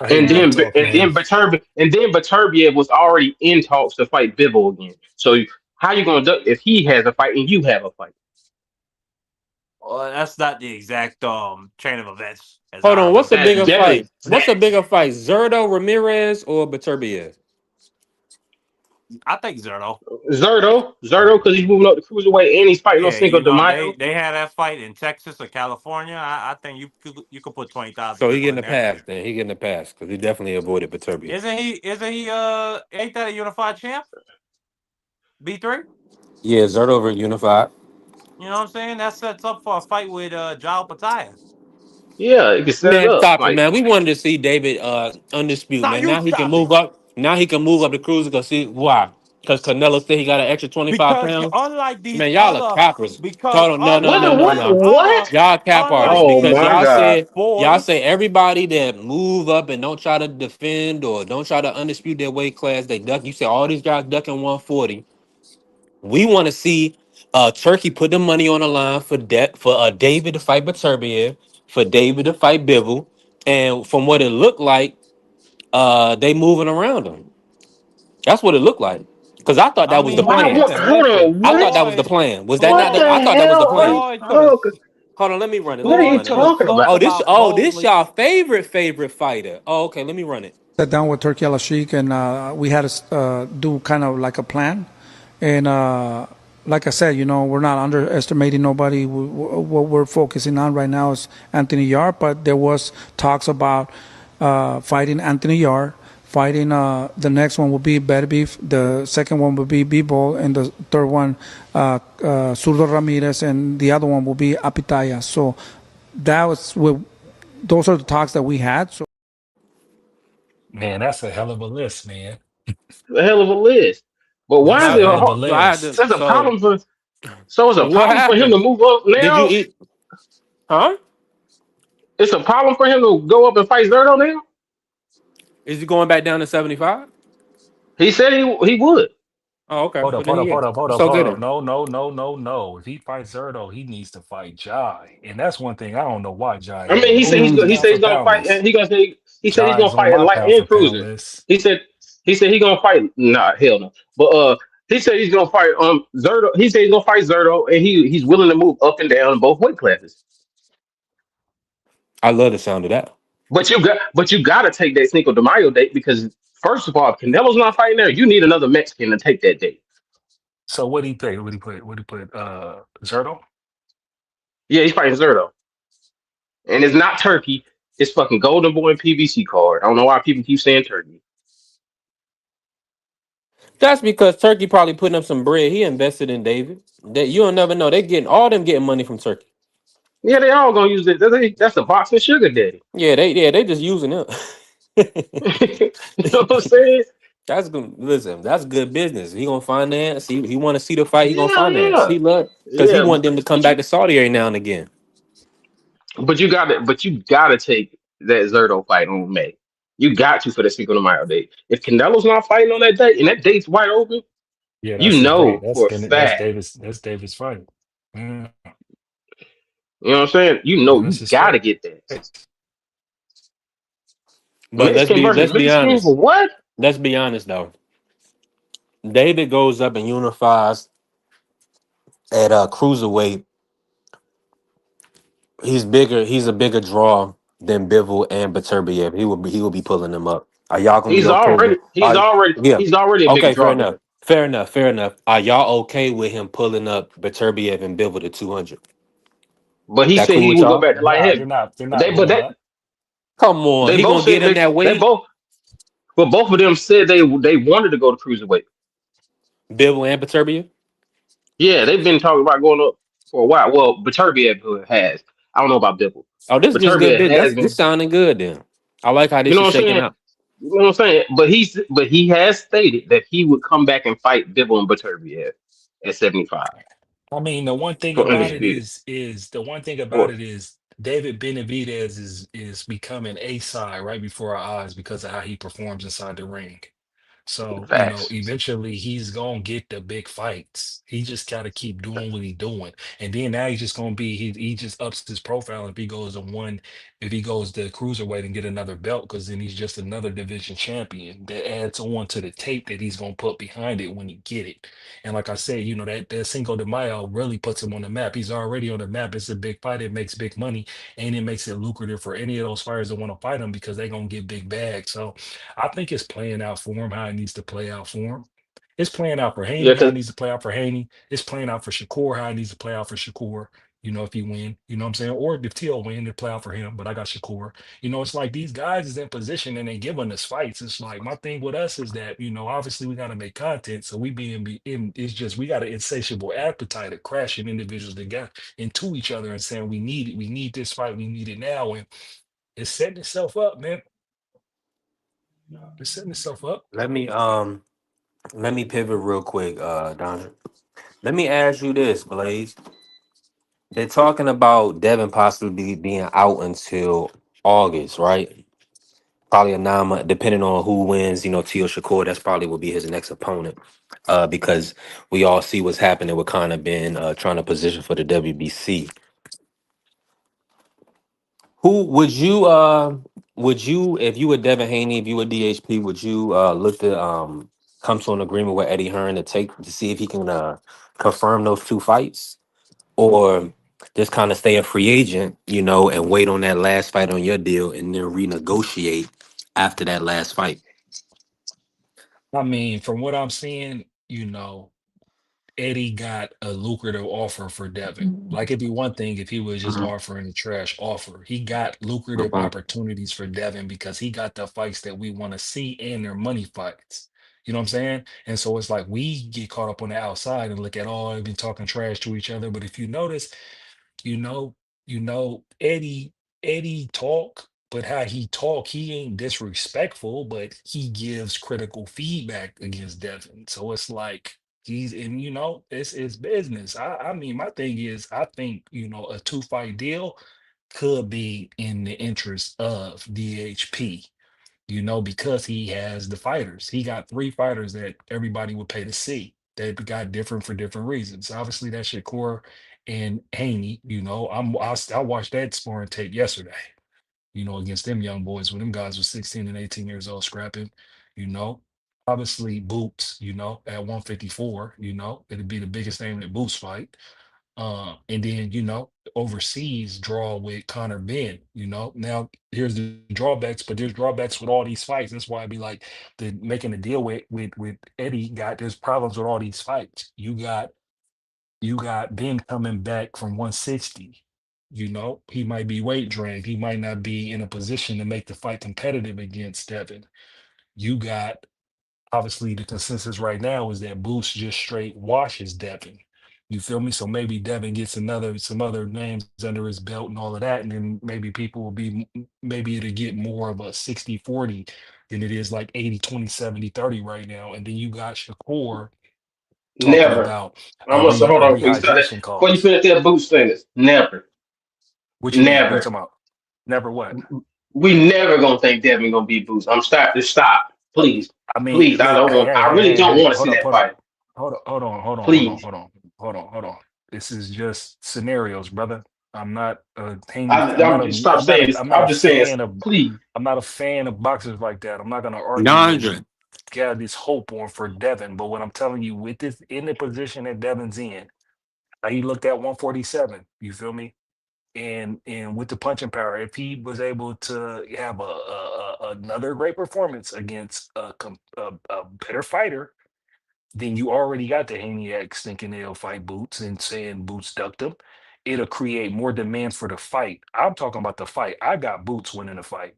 I hate duck talk, man. And then Beterbiev was already in talks to fight Bivol again. So how you gonna duck if he has a fight and you have a fight? Well, that's not the exact chain of events, as Hold I on. What's a remember. That's bigger definitely fight? that. What's a bigger fight? Zerdo Ramirez or Beterbiev? I think Zerto. Zerto, because he's moving up the cruiserweight and he's fighting on Yeah, Cinco you de know Mayo. they had that fight in Texas or California. I think you could put 20,000 So he people getting in a there. pass then. He getting a pass because he definitely avoided Beterbiev. Isn't he ain't that a unified champ? B3? Yeah, Zerdo over Unified. You know what I'm saying? That sets up for a fight with Jao Pataya. Yeah, it can set it Man, up. stop it, Like man. We wanted to see David undisputed, No, man. you Now he can stop it. move up. Now he can move up the cruiser because see why? Because Canelo said he got an extra 25 Because pounds. unlike these Man, y'all are other cappers. because Hold on, no, no, what no, the unlike no, what these no. other what? Y'all cap artists unlike Oh because these my god! y'all boys. say everybody that move up and don't try to defend or don't try to undispute their weight class, they duck. You say all these guys ducking 140. We want to see Turkey put the money on the line for David to fight Beterbiev, for David to fight Bivol, and from what it looked like, they moving around him. That's what it looked like. Because I thought I that was the mean, What, plan. what? listen, Hold listen. on, I what? thought that was the Floyd plan. Was that What not? the I thought that was the hell? What are plan. you Floyd could have talking? Hold on, let me run it. Let What are me you Floyd run it. could have talking spoke about? This about this boldly. y'all favorite fighter. Oh, okay. Let me run it. Sat down with Turkey Al Sheikh and we had to do kind of like a plan. And like I said, we're not underestimating nobody. What we're focusing on right now is Anthony Yarde, but there was talks about fighting Anthony Yarde. Fighting the next one will be Better Beef. The second one will be B-Ball, and the third one, Zurdo Ramirez, and the other one will be Apitaya. So that was those are the talks that we had. So. Man, that's a hell of a list, man. A hell of a list. But why That's is a it? hell of a So I had to. list. That's a So problem for. So it's a what problem for him to happened? move up Did you now. eat? Huh? It's a problem for him to go up and fight Zerto now. Is he going back down to 75? He said he would. Oh, okay. Hold Well up, then, hold up, yeah. hold up, hold It's up, so hold good up. then. No, no, no, no, no. If he fights Zerto, he needs to fight Jai. And that's one thing I don't know why Jai I ain't mean, on no he pound said he's for gonna pound fight. And list. he's Jai gonna is on fight in my light pound for and pound cruiser. list. He said he said he's gonna fight. Nah, hell no. But He said he's gonna fight Zerto. He said he's gonna fight Zerto, and he's willing to move up and down in both weight classes. I love the sound of that. But you gotta take that Cinco de Mayo date because first of all, if Canelo's not fighting there, you need another Mexican to take that date. So what do you think? What do you put? What do you put? Zerto? Yeah, he's fighting Zerto, and it's not Turkey. It's fucking Golden Boy and PBC card. I don't know why people keep saying Turkey. That's because Turkey probably putting up some bread. He invested in David. That you'll never know. They getting all them getting money from Turkey. Yeah, they all gonna use it. That's the boxing sugar daddy. Yeah, they just using him. You know what I'm saying? That's good. Listen, that's good business. He gonna finance. He want to see the fight. He gonna Yeah, finance. yeah, He love because he yeah. want them to come But back you, to Saudi every now and again. but you gotta take that Zerto fight on May. You got to for the Cinco de Mayo date. If Canelo's not fighting on that date and that date's wide open, Yeah, that's you his date. know That's for a then that's fact. Davis. That's Davis' fight. Yeah, You know what I'm saying? You know yeah, that's you his gotta fight. get that. But Mexican versus let's be Mexican for honest. what? Let's be honest though. David goes up and unifies at cruiserweight. He's bigger. He's a bigger draw than Bivol and Beterbiev. He will be pulling them up. Are y'all gonna be He's okay with? already he's already Yeah. he's already a bigger Okay. Fair draw than enough. him. Fair enough. Fair enough. Are y'all okay with him pulling up Beterbiev and Bivol to 200? But he That said cool he with would go y'all? back to light Nah, they're heavy. not. They're not They but going that up. Come on. they He both gonna get said him that they weight. both but both of them said they wanted to go to cruiserweight. Bivol and Beterbiev. Yeah, they've been talking about going up for a while. Well, Beterbiev has. I don't know about Dibble. Oh, this good Beterbiev bit. has This been. sounding good then. I like how You this know is what I'm shaking saying? out. You know what I'm saying? But he has stated that he would come back and fight Dibble and Beterbiev at 75 I mean, the one thing for about it undisputed. is the one thing about Or it is David Benavidez is becoming a side right before our eyes because of how he performs inside the ring. So, facts. eventually he's gonna get the big fights. He just gotta keep doing what he's doing. And then now he's just gonna be he just ups his profile if he goes to if he goes to cruiserweight and get another belt, because then he's just another division champion that adds on to the tape that he's gonna put behind it when he get it. And like I said, that Cinco de Mayo really puts him on the map. He's already on the map. It's a big fight, it makes big money, and it makes it lucrative for any of those fighters that want to fight him because they're gonna get big bags. So I think it's playing out for him how it needs to play out for him. It's playing out for Yeah, Haney how it because needs to play out for Haney. It's playing out for Shakur how it needs to play out for Shakur. If he win, you know what I'm saying? Or if Teal win, it play out for him. But I got Shakur. It's like these guys is in position and they giving us fights. It's like my thing with us is that, obviously we got to make content. So we it's just we got an insatiable appetite of crashing individuals that got into each other and saying we need it. We need this fight. We need it now. And it's setting itself up, man. It's setting itself up. Let me pivot real quick, Donna. Let me ask you this, Blaze. They're talking about Devin possibly being out until August, right? Probably a 9 month, depending on who wins. Teal Shakur, that's probably will be his next opponent. Because we all see what's happening with Conor being trying to position for the WBC. Who would you if you were Devin Haney, if you were DHP, would you look to come to an agreement with Eddie Hearn to see if he can confirm those two fights, or just kind of stay a free agent, and wait on that last fight on your deal and then renegotiate after that last fight? I mean, from what I'm seeing, Eddie got a lucrative offer for Devin. Like it'd be one thing if he was just Mhm. offering a trash offer. He got lucrative Mhm. opportunities for Devin because he got the fights that we want to see and they're money fights. You know what I'm saying? And so it's like we get caught up on the outside and look at all they've been talking trash to each other. But if you notice, you know, Eddie talk, but how he talk, he ain't disrespectful, but he gives critical feedback against Devin. So it's like he's and it's business. I mean, my thing is I think, a two-fight deal could be in the interest of DHP, because he has the fighters. He got three fighters that everybody would pay to see. They got different for different reasons. Obviously, that's Shakur and Haney. I watched that sparring tape yesterday. Against them young boys when them guys were 16 and 18 years old scrapping. You know. obviously Boots, at 154, it'd be the biggest name in the Boots fight. And then, overseas draw with Connor Ben. Now here's the drawbacks, but there's drawbacks with all these fights. That's why I'd be like the making a deal with Eddie there's problems with all these fights. You got Ben coming back from 160. He might be weight drained. He might not be in a position to make the fight competitive against Devin. You got obviously the consensus right now is that Boots just straight washes Devin. You feel me? So maybe Devin gets some other names under his belt and all of that. And then maybe people will maybe it'll get more of a 60-40 than it is like 80-20-70-30 right now. And then you got Shakur talking Never. about I'm gonna say, hold a on before you start that. rehydration Before you cost. finish that boot sentence, never, What you mean? What you never. talking about? Never what? We never gonna think Devin gonna beat Boots. I'm stop. Just stop, please, I mean, please. I look, don't hey, want. hey, I hey, really hey, don't hey, want to hold see up, that hold up. fight. Hold on. Please. This is just scenarios, brother. I'm not a Haney. I'm not I'm a. stop I'm not saying a. this. I'm not I'm a just saying, fan of. please. I'm not a fan of boxers like that. I'm not gonna argue and DeAndre. get this hope on for Devin. But what I'm telling you, with this in the position that Devin's in, now he looked at 147. You feel me? And with the punching power, if he was able to have another great performance against a better fighter, then you already got the Haniacs thinking they'll fight Boots and saying Boots ducked him. It'll create more demand for the fight. I'm talking about the fight. I got Boots winning the fight,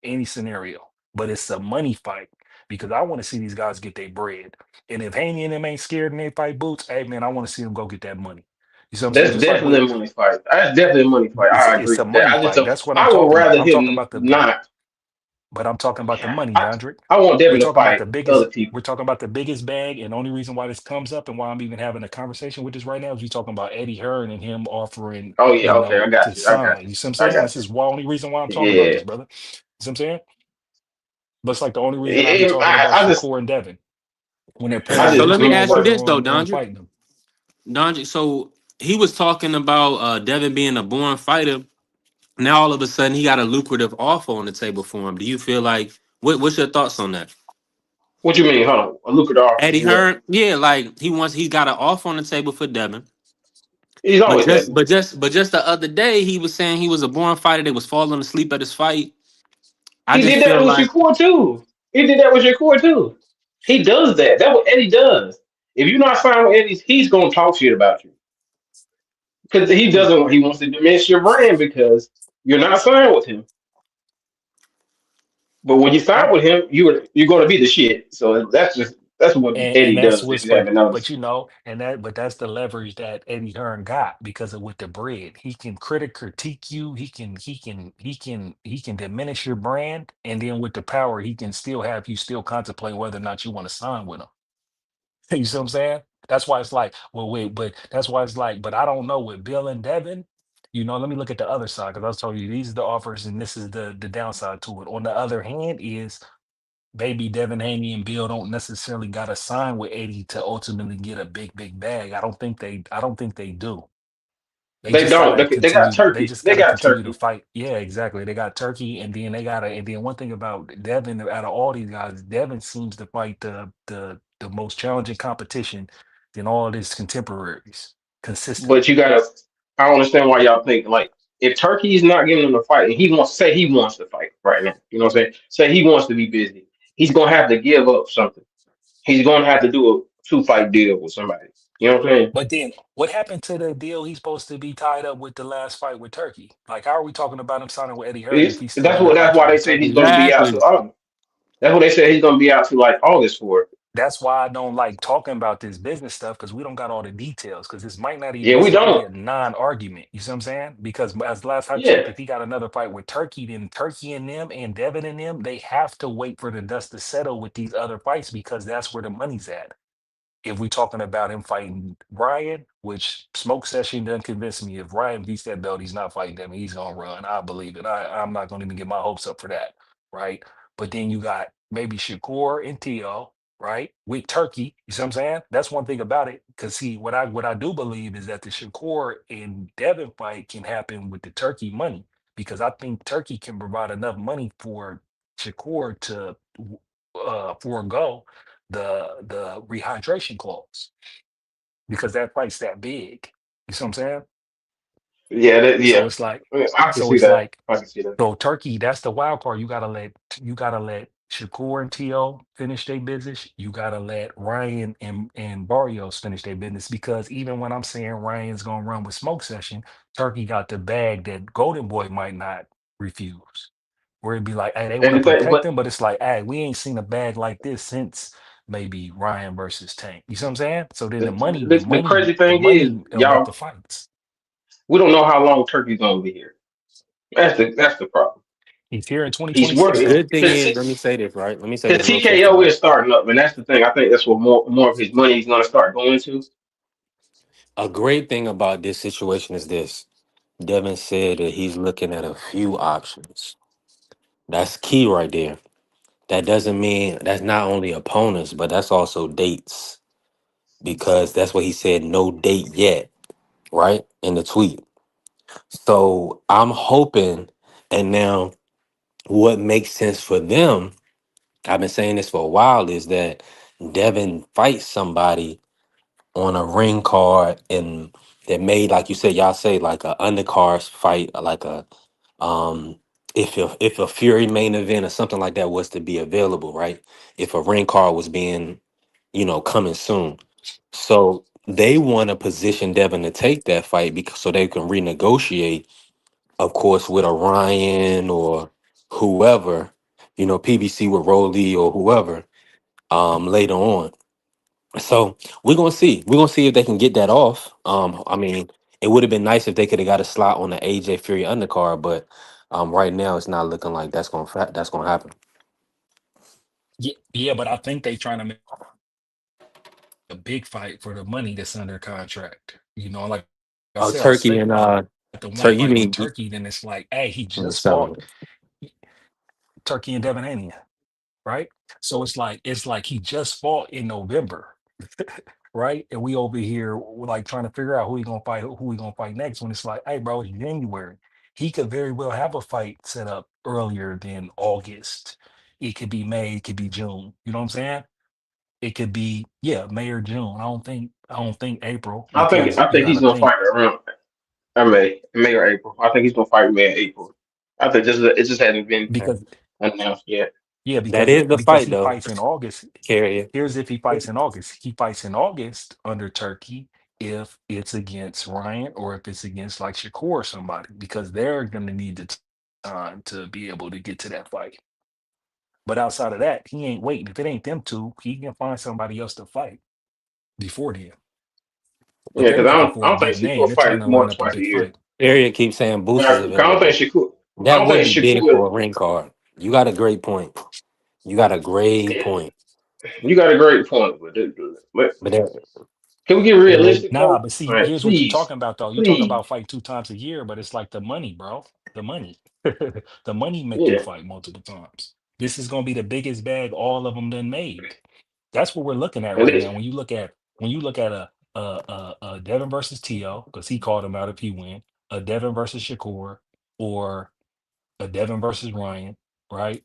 any scenario, but it's a money fight because I want to see these guys get their bread. And if Haney and them ain't scared and they fight Boots, hey man, I want to see them go get that money. You see what I'm saying? That's Just like definitely with a money fight. That's definitely a money fight. I it's agree a with that. money I just fight. don't. That's what I'm I would talking about. rather I'm talking him about not. but I'm talking about the money, I, Dondrick. I want We're Devin to talking about fight the other biggest. people. We're talking about the biggest bag, and the only reason why this comes up and why I'm even having a conversation with this right now is we talking about Eddie Hearn and him offering, Oh yeah. Okay. I to got you. I got sign. you. You see what I'm I saying? got This is the only reason why I'm you. talking about Yeah. this, brother. You see what I'm saying? But it's like the only reason I be talking I, about I just. Shakur and Devin when they're I paying So just. let me Boots ask you money this though, on Dondre. fighting them. Dondre, so he was talking about Devin being a born fighter. Now all of a sudden he got a lucrative offer on the table for him. Do you feel like what's your thoughts on that? What you mean? Hold on. A lucrative offer Eddie for what? Hearn, yeah, like he's got an offer on the table for Devin. He's But always just had. but just but just the other day he was saying he was a born fighter that was falling asleep at his fight. I He just did feel that with like Shakur too. He did that with Shakur too. He does that. That's what Eddie does. If you're not signed with Eddie, he's gonna talk shit about you because he hmm, doesn't. He wants to diminish your brand because you're not signed with him. But when you sign with him, you're gonna be the shit. So that's what And Eddie that's does. If what's you haven't but noticed, that's the leverage that Eddie Hearn got because of with the bread. He can critique you, he can diminish your brand, and then with the power, he can still have you still contemplate whether or not you want to sign with him. You see what I'm saying? That's why it's like, well, wait, but that's why it's like, but I don't know with Bill and Devin. Let me look at the other side because I was telling you these are the offers and this is the downside to it. On the other hand, is maybe Devin Haney and Bill don't necessarily got to sign with 80 to ultimately get a big bag. I don't think they do. They they just don't. gotta They got continue. They Turkey. just They gotta got continue to Turkey. fight. Yeah, exactly. They got Turkey, and then and then one thing about Devin, out of all these guys, Devin seems to fight the most challenging competition than all of his contemporaries But consistently. you gotta. I don't understand why y'all think like if Turkey is not giving him a fight and he wants to fight right now. You know what I'm saying? Say he wants to be busy. He's gonna have to give up something. He's gonna have to do a 2 fight deal with somebody. You know what I'm saying? But then, what happened to the deal he's supposed to be tied up with the last fight with Turkey? Like, how are we talking about him signing with Eddie Hearn if he's still under That's why contract they with say he's Turkey? gonna be out to exactly. August. That's what they said he's gonna be out to like August for. That's why I don't like talking about this business stuff because we don't got all the details. Because Yeah, this we might be don't. a non-argument. You see what I'm saying? Because as last I checked, Yeah, if he got another fight with Turkey, then Turkey and them and Devin and them, they have to wait for the dust to settle with these other fights because that's where the money's at. If we talking about him fighting Ryan, which Smoke Session doesn't convince me. If Ryan beats that belt, he's not fighting them. He's gonna run. I believe it. I'm not gonna even get my hopes up for that, right? But then you got maybe Shakur and Tio, right? With Turkey. You see what I'm saying? That's one thing about it. Cause see, what I do believe is that the Shakur and Devin fight can happen with the Turkey money. Because I think Turkey can provide enough money for Shakur to forego the rehydration clause because that fight's that big. You see what I'm saying? Yeah, So it's like, I mean, I can so see it's that. like, I can see that. so Turkey, that's the wild card. You gotta let Shakur and T.O. finish their business. You gotta let Ryan and Barrios finish their business because even when I'm saying Ryan's gonna run with smoke session, Turkey got the bag that Golden Boy might not refuse. Where it'd be like, hey, they want And to the thing, protect but him, but it's like, hey, we ain't seen a bag like this since maybe Ryan versus Tank. You see what I'm saying? So then the money, the the money, crazy the thing is, money make the y'all, fights. we don't know how long Turkey's gonna be here. That's the problem. He's here in He's 2026 The working though. good thing is, because let me say this, right? Let me say his this real quick, TKO right? is starting up, and that's the thing. I think that's what more of his money is gonna start going to. A great thing about this situation is this. Devin said that he's looking at a few options. That's key right there. That doesn't mean that's not only opponents, but that's also dates because that's what he said, no date yet, right? In the tweet. So I'm hoping, and now what makes sense for them, I've been saying this for a while, is that Devin fights somebody on a ring card and that made, like you said, y'all say like a undercard fight, like a if a Fury main event or something like that was to be available, right? If a ring card was being, coming soon. So they want to position Devin to take that fight because so they can renegotiate, of course, with a Ryan or whoever, PBC with Rolly or whoever, later on. So we're gonna see. We're gonna see if they can get that off. I mean, it would have been nice if they could have got a slot on the AJ Fury undercard, but right now it's not looking like that's gonna happen. Yeah, yeah, but I think they trying to make a big fight for the money that's under contract. Like I Oh, said, I Turkey say and the one Turkey. You fight with mean Turkey, then it's like, hey, he just so? fought Turkey and Devin Haney, right? So it's like he just fought in November, right? And we over here we're like trying to figure out who we gonna fight next. When it's like, hey, bro, it's January. He could very well have a fight set up earlier than August. It could be May, it could be June. You know what I'm saying? It could be, yeah, May or June. I don't think April because I you think got he's to gonna think fight around May or April. I think he's gonna fight May or April. I think it just hasn't been because announced yet. yeah, That because is the because fight, he though. fights in August. Carrier. Here's if he fights in August. He fights in August under Turkey if it's against Ryan or if it's against like Shakur or somebody because they're gonna need the time to be able to get to that fight. But outside of that, he ain't waiting. If it ain't them two, he can find somebody else to fight before then. But Yeah, they're because looking I for a don't think big name. Shakur They're trying fights to more line than up a twice a big year. fight. Carrier keeps saying Boost is I don't think available. Shakur. I That don't would think be big Shakur. for a ring card. You got a great point. You got a great point. You got a great point, but But that, can we get mhm. realistic Nah, though? but All see, right, here's what you're please, talking about though. You talk please, about fight 2 times a year, but it's like the money, bro. The money. The money make you yeah. fight multiple times. This is gonna be the biggest bag all of them done made. That's what we're looking at And right this, now. When you look at a Devin versus T.O., because he called him out if he win, a Devin versus Shakur, or a Devin versus Ryan, right?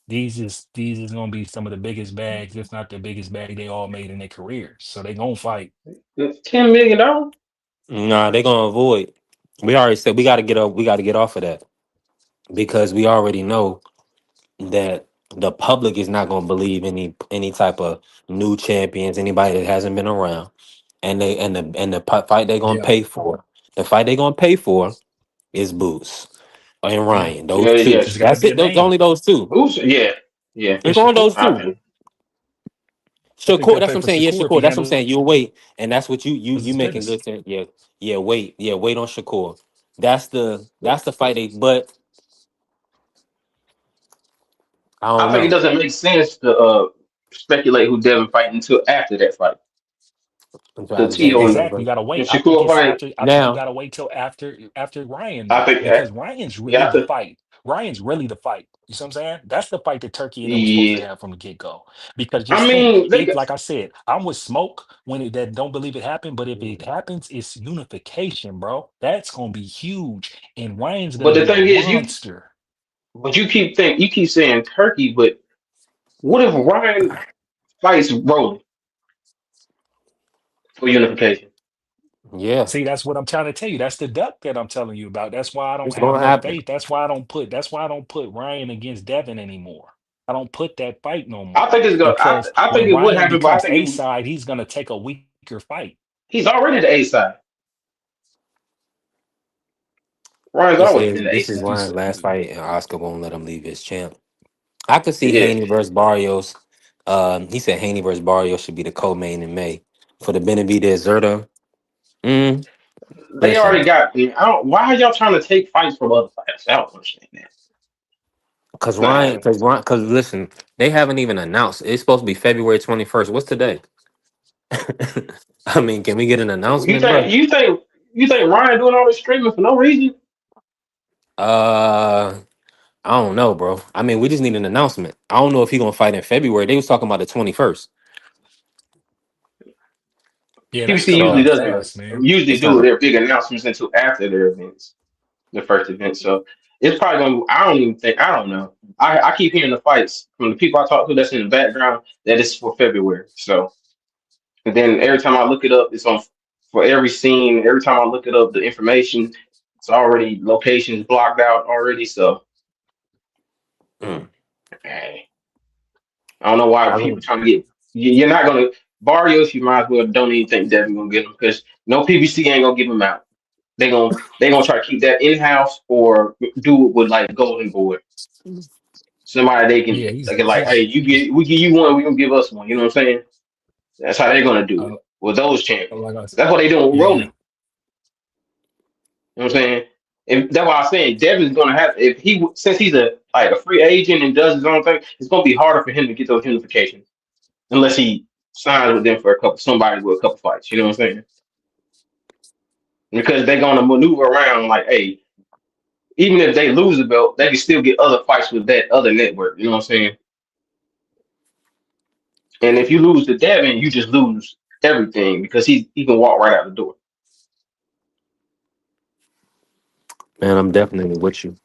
These is gonna be some of the biggest bags, if not the biggest bag they all made in their careers. So they gonna fight. $10 million. Nah, they're gonna avoid. We already said we gotta get up. We gotta get off of that because we already know that the public is not gonna believe any type of new champions, anybody that hasn't been around, and fight they're gonna Yeah. pay for. The fight they're gonna pay for is Boots and Yeah. Ryan. Those Yeah, two. It's yes. got to That's be a it. Those name. only those two. Who's yeah, yeah. And It's only those Shakur, I two. think I think Shakur, they'll that's pay what I'm for saying. Yeah, Shakur if Shakur, he that's what I'm saying. handles You'll wait, and that's what you his making business. good sense. Yeah, yeah, wait, yeah, wait on Shakur. That's the fight. But I I don't think it know. doesn't make sense to speculate who Devin fight until after that fight. Until The after Devin Tio fight, Exactly. but You gotta and wait. I think Shakur it's fight. after. I think you now gotta wait till after Ryan I though, think because Ryan's yeah, really the fight. Ryan's really the fight. You see what I'm saying? That's the fight that Turkey and them was supposed yeah. to have from the get go. Because I just think, mean, they if got, like I said, I'm with Smoke when it that don't believe it happened, but if it happens, it's unification, bro. That's gonna be huge, and Ryan's but gonna the be a thing is, monster. you keep saying Turkey, but What if Ryan fights Broly for unification? Yeah, See, that's what I'm trying to tell you. That's the duck that I'm telling you about. That's why I don't it's have gonna no happen. faith. That's why I don't put Ryan against Devin anymore. I don't put that fight no I more think it's gonna. because I think when it would Ryan happen, but I becomes think A side, he's gonna take a weaker fight. he's already the A side. Ryan's This always been is the A this is side. Ryan's last fight, and Oscar won't let him leave his champ. I could see Yeah, Haney versus Barrios. He said Haney versus Barrios should be the co-main in May for the Benavidez Zerto. Mm, they listen, already got. I don't. Why are y'all trying to take fights from other fighters? I don't understand that. because It's not Ryan, happening. because Ryan, because listen, they haven't even announced. It's supposed to be February 21st. What's today? I mean, can we get an You announcement, think? bro? You think Ryan doing all this streaming for no reason? Uh, I don't know, bro. I mean, we just need an announcement. I don't know if he gonna fight in February. They was talking about the 21st. Yeah, that's PBC coming usually up doesn't fast, man. usually It's do not. their big announcements until after their events, the first event. So it's probably gonna. I don't even think. I don't know. I keep hearing the fights from the people I talk to that's in the background that it's for February. So and then every time I look it up, it's on for every scene. Every time I look it up, the information it's already locations blocked out already. So Mm. eh, I don't know why I people mean, trying to get. You're not gonna Barrios. You might as well don't even think Devin gonna get him because no PBC ain't gonna give him out. They gonna try to keep that in house or do it with like Golden Boy. Somebody Yeah, they can like, hey, we give you one, we gonna give us one. You know what I'm saying? That's how they're gonna do uh, it with those champions. like I said, That's what they doing with Rolly. yeah. You know what I'm saying? And that's why I'm saying Devin's gonna have if he since he's a like a free agent and does his own thing, it's gonna be harder for him to get those unifications unless he signs with them for somebody with a couple fights. You know what I'm saying? Because they're gonna maneuver around like, hey, even if they lose the belt, they can still get other fights with that other network. You know what I'm saying? And if you lose to Devin, you just lose everything because he can walk right out the door. man, I'm definitely with you.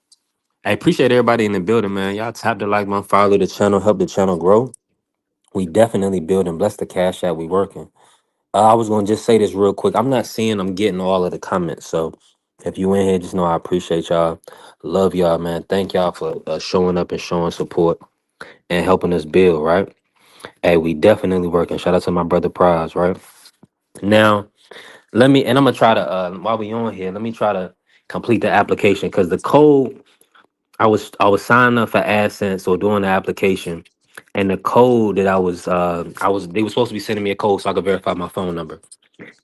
I appreciate everybody in the building, man. Y'all tap the like button, follow the channel, help the channel grow. We definitely building. Bless the cash out. We working. I was gonna just say this real quick. I'm not seeing. I'm getting all of the comments. So if you in here, just know I appreciate y'all. Love y'all, man. Thank y'all for showing up and showing support and helping us build. Right. Hey, we definitely working. Shout out to my brother Prize. Right now, let me and I'm gonna try to while we on here. Let me try to complete the application because the code. I was signing up for AdSense or doing the application, and the code that I was they were supposed to be sending me a code so I could verify my phone number,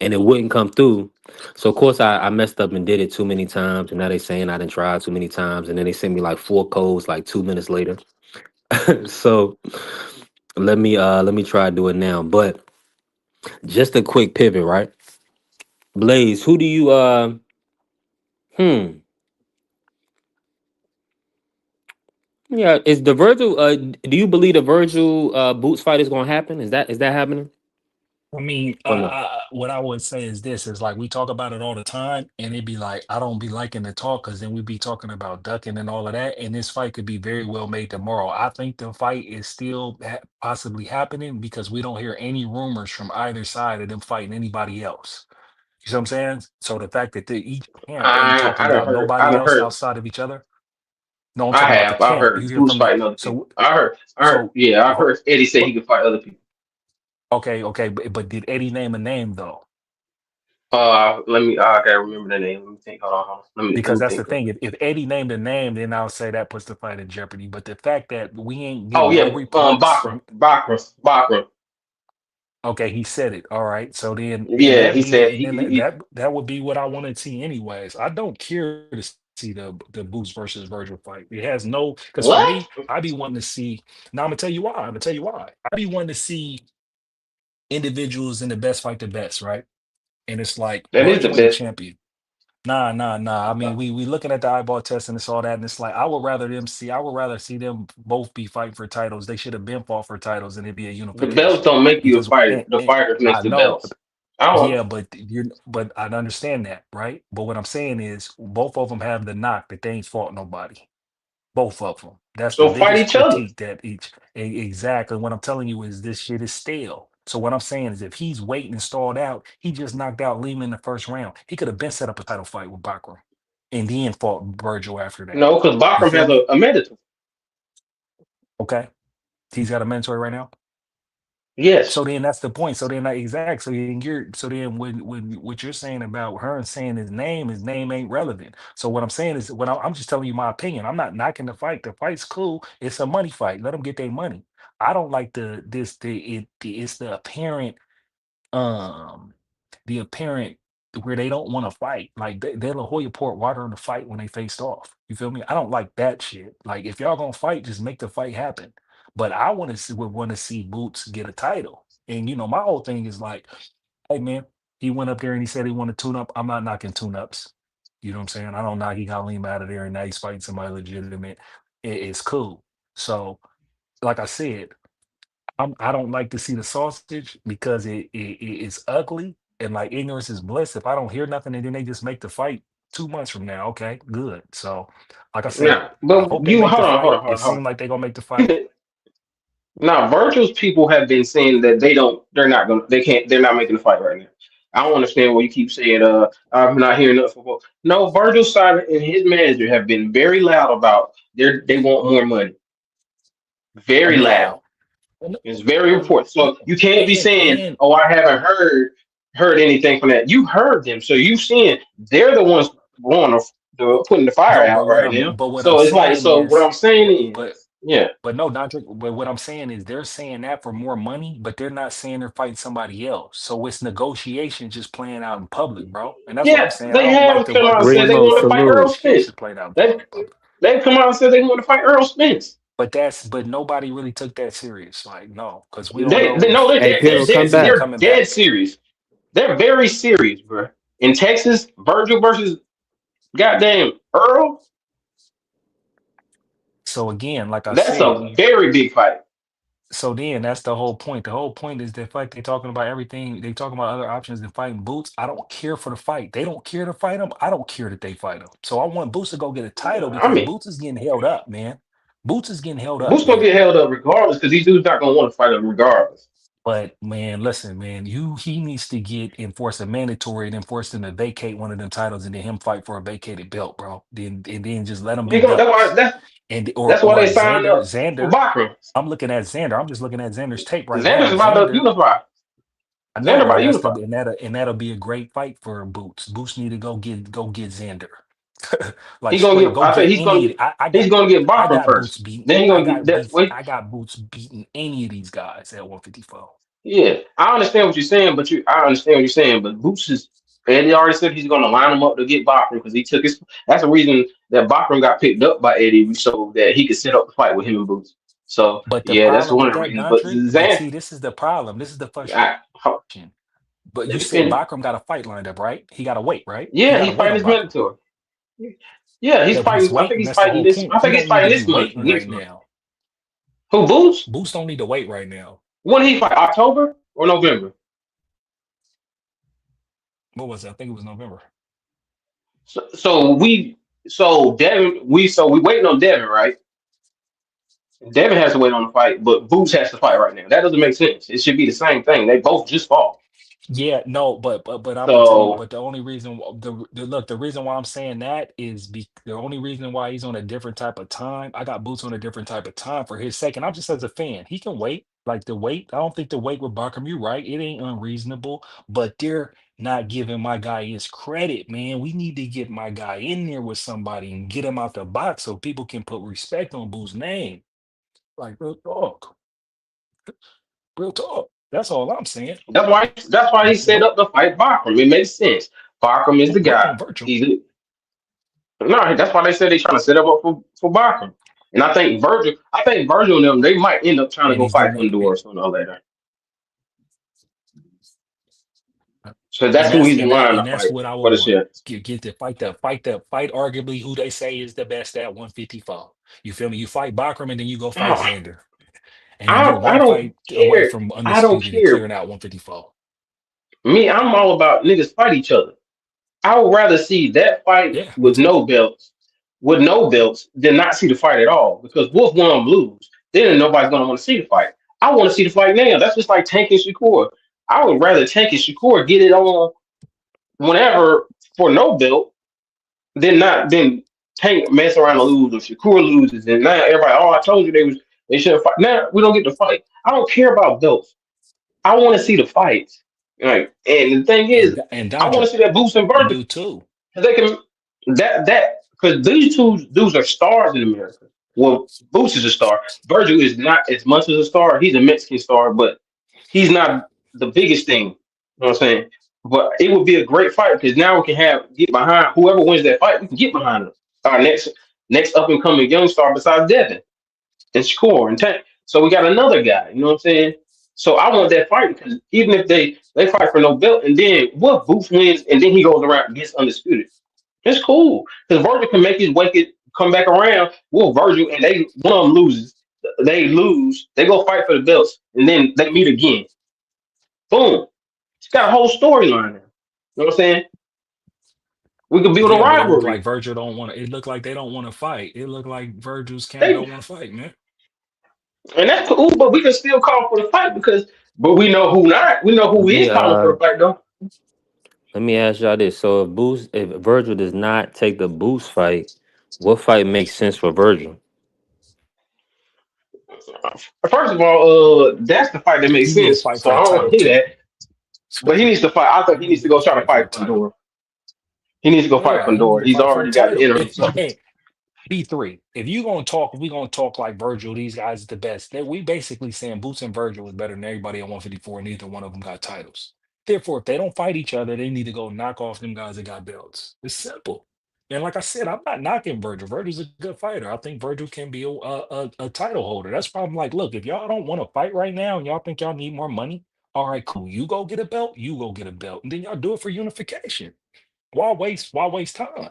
and it wouldn't come through. So of course I messed up and did it too many times, and now they saying I didn't try too many times, and then they sent me like 4 codes like 2 minutes later. So let me try to do it now. But just a quick pivot, right? Blaze, who do you hmm yeah, is the Virgil do you believe the Virgil Boots fight is gonna happen? Is that happening? I mean, Or no? what I would say is this: is like we talk about it all the time, and it'd be like I don't be liking to talk because then we be talking about ducking and all of that, and this fight could be very well made tomorrow. I think the fight is still possibly happening because we don't hear any rumors from either side of them fighting anybody else. You see what I'm saying? So the fact that each camp ain't talking about I nobody done else heard. outside of each other. No, I'm I talking about the have. I've camp. You heard hear who's from the fighting other people. so I heard. so. Yeah, I've ho- heard Eddie say he ho- could fight other people. Okay, okay, but did Eddie name a name though? Let me. I gotta remember the name. Let me think. Hold on. Hold on. Let Because me that's the think. thing. If Eddie named a name, then I'll say that puts the fight in jeopardy. But the fact that we ain't Oh getting no yeah. reports Bachman. from Bachman. okay, he said it. All right. So then in Yeah, that he said being then that would be what I want to see anyways. I don't care to see the Boots versus Virgil fight. It has no because for what? me, I be wanting to see now I'm gonna tell you why. I'm gonna tell you why. I be wanting to see individuals in the best fight the best, right? And it's like That is the Virgil ain't a best. champion. Nah, nah, nah. I mean, we looking at the eyeball test and it's all that, and it's like I would rather see them both be fighting for titles. They should have been fought for titles, and it'd be a The belts unification. don't make you a Because fighter. The fighters makes I the know, belts. I don't. yeah, but I understand that, right? But what I'm saying is, both of them have the knock that they ain't fought nobody. Both of them. That's the So fight biggest each other. critique that exactly what I'm telling you is this shit is stale. So what I'm saying is if he's waiting and stalled out, he just knocked out Lehman in the first round. He could have been set up a title fight with Bakram and then fought Virgil after that. No, because You Bakram feel has me? a mandatory. Okay. He's got a mandatory right now. Yes. So then that's the point. So then exact. So then when what you're saying about her saying his name ain't relevant. So what I'm saying is I'm just telling you my opinion. I'm not knocking the fight. The fight's cool. It's a money fight. Let them get their money. I don't like it's um the apparent where they don't want to fight. Like they La Hoya poured water on the fight when they faced off. You feel me? I don't like that shit. Like if y'all gonna fight, just make the fight happen. But I would want to see Boots get a title. And my whole thing is like, hey man, he went up there and he said he wanted to tune up. I'm not knocking tune ups. You know what I'm saying? I don't knock he got Lima out of there and now he's fighting somebody legitimate. It's cool. So, like I said, I don't like to see the sausage because it's ugly and like ignorance is bliss. If I don't hear nothing and then they just make the fight 2 months from now, okay, good. So, like I said, Now, I but hope they you make the hold on, hold fight. on, hold It on, hold seemed like they're gonna make the on. fight. Now, Virgil's people have been saying that they can't, they're not making the fight right now. I don't understand why you keep saying, I'm not hearing enough football. No, Virgil's side and his manager have been very loud about they want more money. Very loud. Now, and, It's very important. So and you can't be saying, and "Oh, I haven't heard anything from that." You heard them, so you've seen they're the ones going to putting the fire no, out right now. but what I'm So it's like, saying so what is, I'm saying but is, yeah, But no, Dr. But what I'm saying is they're saying that for more money, but they're not saying they're fighting somebody else. So it's negotiation just playing out in public, bro. And that's what I'm yeah, saying. I they don't like have the come out and said they Remo, want to fight Earl salute. Spence. negotiations playing out in They public. they've come out and said they want to fight Earl Spence. But nobody really took that serious. Like, no, because we don't know They no, if Hey, they're Pill, come is he back. they're coming dead back. serious. They're very serious, bro. In Texas, Virgil versus goddamn Earl. So again, like I That's said, a very big fight. so then that's the whole point. The whole point is the fact they're talking about everything. They talking about other options than fighting Boots. I don't care for the fight. They don't care to fight him. I don't care that they fight him. So I want Boots to go get a title I because mean, Boots is getting held up, man. Boots is getting held up, Boots gonna man. get held up regardless because these dudes not gonna want to fight him regardless. But man, listen, man, he needs to get enforce a mandatory and enforce them to vacate one of them titles and then him fight for a vacated belt, bro. Then just let them be He gonna, belts. that's And that's why or they signed up for Xander. Bakram. I'm looking at Xander. I'm just looking at Xander's tape right Xander's now. about to Xander. unify. I Xander know, about and to that's the unify. and that'll be a great fight for Boots. Boots need to go get Xander. Like He gonna straight, get. go I think get any of he's gonna get I Bakram got Boots first. beaten. Then he gonna get that. Wait, I got Boots beating any of these guys at 154. yeah, I understand what you're saying, I understand what you're saying, but Boots is. Eddie already said he's gonna line him up to get Bakram because he took his. That's the reason that Bakram got picked up by Eddie so that he could set up the fight with him and Boots. So But the yeah, that's problem one with of the that, reasons. But Dontrey, but Xan, see, this is the problem. This is the I, frustration. But you let me said finish. Bakram got a fight lined up, right? He got to wait, right? He Yeah, got to he's wait fighting on his Bakram. mandatory. Yeah, he's Yeah, but he's fighting. I think waiting. he's That's the fighting whole this. point. I He think he's don't need to fighting be this month or waiting right next month. now. Who Boots? Boots don't need to wait right now. When he fight? October or November? What was it? I think it was November. So Devin we waiting on Devin, right? Devin has to wait on the fight, but Boots has to fight right now. That doesn't make sense. It should be the same thing. They both just fought. Yeah, no, but I'm gonna tell you. So But the only reason the reason why I'm saying that is the only reason why he's on a different type of time. I got Boots on a different type of time for his sake, and I'm just as a fan. He can wait. Like the wait, I don't think the wait with Barkham. You right? It ain't unreasonable, but they're not giving my guy his credit, man. We need to get my guy in there with somebody and get him out the box so people can put respect on Boo's name. Like real talk, real talk. That's all I'm saying. that's why he set up the fight Bakram. It makes sense. Bakram is the Wait guy. on Virtual. He's no, that's why they said they trying to set him up for Bakram. And I think Virgil and them they might end up trying to And go he's fight getting Fundor it. sooner or later. So that's who he's in line to And that's fight what I would for the want. shit. Get to fight arguably who they say is the best at 154. You feel me? You fight Bakram and then you go fight Oh, Xander. And then you're I one don't fight away care. from I don't undisputed and care. clearing out 154. Me, I'm all about niggas fight each other. I would rather see that fight Yeah, me with too. no belts with no belts than not see the fight at all because Wolf won them lose. Then nobody's gonna want to see the fight. I want to see the fight now. That's just like Tank and Shakur. I would rather Tank and Shakur get it on whenever for no belt than Tank mess around and lose or Shakur loses and now everybody, oh, I told you they should have fight. Now we don't get to fight. I don't care about belts. I want to see the fights. Right. And the thing is, And I want Dodger, to see that Boost and I Virgil. do too. They can because these two dudes are stars in America. Well, Boots is a star. Virgil is not as much as a star. He's a Mexican star, but he's not the biggest thing. You know what I'm saying? But it would be a great fight because now we can get behind whoever wins that fight. We can get behind them. Our next up and coming young star besides Devin and Shakur and Tank. So we got another guy. You know what I'm saying? So I want that fight because even if they fight for no belt and then what Boots wins and then he goes around and gets undisputed. It's cool because Virgil can make his come back around. Well, Virgil and one of them loses. They lose. They go fight for the belts, and then they meet again. Boom! It's got a whole storyline now. You know what I'm saying? We could build a Yeah, but it looked like rivalry. Virgil don't want to. It looked like they don't want to fight. It looked like Virgil's camp They don't want to fight, man. and that's cool, but we can still call for the fight but we know who not. We know who Let me is calling for the fight though. let me ask y'all this. So if Virgil does not take the Boost fight, what fight makes sense for Virgil? First of all, that's the fight that makes He need to sense. fight So for I a don't want title to hear too. that. But he needs to fight. I think he He needs needs to to go try to fight for fight a title. Fundora. He needs to go fight Yeah, he Fundora. need to He's fight for a already got the title. interim. If So hey, B3, if you gonna talk, we gonna talk like Virgil. These guys are the best. We basically saying Boots and Virgil is better than everybody at 154. Neither one of them got titles. Therefore, if they don't fight each other, they need to go knock off them guys that got belts. It's simple. And like I said, I'm not knocking Virgil. Virgil's a good fighter. I think Virgil can be a title holder. That's why I'm like, look, if y'all don't want to fight right now and y'all think y'all need more money, all right, cool. You go get a belt. You go get a belt, and then y'all do it for unification. Why waste time?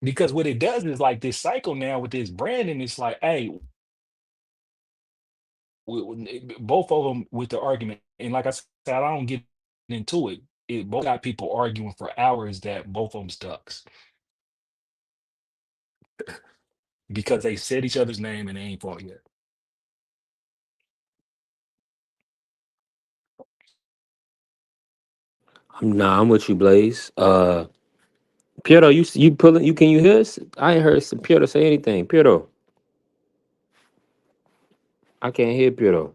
Because what it does is like this cycle now with this branding, it's like, hey, both of them with the argument, and like I said, I don't get into it. It both got people arguing for hours that both of them ducks because they said each other's name and they ain't fought yet. I'm with you, Blaze. Piero, you pulling? Can you hear us? I ain't heard Piero say anything. Piero, I can't hear Piero.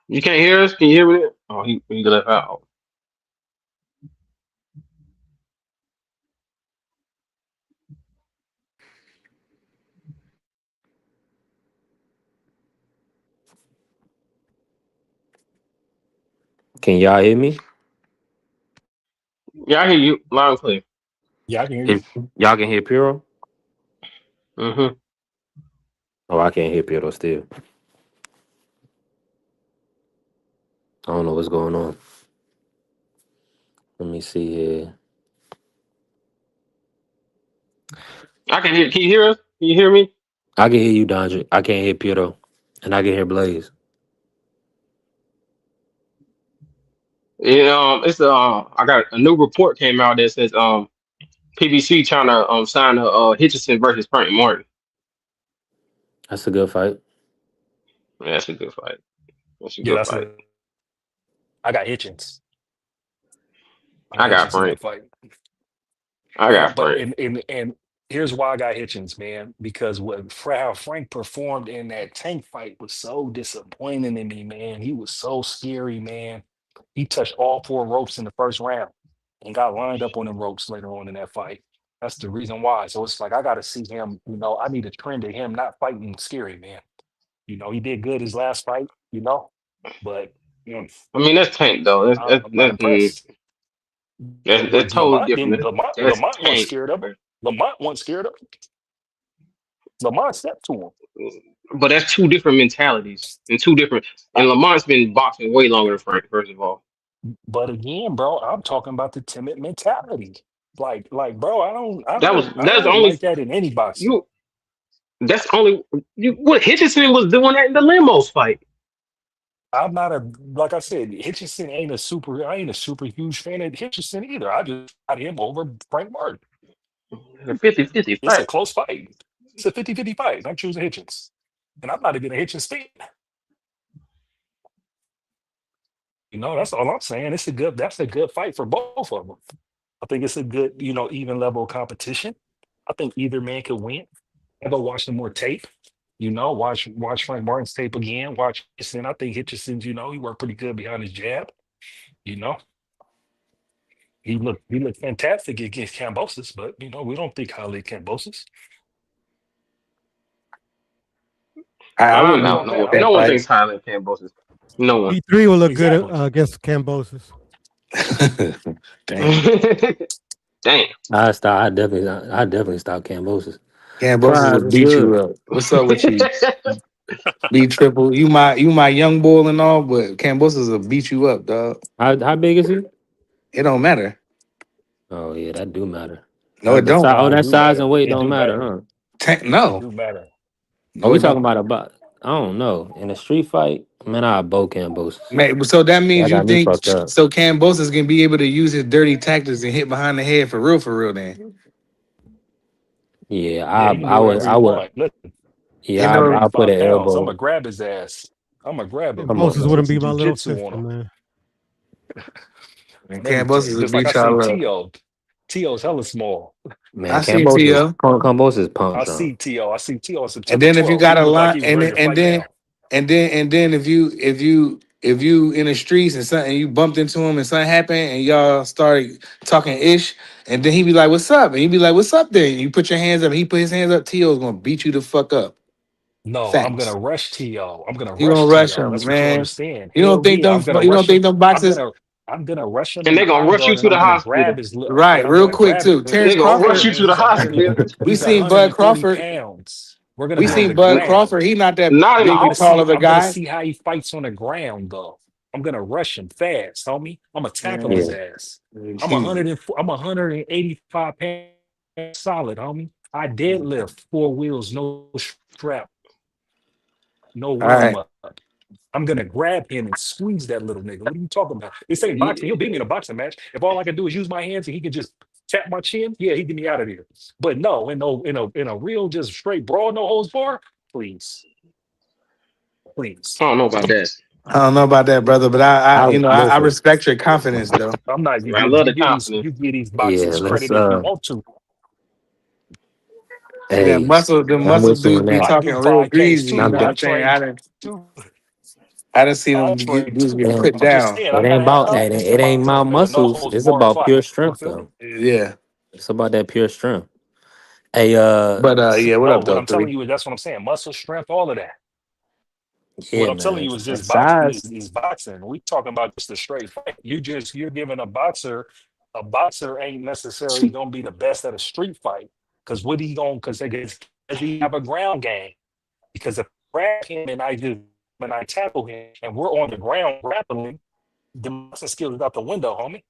you can't hear us? Can you hear me? Oh, he left out. Can y'all hear me? Yeah, I hear you loud and clear. Yeah, I can hear you. If y'all can hear Piero, Mm-hmm. oh, I can't hear Piero still. I don't know what's going on. Let me see here. I can hear. Can you hear us? Can you hear me? I can hear you, Dondre. I can't hear Piero, and I can hear Blaze. Yeah, it's I got a new report came out that says PBC trying to sign a Hitchison versus Frank Martin. That's a good fight. Yeah, that's a good fight. That's a Yeah, good that's fight. a. I got Hitchens. I I got got Hitchens in Frank. that fight. I Yeah, got but Frank. and here's why I got Hitchens, man. Because how Frank performed in that tank fight was so disappointing to me, man. He was so scary, man. He touched all four ropes in the first round and got lined up on the ropes later on in that fight. That's the reason why. So it's like I got to see him. I need a trend of him not fighting scary, man. He did good his last fight, but I mean, that's Tank though. I'm not impressed. That's But totally Lamont different. didn't. Lamont That's Lamont wasn't Tank. scared of him. Lamont wasn't scared of him. Lamont stepped to him. But that's two different mentalities and two different. I, And Lamont's been boxing way longer than Frank. First of all, but again, bro, I'm talking about the timid mentality. Bro, I don't, I that was don't, I that's don't only like that in any boxer. you. That's only you. What Hitchison was doing that in the limos fight. I'm not a like I said, Hitchinson ain't a super. I ain't a super huge fan of Hitchinson either. I just got him over Frank Martin. A 50-50 It's a fight. close fight. It's a 50-50 fight. I'm choosing Hitchins, and I'm not even a Hitchins fan. That's all I'm saying. It's a good. That's a good fight for both of them. I think it's a good, even level of competition. I think either man could win. I go watch some more tape. Watch Frank Martin's tape again. Watch Hitchison. I think Hitchison's. He worked pretty good behind his jab. You know, he looked fantastic against Cambosis, but we don't think highly of Cambosis. I I wouldn't know. even Beyond No that, bet one. I'm No that one good. fight. thinks Highland Cambosis. No one. E3 will look good Exactly. against Cambosis. Damn. Damn. I definitely stop Cambosis. Cambosis Prize would is beat you good. up. What's up with you? Be triple. You my young bull and all, but Cambosis will beat you up, dog. How big is he? It don't matter. Oh yeah, that do matter. No, it The don't. size. Oh, It that do size matter. and weight It don't do matter, matter. huh? It No. do matter. Oh, No, we it talking don't. about. I don't know. In a street fight, man, I bow Cambosis. Man, so that That means you got me think fucked up. so Cambosis can be able to use his dirty tactics and hit behind the head for real then. Yeah, Yeah, I he can I do would whatever I he would. want. Listen, Ain't Yeah, no I'll put an 85 pounds. I'm elbow. gonna grab his ass. I'm gonna grab him. Come on, Cambosis I'm man. gonna do wouldn't some be my little jujitsu on sister, him man. and and Cambosis everything. will Just like I beat seen y'all up. T.O. T.O.'s hella small. Man, I see T.O. Cambosis pump I drunk. see T.O. I see T.O. on And September then if you 12th. got He a looked like line he was ready to fight now. and then if you in the streets and something you bumped into him and something happened and y'all started talking ish and then he be like, "What's up?" and you be like, "What's up?" Then you put your hands up. And he put his hands up. T.O.'s gonna beat you the fuck up. No, I'm gonna Facts. rush T.O. I'm gonna You gonna rush rush T.O. him, That's what you man. understand. You don't Hell think yeah, them I'm gonna you don't rush him. think them I'm boxers gonna I'm gonna rush him And in they the gonna eye rush you guard, to and the I'm gonna grab hospital. his lip, right and I'm real gonna quick grab too. his. Terrence They gonna rush Crawford, you Man, to the he's a hundred. hospital. we He's seen Bud 140 Crawford. pounds. We're gonna We be on seen the Bud ground. Crawford. He not that Not in the I'm big and gonna tall see. of a hospital. I'm gonna guy. see how he fights on the ground, though. I'm gonna rush him fast, homie. I'm gonna tackle his Yeah. Man, ass. I'm he, 185 pounds solid, homie. I deadlift 4 wheels, no strap, no all warm right. up. I'm gonna grab him and squeeze that little nigga. What are you talking about? This ain't boxing. He'll beat me in a boxing match. If all I can do is use my hands and he can just tap my chin, yeah, he get me out of there. But no, in a real just straight brawl, no holds bar, please, please. I don't know about that. I don't know about that, brother, but I I I listen. respect your confidence, though. I'm not you I give love you the give these confidence. you give these Yeah, boxers let's credit if you want to. That hey, muscle, the I'm muscle with you on dudes be that. I talking do real 5Ks greasy. too, You I'm know nigga. what de- I I'm saying? train too. I done seen I them train dudes too. get it, put I'm just down. saying, it I'm ain't not about out that. here It ain't about boxing in a no muscles. holds It's bar about pure fight. You strength feel me? though. Yeah, It's about that pure strength. Hey, but yeah, what No, up what though, I'm telling three? you is that's what I'm saying. Muscle strength, all of that. What yeah, I'm telling man. you is And just boxing size. is boxing. We talking about just a straight fight. You're giving a boxer ain't necessarily gonna be the best at a street fight. Cause what he gonna does he have a ground game? Because if I grab him and I tackle him and we're on the ground grappling, the boxing skills is out the window, homie.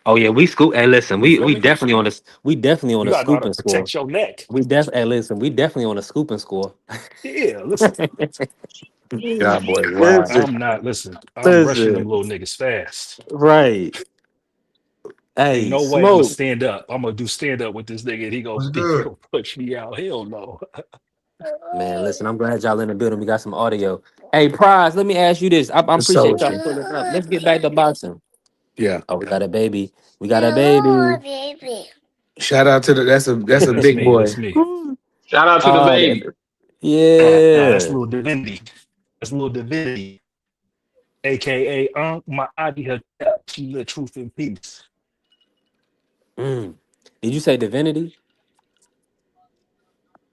Oh yeah, we scoop. Hey, listen, You we feel we me? definitely on this. We definitely on You a gotta know how to scooping score. protect your neck. Hey, listen, we definitely on a scooping score. Yeah, listen. God boy, wow. listen, I'm not listen. I'm rushing them listen. little niggas fast. Right. Ain't Hey, no way I'm gonna smoke. stand up. I'm gonna do stand up with this nigga and What's he good? gonna push me out. Hell no. Man, listen, I'm glad y'all in the building. We got some audio. Hey, Prize, let me ask you this. I What's up appreciate with y'all you? pulling up. Let's get back to boxing. Yeah. Oh, we got a baby. We got a baby. Shout out to the that's a That's big me. boy. That's me. Shout out to the Uh, baby. No, that's yeah. little divinity. That's little divinity. AKA my Adi had she lit truth and peace. Mm. Did you say divinity?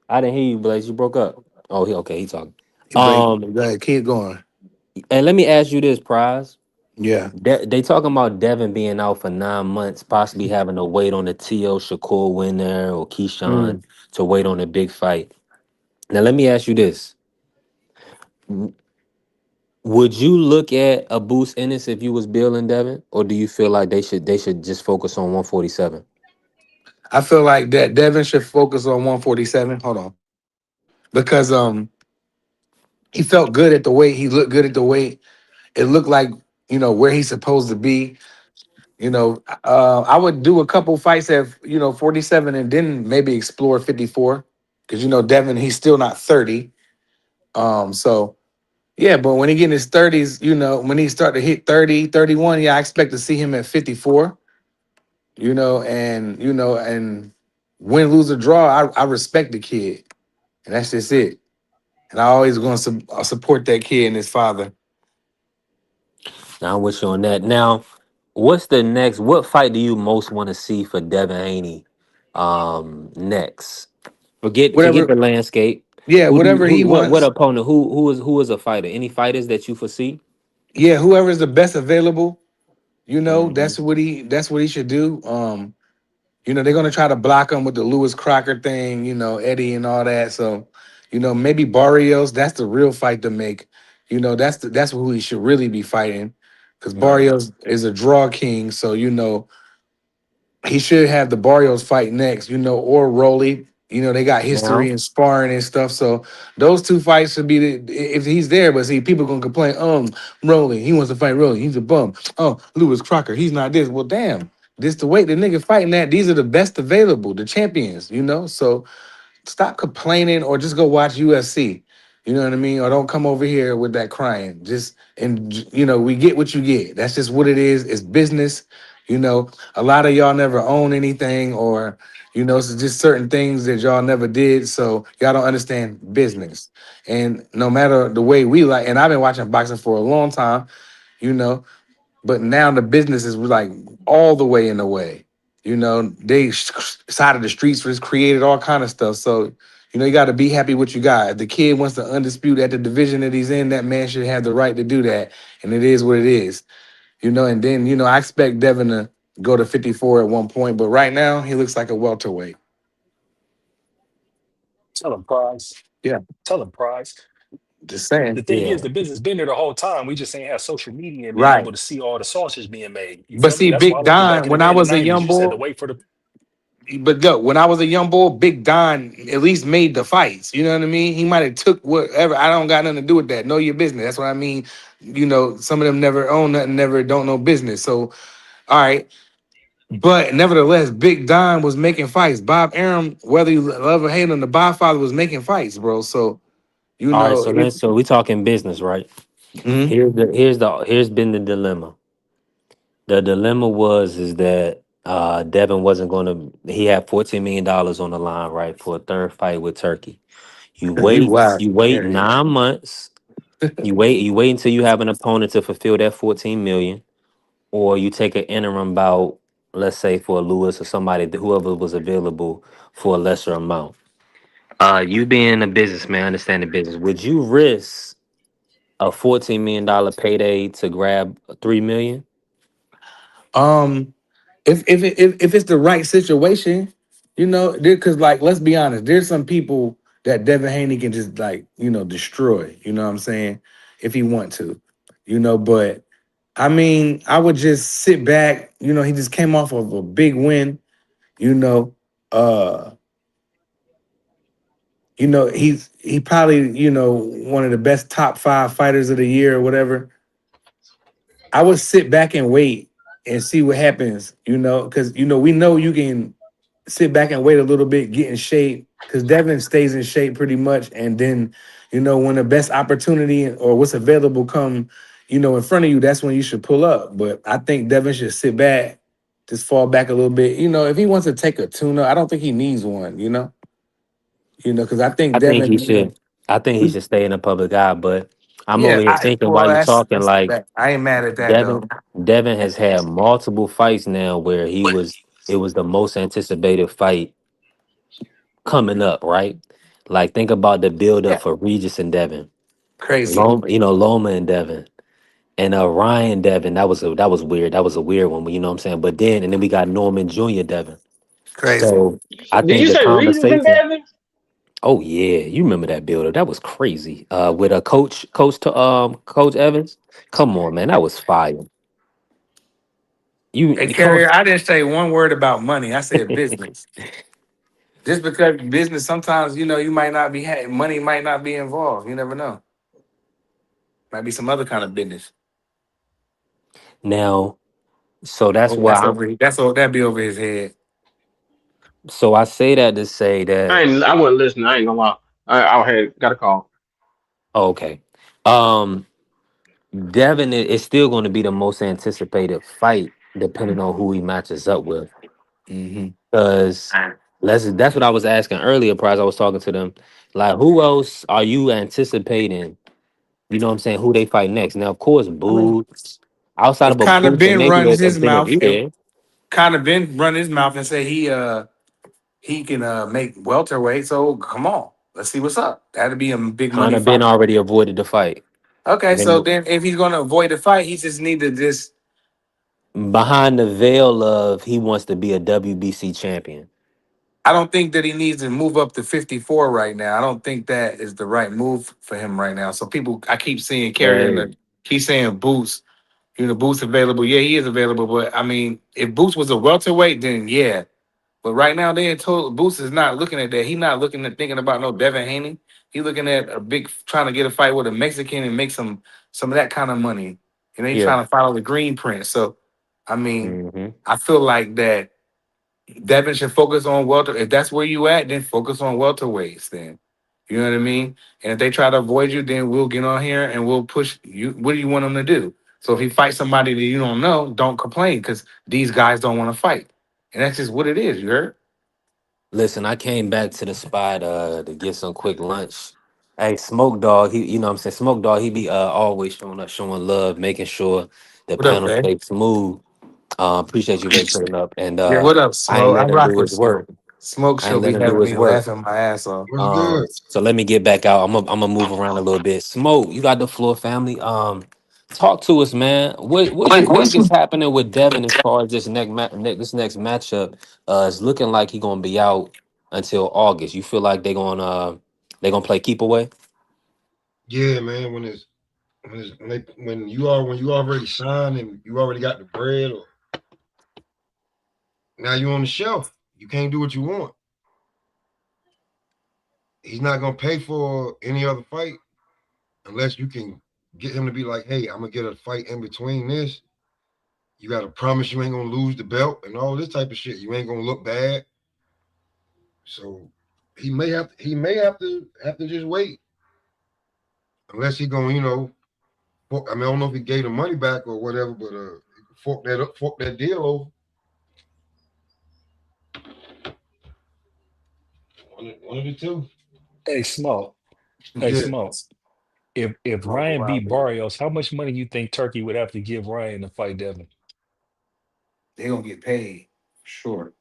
I didn't hear you, Blaze. You broke up. Oh, okay. He talking. Um, But go ahead, keep going. and let me ask you this, Prize. Yeah. They talking about Devin being out for 9 months, possibly having to wait on the T.O. Shakur winner or Keyshawn Mm. to wait on a big fight. Now, let me ask you this. W- Would you look at a Boost Ennis if you was Bill and Devin? Or do you feel like they should just focus on 147? I feel like that Devin should focus on 147. Hold on. Because He felt good at the weight. He looked good at the weight. It looked like, where he's supposed to be. I would do a couple fights at 47 and then maybe explore 54 because Devin, he's still not 30. So yeah, but when he get in his 30s, when he start to hit 30, 31, yeah, I expect to see him at 54. And win, lose, or draw, I respect the kid, and that's just it. And I always going to support that kid and his father. Now I'm with you on that. Now, what's the next? What fight do you most want to see for Devin Haney? Next, forget Whatever, the landscape. yeah, Who do you whatever who he what wants. opponent? Who is a fighter? Any fighters that you foresee? Yeah, whoever's the best available, Hmm. that's what he should do. They're gonna try to block him with the Lewis Crocker thing, Eddie and all that. So, maybe Barrios, that's the real fight to make. That's who he should really be fighting. Because Right. Barrios is a draw king. So, he should have the Barrios fight next, or Rolly. They got history Now, and sparring and stuff. So those two fights should be if he's there. But see, people gonna complain. Rolly, he wants to fight Rolly. He's a bum. Oh, Lewis Crocker, he's not this. Well, damn, this the weight the nigga fighting that. These are the best available, the champions. So stop complaining or just go watch UFC. You know what I mean? Or don't come over here with that crying. We get what you get. That's just what it is. It's business. A lot of y'all never own anything, or it's just certain things that y'all never did. So y'all don't understand business. And no matter the way we like, and I've been watching boxing for a long time, you know, but now the business is like all the way in the way. They side of the streets was created all kind of stuff. So, you got to be happy what you got. If the kid wants to undispute at the division that he's in, that man should have the right to do that. And it is what it is. And then, I expect Devin to go to 54 at one point, but right now he looks like a welterweight. Tell him, Prize. Yeah, Tell him, Prize. just saying. The thing yeah. is, the business been there the whole time. We just ain't have social media and being Right. able to see all the sausage being made. You But feel me? see, That's why, Big like back Don, in the when day I in the was a '90s, young you said boy, to wait for the. but look, when I was a young boy, Big Don at least made the fights. You know what I mean? He might have took whatever. I don't got nothing to do with that. Know your business. That's what I mean. Some of them never own nothing, never don't know business. So, all right. But nevertheless, Big Don was making fights. Bob Arum, whether you love or hate him, the Godfather was making fights, bro. So, All right. it's So we talking business, right? mhm. Here's been the dilemma. The dilemma is that Devin wasn't going to. He had $14 million on the line, right, for a third fight with Turkey. You You wait. wild. You wait Yeah, yeah. 9 months. You wait until you have an opponent to fulfill that 14 million, or you take an interim bout, let's say for Lewis or somebody, whoever was available for a lesser amount. You being a businessman, understanding business, would you risk a $14 million payday to grab 3 million? Um, if it's the right situation, because like let's be honest, there's some people that Devin Haney can just like destroy. You know what I'm saying? If he want to, But I mean, I would just sit back. He just came off of a big win. You know, uh, he probably one of the best top 5 fighters of the year or whatever. I would sit back and wait and see what happens. Because we know you can sit back and wait a little bit, get in shape, because Devin stays in shape pretty much. And then, when the best opportunity or what's available come, in front of you, that's when you should pull up. But I think Devin should sit back, just fall back a little bit. If he wants to take a tuna, I don't think he needs one, because I think I think he Devin, should. I think he should stay in the public eye. But I'm over yeah, here thinking well, while you talking, that's like that. I ain't mad at that though. Devin. Devin has had multiple fights now where it was the most anticipated fight coming up, right? Like think about the build up Yeah, for Regis and Devin, crazy, Loma and Devin, and Ryan Devin. That was weird. That was a weird one. You know what I'm saying? But then we got Norman Jr. Devin. crazy. So I Did think you the say Regis and conversation. Devin? Oh yeah, you remember that build up? That was crazy. With a Coach Evans. Come on, man, that was fire. Hey, Coach. Carrier, I didn't say one word about money. I said business. Just because business, sometimes you might not be money might not be involved. You never know. Might be some other kind of business. Now, so that's Oh, why that'd be over his head. so I say that to say that I wasn't listening. I ain't gonna lie. I had got a call. okay. Um Devin is still going to be the most anticipated fight, depending on who he matches up with. Mm-hmm. Because that's what I was asking earlier, Prize. I was talking to them. Like, who else are you anticipating? You know what I'm saying? Who they fight next? Now, of course, I mean, Boots. Outside if of a Conor Boots and Ben maybe runs a his mouth, if Benavidez, Conor Ben run his mouth and say he can make welterweight, so come on, let's see what's up. That'd be a big money Conor Ben fight. already avoided the fight. Okay, so Then then if he's gonna avoid the fight, he just need to just. behind the veil of he wants to be a WBC champion. I don't think that he needs to move up to 54 right now. I don't think that is the right move for him right now. So people, I keep seeing Hey, keep saying Boots. Boots available. Yeah, he is available. But I mean, if Boots was a welterweight, then yeah. But right now, they had told Boots is not looking at that. He's not looking at thinking about no Devin Haney. He's looking at a big trying to get a fight with a Mexican and make some of that kind of money. He's yeah. trying to follow the green print. So, I mean, Hmm. I feel like that Devin should focus on welter. If that's where you at, then focus on welterweights. Then, you know what I mean. And if they try to avoid you, then we'll get on here and we'll push you. What do you want them to do? So if he fights somebody that you don't know, don't complain because these guys don't want to fight, and that's just what it is. You heard? Listen, I came back to the spot to get some quick lunch. Hey, Smoke Dog, he you know what I'm saying, Smoke Dog, he be always showing up, showing love, making sure the What up, panel man? stays smooth. Appreciate you venturing up. And Yeah, what up, I ain't Smoke? I let him rock do with his work. Smoke. Smoke I show ain't let be him do having his me work. laughing my ass off. What's good? So let me get back out. I'm gonna move around a little bit. Smoke, you got the floor, family. Talk to us, man. What you think is happening with Devin as far as this next matchup? It's looking like he gonna be out until August. You feel like they gonna play keep away? Yeah, man. When you already signed and you already got the bread, or now you on the shelf, you can't do what you want. He's not gonna pay for any other fight unless you can get him to be like, hey, I'm gonna get a fight in between this. You gotta promise you ain't gonna lose the belt and all this type of shit. You ain't gonna look bad. So he may have to just wait unless he gonna I mean I don't know if he gave the money back or whatever, but fork that deal over. One of the two. Hey, Smoke. Hey, Yeah. Smoke. If Smoke a Ryan wild beat man. Barrios, how much money you think Turkey would have to give Ryan to fight Devin? They gonna get paid, sure.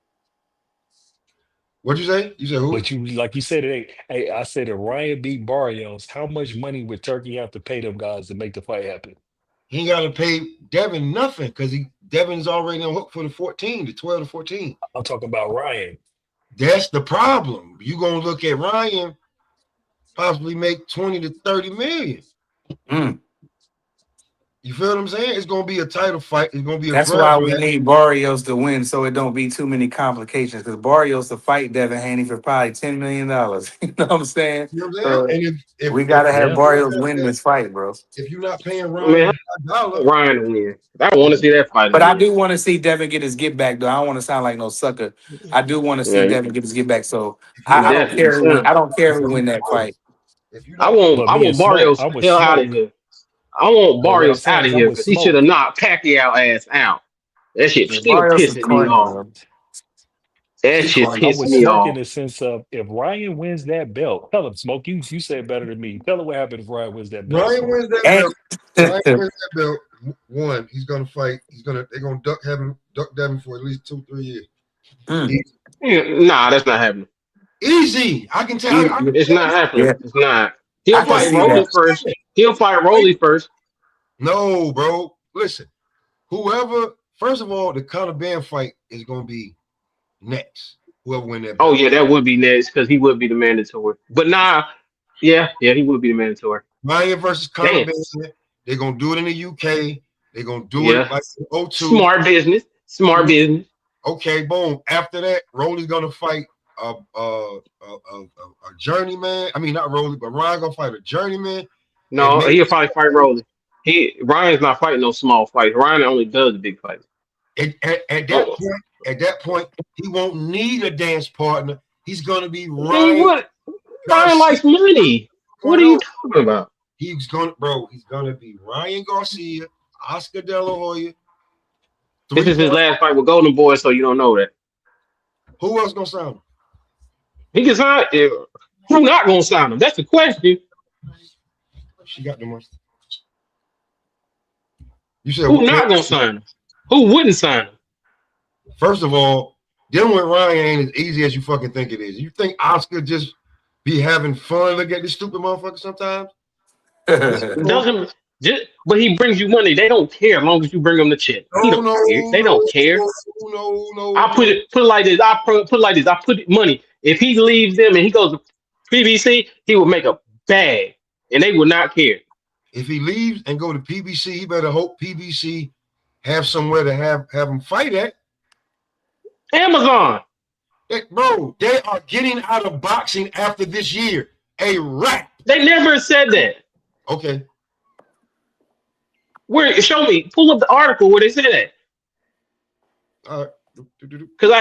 What'd you say? You said who? But you, like you said, I said if Ryan beat Barrios, how much money would Turkey have to pay them guys to make the fight happen? He ain't gotta pay Devin nothing because Devin's already on hook for the 12 to 14. I'm talking about Ryan. That's the problem. You gonna look at Ryan possibly make 20 to 30 million. Mm. You feel what I'm saying? It's gonna be a title fight. It's gonna be a That's grudge why we match. need Barrios to win, so it don't be too many complications. Because Barrios to fight Devin Haney for probably $10 million. You know what I'm saying? You know what I'm saying? So And we if gotta have Yeah. Barrios win this fight, bro. if you're not paying I mean, Ryan a I dollar, want Ryan to win. I want to see that fight But I again. do want to see Devin get his get back, though. I don't want to sound like no sucker. I do want to see Yeah, Devin get his get back. So if you're I not don't definitely. care who win. Son. I don't care if who you're win not that fight. if you're I not want But I me and want Smoke, Barrios I'm with hell out of Smoke. here. I want But what I'm Barrios saying out of is I'm here with because he should Smoke. have knocked Pacquiao ass out. That shit Yeah, still Barrios is pissing me corny, off. bro. That He shit corny. I'm pissed with me Smoke in off. the sense of if Ryan wins that belt, tell him Smoke. You say it better than me. Tell him what happened if Ryan wins that belt, Ryan Smoke. wins that And belt, Ryan wins that belt. One, he's gonna fight. They're gonna duck Devin for at least 2-3 years. Mm, Yeah, nah, that's not happening. Easy. I can tell. I can It's tell not you. happening. yeah, It's not. He'll I can Why fight you see don't Rolly that. first. understand? He'll fight Why Rolly first. No, bro. Listen, first of all, the Conor Ben fight is gonna be next. Whoever win that Oh belt. yeah, that would be next because he would be the mandatory. But nah, yeah, he would be the mandatory. Ryan versus Conor Damn. Ben. They're gonna do it in the UK. They're gonna do it Yeah. like in O2. Smart business. Smart business. Okay, boom. After that, Rolly's gonna fight a journeyman. I mean, not Rolly, but Ryan gonna fight a journeyman. and No, maybe he'll probably fight Rolly. Ryan's not fighting no small fights. Ryan only does the big fights. at that point, he won't need a dance partner. He's gonna be Then Ryan what? Ryan Garcia likes money. What are you 2.0. talking about? He's gonna be Ryan Garcia, Oscar De La Hoya This is his 3.0. last fight with Golden Boy, so you don't know that. Who else gonna sign him? He can sign. Who not gonna sign him? That's the question. She got the money. You said Who not gonna sign him? Who wouldn't sign him? First of all, dealing with Ryan ain't as easy as you fucking think it is. You think Oscar just be having fun? Look at this stupid motherfucker sometimes. Doesn't just, but he brings you money. They don't care as long as you bring them the check. He don't care. They don't care. No. I put it like this. I put it like this. I put money. If he leaves them and he goes to PBC, he will make a bag, and they will not care. If he leaves and go to PBC, he better hope PBC have somewhere to have him fight at. Amazon. Bro, they are getting out of boxing after this year. A wrap. They never said that. Okay. Where? Show me. Pull up the article where they said that. Because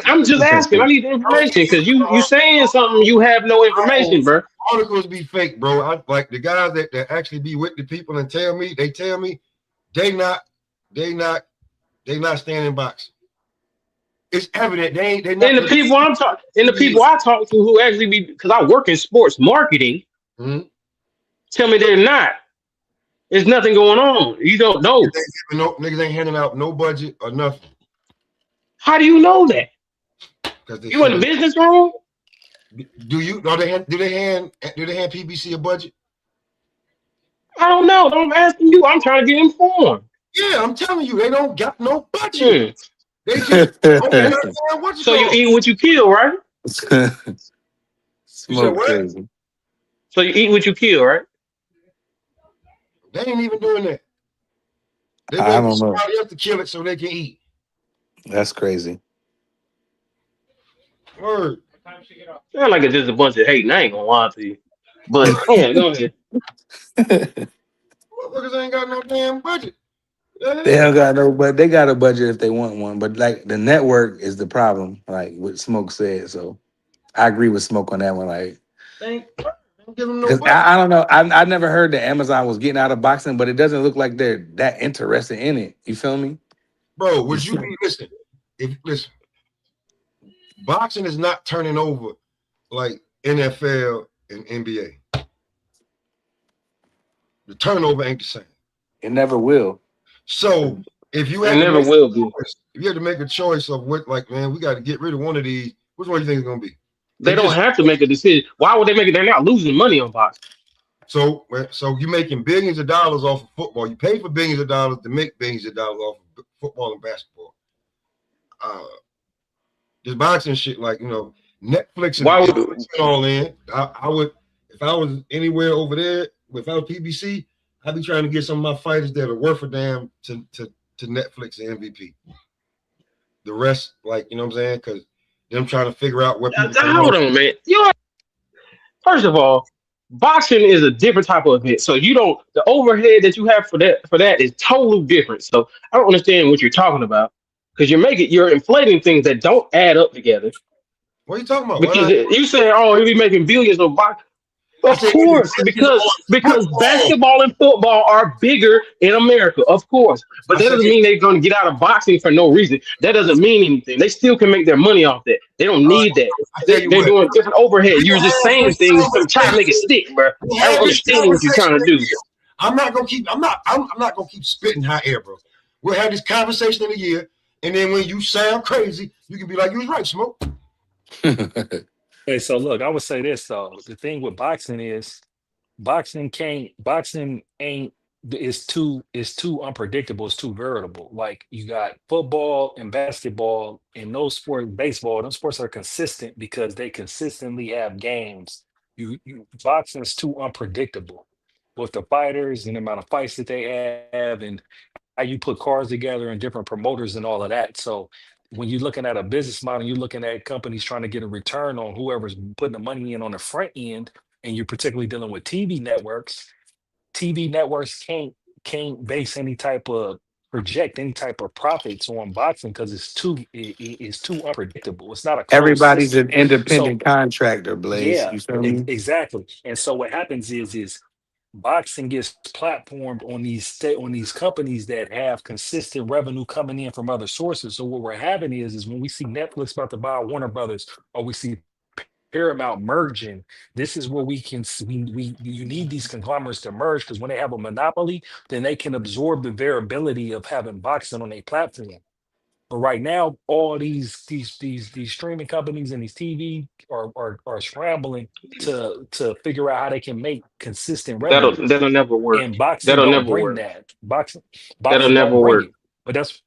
I'm just asking. I need the information because you saying something you have no information, bro. Articles be fake, bro. I like the guys that actually be with the people and tell me they not standing boxing. It's evident they not. And the people I'm talking, and the people I talk to who actually be, because I work in sports marketing, tell me they're not. There's nothing going on. You don't know. Niggas ain't handing out no budget or nothing. How do you know that? You in the business room? Do they hand PBC a budget? I don't know. I'm asking you. I'm trying to get informed. Yeah, I'm telling you, they don't got no budget. They just so you eat what you kill, right? Smoke crazy. So you eat what you kill, right? They ain't even doing that. They I wait for don't know. somebody else to kill it so they can eat. That's crazy. Word. Sound like it's just a bunch of hating. I ain't gonna lie to you. But yeah, go ahead. Motherfuckers ain't got no damn budget. They don't got no, but they got a budget if they want one. But like the network is the problem, like what Smoke said. So I agree with Smoke on that one. Like, because I don't know, I never heard that Amazon was getting out of boxing, but it doesn't look like they're that interested in it. You feel me, bro? Would you be listen? Listen, boxing is not turning over like NFL and NBA. The turnover ain't the same. It never will. So if you had to make a choice of what, like, man, we got to get rid of one of these. Which one do you think it's gonna be? They don't have to make a decision. Why would they make it? They're not losing money on boxing. So you're making billions of dollars off of football. You pay for billions of dollars to make billions of dollars off of football and basketball. This boxing shit, like, Netflix is all in. I would, if I was anywhere over there, if I was PBC, I'd be trying to get some of my fighters that are worth a damn to Netflix and MVP. The rest, like, you know what I'm saying? Because them trying to figure out what people. Hold on, man. First of all, boxing is a different type of event. So the overhead that you have for that is totally different. So I don't understand what you're talking about because you're inflating things that don't add up together. What are you talking about? Because you say, oh, he'll be making billions of boxing. Of course, because basketball and football are bigger in America, of course. But that doesn't mean they're going to get out of boxing for no reason. That doesn't mean anything. They still can make their money off that. They don't need that. They're doing different overhead. You're just saying things to try to make it stick, bro. I don't understand what you're trying to do. I'm not gonna keep spitting hot air, bro. We'll have this conversation in a year, and then when you sound crazy, you can be like, "You was right, Smoke." Hey, so look, I would say this though. The thing with boxing is boxing ain't is too unpredictable, it's too variable. Like you got football and basketball and those sports, baseball, those sports are consistent because they consistently have games. Boxing is too unpredictable with the fighters and the amount of fights that they have and how you put cards together and different promoters and all of that. So when you're looking at a business model, you're looking at companies trying to get a return on whoever's putting the money in on the front end, and you're particularly dealing with TV networks, TV networks can't base any type of project any type of profits on boxing because it's too unpredictable. It's not a closed Everybody's system. an independent So contractor, Blaze. yeah, You feel me? exactly. And so what happens is boxing gets platformed on on these companies that have consistent revenue coming in from other sources. So what we're having is when we see Netflix about to buy Warner Brothers, or we see Paramount merging, this is where we can we you need these conglomerates to merge, because when they have a monopoly, then they can absorb the variability of having boxing on a platform. But right now, all these streaming companies and these TV are scrambling to figure out how they can make consistent revenue. That'll never work. And boxing That'll don't never bring work. that. That'll Boxing never don't bring work. it. But that's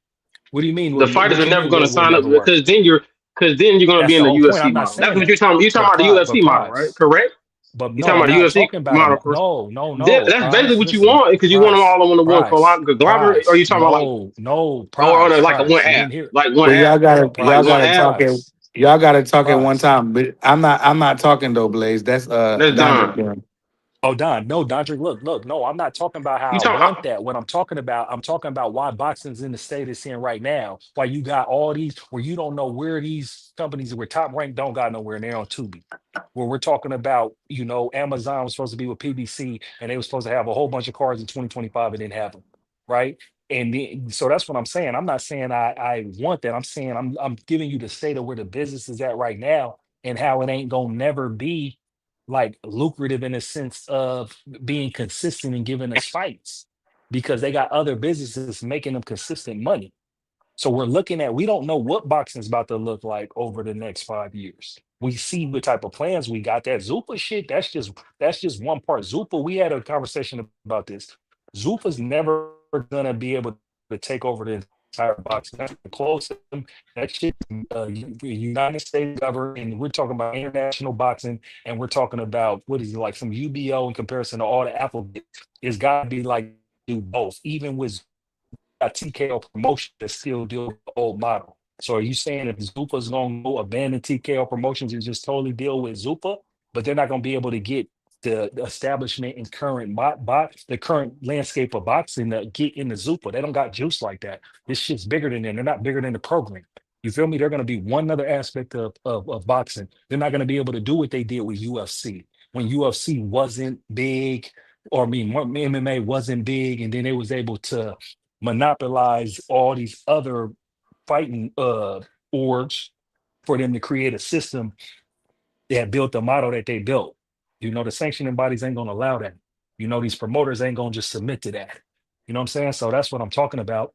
what do you mean? The fighters are What you never mean? going to What will sign up never work? because then you're going to That's be in the the whole point. UFC I'm not model. That's saying what you're that. talking. You're talking about the But UFC model, right? Prize. Correct. But You're no, talking I'm about the not UFC talking about model, them. correct? No, That's basically Prize. what you Listen, want because you want them Prize, all on the one Prize, conglomerate, or Prize. you talking about No, or on Prize, like a one Prize. You app, didn't hear like one Well, app, like y'all one Prize, gotta app. talk at Prize, one Prize. time. But I'm not talking though, Blaze. That's That's Dondrick done. doing. Oh, Don, no, Dondrick, look, no, I'm not talking about You how I talking? want that. What I'm talking about why boxing's in the state it's in right now. Why you got all these where you don't know where these companies that were top ranked don't got nowhere, and they're on Tubi. Where we're talking about, Amazon was supposed to be with PBC, and they were supposed to have a whole bunch of cars in 2025, and didn't have them, right? So that's what I'm saying. I'm not saying I want that. I'm saying I'm giving you the state of where the business is at right now, and how it ain't gonna never be like lucrative in a sense of being consistent and giving us fights, because they got other businesses making them consistent money. So we're looking at, we don't know what boxing is about to look like over the next 5 years. We see what type of plans we got. That Zupa shit, that's just one part. Zupa, we had a conversation about this. Zupa's never gonna be able to take over the entire boxing. That's close. That shit, United States government, and we're talking about international boxing, and we're talking about what is it, like some UBO in comparison to all the alphabet. It's got to be like do both, even with got TKO promotion that still deal with the old model. So are you saying if Zupa's going to go abandon TKO promotions and just totally deal with Zupa, but they're not going to be able to get the establishment in the current landscape of boxing to get in the Zupa? They don't got juice like that. This shit's bigger than them. They're not bigger than the program. You feel me? They're going to be one other aspect of boxing. They're not going to be able to do what they did with UFC. When UFC wasn't big, or I mean, when MMA wasn't big, and then they was able to monopolize all these other fighting orgs for them to create a system that built the model that they built. The sanctioning bodies ain't gonna allow that. These promoters ain't gonna just submit to that. You know what I'm saying? So that's what I'm talking about.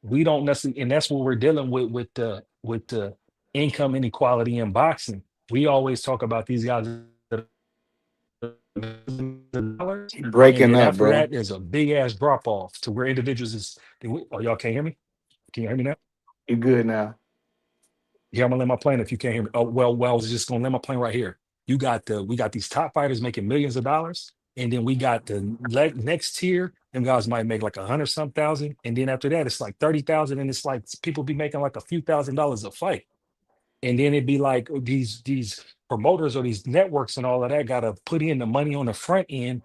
We don't necessarily, and that's what we're dealing with the income inequality in boxing. We always talk about these guys that dollars, and Breaking then up, after bro. that, there's a big ass drop off to where individuals is. Oh, y'all can't hear me? Can you hear me now? You good now? Yeah, I'm gonna land my plane if you can't hear me. Oh, well, I was just gonna land my plane right here. We got these top fighters making millions of dollars, and then we got the next tier. Them guys might make like 100 some thousand, and then after that, it's like 30,000, and it's like people be making like a few $1,000s a fight, and then it'd be like these promoters or these networks and all of that got to put in the money on the front end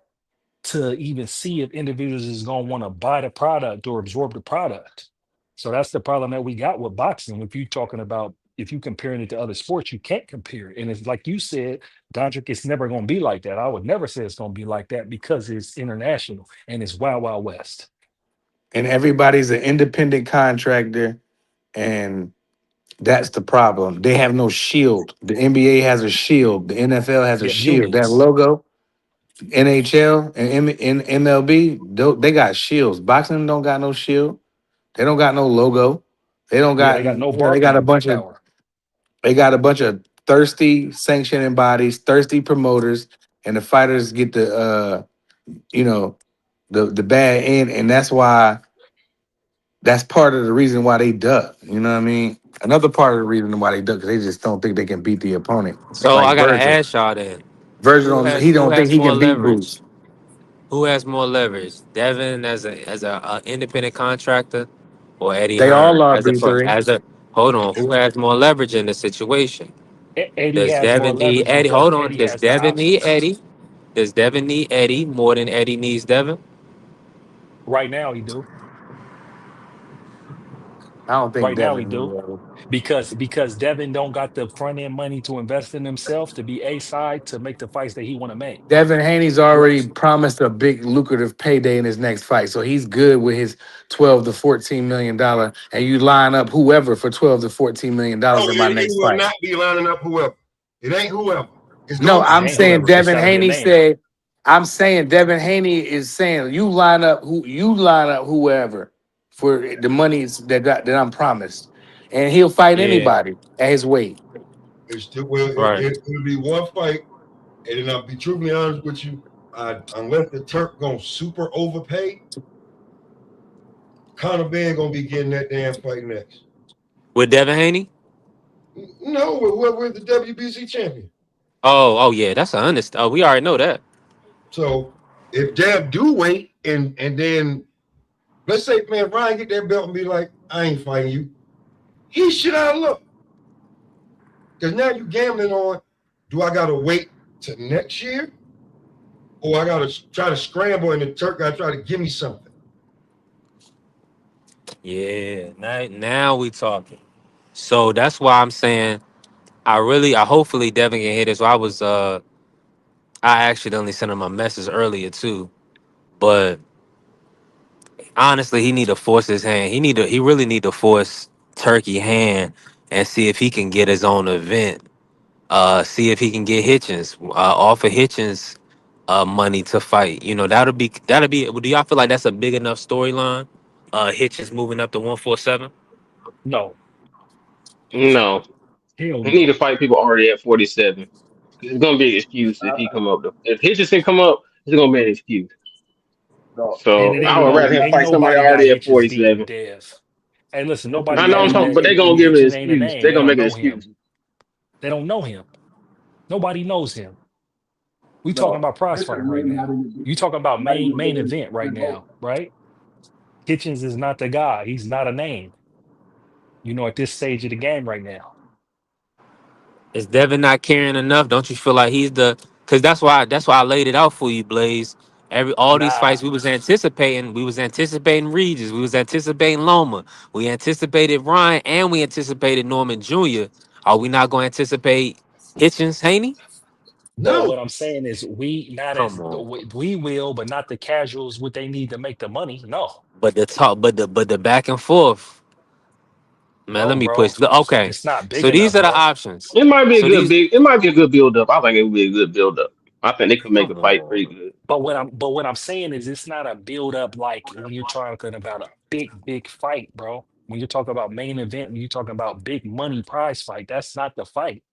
to even see if individuals is going to want to buy the product or absorb the product. So that's the problem that we got with boxing. If you talking about, if you comparing it to other sports, you can't compare it. And it's like you said, Dondrick, it's never going to be like that. I would never say it's going to be like that because it's international and it's wild, wild west. And everybody's an independent contractor, and that's the problem. They have no shield. The NBA has a shield. The NFL has a Yeah, shield. That unions. logo, NHL and MLB, they got shields. Boxing don't got no shield. They don't got no logo. They don't Yeah, got, they got no they got a bargaining bunch of power. thirsty sanctioning bodies, thirsty promoters, and the fighters get you know, the bad end, and that's part of the reason why they duck. You know what I mean? Another part of the reason why they duck because they just don't think they can beat the opponent. So Like I gotta Virgil. ask y'all then, Virgil, he who don't think has he more can beat leverage? Boots. Who has more leverage? Devin as a independent contractor, or Eddie They all Hearn are as B3. a hold on? Who has more leverage in the situation? Eddie Does has more Devin need leverage Eddie? because Hold on. Eddie Does has the Devin need options. Eddie? Does Devin need Eddie more than Eddie needs Devin? Right now, he do. I don't think Right now, he Devin do. knew. Because Devin don't got the front end money to invest in himself to be a side to make the fights that he want to make. Devin Haney's already promised a big lucrative payday in his next fight, so he's good with his 12 to $14 million. And you line up whoever for 12 to $14 million Oh, in my he next will fight. not be lining up whoever. It ain't whoever. It's No, gonna be It I'm ain't saying whoever. It's Devin got to be a Haney name. said. I'm saying Devin Haney is saying you line up whoever for the monies that I'm promised, and he'll fight Yeah. anybody at his weight. it's still, well, Right. it'll be one fight, and then I'll be truthfully honest with you. Unless the Turk gonna super overpay, Conor Ben gonna be getting that damn fight next. With Devin Haney? No, we're the WBC champion. Oh, yeah. That's a honest. Oh, we already know that. So if Dev do wait, and then let's say, man, Ryan get that belt and be like, I ain't fighting you. He should out of luck. Because now you gambling on, do I gotta wait to next year? Or I gotta try to scramble and the Turk gotta try to give me something. Yeah. Now we talking. So that's why I'm saying I hopefully Devin can hit it. So I accidentally sent him a message earlier too. But honestly, he need to force his hand. He really need to force Turkey hand and see if he can get his own event. See if he can get Hitchens. Offer Hitchens money to fight. You know, that'll be. Do y'all feel like that's a big enough storyline? Hitchens moving up to 147. No, No, hell he need to no. fight people already at 47. It's gonna be an excuse if he come up. If Hitchison come up, it's gonna be an excuse. No, And So it I would rather him ain't fight somebody nobody got already at Hitchens beating 47. Dev. Hey, listen, Hitchens nobody I know got I'm him talking, that but they're gonna give an Hitchens ain't a excuse. name. They're They gonna don't make an know him. excuse. They don't know him. Nobody knows him. We talking no, about prize Hitchens fighting right really not now. even You talking about not main even main getting event right his vote. now, right? Hitchens is not the guy. He's not a name. You know, at this stage of the game right now. Is Devin not carrying enough? Don't you feel like he's the? Because that's why I laid it out for you, Blaze. All these Nah, fights we was anticipating Regis, we was anticipating Loma, we anticipated Ryan, and we anticipated Norman Jr. Are we not going to anticipate Hitchens, Haney? but No. what I'm saying is we not Come as on. we will, but not the casuals. What they need to make the money. No, But the talk, but the back and forth, man. no, Let me bro. push. Okay, It's not big so these enough, are the bro. options. It might be a So good these, big. It might be a good build up. I think it would be a good build up. I think they could make a come fight on. pretty good. But what I'm saying is it's not a build up like when you're talking about a big fight, bro. When you're talking about main event, when you're talking about big money prize fight, that's not the fight.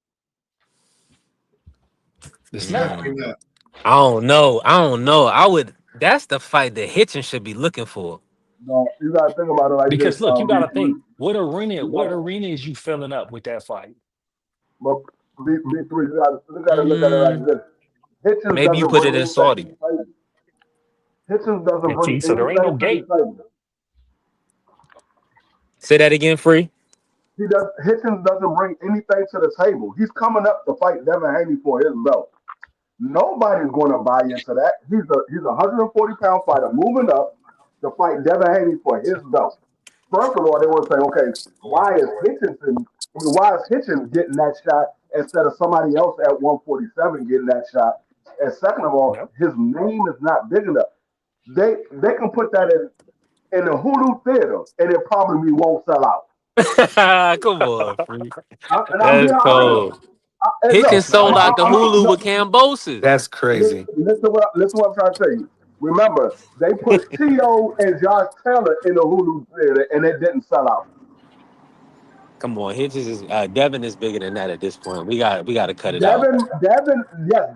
It's not. Definitely Mm, not. I don't know. I don't know. I would. That's the fight that Hitchens should be looking for. No, you gotta think about it like this. Because look, you gotta think, B3, what you gotta, arena is you filling up with that fight? but B3, you gotta look at it like Mm, this. Hitchens maybe you doesn't put bring it in anything to Saudi. the table. Hitchens doesn't And bring see, so there ain't anything no to the gate. table. Say that again, free. Hitchens doesn't bring anything to the table. He's coming up to fight Devin Haney for his belt. Nobody's going to buy into that. He's a 140-pound fighter moving up to fight Devin Haney for his belt. First of all, they want to say, okay, why is Hitchens getting that shot instead of somebody else at 147 getting that shot? And second of all, Yep. his name is not big enough. They can put that in the Hulu theater and it probably won't sell out. Come on, free. And I'm That's being honest. cold. And look, Hitchens It's not. sold out the I'm not, Hulu no, with Cambosis. That's crazy. listen what I'm trying to tell you. Remember, they put T.O. and Josh Taylor in the Hulu theater and it didn't sell out. Come on, Hitchens is Devin is bigger than that at this point. We got to cut it out.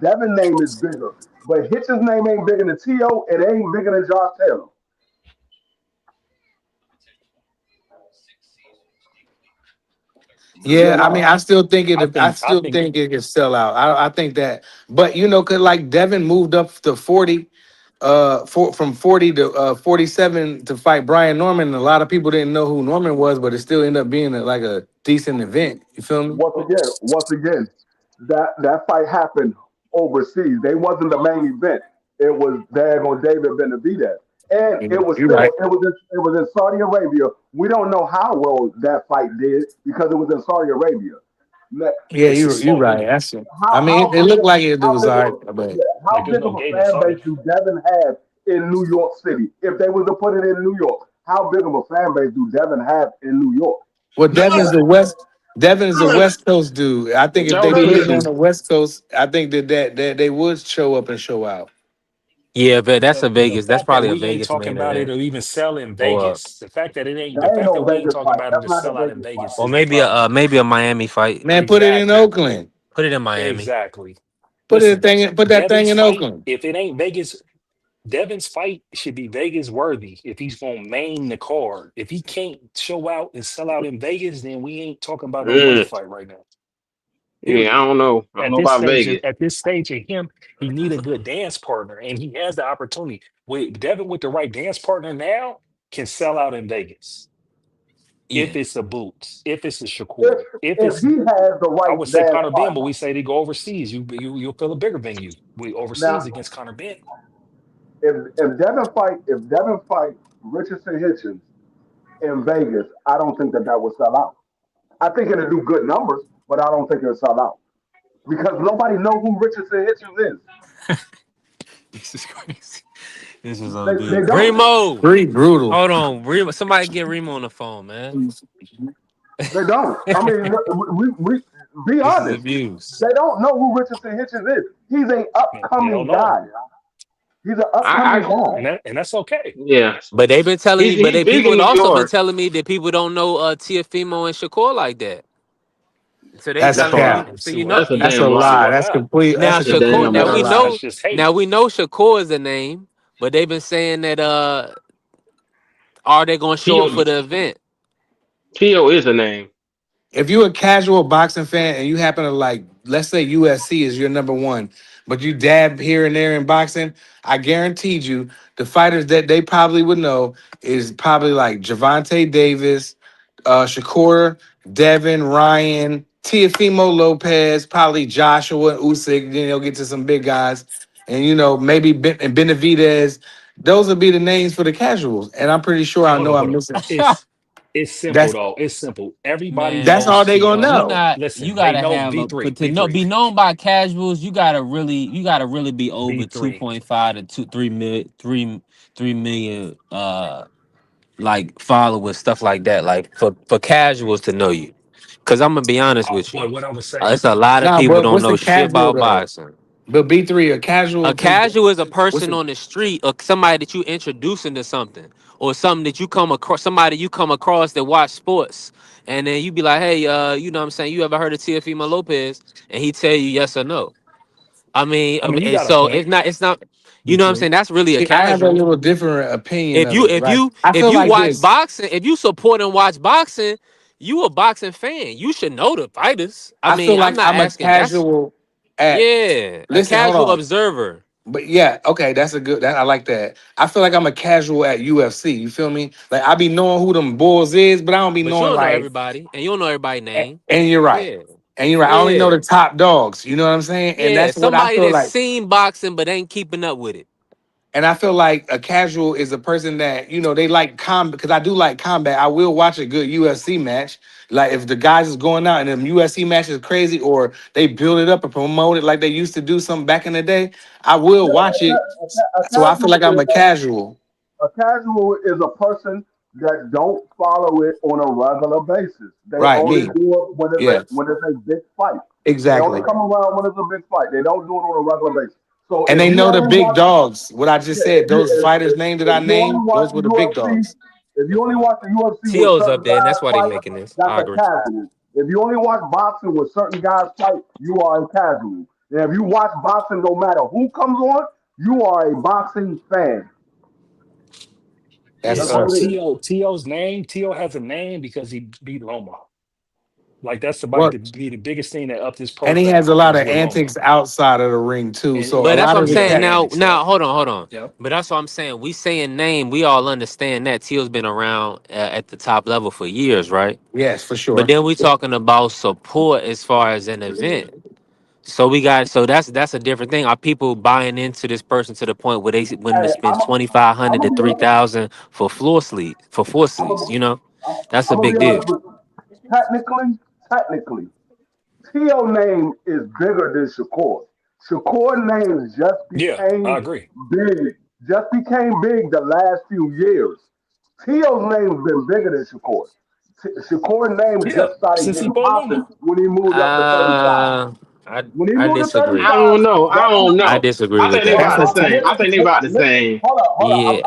Devin name is bigger, but Hitch's name ain't bigger than T.O. and it ain't bigger than Josh Taylor. Yeah, Yeah, I mean, no. I still think I it. I think. I still think. think it can sell out. I think that, but cause like Devin moved up to 40, from 40 to 47 to fight Brian Norman. And a lot of people didn't know who Norman was, but it still ended up being like a decent event. You feel me? Once again, that fight happened overseas. They wasn't the main event. It was Dagon David Benavidez. And it was You're still right. it was in Saudi Arabia. We don't know how well that fight did because it was in Saudi Arabia. Now, Yeah, It's a you're slow right. moving. That's it. I mean, it looked like it was all right, but Like how there's big no of a gate in fan base Saudi. do Devin have in New York City? If they was to put it in New York, how big of a fan base do Devin have in New York? well, Devin is a West Coast dude. I think if That would they be put it on his. the West Coast, I think that they would show up and show out. Yeah, but that's a The Vegas. That's fact that probably a we ain't Vegas talking main about it event, or even sell in or Vegas. The fact that it ain't. That The ain't fact that no we ain't Vegas talking fight. about it That's or not a sell out in Vegas fight. Vegas or is the maybe problem. a Miami fight. Man, put it in Exactly. Oakland. Put it in Miami. Exactly. Put Listen, that thing Devin's in fight. Oakland. If it ain't Vegas, Devin's fight should be Vegas worthy. If he's gonna main the card, if he can't show out and sell out in Vegas, then we ain't talking about no money Mm, fight right now. yeah, Period. I don't know. I don't know about Vegas. At this stage of him, he need a good dance partner, and he has the opportunity. With Devin with the right dance partner now, can sell out in Vegas. Yeah. If it's a Boots, if it's a If Shakur, if if it's he has the I right would say dance Conor Ben, but partner, we say they go overseas. You'll feel a bigger venue. We now overseas against Conor Ben. if Devin fight Richardson Hitchens in Vegas, I don't think that would sell out. I think it'll do good numbers, but I don't think it'll sell out because nobody know who Richardson Hitchens is. This is crazy. This is They unbelievable. don't. Remo, Pretty brutal. hold on. Remo, somebody get Remo on the phone, man. They don't. I mean, we be This is honest. abuse. They don't know who Richardson Hitchens is. He's an They don't upcoming know him, guy. He's an upcoming I guy. and that's okay. yeah. But they've been telling me, He's big in people have New also been York. telling me that people don't know Tiafimo and Shakur like that. So they That's That's telling cap. me. why. So See you what know That's a happened. That's a damn See lie. lie. what That's happened. complete. now That's a That's a Shakur. complete damn Now utter we lie. lie. know. That's just Now hate. we know Shakur is a name, but they've been saying that are they going to show up Tio for the event? Tio is a name. If you're a casual boxing fan and you happen to like, let's say USC is your number one, but you dab here and there in boxing, I guaranteed you the fighters that they probably would know is probably like Javante Davis, Shakur, Devin, Ryan, Teofimo Lopez, probably Joshua Usyk. Then you'll get to some big guys, and maybe and Benavidez. Those would be the names for the casuals, and I'm pretty sure I know I'm Hold on. missing. It's simple That's though. It's simple. Everybody Man, that's all knows they gonna you Tio. know. not. You Listen, they gotta know have V a three, to V know three, be known by casuals. You gotta really be over V two three. point five to 3 million like followers, stuff like that. Like for casuals to know you. Cause I'm gonna be honest with you. But what I would say, It's a lot of Nah, people but don't what's know the shit casual about though? boxing. But B3, a A casual is casual is a what's person the on the street or somebody that you introducing to something or something that you come across somebody you come across that watch sports and then you be like, hey, you know what I'm saying? You ever heard of Teofimo Lopez? And he tell you yes or no. I mean, you and got a so point, it's not, you V know what I'm three. saying? That's really a see, I have a casual. little different opinion If of you it, if right? you I if feel you like watch this. boxing, if you support and watch boxing, you a boxing fan. You should know the fighters. I I feel mean, I'm like not I'm a asking. That's casual at yeah, a listen, hold casual on. observer. But yeah, okay, that's a good that I like that. I feel like I'm a casual at UFC. You feel me? Like I be knowing who them bulls is, but I don't be But you knowing don't know like everybody, and you don't know everybody's name. and you're right. Yeah, And you're right. I only know yeah, the top dogs. You know what I'm saying? And yeah. that's what I Somebody feel that's like. seen boxing but ain't keeping up with it. And I feel like a casual is a person that, they like combat because I do like combat. I will watch a good UFC match. Like if the guys is going out and the UFC match is crazy or they build it up and promote it like they used to do something back in the day, I will Yeah, watch it. a So I feel casual like I'm is a casual. a casual is a person that don't follow it on a regular basis. They Right, only me. do it Yeah, when it's a big fight. They only exactly. come around when it's a big fight. They don't do it on a regular basis. So And if they you know the only big watch, dogs. What I just yeah, said, those fighters' name that if I you only named, watch those the were the big UFC, dogs. if you only watch the UFC with Tio's up certain there, and guys that's why they fight, making this. that's I a agree. casual. If you only watch boxing with certain guys fight, you are a casual. And if you watch boxing, no matter who comes on, you are a boxing fan. That's Yeah. That's So what it us. is. Tio's name. Tio has a name because he beat Loma. Like that's about Well, to be the biggest thing that upped his and he has a profile lot was of with Loma. antics outside of the ring too. And So a But that's lot what I'm of the saying. yeah, cat. Now, annex. Yep. hold on. Yep. But that's what I'm saying. We saying name. We all understand that Tio's been around at the top level for years, right? Yes, for But sure. then we talking about support as far as an event. So we got so that's a different thing. Are people buying into this person to the point where they willing to Hey, spend I'm 2,500 to gonna be honest. 3,000 for floor sleep for four I'm seats? gonna, You know, that's a I'm gonna big be deal. honest with you. Technically, T.O. name is bigger than Shakur. Shakur name Yeah, I agree. big, just became big the last few years. T.O.'s name's been bigger than Shakur. Shakur name Yeah, just started since he getting bought popping Loma. when he moved up to 35. Uh, I When he I moved to disagree. 35, I don't know. I that's don't when I know. disagree I with think they that. That's about a the same. I think they about the same. hold up. Yeah.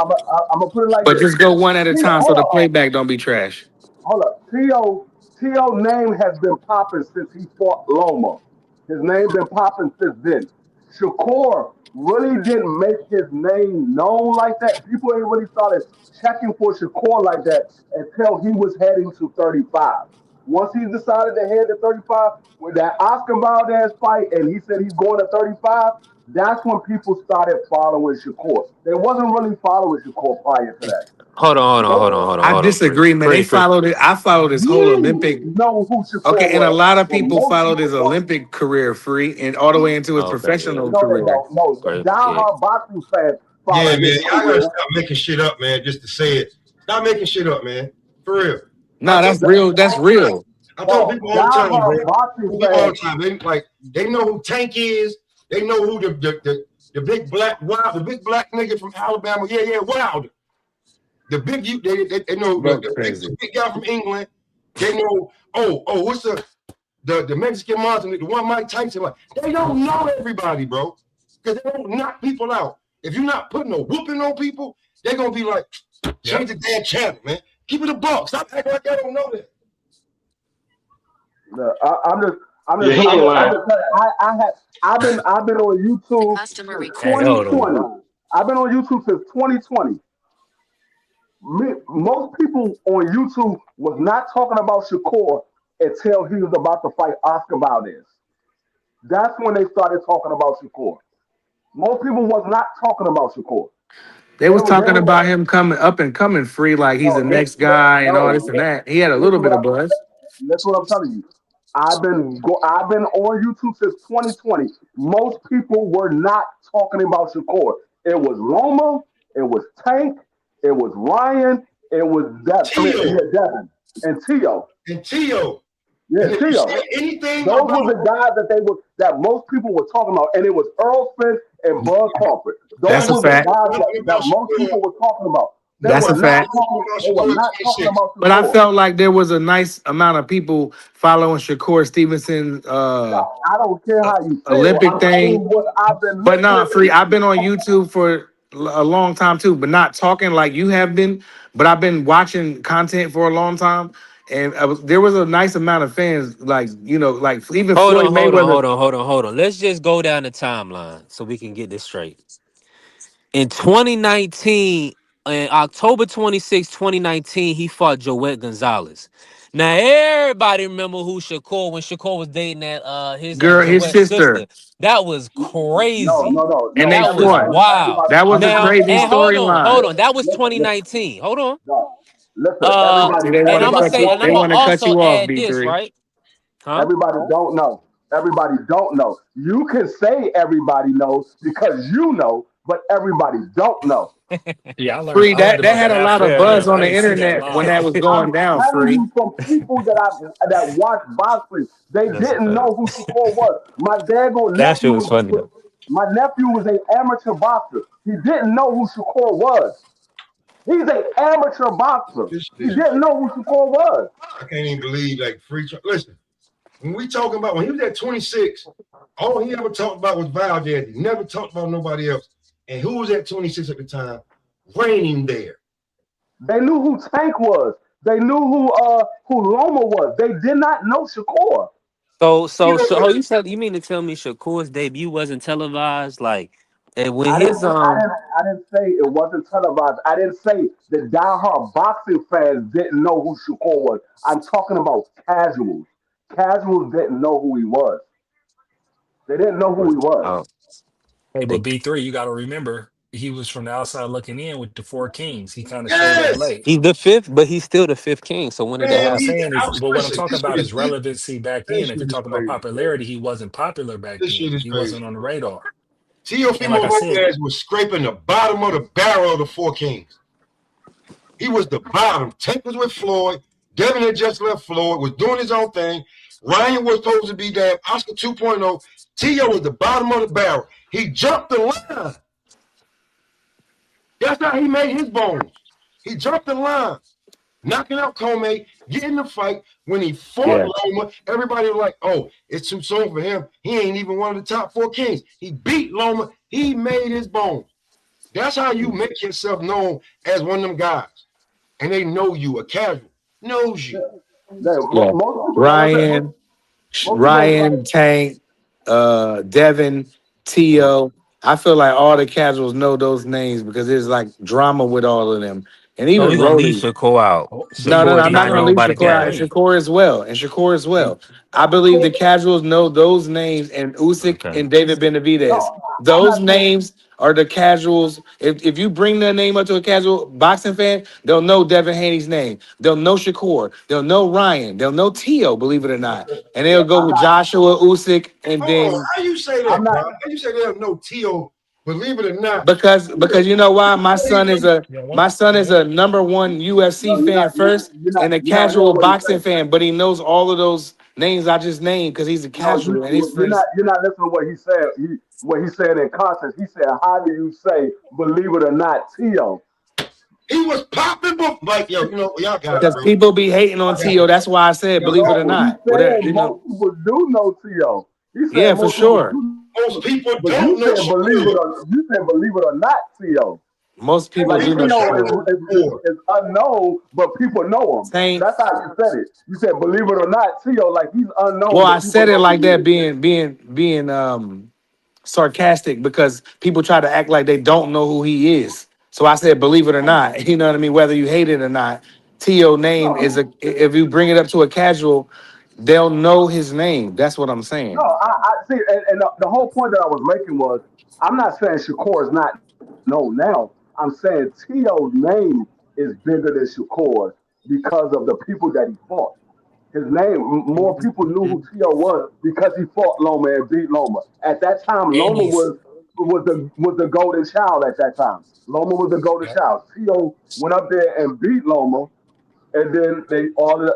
I'm gonna put it like but this. just go one at a time so Hold the up. playback don't be trash. Hold up. T.O. name has been popping since he fought Loma. His name been popping since then. Shakur really didn't make his name known like that. People ain't really started checking for Shakur like that until he was heading to 35. Once he decided to head to 35 with that Oscar Valdez fight and he said he's going to 35, that's when people started following Shakur. They wasn't really following Shakur prior to that. I Hold on, Free. disagree, man. They Free. followed it. I followed his whole You Olympic. know who Shakur Okay, and a was, lot of but people most followed people his don't. Olympic career free and all the way into his Okay, yeah. professional No, they career. don't. No, Great. Yeah. diehard boxing fans Yeah, followed his man. Y'all gotta career. stop making shit up, man, just to say it. Stop making shit up, man. For real. I No, told that's people real. That's all the time. real. I told No, people all the time, bro. diehard boxing People all fans. the time. They know who Tank is. They know who the big black wild, the big black nigga from Alabama. Yeah, Wilder. The big you they know Bro, the crazy. big guy from England. They know, what's the Mexican monster, the one Mike Tyson. Like, they don't know everybody, bro. Because they don't knock people out. If you're not putting a whooping on people, they're gonna be like, change the damn channel, man. Keep it a buck. Stop acting like I don't know that. No, I'm just, Yeah, he ain't I'm lying. just telling you, I've been on YouTube since Hey, hold on. 2020. I've been on YouTube since 2020. Most people on YouTube was not talking about Shakur until he was about to fight Oscar Valdez. That's when they started talking about Shakur. Most people was not talking about Shakur. They was They talking were about him coming up and coming free, like he's the no, next guy and all this no. and that. He had a little Listen bit what of buzz. That's what I'm telling you. I've been on YouTube since 2020. Most people were not talking about Shakur. It was Loma, it was Tank, it was Ryan, it was Tio Devin and Tio. and Tio. Yeah, And if you Tio. say anything Those about were the guys that most people were talking about, and it was Earl Spence and Bud Crawford. Those That's a were the fact. guys nothing that about most Shakur, people were talking about. That's a fact. They were Shakur not talking 26. about But I Shakur. felt like there was a nice amount of people following Shakur Stevenson I don't care how you feel. Olympic I'm telling you thing. what I've been But listening nah, free. to. I've been on YouTube for a long time too, but not talking like you have been. But I've been watching content for a long time, and there was a nice amount of fans, like like even Hold Floyd on, hold on, Mayweather. hold on, hold on, hold on. Let's just go down the timeline so we can get this straight. In 2019, in October 26, 2019, he fought Joette Gonzalez. Now everybody remember who Shakur when Shakur was dating that his Girl, his Joette's sister, sister. That was No, crazy. no, no, and no. they That was fought. wild. That was a Now, crazy and hold storyline. on. That was Listen, 2019. Hold on. no. Listen, everybody, See, they want And to I'm gonna cut everybody say, you. and don't I'm They gonna know. want to cut also you off, add B this, three. right? Huh? Everybody don't know. Everybody don't know. You can say everybody knows because you know, but everybody don't know. Yeah, Free. I learned That about had that a lot after of the Yeah. buzz fight. on I the ain't see that internet when that live. was I'm going down. telling Free. you from people that watch boxing, they That's a didn't fact. know who Shakur was. My daggone That shit nephew was funny though. my nephew was an amateur boxer. He didn't know who Shakur was. He's an amateur boxer. He This didn't know who Shakur was. I can't even believe like listen, when we talking about when he was at 26, all he ever talked about was Valdez. He never talked about nobody else. And who was at 26 at the time? Reigning there. They knew who Tank was. They knew who Loma was. They did not know Shakur. You know, So you mean to tell me Shakur's debut wasn't televised? Like, and when I didn't, his I didn't, I didn't say it wasn't televised. I didn't say the diehard boxing fans didn't know who Shakur was. I'm talking about casuals. Casuals didn't know who he was. They didn't know who he was. oh Hey, but the B3, you got to remember, he was from the outside looking in with the four kings. He kind of showed up Yes, late. He's the fifth, but he's still the fifth king. So when did that What man. I'm happen? saying is, but what I'm Listen, talking this shit about is is relevancy back then. this If shit you're is talking about crazy, bro. popularity, he wasn't popular back This then. shit is He crazy, wasn't on the bro. radar. And Teofimo like I said, Lopez was scraping the bottom of the barrel of the four kings. He was the bottom. Tank was with Floyd. Devin had just left Floyd, was doing his own thing. Ryan was supposed to be damn Oscar 2.0. Tio was the bottom of the barrel. He jumped the line. That's how he made his bones. He jumped the line, knocking out Comey, getting the fight. When he fought Yeah. Loma, everybody was like, oh, it's too soon for him. He ain't even one of the top four kings. He beat Loma. He made his bones. That's how you make yourself known as one of them guys. And they know you, a casual knows you. Yeah. Most people, like I said, Ryan, most people don't Ryan, Tank, Devin, Tio. I feel like all the casuals know those names because there's like drama with all of them. And So even we gonna leave Rolly. Shakur out. oh, but No, no, Shakur no. is I'm he not not going to broke leave known by the Shakur out. And casual. wait. Shakur as well. And Shakur as He well. I believe the casuals know those names and Usyk Okay. and David Benavidez. no. I'm Those not saying names are the casuals. If you bring their name up to a casual boxing fan, they'll know Devin Haney's name. They'll know Shakur. They'll know Ryan. They'll know Tio, believe it or not. And they'll go I'm with not Joshua, Usyk, and Hold on, then how you say I'm that, not bro? How you say they have no Tio? Believe it or not, because you know why? My son is a yeah, one, my son is one. a number one UFC no, fan first and a you're not hearing casual what he's boxing saying. fan, but he knows all of those names I just named because he's a No, casual and he's first. you're not listening to what he said. What he said in context. He said, "How do you say, believe it or not, Tio?" he was popping, but like, yo, you know, y'all got it, Because bro. people be hating on Y'all got it. Tio. That's why I said, Y'all believe it got or it. No, he not. Whatever, said you know. most people do know Tio. He said Yeah, for most people sure. do, Most people but don't know Shakur. you said believe it or not, Tio. Most people Like do know People Tio don't Shakur. know Shakur. is unknown, but people know him. Tank. That's how you said it. You said believe it or not, Tio, like he's unknown, Well, I but people said it know like who he that, is. being sarcastic because people try to act like they don't know who he is. So I said, believe it or not, you know what I mean? Whether you hate it or not, Tio name is a if you bring it up to a casual, they'll know his name. That's what I'm No, saying. I see, and the whole point that I was making was, I'm not saying Shakur is not known now. I'm saying Tio's name is bigger than Shakur's because of the people that he fought. His name, more people knew who Tio was because he fought Loma and beat Loma. At that time, And Loma he's was the golden child at that time. Loma was the golden yep. child. Tio went up there and beat Loma, and then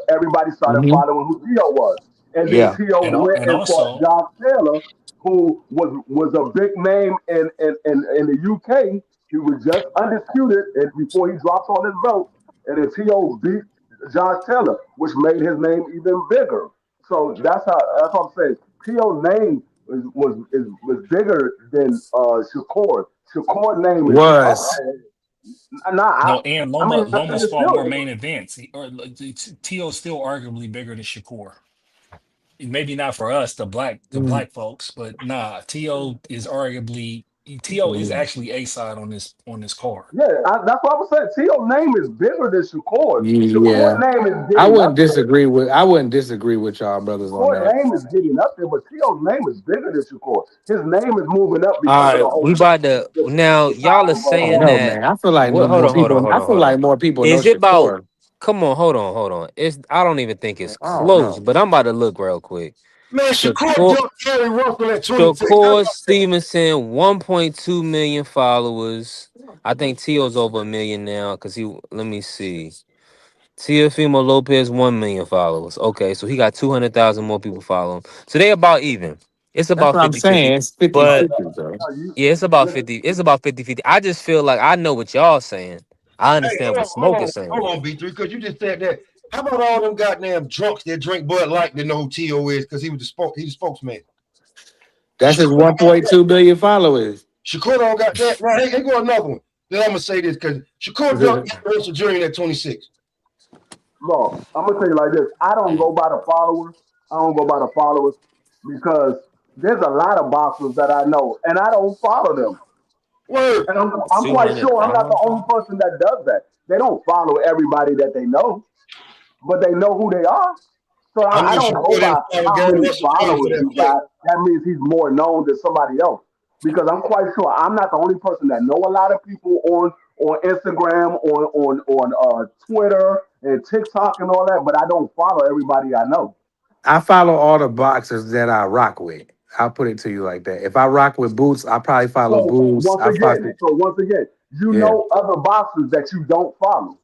everybody started Hmm. following who Tio was. And then Yeah. Tio went And and fought also Josh Taylor, who was a big name in the UK. He was just undisputed and before he drops on his belt. And then Tio beat Josh Taylor, which made his name even bigger. So that's what I'm saying. Tio's name was bigger than Shakur. Shakur name is up Was. there. Nah, no, and I mean I think Loma's it's fought more still main events. Tio's still arguably bigger than Shakur. Maybe not for us, the Mm. black folks, but nah, Tio is actually A side on this card. Yeah, that's what I was saying. Tio's name is bigger than Shakur. Shakur Yeah. name is I getting wouldn't up there. disagree with y'all brothers on Shakur that. name is getting up there, but Tio's name is bigger than Shakur. His name is moving up All because of the right, we whole about to now. the Y'all are type of I don't saying know, that. man. I feel like no What? more people. I feel Hold on. like more people know Is it about? Shakur. Come on, hold on. It's I don't even think it's I don't close, know. but I'm about to look real quick. Man, Shakur Shakur, jumped Gary Russell at 26. How Shakur about that? Stevenson, 1.2 million followers. I think Tio's over a million now because he. Let me see. Teofimo Lopez, 1 million followers. Okay, so he got 200,000 more people following. So they about even. It's That's about what I'm 50-50. saying. It's 50 But 50, bro. you, yeah, it's about listen, 50. It's about 50-50. I just feel like I know what y'all saying. I Hey, understand what hold Smoke on, is saying. hold on, B3, because you just said that. How about all them goddamn drunks that drink Bud Light that know who Tio is because he's the spokesman. That's his Shakur don't got that. 1.2 billion followers. Shakur don't got that. Now, here go another one. Then I'm gonna say this because Shakur jumped Russell Jr. at 26. bro, I'm gonna tell you like this. I don't go by the followers. I don't go by the followers because there's a lot of boxers that I know and I don't follow them. Word. And I'm quite sure I'm not the only 200,000. person that does that. They don't follow everybody that they know, but they know who they are. So I know I don't go Shakur by didn't follow how Gary many Russell Jr. for followers that you fight. got. That means he's more known than somebody else. because I'm quite sure I'm not the only person that know a lot of people on Instagram, on Twitter and TikTok and all that, but I don't follow everybody I know. I follow all the boxers that I rock with. I'll put it to you like that. If I rock with Boots, I probably follow So Boots. once again, you Yeah, know other boxers that you don't follow.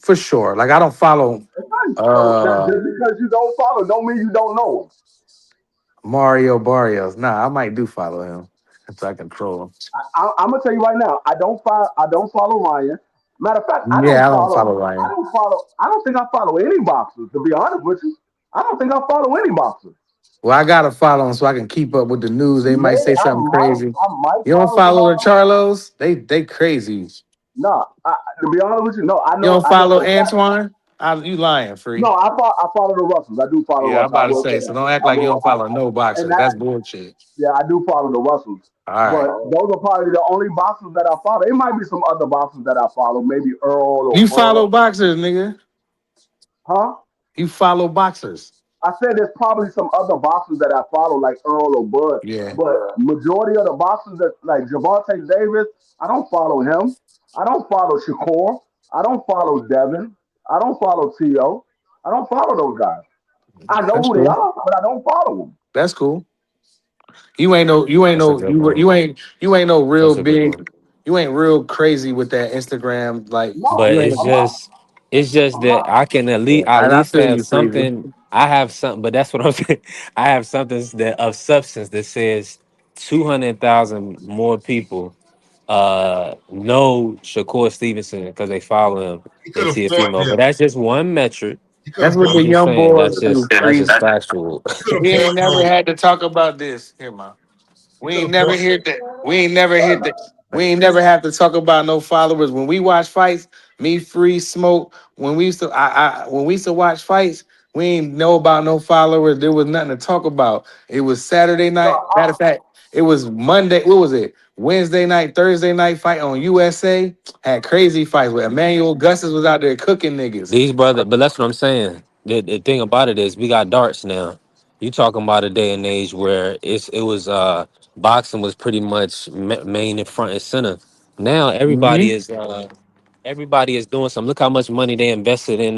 for sure. Like I don't follow That's right. So that uh just because you don't follow, don't mean you don't know them. Mario Barrios. Nah, I might do follow him if I control him. I'm gonna tell you right now, I don't follow Ryan. Matter of fact, Yeah, I don't follow Ryan. I don't think I follow any boxers. To be honest with you, I don't think I follow any boxers. Well, I gotta follow him so I can keep up with the news. They might Maybe say something crazy. I might You don't follow follow the somebody. Charlos? They crazy. No, to be honest with you, no. You don't I know follow for a fact. Antoine? You lying, No, free. I follow the Russells. I do follow Yeah, I'm Russell. I about to will say say, so that. don't act I like you will. don't follow no And boxers. that That's bullshit. yeah, I do follow the Russells. All But right. those are probably the only boxers that I follow. It might be some other boxers that I follow, maybe Earl or You Bud. follow boxers, nigga. Huh? You follow boxers. I said there's probably some other boxers that I follow, like Earl or Bud. Yeah. But majority of the boxers that like Javante Davis, I don't follow him. I don't follow Shakur. I don't follow Devin. I don't follow T.O. I don't follow those guys. I know That's who they cool. are, but I don't follow them. That's cool. That's a good one. You ain't no real That's a good one. big, you ain't real crazy with that Instagram. Like No, you But ain't. I'm not. it's just I'm that not. I can at And I least feel have you, Freezy. something. I have something, but that's what I'm saying. I have something that of substance that says 200,000 more people know Shakur Stevenson because they follow him He than could have fought Tiafimo. But him. that's just one metric. He could That's have what fought the I'm him. just young saying boys do, that's Freeze. just factual. He could have We ain't fought never him. had to talk about this. Here, man. He We could ain't have never fought. hit that. We ain't never hit that. We ain't never have to talk about no followers. When we watch fights, me, Free, Smoke, when we used to when we used to watch fights, we ain't know about no followers. There was nothing to talk about. It was Saturday night. Matter of fact, it was Monday. What was it? Wednesday night, Thursday night fight on USA. Had crazy fights where Emmanuel Gustis was out there cooking niggas. These brother, but that's what I'm saying. The thing about it is we got darts now. You talking about a day and age where it was boxing was pretty much main and front and center. Now Mm-hmm. everybody is doing something. Look how much money they invested in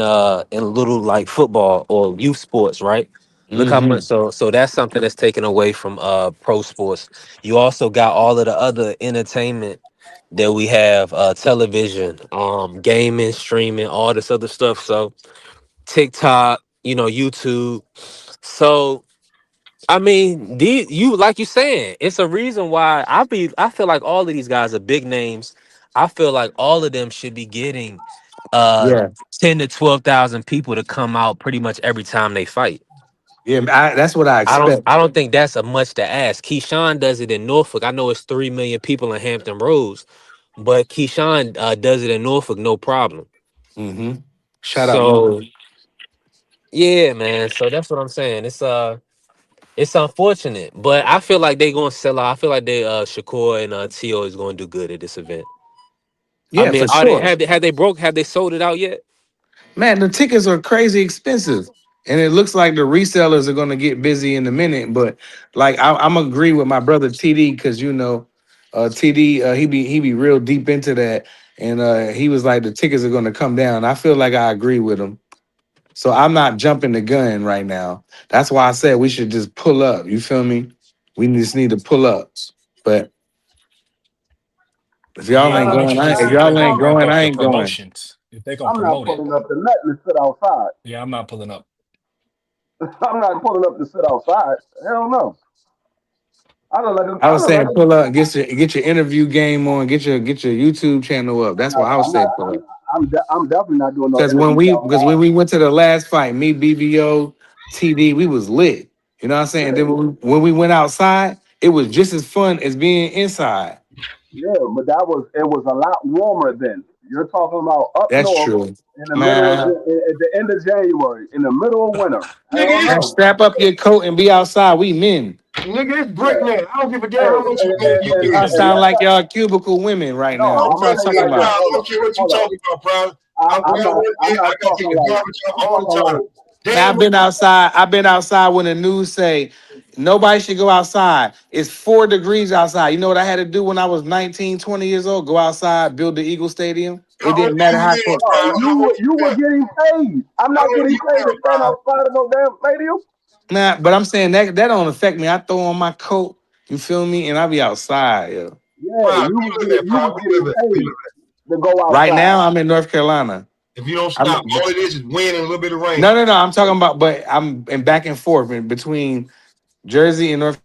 little like football or youth sports, right? Look how much Mm-hmm. so that's something that's taken away from pro sports. You also got all of the other entertainment that we have, television, gaming, streaming, all this other stuff. So TikTok, YouTube. So I mean, you like you saying, it's a reason why I feel like all of these guys are big names. I feel like all of them should be getting uh Yeah. 10 to 12,000 people to come out pretty much every time they fight. Yeah. That's what I I don't expect. I don't think that's a much to ask. Keyshawn does it in Norfolk. I know it's 3 million people in Hampton Roads, but Keyshawn does it in Norfolk, no problem. Mm-hmm. Shout out Norfolk. So yeah, man. So that's what I'm saying. It's unfortunate, but I feel like they gonna sell out. I feel like they Shakur and Tio is gonna do good at this event. I Yeah, mean, for sure. have they sold it out yet? Man, the tickets are crazy expensive. And it looks like the resellers are gonna get busy in a minute. But like I'm agree with my brother TD because TD he be real deep into that. And he was like the tickets are gonna come down. I feel like I agree with him. So I'm not jumping the gun right now. That's why I said we should just pull up. You feel me? We just need to pull up. But if y'all Yeah, ain't I'm going, interested to if see if they're y'all gonna ain't ramp going, up I the ain't going. promotions. If they're gonna I'm not promote it. pulling up the nothing to sit outside. Yeah, I'm not pulling up. I'm not pulling up to sit outside. Hell no. I I was look like saying pull up, get your interview game on, get your YouTube channel up. That's what I was saying pull up. I'm definitely not doing no Because interviews when outside. we went to the last fight, me, BBO, TD, we was lit. You know what I'm saying? Yeah, Then when we went outside, it was just as fun as being inside. yeah, but it was a lot warmer then. You're talking about up That's north true. in the middle of Man, at the end of January, in the middle of winter. Hell Nigga, man, no. strap up your coat and be outside. We men. nigga, it's brick Yeah. now. I don't give a Hey, damn how much you pay me, Y'all nigga. sound like y'all cubicle women right no, now. I'm What not y'all saying talking like Nah, that. about? I don't care what you Hold up. talking about, bro. I'm down one I'm day. I not got to take talking the like garbage out I'm all the talking time. like Man, Damn, I've been outside. I've been outside when the news say Nobody should go outside. It's 4 degrees outside. You know what I had to do when I was 19, 20 years old? Go outside, build the Eagle Stadium. It How old didn't are matter you how then, cold. Brian? You How old you you were then? getting paid. I'm How not old getting you paid then, to stand Brian? outside of no damn stadium. Man, but I'm saying that don't affect me. I throw on my coat, you feel me? And I be outside, yo. Yeah, Brian, where you live at, you Brian? was Where you getting live at? Where you paid live to go Right outside. now, I'm in North Carolina. at? If you don't I'm stop, all it is wind and a little bit of rain. no. I'm talking about, but I'm in back and forth in between Jersey and North.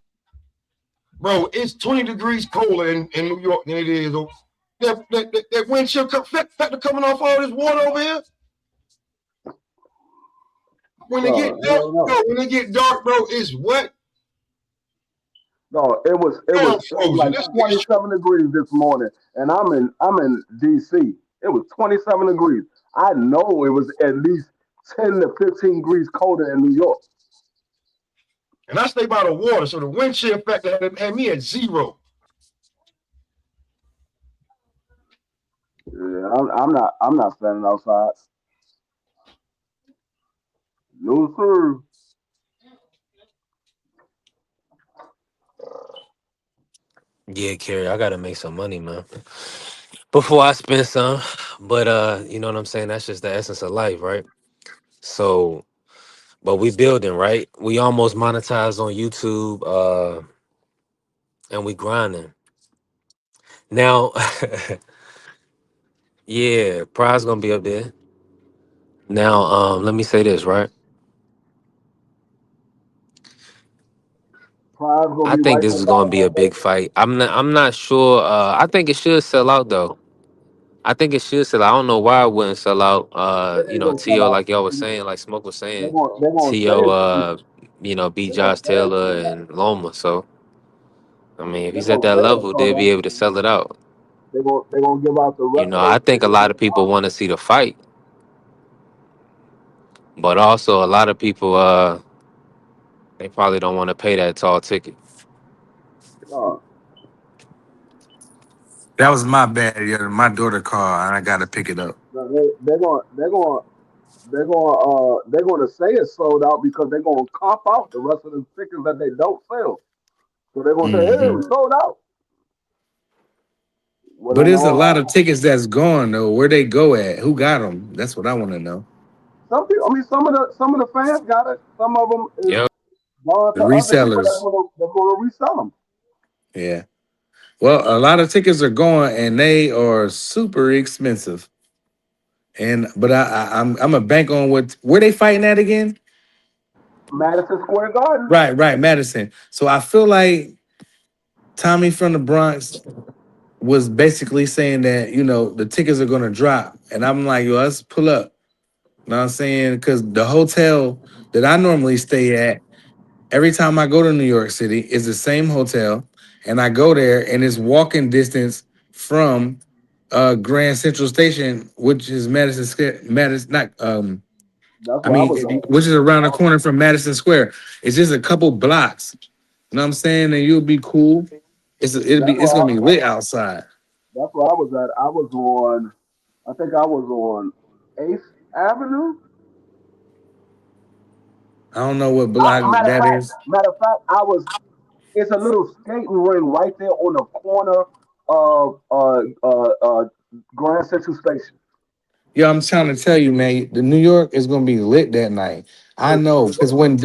Bro, it's 20 degrees colder in New York than it is over. That wind chill factor coming off all this water over here. When they get dark, Hell no. bro, it's wet. No, Damn it was frozen. like This nigga 27 degrees this morning, and I'm in DC. It was 27 degrees. I know it was at least 10 to 15 degrees colder in New York. and I stay by the water, so the wind chill factor had me at 0. Yeah, I'm not standing outside. No sir. Yeah, Kerry, I gotta make some money, man. Before I spend some. But you know what I'm saying? That's just the essence of life, right? So, but we building, right? We almost monetized on YouTube, and we grinding. Now, yeah, prize gonna be up there. Now, let me say this, right? Pride's gonna I be think right this is beside gonna be a that big baby. fight. I'm not sure. I think it should sell out though. I think it should sell out. I don't know why it wouldn't sell out. It ain't gonna sell T.O., out. like y'all was saying, like Smoke was saying, They're gonna say T.O., it's gonna beat they're gonna Josh say it's Taylor sold out. and Loma. So, I mean, if They're he's at gonna that say it's level, sold they'll be out. able to sell it out. They're gonna give out the You rest know, of I those think a tickets lot in of people March. want to see the fight, but also a lot of people, they probably don't want to pay that tall ticket. Uh, That was my bad. Yeah, my daughter called and I gotta pick it up. no, they're gonna say it's sold out because they're gonna comp out the rest of the tickets that they don't sell. So they're gonna say, "Hey, Hmm. we sold out." Well, But in there's a all lot of honesty, tickets that's gone though. Where they go at? Who got them? That's what I want to know. some people, I mean, some of the fans got it. Some of them is Yep. gone The to other people resellers. that's gonna resell them. Yeah. Well, a lot of tickets are going and they are super expensive. And but I'm a bank on what where they fighting at again? Madison Square Garden. Right, Madison. So I feel like Tommy from the Bronx was basically saying that, the tickets are gonna drop. And I'm like, yo, let's pull up. You know what I'm saying? Because the hotel that I normally stay at, every time I go to New York City, is the same hotel. And I go there and it's walking distance from Grand Central Station, which is Madison Square, Madison, not That's I where I mean, was at. which is around the corner from Madison Square. It's just a couple blocks. You know what I'm saying? And you'll be cool. It's gonna be lit outside. That's where I was at. I was on. I think I was on Eighth Avenue. I don't know what block that is. Matter of fact, I was. It's a little skating ring right there on the corner of Grand Central Station. Yo, I'm trying to tell you, man, the New York is gonna be lit that night. I know, because when me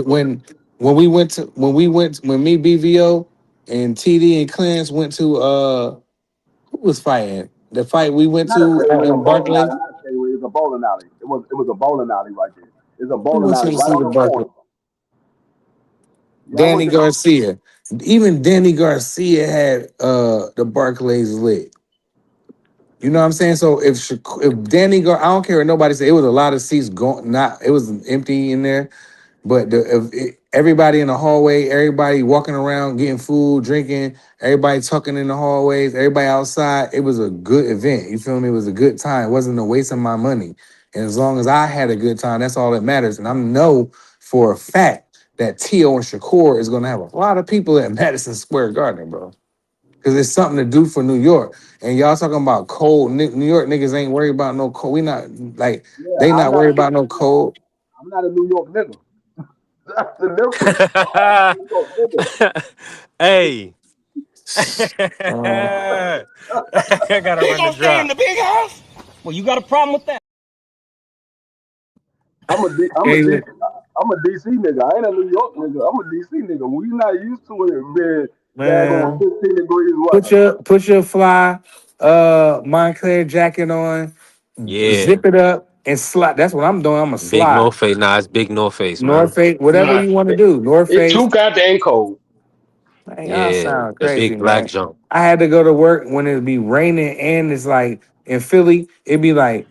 BVO and TD and Clarence went to who was fighting? The fight we went Not a to skating ring, a in bowling Barclay. alley. Not a skating ring. It's a bowling alley. It was a bowling alley right there. It's a Who bowling went alley to right see on the the Barclay? corner. Yeah, I went Danny to. Garcia. Even Danny Garcia had the Barclays lit. You know what I'm saying? So if I don't care what nobody said, it was a lot of seats going. Not it was empty in there, but everybody in the hallway, everybody walking around, getting food, drinking, everybody talking in the hallways, everybody outside. It was a good event. You feel me? It was a good time. It wasn't a waste of my money. And as long as I had a good time, that's all that matters. And I know for a fact that Tio and Shakur is gonna have a lot of people at Madison Square Garden, bro. Because it's something to do for New York. And y'all talking about cold. New York niggas ain't worried about no cold. We not like Yeah, they not worried about no cold. I'm not a New York nigga. That's the difference. Hey. Uh, I gotta He run the gonna stay in drop. the big house? Well, you got a problem with that? I'm a D, I'm a hey, DC, I'm a DC nigga. I ain't a New York nigga. I'm a DC nigga. We not used to it being daggone man, 15 degrees put weather. your fly Montclair jacket on, Yeah. zip it up, and slide. That's what I'm doing. I'm a Big slide. North Face. Nah, it's big North Face, North man. Face, whatever Nah, you want to do. North it's Face. too goddamn cold. Man, y'all Yeah. sound The crazy, big black man. jump. I had to go to work when it be raining and it's like in Philly, it'd be like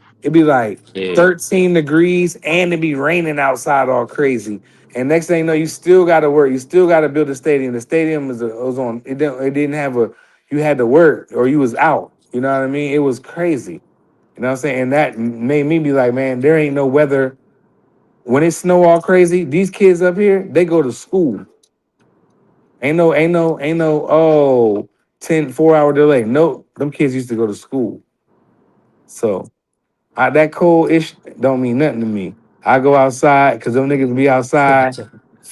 Yeah. 13 degrees and it be raining outside all crazy. And next thing you know, you still gotta work. You still gotta build a stadium. The stadium was on it didn't have a you had to work or you was out. You know what I mean? It was crazy. You know what I'm saying? And that made me be like, man, there ain't no weather. When it snow all crazy, these kids up here, they go to school. Ain't no, oh, 4 hour delay. No, them kids used to go to school. So that cold ish don't mean nothing to me. I go outside because them niggas be outside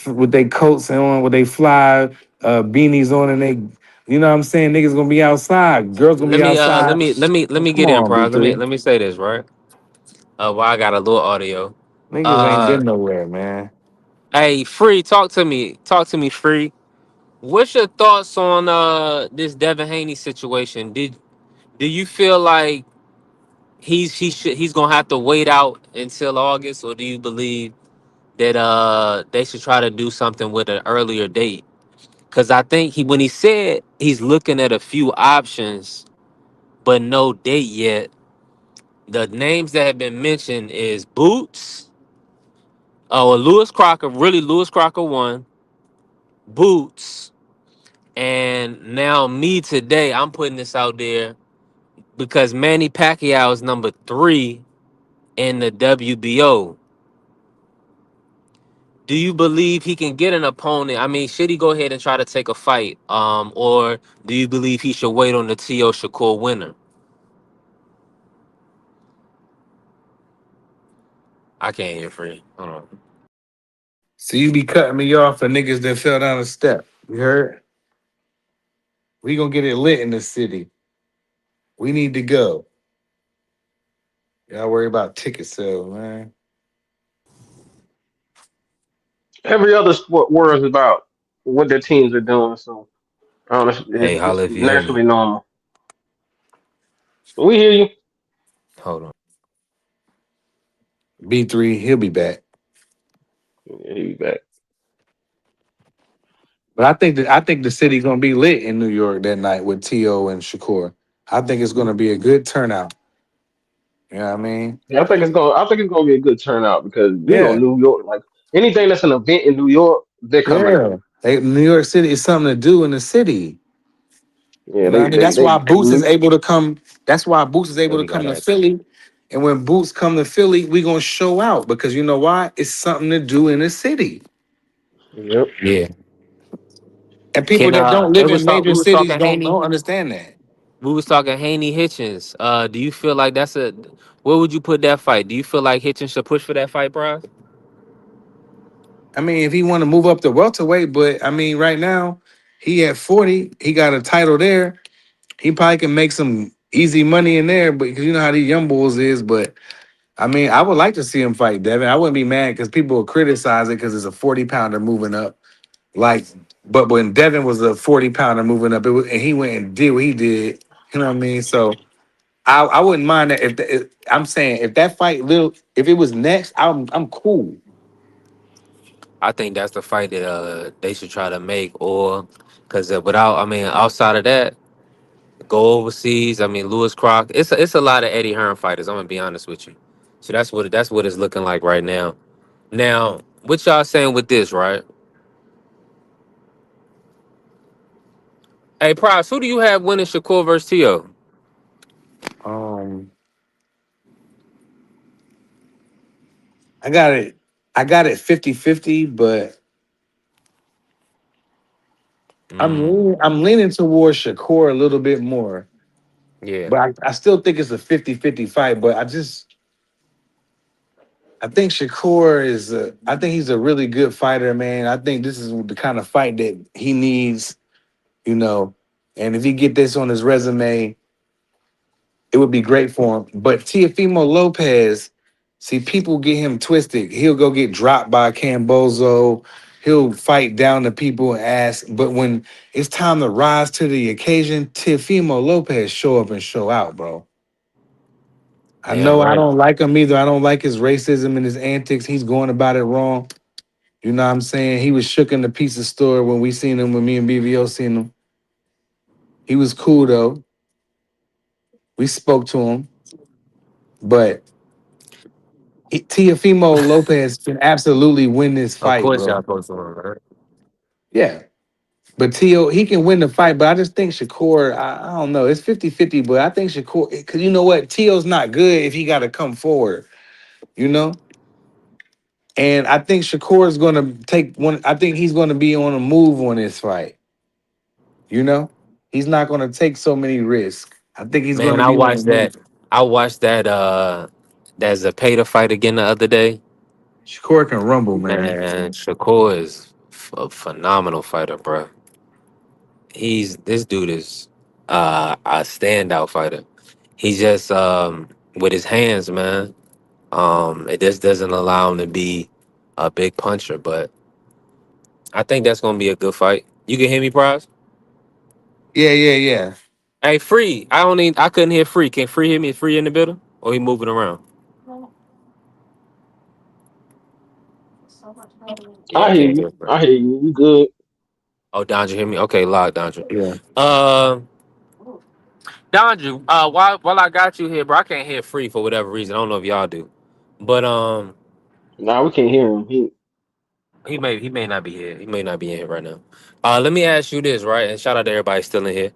with their coats on, with they fly beanies on, and they, you know what I'm saying? Niggas gonna be outside. Girls gonna Let be me let outside. me let me let me Come get in, on, Prize. B3. Let me say this, right? Well, I got a little audio. Niggas ain't Uh been nowhere, man. hey, Free, talk to me. Talk to me, Free. What's your thoughts on this Devin Haney situation? Do you feel like he's gonna have to wait out until August, or do you believe that they should try to do something with an earlier date? Because I think when he said he's looking at a few options but no date yet, the names that have been mentioned is Boots, Lewis Crocker, really Lewis Crocker one, Boots, and now me today. I'm putting this out there because Manny Pacquiao is number 3 in the WBO. Do you believe he can get an opponent? I mean, should he go ahead and try to take a fight? Or do you believe he should wait on the T.O. Shakur winner? I can't hear free. Hold on. So you be cutting me off for niggas that fell down a step. You heard? We gonna get it lit in the city. We need to go. Y'all worry about ticket sales, man. Every other sport worries about what their teams are doing. So Hey, it's holla if you hear me. naturally normal. We hear you. Hold on. B3, he'll be back. Yeah, he back. But I think the city's gonna be lit in New York that night with T.O. and Shakur. I think it's gonna be a good turnout. You know what I mean? Yeah, I think it's gonna be a good turnout because Yeah, New York, like anything that's an event in New York, they're coming out. yeah. New York City is something to do in the city. Yeah, You know what I mean? That's why Boots is they able to come. That's why Boots is able Let to me go come to back. Philly. And when Boots come to Philly, we gonna show out because you know why? It's something to do in the city. yep. Yeah. And people Can that don't it live was in talk major we was cities talking don't Haney. understand that. We was talking Haney Hitchens. Do you feel like that's a where would you put that fight? Do you feel like Hitchens should push for that fight, bro? I mean, if he want to move up to welterweight, but I mean, right now he at 40, he got a title there. He probably can make some easy money in there, but because you know how these young bulls is. But I mean, I would like to see him fight Devin. I wouldn't be mad because people will criticize it because it's a 40-pounder moving up. Like, but when Devin was a 40-pounder moving up, and he went and did what he did, you know what I mean? So I wouldn't mind that if I'm saying if that fight if it was next, I'm cool. I think that's the fight that they should try to make, or because without, I mean, outside of that, go overseas. I mean, Lewis Crock. It's a lot of Eddie Hearn fighters. I'm gonna be honest with you. So that's what it's looking like right now. Now, what y'all saying with this, right? Hey, Price, who do you have winning Shakur versus Tio? Um, I got it. I got it 50-50, but Mm, I'm leaning towards Shakur a little bit more. yeah. But I still think it's a 50-50 fight. But I just I think Shakur is. I think he's a really good fighter, man. I think this is the kind of fight that he needs, you know. And if he get this on his resume, it would be great for him. But Teofimo Lopez, see, people get him twisted. He'll go get dropped by Cambozo. He'll fight down the people and ask. But when it's time to rise to the occasion, Teofimo Lopez show up and show out, bro. I Damn know I right. don't like him either. I don't like his racism and his antics. He's going about it wrong. You know what I'm saying? He was shook in the pizza store when we seen him, when me and BVO seen him. He was cool though. We spoke to him. But Teofimo Lopez can absolutely win this Of fight, course y'all bro. supposed to run, right? Yeah. But Tio, he can win the fight, but I just think Shakur, I don't know. It's 50-50, but I think Shakur, because you know what? Tio's not good if he got to come forward, you know? And I think Shakur is going to take one. I think he's going to be on a move on this fight, you know? He's not going to take so many risks. I think he's going Man, to I be on a watched move. that. I watched that Zapata fight again the other day. Shakur can rumble, man. Man, Shakur is a phenomenal fighter, bro. This dude is a standout fighter. He's just with his hands, man. It just doesn't allow him to be a big puncher, but I think that's gonna be a good fight. You can hear me, Prize? Yeah, yeah, yeah. Hey, Free. I couldn't hear Free. Can Free hear me? Is Free in the middle? Or he moving around? Yeah, I I hear can't you. hear Free. I hear you. You good? Oh, Dondra, hear me? Okay, loud, Dondra. Yeah. Uh, Dondra, while I got you here, bro, I can't hear Free for whatever reason. I don't know if y'all do, but Nah, we can't hear him. he may not be here. He may not be in here right now. Let me ask you this, right? And shout out to everybody still in here.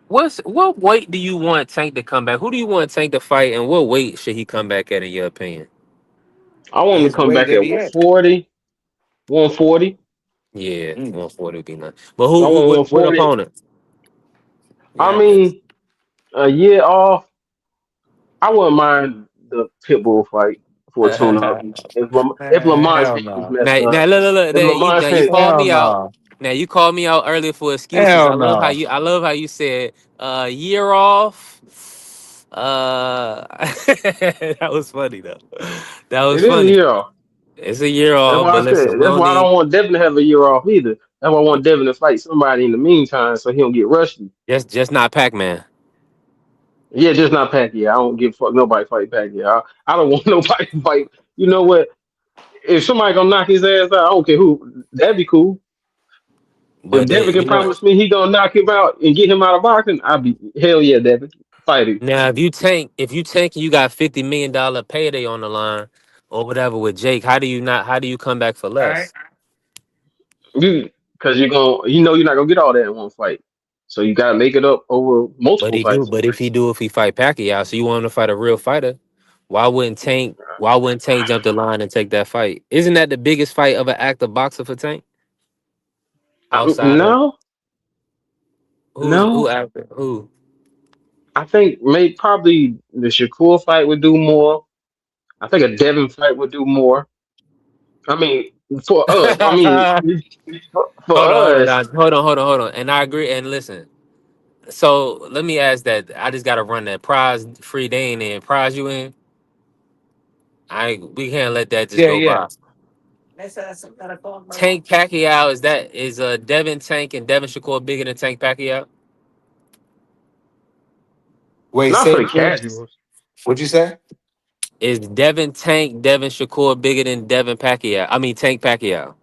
What weight do you want Tank to come back? Who do you want Tank to fight, and what weight should he come back at, in your opinion? I want him to His come weight back that at he at. 140. 140. Yeah, Mm. 140 would be nice. But I who want what 140. opponent? I Yeah. mean, a year off. I wouldn't mind the Pitbull fight for a tune-up. If Man, Lamont's hell hand was no. messed up. Look, If Lamont's now you hand, called Hell me out. no. Now you called me out earlier for excuses. Hell no. I love how you said year off. That was funny though. That was it is a funny. year off. It's a year That's off, why I but said. listen, we That's don't why I need don't want Devin to have a year off either. That's why I want Devin to fight somebody in the meantime so he don't get rusty. just not Pac-Man. Yeah, just not Pacquiao. I don't give a fuck nobody fight Pacquiao. I don't want nobody to fight. You know what? If somebody gonna knock his ass out, I don't care who. That'd be cool. If But Devin can you know, promise me he gonna knock him out and get him out of boxing, I'll be hell yeah, Devin. Fight him. now if you tank, you got $50 million payday on the line or whatever with Jake. How do you come back for All right. less? You because you're not gonna get all that in one fight. So you gotta make it up over But multiple he do. fights. But if he fight Pacquiao, so you want him to fight a real fighter? Why wouldn't Tank jump the line and take that fight? Isn't that the biggest fight of an active boxer for Tank? Outside of No, who no. after who? I think maybe probably the Shakur fight would do more. I think a Devin fight would do more. I mean, for us. I mean, for Hold on, us. Don. Hold on. And I agree. And listen. So let me ask that. I just got to run that prize free day in. Prize you in? We can't let that just Yeah, go yeah. by. Tank Pacquiao is Devin Tank and Devin Shakur bigger than Tank Pacquiao? Wait, Not say for it the again. casuals. What'd you say? Is Devin Shakur bigger than Devin Pacquiao? I mean Tank Pacquiao.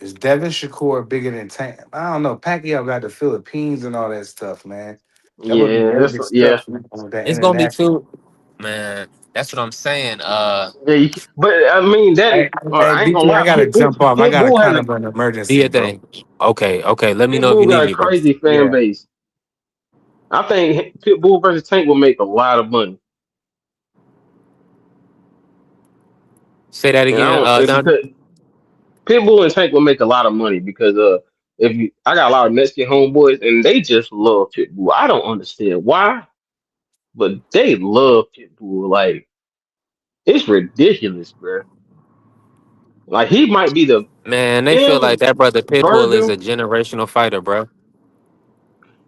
Is Devin Shakur bigger than Tank? I don't know. Pacquiao got the Philippines and all that stuff, man. That would be Yeah, dirty yeah. stuff, man, with that It's gonna be international. too, man. That's what I'm saying. Yeah, but I mean that. Hey, hey, I ain't gonna BT, I lie. gotta jump off. I got a Pitbull has kind a of an Do emergency, your bro. thing. Okay. Let me know if you Pitbull need got a me, bro. crazy fan Yeah. base. I think Pitbull versus Tank will make a lot of money, Say that and I again. don't Don. because Pitbull and Tank will make a lot of money because I got a lot of Mexican homeboys and they just love Pitbull. I don't understand why, but they love Pitbull. Like It's ridiculous, bro. Like he might be the Man, they feel like him that brother Pitbull is Virgil. a generational fighter, bro.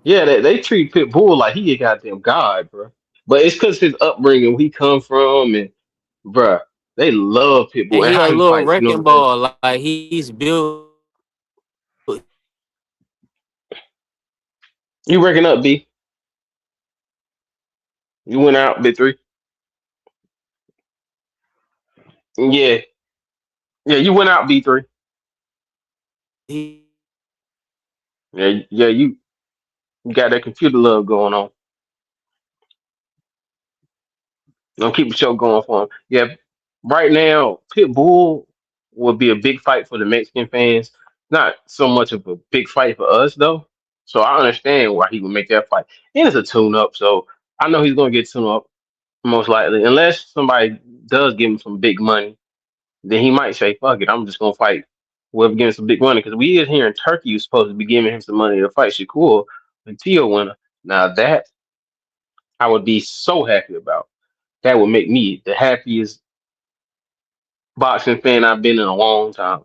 Yeah, they treat Pitbull like he a goddamn god, bro. But it's because his upbringing, where he come from, and bruh, they love And Pitbull and he how a he little fights. You know wrecking what I'm saying? ball. Like he's built. You reckon up, B? You went out, big three. Yeah, yeah, you went out, B3. He, Yeah, yeah, you got that computer love going on. Don't keep the show going for him. Yeah, right now, Pitbull will be a big fight for the Mexican fans. Not so much of a big fight for us though. So I understand why he would make that fight. And it's a tune up, so I know he's gonna get tuned up most likely, unless somebody does give him some big money. Then he might say, "Fuck it, I'm just gonna fight whoever gives him some big money." Because we is here in Turkey, you supposed to be giving him some money to fight Shakur and Tio winner. Now that I would be so happy about. That would make me the happiest boxing fan I've been in a long time.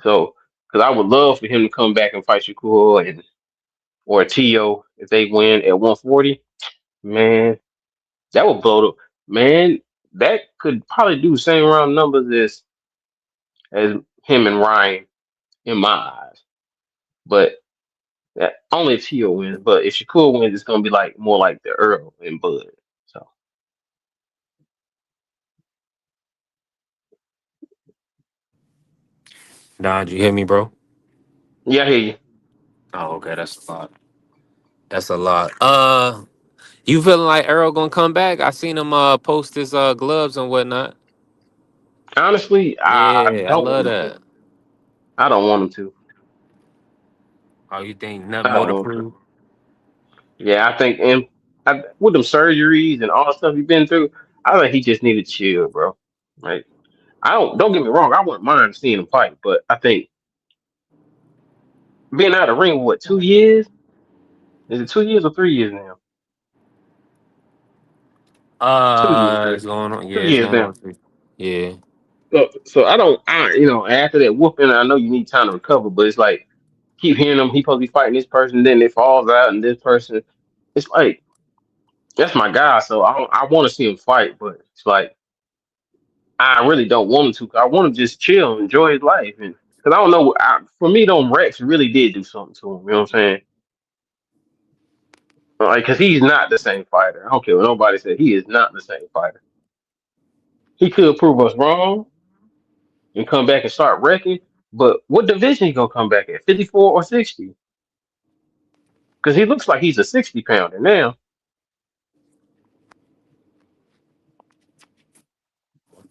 So, because I would love for him to come back and fight Shakur and or Tio if they win at 140. Man, that would blow the man. That could probably do the same round numbers as him and Ryan in my eyes. But that, only if Tio wins. But if Shakur wins, it's gonna be like more like the Earl and Bud. So Nah, did you hear me, bro? yeah, I hear you. Oh, okay, that's a lot. That's a lot. You feeling like Earl gonna come back? I seen him post his gloves and whatnot. Honestly, I Yeah, I don't love want him to. that. I don't want him to. Oh, you think nothing I more don't to want him to. prove? Yeah, I think and with them surgeries and all the stuff he's been through, I think he just needed to chill, bro. Like I don't get me wrong, I wouldn't mind seeing him fight, but I think being out of the ring what 2 years? Is it 2 years or 3 years now? 2 years now. It's going on. Yeah, Two it's years going now. on. Yeah. So I don't after that whooping, I know you need time to recover, but it's like keep hearing him, he supposed to be fighting this person, then it falls out and this person. It's like that's my guy, so I want to see him fight, but it's like I really don't want him to. 'Cause I want him to just chill, and enjoy his life, and because I don't know. For me, them Rex really did do something to him. You know what I'm saying? Like, because he's not the same fighter. I don't care what nobody said. He is not the same fighter. He could prove us wrong and come back and start wrecking. But what division he gonna come back at? 54 or 60? Because he looks like he's a 60 pounder now.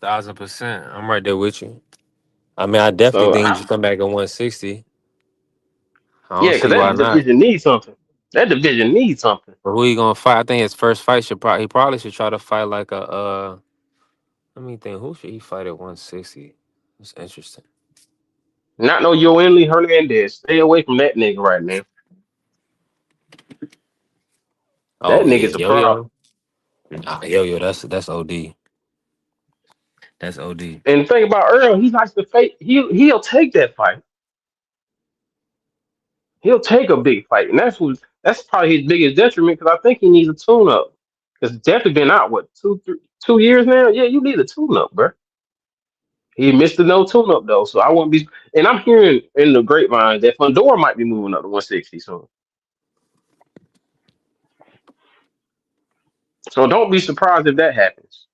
1,000%. I'm right there with you. I mean, I definitely So think he should come back at 160. I don't yeah, because see why that not. division needs something. That division needs something. But who he gonna fight? I think his first fight should probably he probably should try to fight like a let me think. Who should he fight at 160? That's interesting. Not no Yoenli Hernandez. Stay away from that nigga right now. That Oh yeah, nigga's a yo problem. yo. Nah, yo, that's OD. That's OD. And the thing about Earl, he likes to fake. He'll take that fight. He'll take a big fight, and that's probably his biggest detriment because I think he needs a tune up. Because definitely been out what 2 years now. Yeah, you need a tune up, bro. He missed the no tune up though, so I wouldn't be. And I'm hearing in the grapevine that Fundora might be moving up to 160 soon. So don't be surprised if that happens.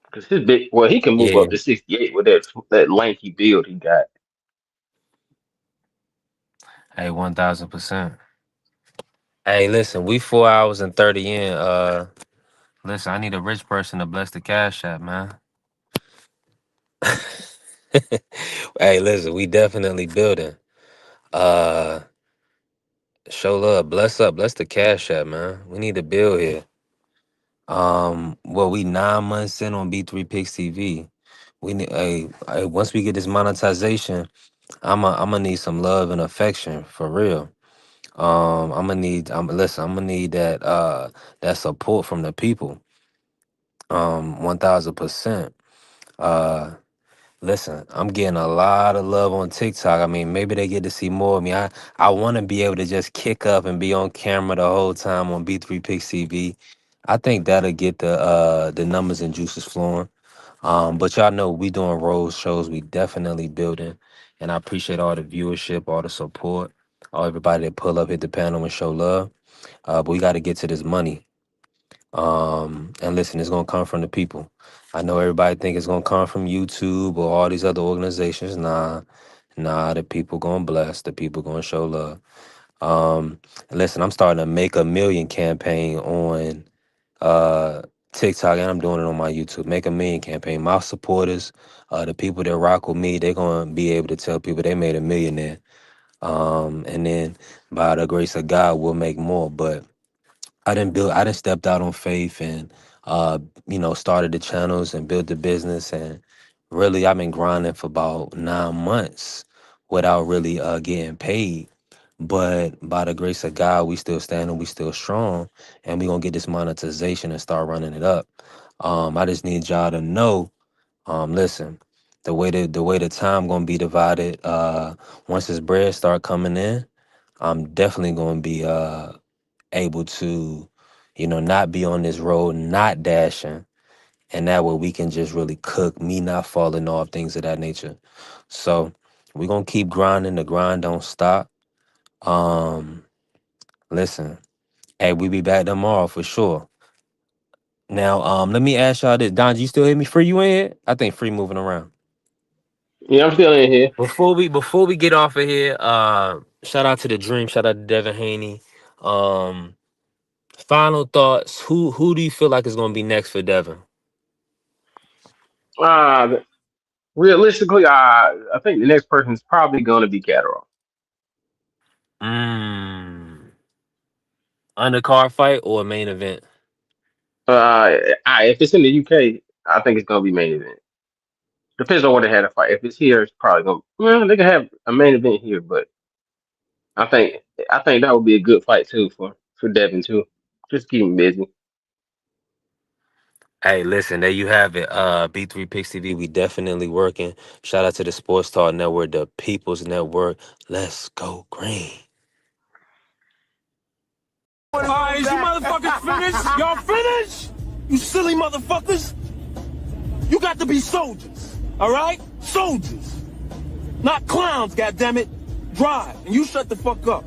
Because his big, well, he can move Yeah. up to 68 with that lanky build he got. Hey, 1,000%. Hey, listen, we 4 hours and 30 in. Listen, I need a rich person to bless the cash app, man. Hey, listen, we definitely building. Uh, show love, bless up, bless the cash app, man. We need to build here. Well, we 9 months in on B3 Picks TV. We need once we get this monetization, I'm gonna need some love and affection for real. I'm gonna need that that support from the people. 1000%. Uh, Listen, I'm getting a lot of love on TikTok. I mean, maybe they get to see more of me. I want to be able to just kick up and be on camera the whole time on B3 Picks TV. I think that'll get the numbers and juices flowing. But y'all know we doing road shows. We definitely building, and I appreciate all the viewership, all the support, all everybody that pull up, hit the panel, and show love. But we got to get to this money. And listen, it's gonna come from the people. I know everybody think it's gonna come from YouTube or all these other organizations. Nah, the people gonna bless, the people gonna show love. And listen, I'm starting a Make a Million campaign on uh TikTok, and I'm doing it on my YouTube. Make a Million campaign. My supporters, the people that rock with me, they're gonna be able to tell people they made a millionaire. And then by the grace of God, we'll make more. But I didn't stepped out on faith and uh, started the channels and built the business, and really I've been grinding for about 9 months without really getting paid. But by the grace of God, we still standing, we still strong, and we gonna get this monetization and start running it up. I just need y'all to know, listen, the way the time gonna be divided, once this bread start coming in, I'm definitely gonna be able to, not be on this road, not dashing, and that way we can just really cook, me not falling off, things of that nature. So we're gonna keep grinding. The grind don't stop. Um, Listen, hey, we be back tomorrow for sure. Now, let me ask y'all this. Don, you still hear me? Free, you in here? I think Free moving around. Yeah, I'm still in here. Before we get off of here, shout out to the Dream, shout out to Devin Haney. Um, Final thoughts. Who do you feel like is gonna be next for Devin? Uh, realistically, I think the next person is probably going to be Catterall. Mm. Undercard fight or main event? If it's in the UK, I think it's going to be main event. Depends on where they had a fight. If it's here, it's probably going. Well, they can have a main event here, but I think I think that would be a good fight too for Devin too. Just keep him busy. Hey, listen, there you have it. B3 Picks TV, we definitely working. Shout out to the Sports Talk Network, the People's Network. Let's go green. All right, is you motherfuckers finished? Y'all finished? You silly motherfuckers? You got to be soldiers, all right? Soldiers. Not clowns, goddammit. Drive, and you shut the fuck up.